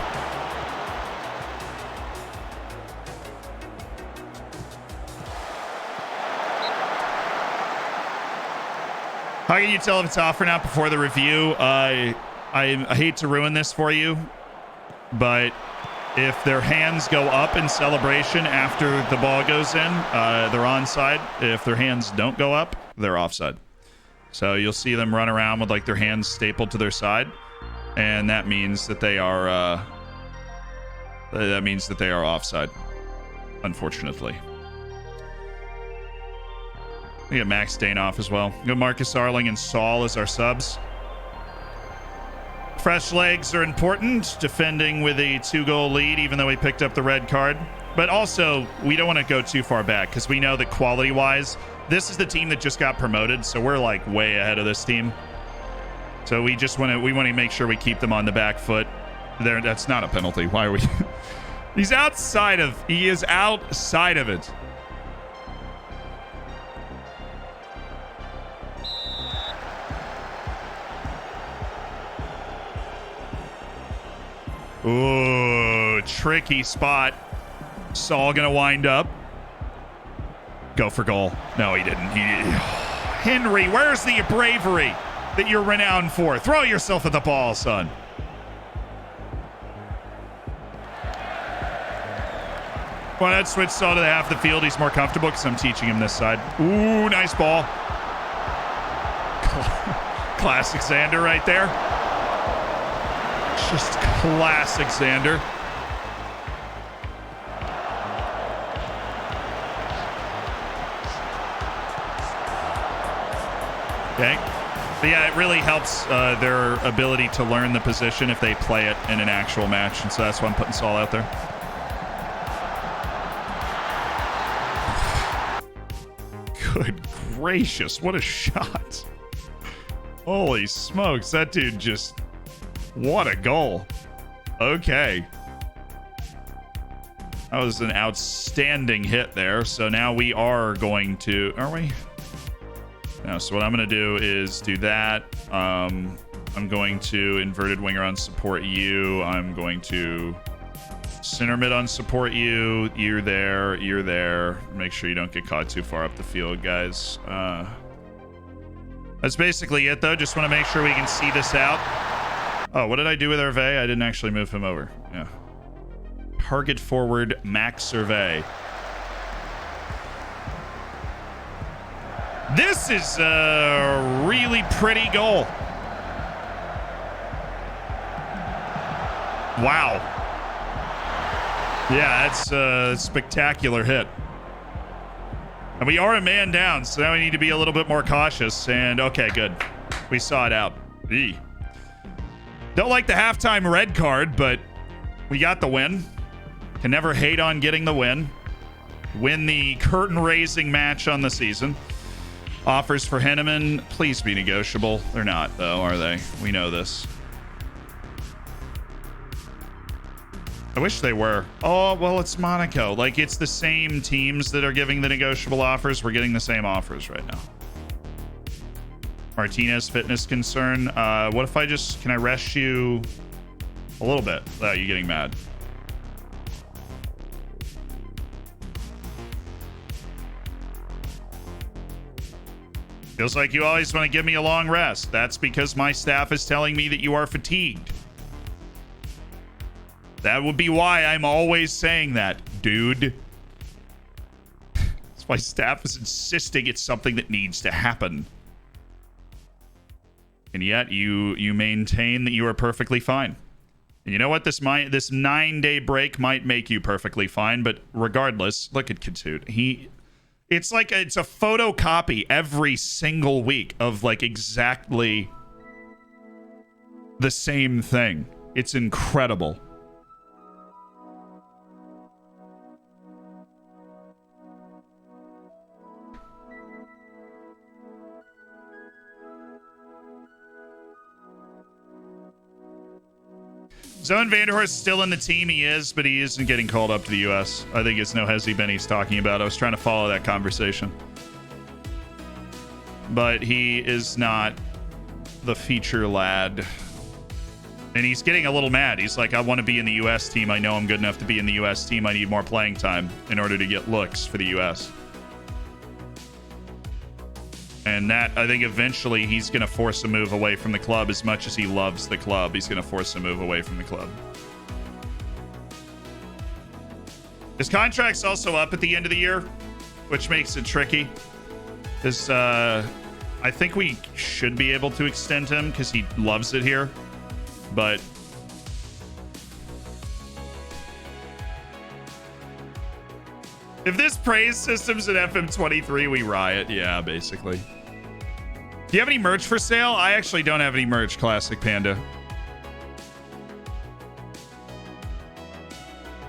How can you tell if it's off or not before the review? I hate to ruin this for you, but if their hands go up in celebration after the ball goes in, they're onside. If their hands don't go up, they're offside. So you'll see them run around with like their hands stapled to their side, and that means that they are offside. Unfortunately. We get Max Danoff as well. We got Marcus Arling and Saul as our subs. Fresh legs are important, defending with a 2-goal lead, even though we picked up the red card. But also, we don't want to go too far back because we know that quality-wise, this is the team that just got promoted, so we're like way ahead of this team. So we just want to make sure we keep them on the back foot. That's not a penalty. Why are we? He is outside of it. Ooh, tricky spot. Saul gonna wind up. Go for goal. No, he didn't. Henry, where's the bravery that you're renowned for? Throw yourself at the ball, son. Well, I'd switch Saul to the half of the field. He's more comfortable because I'm teaching him this side. Ooh, nice ball. Classic Xander right there. Just classic Xander. Okay. But yeah, it really helps their ability to learn the position if they play it in an actual match. And so that's why I'm putting Saul out there. Good gracious. What a shot. Holy smokes. That dude just... What a goal. Okay. That was an outstanding hit there. So now we are going to... Are we? No, so what I'm going to do is do that. I'm going to inverted winger on support you. I'm going to center mid on support you. You're there. You're there. Make sure you don't get caught too far up the field, guys. That's basically it, though. Just want to make sure we can see this out. Oh, what did I do with Hervé? I didn't actually move him over. Yeah. Target forward, Max Hervé. This is a really pretty goal. Wow. Yeah, that's a spectacular hit. And we are a man down, so now we need to be a little bit more cautious. And okay, good. We saw it out. Eee. Don't like the halftime red card, but we got the win. Can never hate on getting the win. Win the curtain-raising match on the season. Offers for Henneman, please be negotiable. They're not, though, are they? We know this. I wish they were. Oh, well, it's Monaco. Like, it's the same teams that are giving the negotiable offers. We're getting the same offers right now. Martinez fitness concern. What if I just... Can I rest you a little bit without you getting mad? Feels like you always want to give me a long rest. That's because my staff is telling me that you are fatigued. That would be why I'm always saying that, dude. My staff is insisting it's something that needs to happen. And yet you maintain that you are perfectly fine. And you know what? This 9-day break might make you perfectly fine, but regardless, look at Kitsut. It's like it's a photocopy every single week of like exactly the same thing. It's incredible. Zoe Vanderhorst still in the team. He is, but he isn't getting called up to the U.S. I think it's no Hezi Ben he's talking about. I was trying to follow that conversation. But he is not the feature lad. And he's getting a little mad. He's like, I want to be in the U.S. team. I know I'm good enough to be in the U.S. team. I need more playing time in order to get looks for the U.S. And that, I think eventually he's going to force a move away from the club. As much as he loves the club, he's going to force a move away from the club. His contract's also up at the end of the year, which makes it tricky. Because I think we should be able to extend him because he loves it here. But if this praise system's at FM23, we riot. Yeah, basically. Do you have any merch for sale? I actually don't have any merch, Classic Panda.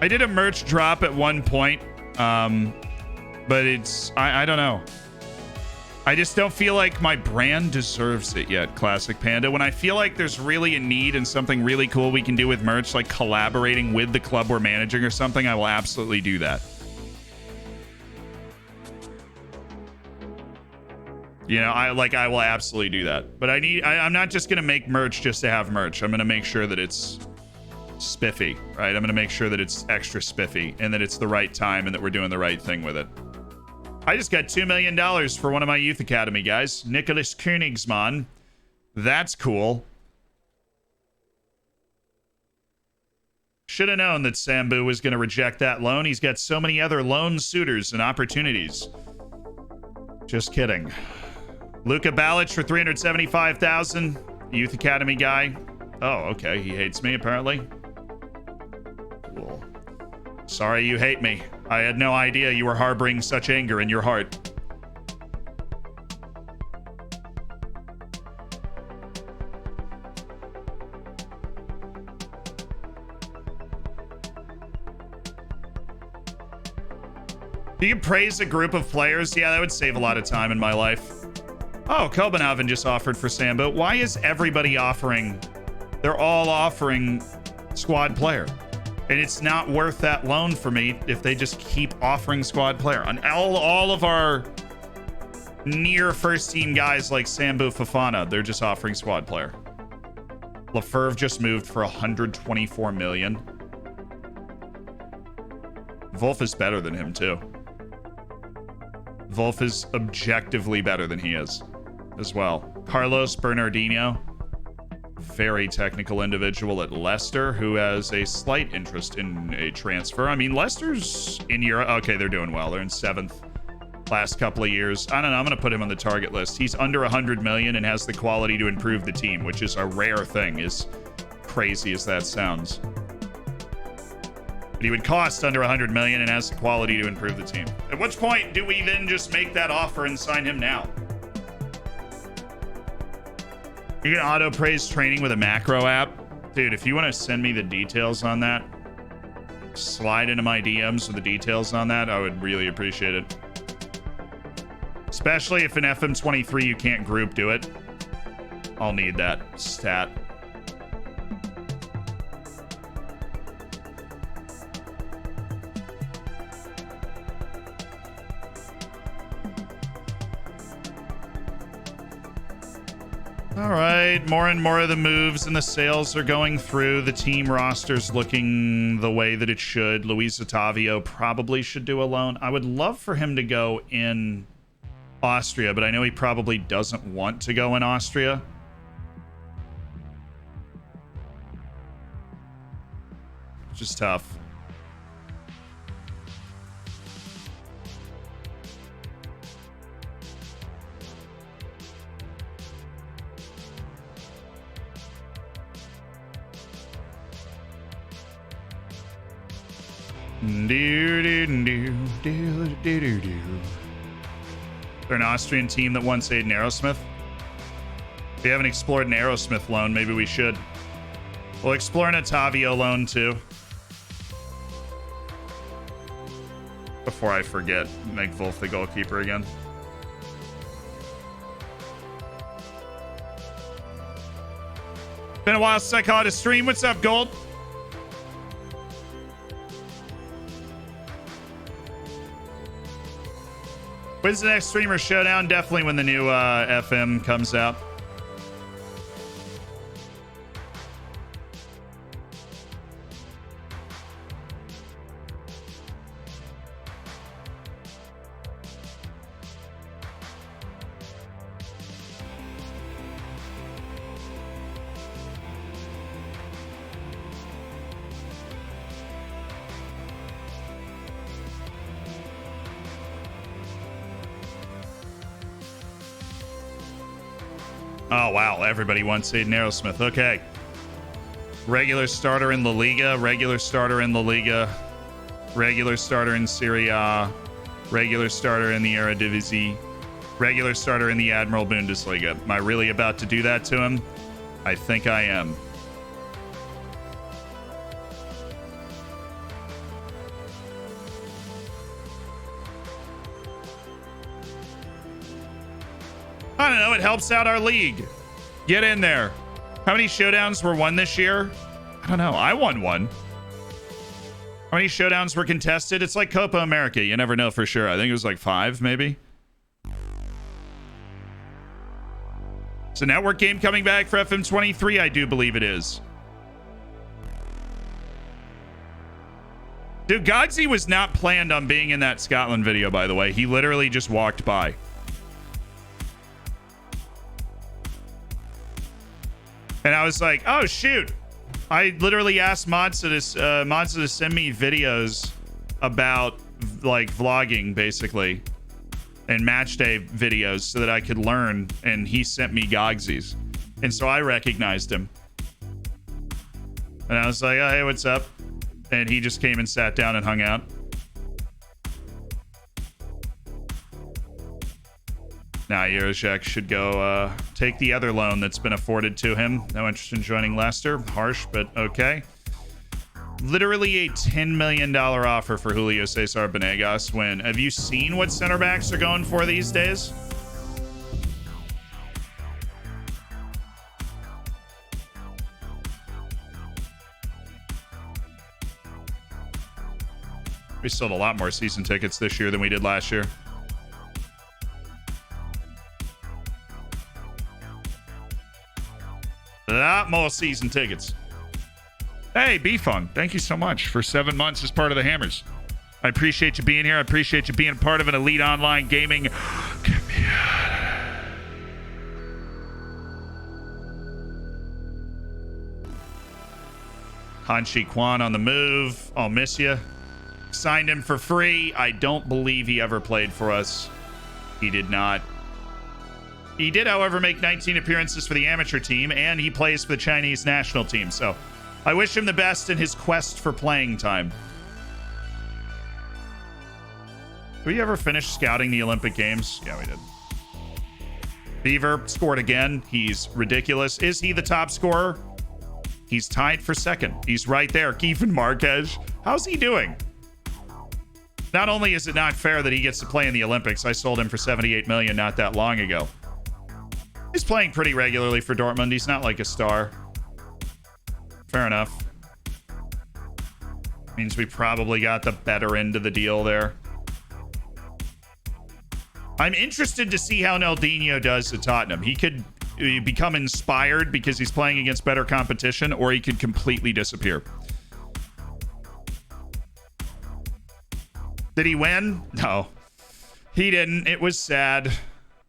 I did a merch drop at one point, but it's... I don't know. I just don't feel like my brand deserves it yet, Classic Panda. When I feel like there's really a need and something really cool we can do with merch, like collaborating with the club we're managing or something, I will absolutely do that. You know, I will absolutely do that. But I'm not just going to make merch just to have merch. I'm going to make sure that it's spiffy, right? I'm going to make sure that it's extra spiffy and that it's the right time and that we're doing the right thing with it. I just got $2 million for one of my youth academy guys, Nicholas Königsmann. That's cool. Should have known that Sambu was going to reject that loan. He's got so many other loan suitors and opportunities. Just kidding. Luka Balic for $375,000. Youth Academy guy. Oh, okay. He hates me, apparently. Cool. Sorry you hate me. I had no idea you were harboring such anger in your heart. If you could praise a group of players, yeah, that would save a lot of time in my life. Oh, Kobanavin just offered for Sambo. Why is everybody offering? They're all offering squad player. And it's not worth that loan for me if they just keep offering squad player. On all of our near first team guys like Sambu Fafana, they're just offering squad player. Lefebvre just moved for 124 million. Wolf is better than him too. Wolf is objectively better than he is as well. Carlos Bernardino, very technical individual at Leicester who has a slight interest in a transfer. I mean, Leicester's in Europe. Okay, they're doing well. They're in 7th last couple of years. I don't know. I'm going to put him on the target list. He's under 100 million and has the quality to improve the team, which is a rare thing, as crazy as that sounds. But he would cost under 100 million and has the quality to improve the team. At which point do we then just make that offer and sign him now? You can auto praise training with a macro app. Dude, if you want to send me the details on that, slide into my DMs with the details on that, I would really appreciate it. Especially if in FM23 you can't group do it. I'll need that stat. All right, more and more of the moves and the sales are going through. The team roster's looking the way that it should. Luis Ottavio probably should do a loan. I would love for him to go in Austria, but I know he probably doesn't want to go in Austria. Which is tough. They're an Austrian team that wants Aiden Aerosmith. If we haven't explored an Aerosmith loan, maybe we should. We'll explore an Ottavio loan too. Before I forget, make Wolf the goalkeeper again. Been a while since I caught a stream. What's up, Gold? When's the next streamer showdown? Definitely when the new FM comes out. Oh, wow. Everybody wants Aiden Aerosmith. Okay. Regular starter in La Liga. Regular starter in La Liga. Regular starter in Serie A. Regular starter in the Eredivisie. Regular starter in the Admiral Bundesliga. Am I really about to do that to him? I think I am. I don't know. It helps out our league. Get in there. How many showdowns were won this year? I don't know. I won one. How many showdowns were contested? It's like Copa America. You never know for sure. I think it was like 5, maybe. It's a network game coming back for FM23. I do believe it is. Dude, Gogsy was not planned on being in that Scotland video, by the way. He literally just walked by. And I was like, oh, shoot. I literally asked Monza to send me videos about, like, vlogging, basically. And match day videos so that I could learn. And he sent me Gogsies. And so I recognized him. And I was like, oh, hey, what's up? And he just came and sat down and hung out. Nah, Yerozhek should go take the other loan that's been afforded to him. No interest in joining Leicester. Harsh, but okay. Literally a $10 million offer for Julio Cesar Benegas. When have you seen what center backs are going for these days? We sold a lot more season tickets this year than we did last year. A lot more season tickets. Hey, B-Fung, thank you so much for 7 months as part of the Hammers. I appreciate you being here. I appreciate you being part of an elite online gaming community. Hanshi Kwan on the move. I'll miss you. Signed him for free. I don't believe he ever played for us. He did not. He did, however, make 19 appearances for the amateur team, and he plays for the Chinese national team. So I wish him the best in his quest for playing time. Did we ever finish scouting the Olympic Games? Yeah, we did. Beaver scored again. He's ridiculous. Is he the top scorer? He's tied for second. He's right there. Kiefer Marquez. How's he doing? Not only is it not fair that he gets to play in the Olympics, I sold him for $78 million not that long ago. He's playing pretty regularly for Dortmund. He's not like a star. Fair enough. Means we probably got the better end of the deal there. I'm interested to see how Naldinho does at Tottenham. He could become inspired because he's playing against better competition, or he could completely disappear. Did he win? No, he didn't. It was sad.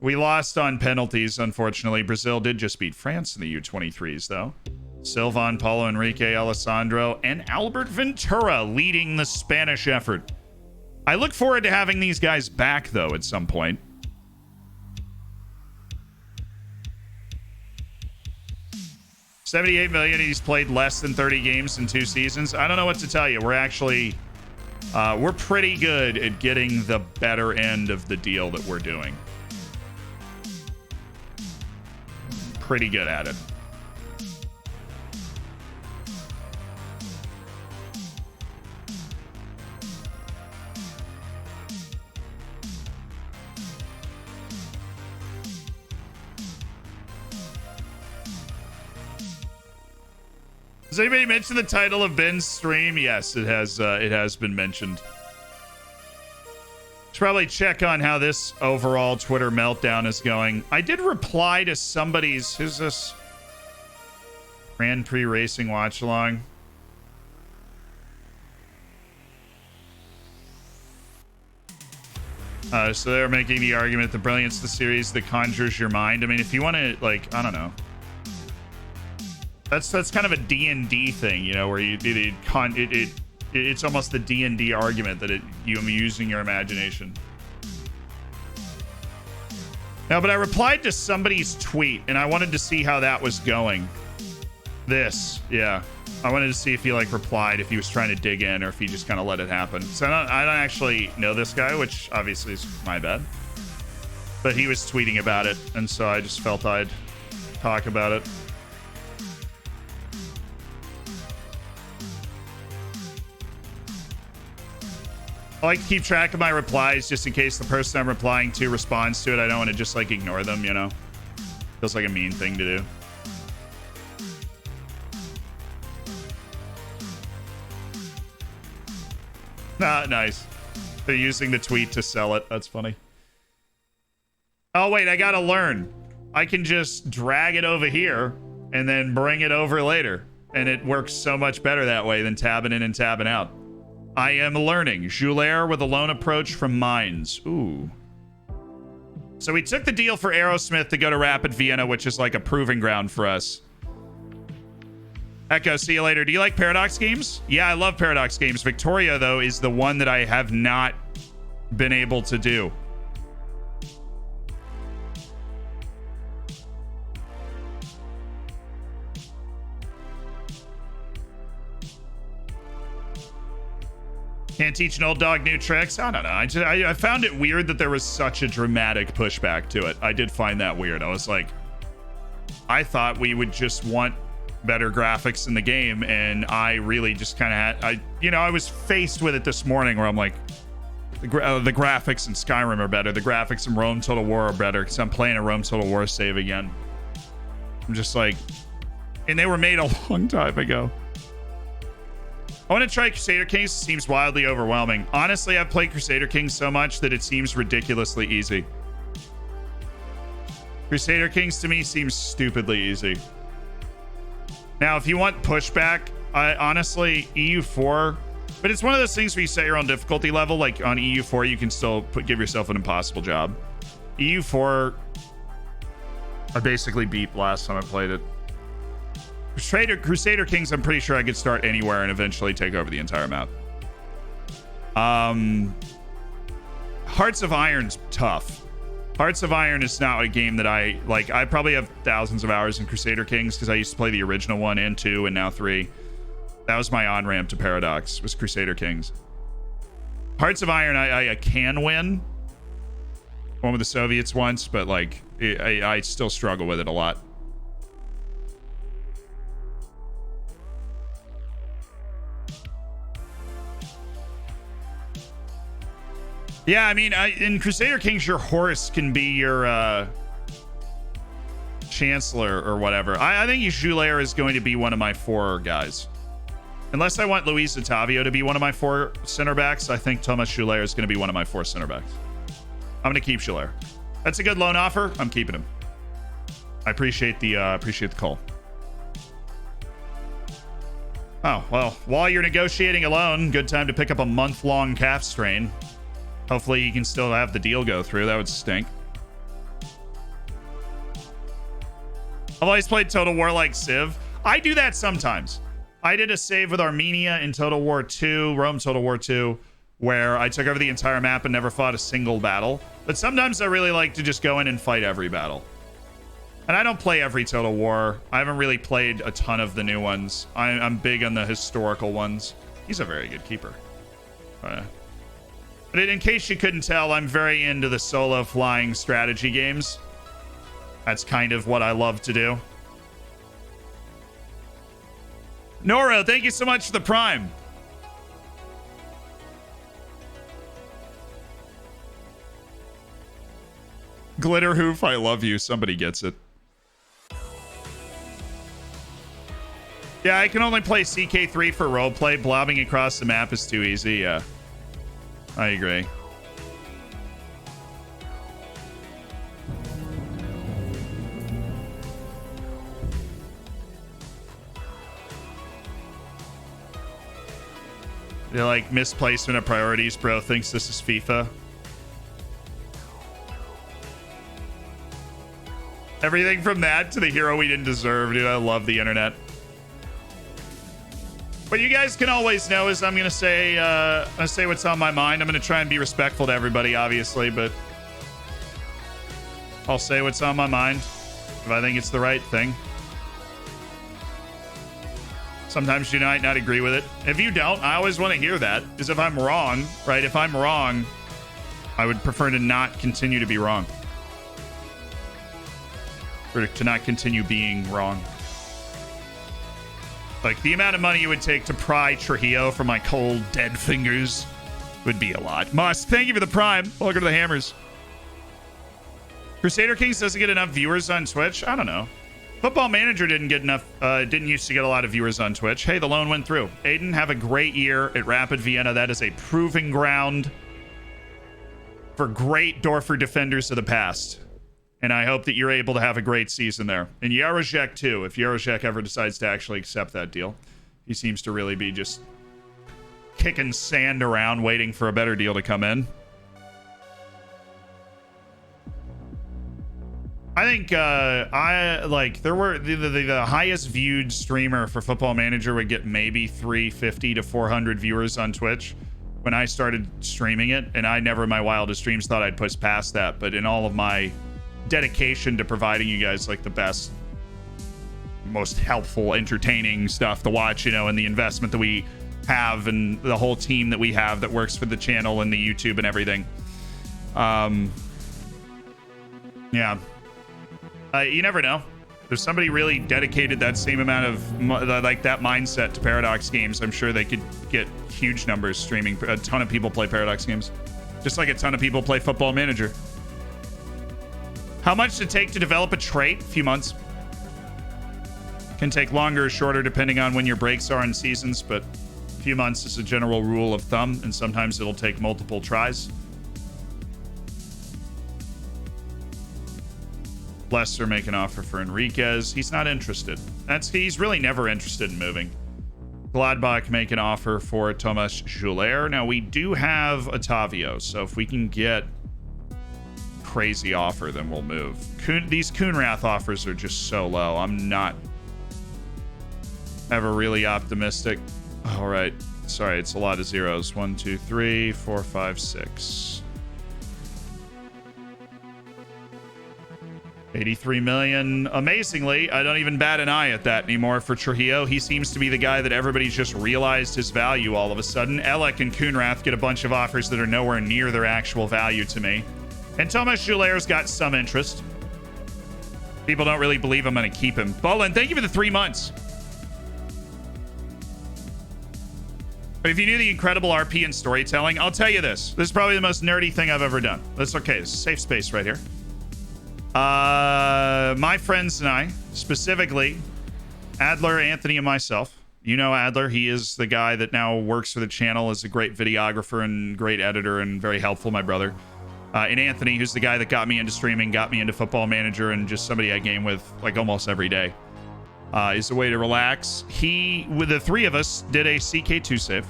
We lost on penalties, unfortunately. Brazil did just beat France in the U23s, though. Silvan, Paulo Enrique, Alessandro, and Albert Ventura leading the Spanish effort. I look forward to having these guys back, though, at some point. $78 million. He's played less than 30 games in 2 seasons. I don't know what to tell you. We're actually... we're pretty good at getting the better end of the deal that we're doing. Pretty good at it. Has anybody mentioned the title of Ben's stream? Yes, it has been mentioned. Should probably check on how this overall Twitter meltdown is going. I did reply to somebody's... Who's this? Grand Prix Racing Watch Along. So they're making the argument, the brilliance of the series that conjures your mind. I mean, if you want to, like, I don't know. That's kind of a D&D thing, you know, where it's almost the D&D argument that you're using your imagination. No, but I replied to somebody's tweet, and I wanted to see how that was going. This, yeah. I wanted to see if he, like, replied, if he was trying to dig in, or if he just kind of let it happen. So I don't actually know this guy, which obviously is my bad. But he was tweeting about it, and so I just felt I'd talk about it. I like to keep track of my replies just in case the person I'm replying to responds to it. I don't want to just like ignore them, you know? Feels like a mean thing to do. Ah, nice. They're using the tweet to sell it. That's funny. Oh, wait, I gotta learn. I can just drag it over here and then bring it over later. And it works so much better that way than tabbing in and tabbing out. I am learning. Joulaire with a lone approach from Mines. Ooh. So we took the deal for Aerosmith to go to Rapid Vienna, which is like a proving ground for us. Echo, see you later. Do you like Paradox games? Yeah, I love Paradox games. Victoria, though, is the one that I have not been able to do. Can't teach an old dog new tricks. I don't know. I found it weird that there was such a dramatic pushback to it. I did find that weird. I was like, I thought we would just want better graphics in the game, and I really just kind of had, I was faced with it this morning where I'm like, the graphics in Skyrim are better. The graphics in Rome Total War are better because I'm playing a Rome Total War save again. I'm just like, and they were made a long time ago. I want to try Crusader Kings. It seems wildly overwhelming. Honestly, I've played Crusader Kings so much that it seems ridiculously easy. Crusader Kings to me seems stupidly easy. Now, if you want pushback, honestly, EU4, but it's one of those things where you set your own difficulty level. Like on EU4, you can still give yourself an impossible job. EU4, I basically beat last time I played it. Crusader Kings, I'm pretty sure I could start anywhere and eventually take over the entire map. Hearts of Iron's tough. Hearts of Iron is not a game that I like. I probably have thousands of hours in Crusader Kings because I used to play the original 1 and 2 and now 3. That was my on-ramp to Paradox, was Crusader Kings. Hearts of Iron, I can win. One with the Soviets once, but like I still struggle with it a lot. Yeah, I mean, in Crusader Kings, your horse can be your chancellor or whatever. I think Joulaire is going to be one of my 4 guys. Unless I want Luis Ottavio to be one of my 4 center backs, I think Thomas Joulaire is going to be one of my 4 center backs. I'm going to keep Joulaire. That's a good loan offer. I'm keeping him. I appreciate the call. Oh, well, while you're negotiating a loan, good time to pick up a month-long calf strain. Hopefully you can still have the deal go through. That would stink. I've always played Total War like Civ. I do that sometimes. I did a save with Armenia in Total War 2, Rome Total War 2, where I took over the entire map and never fought a single battle. But sometimes I really like to just go in and fight every battle. And I don't play every Total War. I haven't really played a ton of the new ones. I'm big on the historical ones. He's a very good keeper. But in case you couldn't tell, I'm very into the solo flying strategy games. That's kind of what I love to do. Noro, thank you so much for the Prime. Glitter Hoof, I love you. Somebody gets it. Yeah, I can only play CK3 for roleplay. Blobbing across the map is too easy. Yeah. I agree. They're like misplacement of priorities, bro. Thinks this is FIFA. Everything from that to the hero we didn't deserve, dude. I love the internet. What you guys can always know is I'm gonna say what's on my mind. I'm gonna try and be respectful to everybody, obviously, but I'll say what's on my mind if I think it's the right thing. Sometimes you might not agree with it. If you don't, I always want to hear that. Because if I'm wrong, right? If I'm wrong, I would prefer to not continue to be wrong. Or to not continue being wrong. Like, the amount of money it would take to pry Trujillo from my cold, dead fingers would be a lot. Must, thank you for the prime. Welcome to the Hammers. Crusader Kings doesn't get enough viewers on Twitch? I don't know. Football Manager didn't get enough, didn't used to get a lot of viewers on Twitch. Hey, the loan went through. Aiden, have a great year at Rapid Vienna. That is a proving ground for great Dorfer defenders of the past. And I hope that you're able to have a great season there. And Jarozek, too, if Jarozek ever decides to actually accept that deal. He seems to really be just kicking sand around, waiting for a better deal to come in. I think there were the highest viewed streamer for Football Manager would get maybe 350 to 400 viewers on Twitch when I started streaming it, and I never in my wildest dreams thought I'd push past that. But in all of my dedication to providing you guys like the best, most helpful, entertaining stuff to watch, you know, and the investment that we have and the whole team that we have that works for the channel and the YouTube and everything, yeah. You never know. There's somebody really dedicated that same amount of like that mindset to Paradox games. I'm sure they could get huge numbers streaming. A ton of people play Paradox games, just like a ton of people play Football Manager. How much does it take to develop a trait? A few months. Can take longer or shorter depending on when your breaks are in seasons, but a few months is a general rule of thumb, and sometimes it'll take multiple tries. Lester make an offer for Enriquez. He's not interested. He's really never interested in moving. Gladbach make an offer for Thomas Juller. Now we do have Otavio, so if we can get crazy offer, then we'll move. These Kuhnrath offers are just so low. I'm not ever really optimistic. All right. Sorry, it's a lot of zeros. 1, 2, 3, 4, 5, 6. 83 million. Amazingly, I don't even bat an eye at that anymore for Trujillo. He seems to be the guy that everybody's just realized his value all of a sudden. Elek and Kuhnrath get a bunch of offers that are nowhere near their actual value to me. And Thomas Juller's got some interest. People don't really believe I'm going to keep him. Bolin, thank you for the 3 months. But if you knew the incredible RP and storytelling, I'll tell you this. This is probably the most nerdy thing I've ever done. That's okay. It's a safe space right here. My friends and I, specifically Adler, Anthony, and myself. You know Adler. He is the guy that now works for the channel as a great videographer and great editor and very helpful, my brother. And Anthony, who's the guy that got me into streaming, got me into Football Manager, and just somebody I game with like almost every day. Is a way to relax. With the three of us, did a CK2 save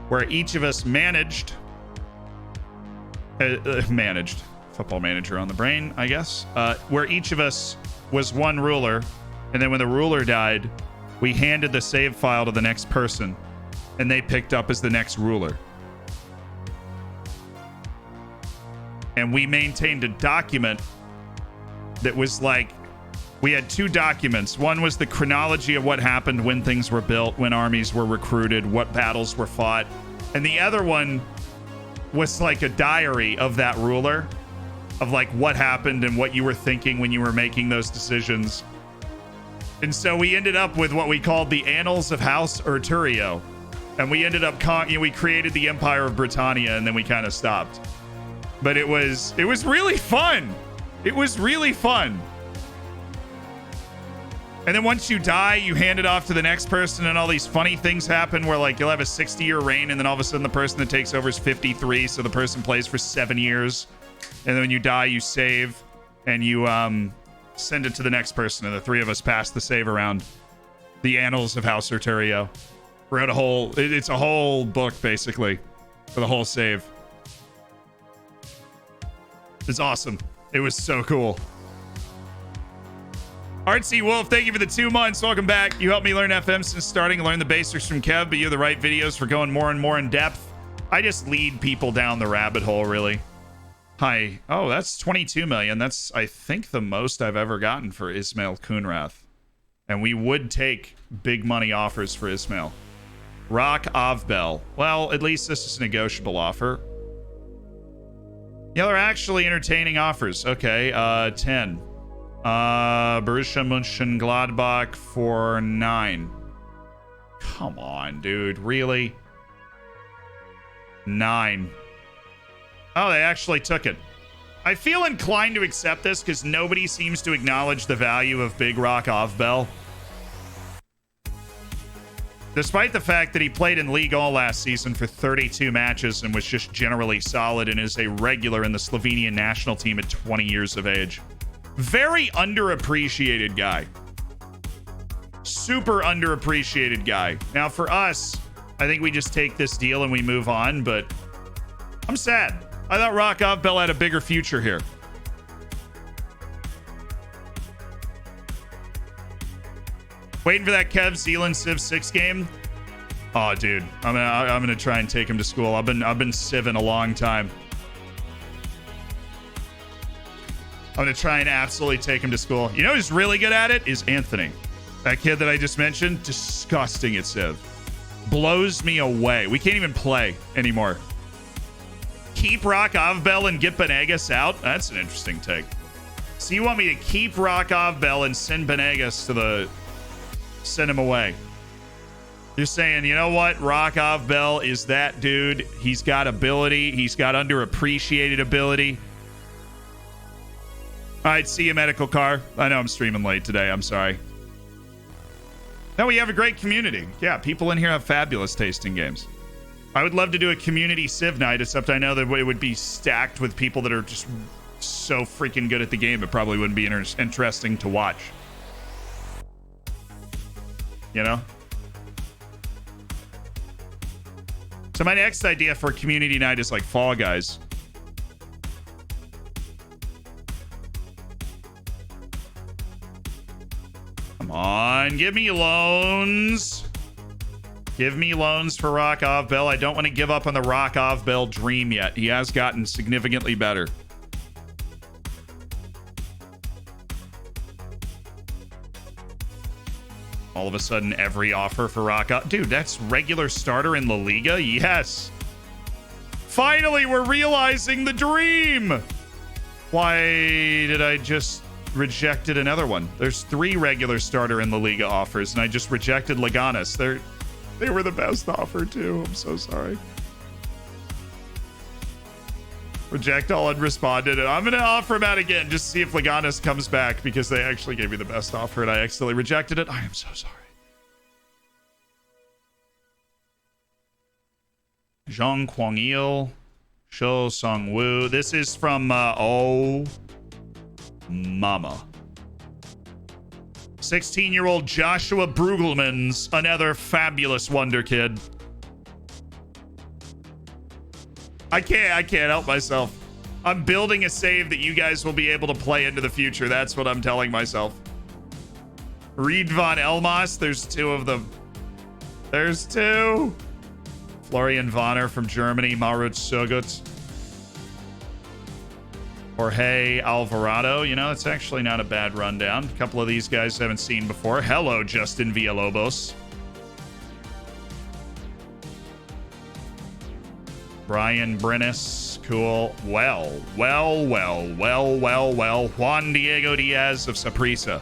where each of us managed Football Manager on the brain, I guess, where each of us was one ruler, and then when the ruler died, we handed the save file to the next person, and they picked up as the next ruler. And we maintained a document that was like, we had 2 documents. One was the chronology of what happened when things were built, when armies were recruited, what battles were fought, and the other one was like a diary of that ruler, of like what happened and what you were thinking when you were making those decisions. And so we ended up with what we called the Annals of House Arturio. And we ended up, we created the Empire of Britannia, and then we kind of stopped. But it was really fun. It was really fun. And then once you die, you hand it off to the next person, and all these funny things happen where like you'll have a 60-year reign, and then all of a sudden the person that takes over is 53, so the person plays for 7 years. And then when you die, you save, and you send it to the next person, and the 3 of us pass the save around. The Annals of House Arturio. Wrote it's a whole book, basically, for the whole save. It's awesome. It was so cool. Artsy Wolf, thank you for the 2 months. Welcome back. You helped me learn FM since starting. Learn the basics from Kev, but you have the right videos for going more and more in depth. I just lead people down the rabbit hole, really. Hi. Oh, that's 22 million. That's, I think, the most I've ever gotten for Ismail Kunrath. And we would take big money offers for Ismail. Rock Avbel. Well, at least this is a negotiable offer. Yeah, they're actually entertaining offers. Okay, 10. Borussia Mönchengladbach for 9. Come on, dude. Really? 9. Oh, they actually took it. I feel inclined to accept this because nobody seems to acknowledge the value of Big Rock Avbel. Despite the fact that he played in League all last season for 32 matches and was just generally solid and is a regular in the Slovenian national team at 20 years of age. Very underappreciated guy. Super underappreciated guy. Now for us, I think we just take this deal and we move on, but I'm sad. I thought Rock Avbel had a bigger future here. Waiting for that Kev Zealand Civ 6 game. Oh, dude, I'm gonna try and take him to school. I've been civing a long time. I'm gonna try and absolutely take him to school. You know who's really good at it is Anthony. That kid that I just mentioned, disgusting at Civ. Blows me away. We can't even play anymore. Keep Rock Avbel and get Benegas out? That's an interesting take. So you want me to keep Rock Avbel and send Benegas to the... Send him away. You're saying, you know what? Rock Avbel is that dude. He's got ability. He's got underappreciated ability. All right, see you, medical car. I know I'm streaming late today. I'm sorry. No, we have a great community. Yeah, people in here have fabulous taste in games. I would love to do a community Civ night, except I know that it would be stacked with people that are just so freaking good at the game. It probably wouldn't be interesting to watch. You know? So my next idea for community night is like Fall Guys. Come on, give me loans. Give me loans for Rock Avbel. I don't want to give up on the Rock Avbel dream yet. He has gotten significantly better. All of a sudden, every offer for Rock Avbel. Dude, that's regular starter in La Liga? Yes. Finally, we're realizing the dream. Why did I just rejected another one? There's 3 regular starter in La Liga offers, and I just rejected Leganes. They were the best offer, too. I'm so sorry. Reject all unresponded. And I'm going to offer him out again just to see if Leganes comes back because they actually gave me the best offer and I accidentally rejected it. I am so sorry. Zhang Kwangil. Shou Song-woo. This is from, oh, mama. 16-year-old Joshua Brugelmans, another fabulous wonder kid. I can't help myself. I'm building a save that you guys will be able to play into the future. That's what I'm telling myself. Reed von Elmas, there's 2 of them. There's 2. Florian Vonner from Germany, Maruts Sogut. Jorge Alvarado, you know, it's actually not a bad rundown. A couple of these guys I haven't seen before. Hello, Justin Villalobos. Brian Brennis, cool. Well. Juan Diego Diaz of Saprissa.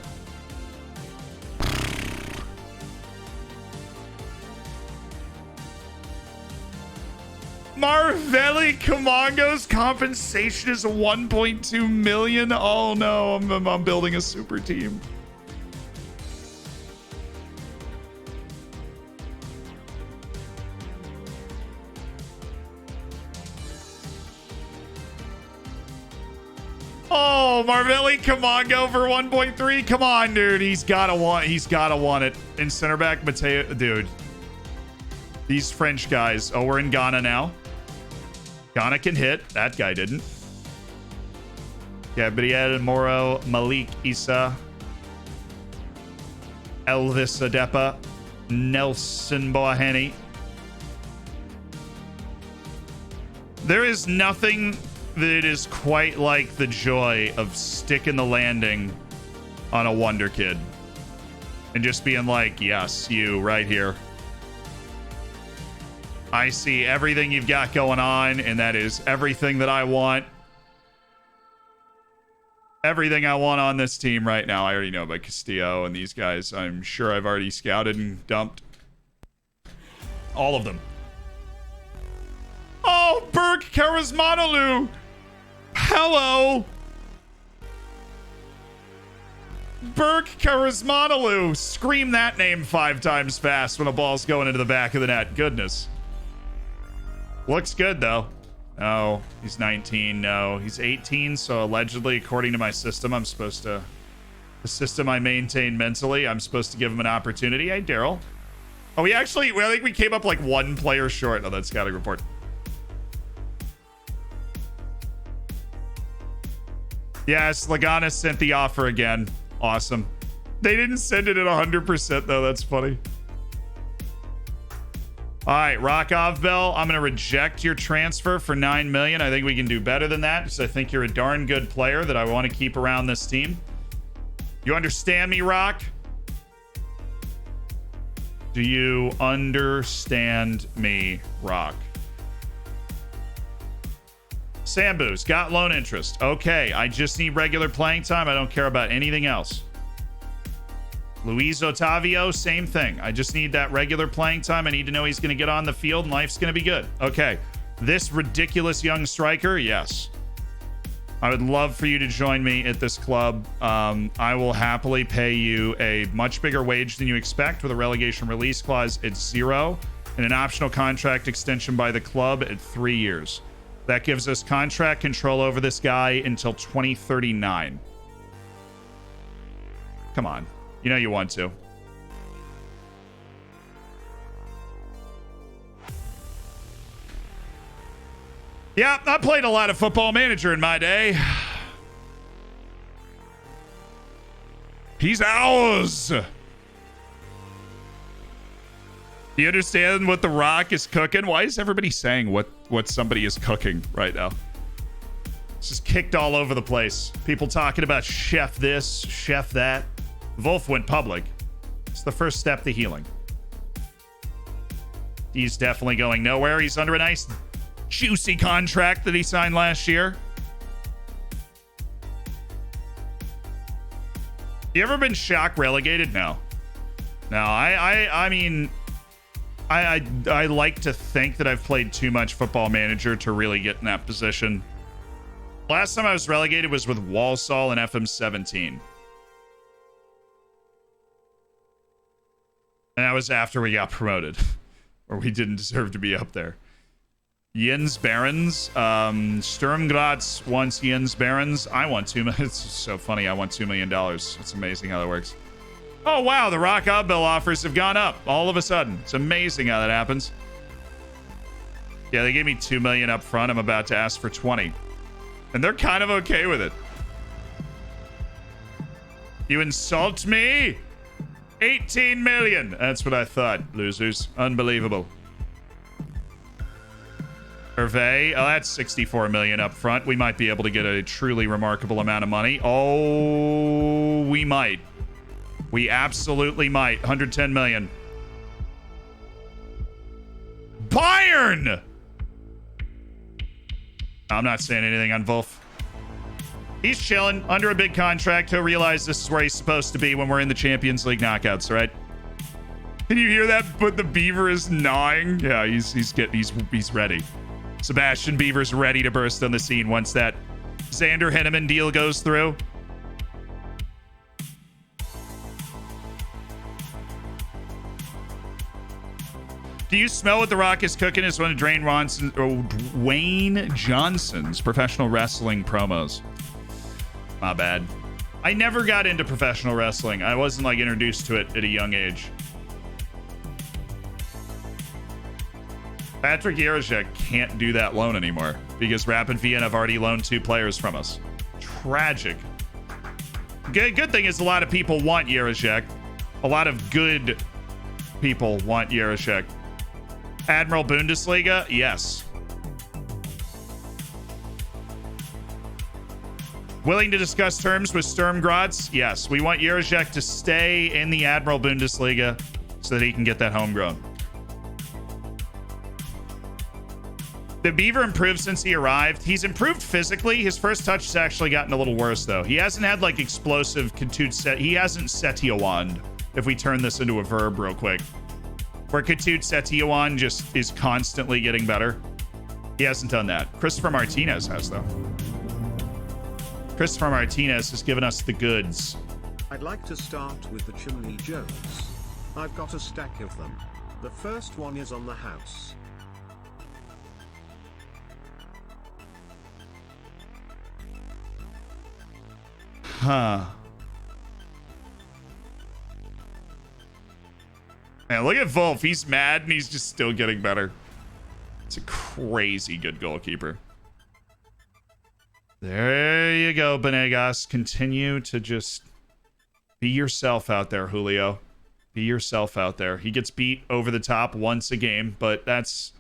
Marvelli Camongo's compensation is 1.2 million. Oh no, I'm building a super team. Oh, Marvelli Camongo for 1.3. Come on, dude. He's gotta want it. In center back, Mateo, dude. These French guys. Oh, we're in Ghana now. Ghana can hit. That guy didn't. Gabriel Moro, Malik Issa, Elvis Adepa, Nelson Boaheni. There is nothing that it is quite like the joy of sticking the landing on a Wonder Kid and just being like, yes, you right here. I see everything you've got going on, and that is everything that I want. Everything I want on this team right now. I already know about Castillo and these guys. I'm sure I've already scouted and dumped all of them. Oh, Burke Charismanalu. Hello. Burke Charismanalu. Scream that name 5 times fast when a ball's going into the back of the net. Goodness. Looks good, though. No, he's 19. No, he's 18. So allegedly, according to my system, I'm supposed to... The system I maintain mentally, I'm supposed to give him an opportunity. Hey, Daryl. Oh, I think we came up like 1 player short on that scouting report. Yes, Lagana sent the offer again. Awesome. They didn't send it at 100%, though. That's funny. All right, Rokov Bell, I'm going to reject your transfer for $9 million. I think we can do better than that because I think you're a darn good player that I want to keep around this team. You understand me, Rock? Do you understand me, Rock? Sambu's got loan interest. Okay, I just need regular playing time. I don't care about anything else. Luis Otavio, same thing. I just need that regular playing time. I need to know he's going to get on the field and life's going to be good. Okay. This ridiculous young striker, yes. I would love for you to join me at this club. I will happily pay you a much bigger wage than you expect with a relegation release clause at 0 and an optional contract extension by the club at 3 years. That gives us contract control over this guy until 2039. Come on. You know you want to. Yeah, I played a lot of Football Manager in my day. He's ours. Do you understand what The Rock is cooking? Why is everybody saying what somebody is cooking right now? It's just kicked all over the place. People talking about chef this, chef that. Wolf went public. It's the first step to healing. He's definitely going nowhere. He's under a nice, juicy contract that he signed last year. You ever been shock relegated? No. No, I mean, I like to think that I've played too much Football Manager to really get in that position. Last time I was relegated was with Walsall in FM17. And that was after we got promoted. Or we didn't deserve to be up there. Jens Barons. Sturm Graz wants Jens Barons. I want $2 million. It's so funny. I want $2 million. It's amazing how that works. Oh, wow. The Rock Bill offers have gone up all of a sudden. It's amazing how that happens. Yeah, they gave me $2 million up front. I'm about to ask for 20. And they're kind of okay with it. You insult me? 18 million. That's what I thought, losers. Unbelievable. Hervé. Oh, that's 64 million up front. We might be able to get a truly remarkable amount of money. Oh, we might. We absolutely might. 110 million. Bayern! I'm not saying anything on Wolf. He's chilling under a big contract. He'll realize this is where he's supposed to be when we're in the Champions League knockouts, right? Can you hear that? But the beaver is gnawing. Yeah, he's ready. Sebastian Beaver's ready to burst on the scene once that Xander Henneman deal goes through. Do you smell what The Rock is cooking? Is one of Wayne Johnson's professional wrestling promos. My bad. I never got into professional wrestling. I wasn't like introduced to it at a young age. Patrick Yerezhek can't do that loan anymore because Rapid Vienna have already loaned 2 players from us. Tragic. Good thing is a lot of people want Yerezhek. A lot of good people want Yerezhek. Admiral Bundesliga? Yes. Willing to discuss terms with Sturm Graz? Yes. We want Jiricek to stay in the Admiral Bundesliga so that he can get that homegrown. Did Beaver improve since he arrived? He's improved physically. His first touch has actually gotten a little worse, though. He hasn't had, like, explosive Katut set. He hasn't Setiawand, if we turn this into a verb real quick. Where Katut Setiawan just is constantly getting better. He hasn't done that. Christopher Martinez has, though. Christopher Martinez has given us the goods. I'd like to start with the Chimney Joes. I've got a stack of them. The first one is on the house. Huh. Man, look at Wolf. He's mad and he's just still getting better. It's a crazy good goalkeeper. There you go, Benegas. Continue to just be yourself out there, Julio. Be yourself out there. He gets beat over the top once a game, but that's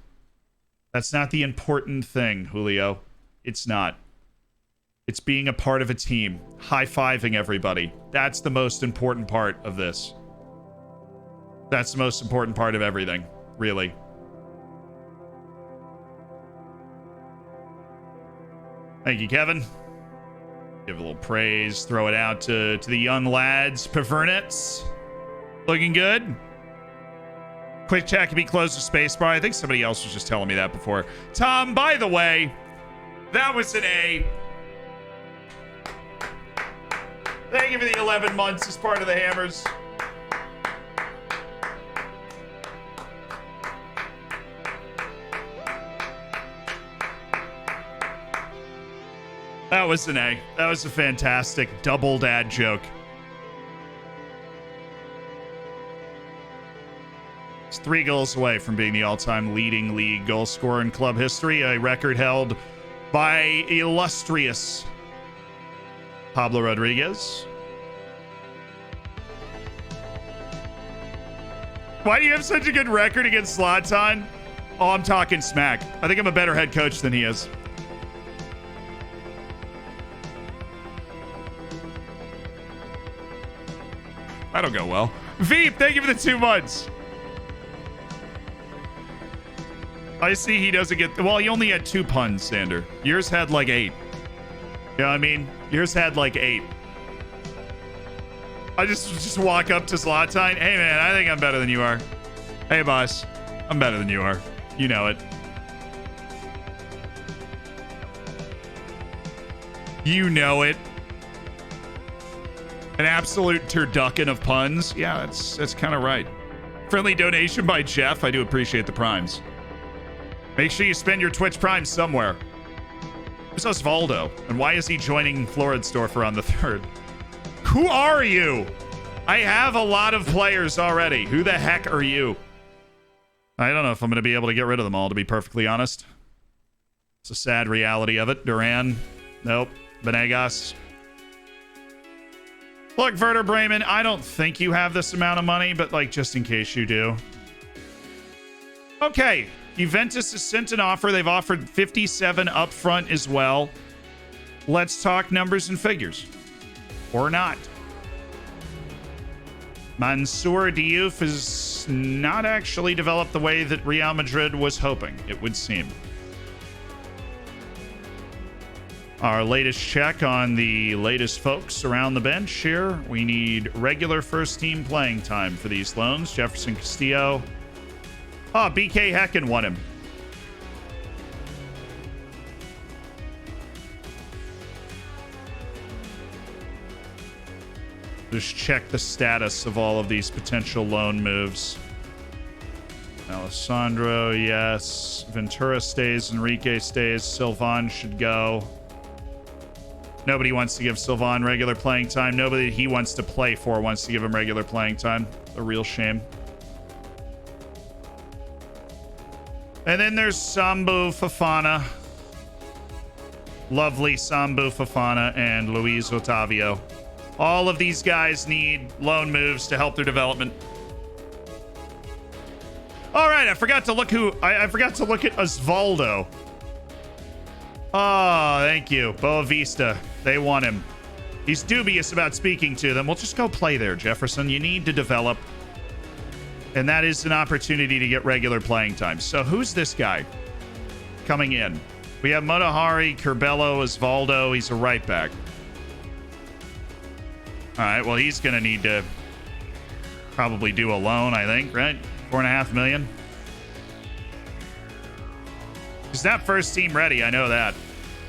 not the important thing, Julio. It's not. It's being a part of a team. High-fiving everybody. That's the most important part of this. That's the most important part of everything, really. Thank you, Kevin. Give a little praise. Throw it out to the young lads. Pavernets. Looking good. Quick chat can be closed with spacebar. I think somebody else was just telling me that before. Tom, by the way, that was an A. Thank you for the 11 months as part of the Hammers. That was an A. That was a fantastic double dad joke. It's 3 goals away from being the all-time leading league goal scorer in club history, a record held by illustrious Pablo Rodriguez. Why do you have such a good record against Zlatan? Oh, I'm talking smack. I think I'm a better head coach than he is. That'll go well. Veep, thank you for the 2 months. I see he doesn't get... Well, he only had 2 puns, Sander. Yours had like 8. You know what I mean? Yours had like 8. I just walk up to Zlatan. Hey, man, I think I'm better than you are. Hey, boss. I'm better than you are. You know it. You know it. An absolute turducken of puns. Yeah, that's kind of right. Friendly donation by Jeff. I do appreciate the primes. Make sure you spend your Twitch Prime somewhere. Who's Osvaldo? And why is he joining Floridsdorfer on the 3rd? Who are you? I have a lot of players already. Who the heck are you? I don't know if I'm going to be able to get rid of them all, to be perfectly honest. It's a sad reality of it. Duran. Nope. Benegas. Look, Werder Bremen, I don't think you have this amount of money, but, like, just in case you do. Okay. Juventus has sent an offer. They've offered 57 up front as well. Let's talk numbers and figures. Or not. Mansour Diouf has not actually developed the way that Real Madrid was hoping, it would seem. Our latest check on the latest folks around the bench here. We need regular first team playing time for these loans. Jefferson Castillo. Oh, BK Hecken won him. Just check the status of all of these potential loan moves. Alessandro, yes. Ventura stays. Enrique stays. Sylvan should go. Nobody wants to give Sylvan regular playing time. Nobody he wants to play for wants to give him regular playing time. A real shame. And then there's Sambu Fafana. Lovely Sambu Fafana and Luis Otavio. All of these guys need loan moves to help their development. All right, I forgot to look at Osvaldo. Oh, thank you. Boa Vista. They want him. He's dubious about speaking to them. Well, just go play there, Jefferson. You need to develop. And that is an opportunity to get regular playing time. So who's this guy coming in? We have Motahari, Curbelo, Osvaldo. He's a right back. All right, well, he's going to need to probably do a loan, I think, right? $4.5 million. He's not first team ready, I know that.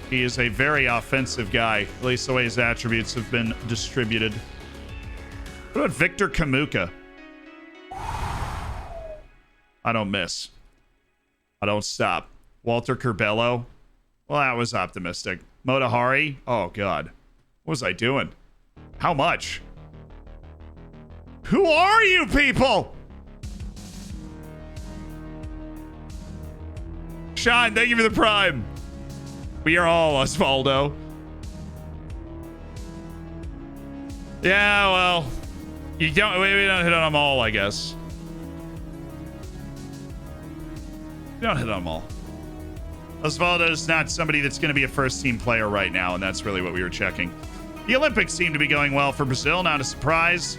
He is a very offensive guy, at least the way his attributes have been distributed. What about Victor Kamuka? I don't miss. I don't stop. Walter Curbelo? Well, that was optimistic. Motahari? Oh, God. What was I doing? How much? Who are you people? Sean, thank you for the prime. We are all Osvaldo. Yeah, well, we don't hit on them all, I guess. We don't hit on them all. Osvaldo is not somebody that's going to be a first-team player right now, and that's really what we were checking. The Olympics seem to be going well for Brazil, not a surprise.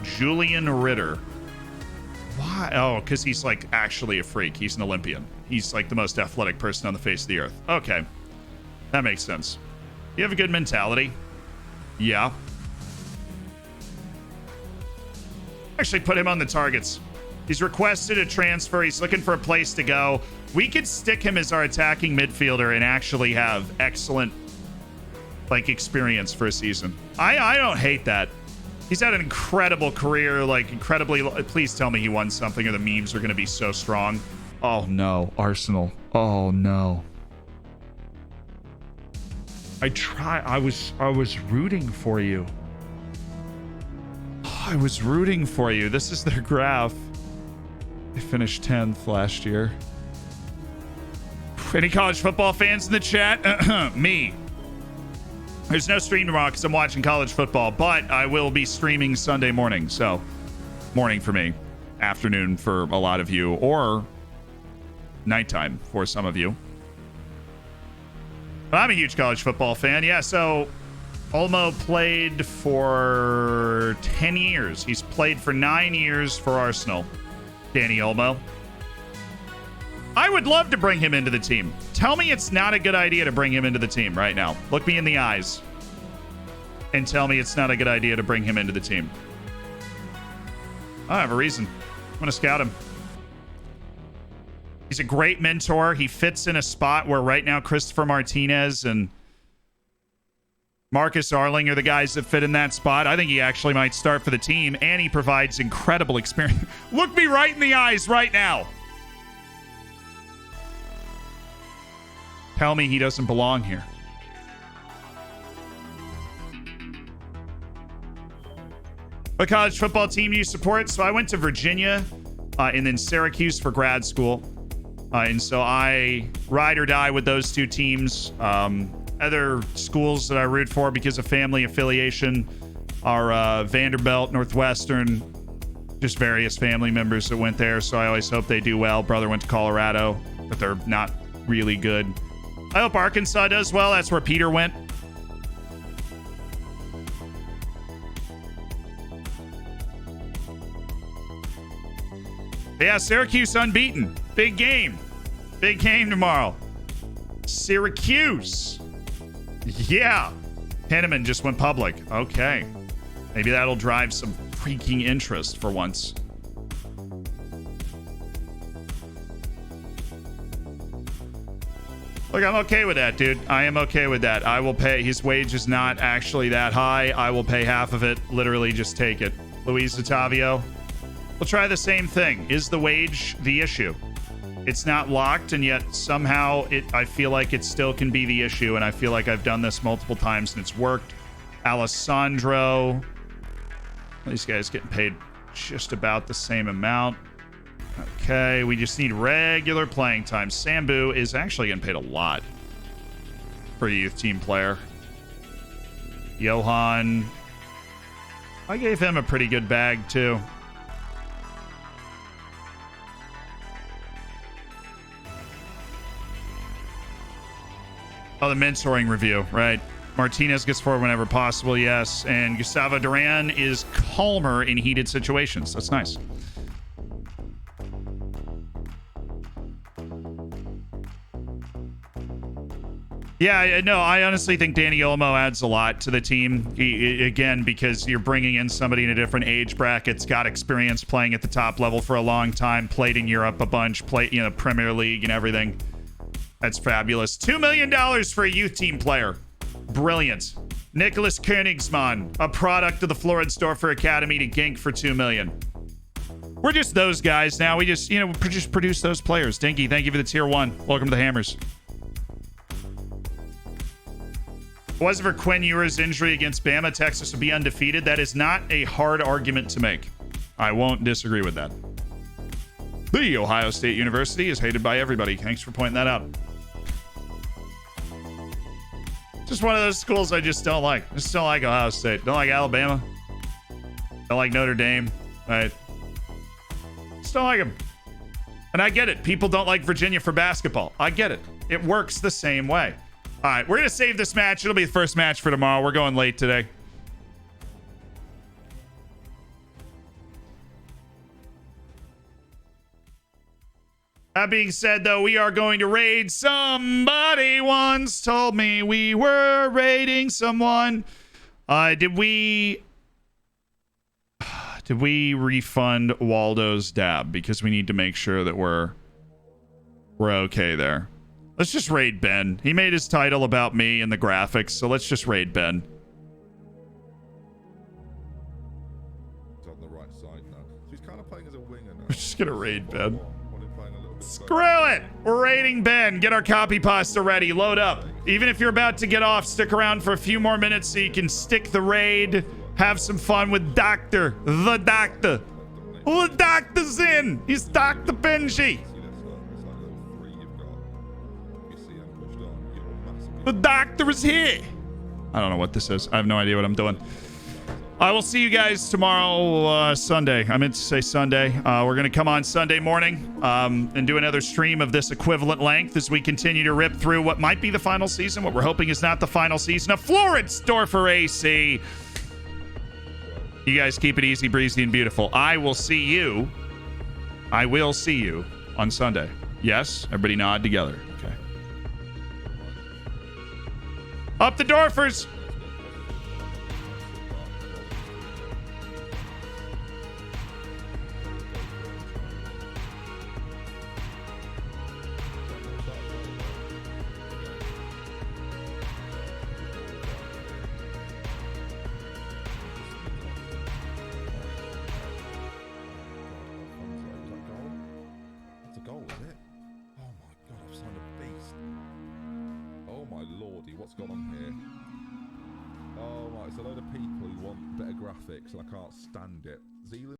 Julian Ritter. Why? Oh, because he's like actually a freak. He's an Olympian. He's like the most athletic person on the face of the earth. Okay. That makes sense. You have a good mentality. Yeah. Actually put him on the targets. He's requested a transfer. He's looking for a place to go. We could stick him as our attacking midfielder and actually have excellent like experience for a season. I don't hate that. He's had an incredible career, like incredibly. Please tell me he won something or the memes are going to be so strong. Oh no, Arsenal. Oh no. I was rooting for you. I was rooting for you. This is their graph. They finished 10th last year. Any college football fans in the chat? Me. There's no stream tomorrow because I'm watching college football, but I will be streaming Sunday morning. So, morning for me, afternoon for a lot of you, or nighttime for some of you. But I'm a huge college football fan. Yeah, so Olmo played for 10 years. He's played for 9 years for Arsenal. Danny Olmo. I would love to bring him into the team. Tell me it's not a good idea to bring him into the team right now. Look me in the eyes and tell me it's not a good idea to bring him into the team. I have a reason. I'm going to scout him. He's a great mentor. He fits in a spot where right now Christopher Martinez and Marcus Arling are the guys that fit in that spot. I think he actually might start for the team, and he provides incredible experience. Look me right in the eyes right now. Tell me he doesn't belong here. What college football team do you support? So I went to Virginia and then Syracuse for grad school. And so I ride or die with those two teams. Other schools that I root for because of family affiliation are Vanderbilt, Northwestern, just various family members that went there. So I always hope they do well. Brother went to Colorado, but they're not really good. I hope Arkansas does well. That's where Peter went. Yeah, Syracuse unbeaten. Big game. Big game tomorrow. Syracuse. Yeah. Henneman just went public. Okay. Maybe that'll drive some freaking interest for once. Look, I'm okay with that, dude. I am okay with that. I will pay. His wage is not actually that high. I will pay half of it. Literally just take it. Luis Ottavio. We'll try the same thing. Is the wage the issue? It's not locked, and yet somehow I feel like it still can be the issue, and I feel like I've done this multiple times, and it's worked. Alessandro. These guys getting paid just about the same amount. Okay, we just need regular playing time. Sambu is actually getting paid a lot for a youth team player. Johan. I gave him a pretty good bag, too. Oh, the mentoring review, right? Martinez gets forward whenever possible, yes. And Gustavo Duran is calmer in heated situations. That's nice. Yeah, no, I honestly think Danny Olmo adds a lot to the team. Again, because you're bringing in somebody in a different age bracket's got experience playing at the top level for a long time, played in Europe a bunch, played, Premier League and everything. That's fabulous. $2 million for a youth team player. Brilliant. Nicholas Königsmann, a product of the Floridsdorfer Academy to Genk for $2 million. We're just those guys now. We just, produce those players. Dinky, thank you for the tier 1. Welcome to the Hammers. If it wasn't for Quinn Ewers' injury against Bama, Texas would be undefeated. That is not a hard argument to make. I won't disagree with that. The Ohio State University is hated by everybody. Thanks for pointing that out. Just one of those schools I just don't like. I just don't like Ohio State. Don't like Alabama. Don't like Notre Dame. Right? Just don't like them. And I get it. People don't like Virginia for basketball. I get it. It works the same way. All right, we're going to save this match. It'll be the first match for tomorrow. We're going late today. That being said, though, we are going to raid. Somebody once told me we were raiding someone. Did we refund Waldo's dab? Because we need to make sure that we're okay there. Let's just raid Ben. He made his title about me and the graphics, so let's just raid Ben. He's on the right side now. So he's kind of playing as a winger now. We're just gonna raid Ben. Screw it! We're raiding Ben. Get our copy pasta ready. Load up. Even if you're about to get off, stick around for a few more minutes so you can stick the raid. Have some fun with Doctor. The Doctor. Oh, the Doctor's in. He's Dr. Benji. The Doctor is here. I don't know what this is. I have no idea what I'm doing. I will see you guys tomorrow, Sunday. I meant to say Sunday. We're going to come on Sunday morning and do another stream of this equivalent length as we continue to rip through what might be the final season. What we're hoping is not the final season of Floridsdorfer AC. You guys keep it easy, breezy, and beautiful. I will see you on Sunday. Yes? Everybody nod together. Okay. Up the Dorfers! What's going on here? Oh, right, it's a load of people who want better graphics and I can't stand it. Zealand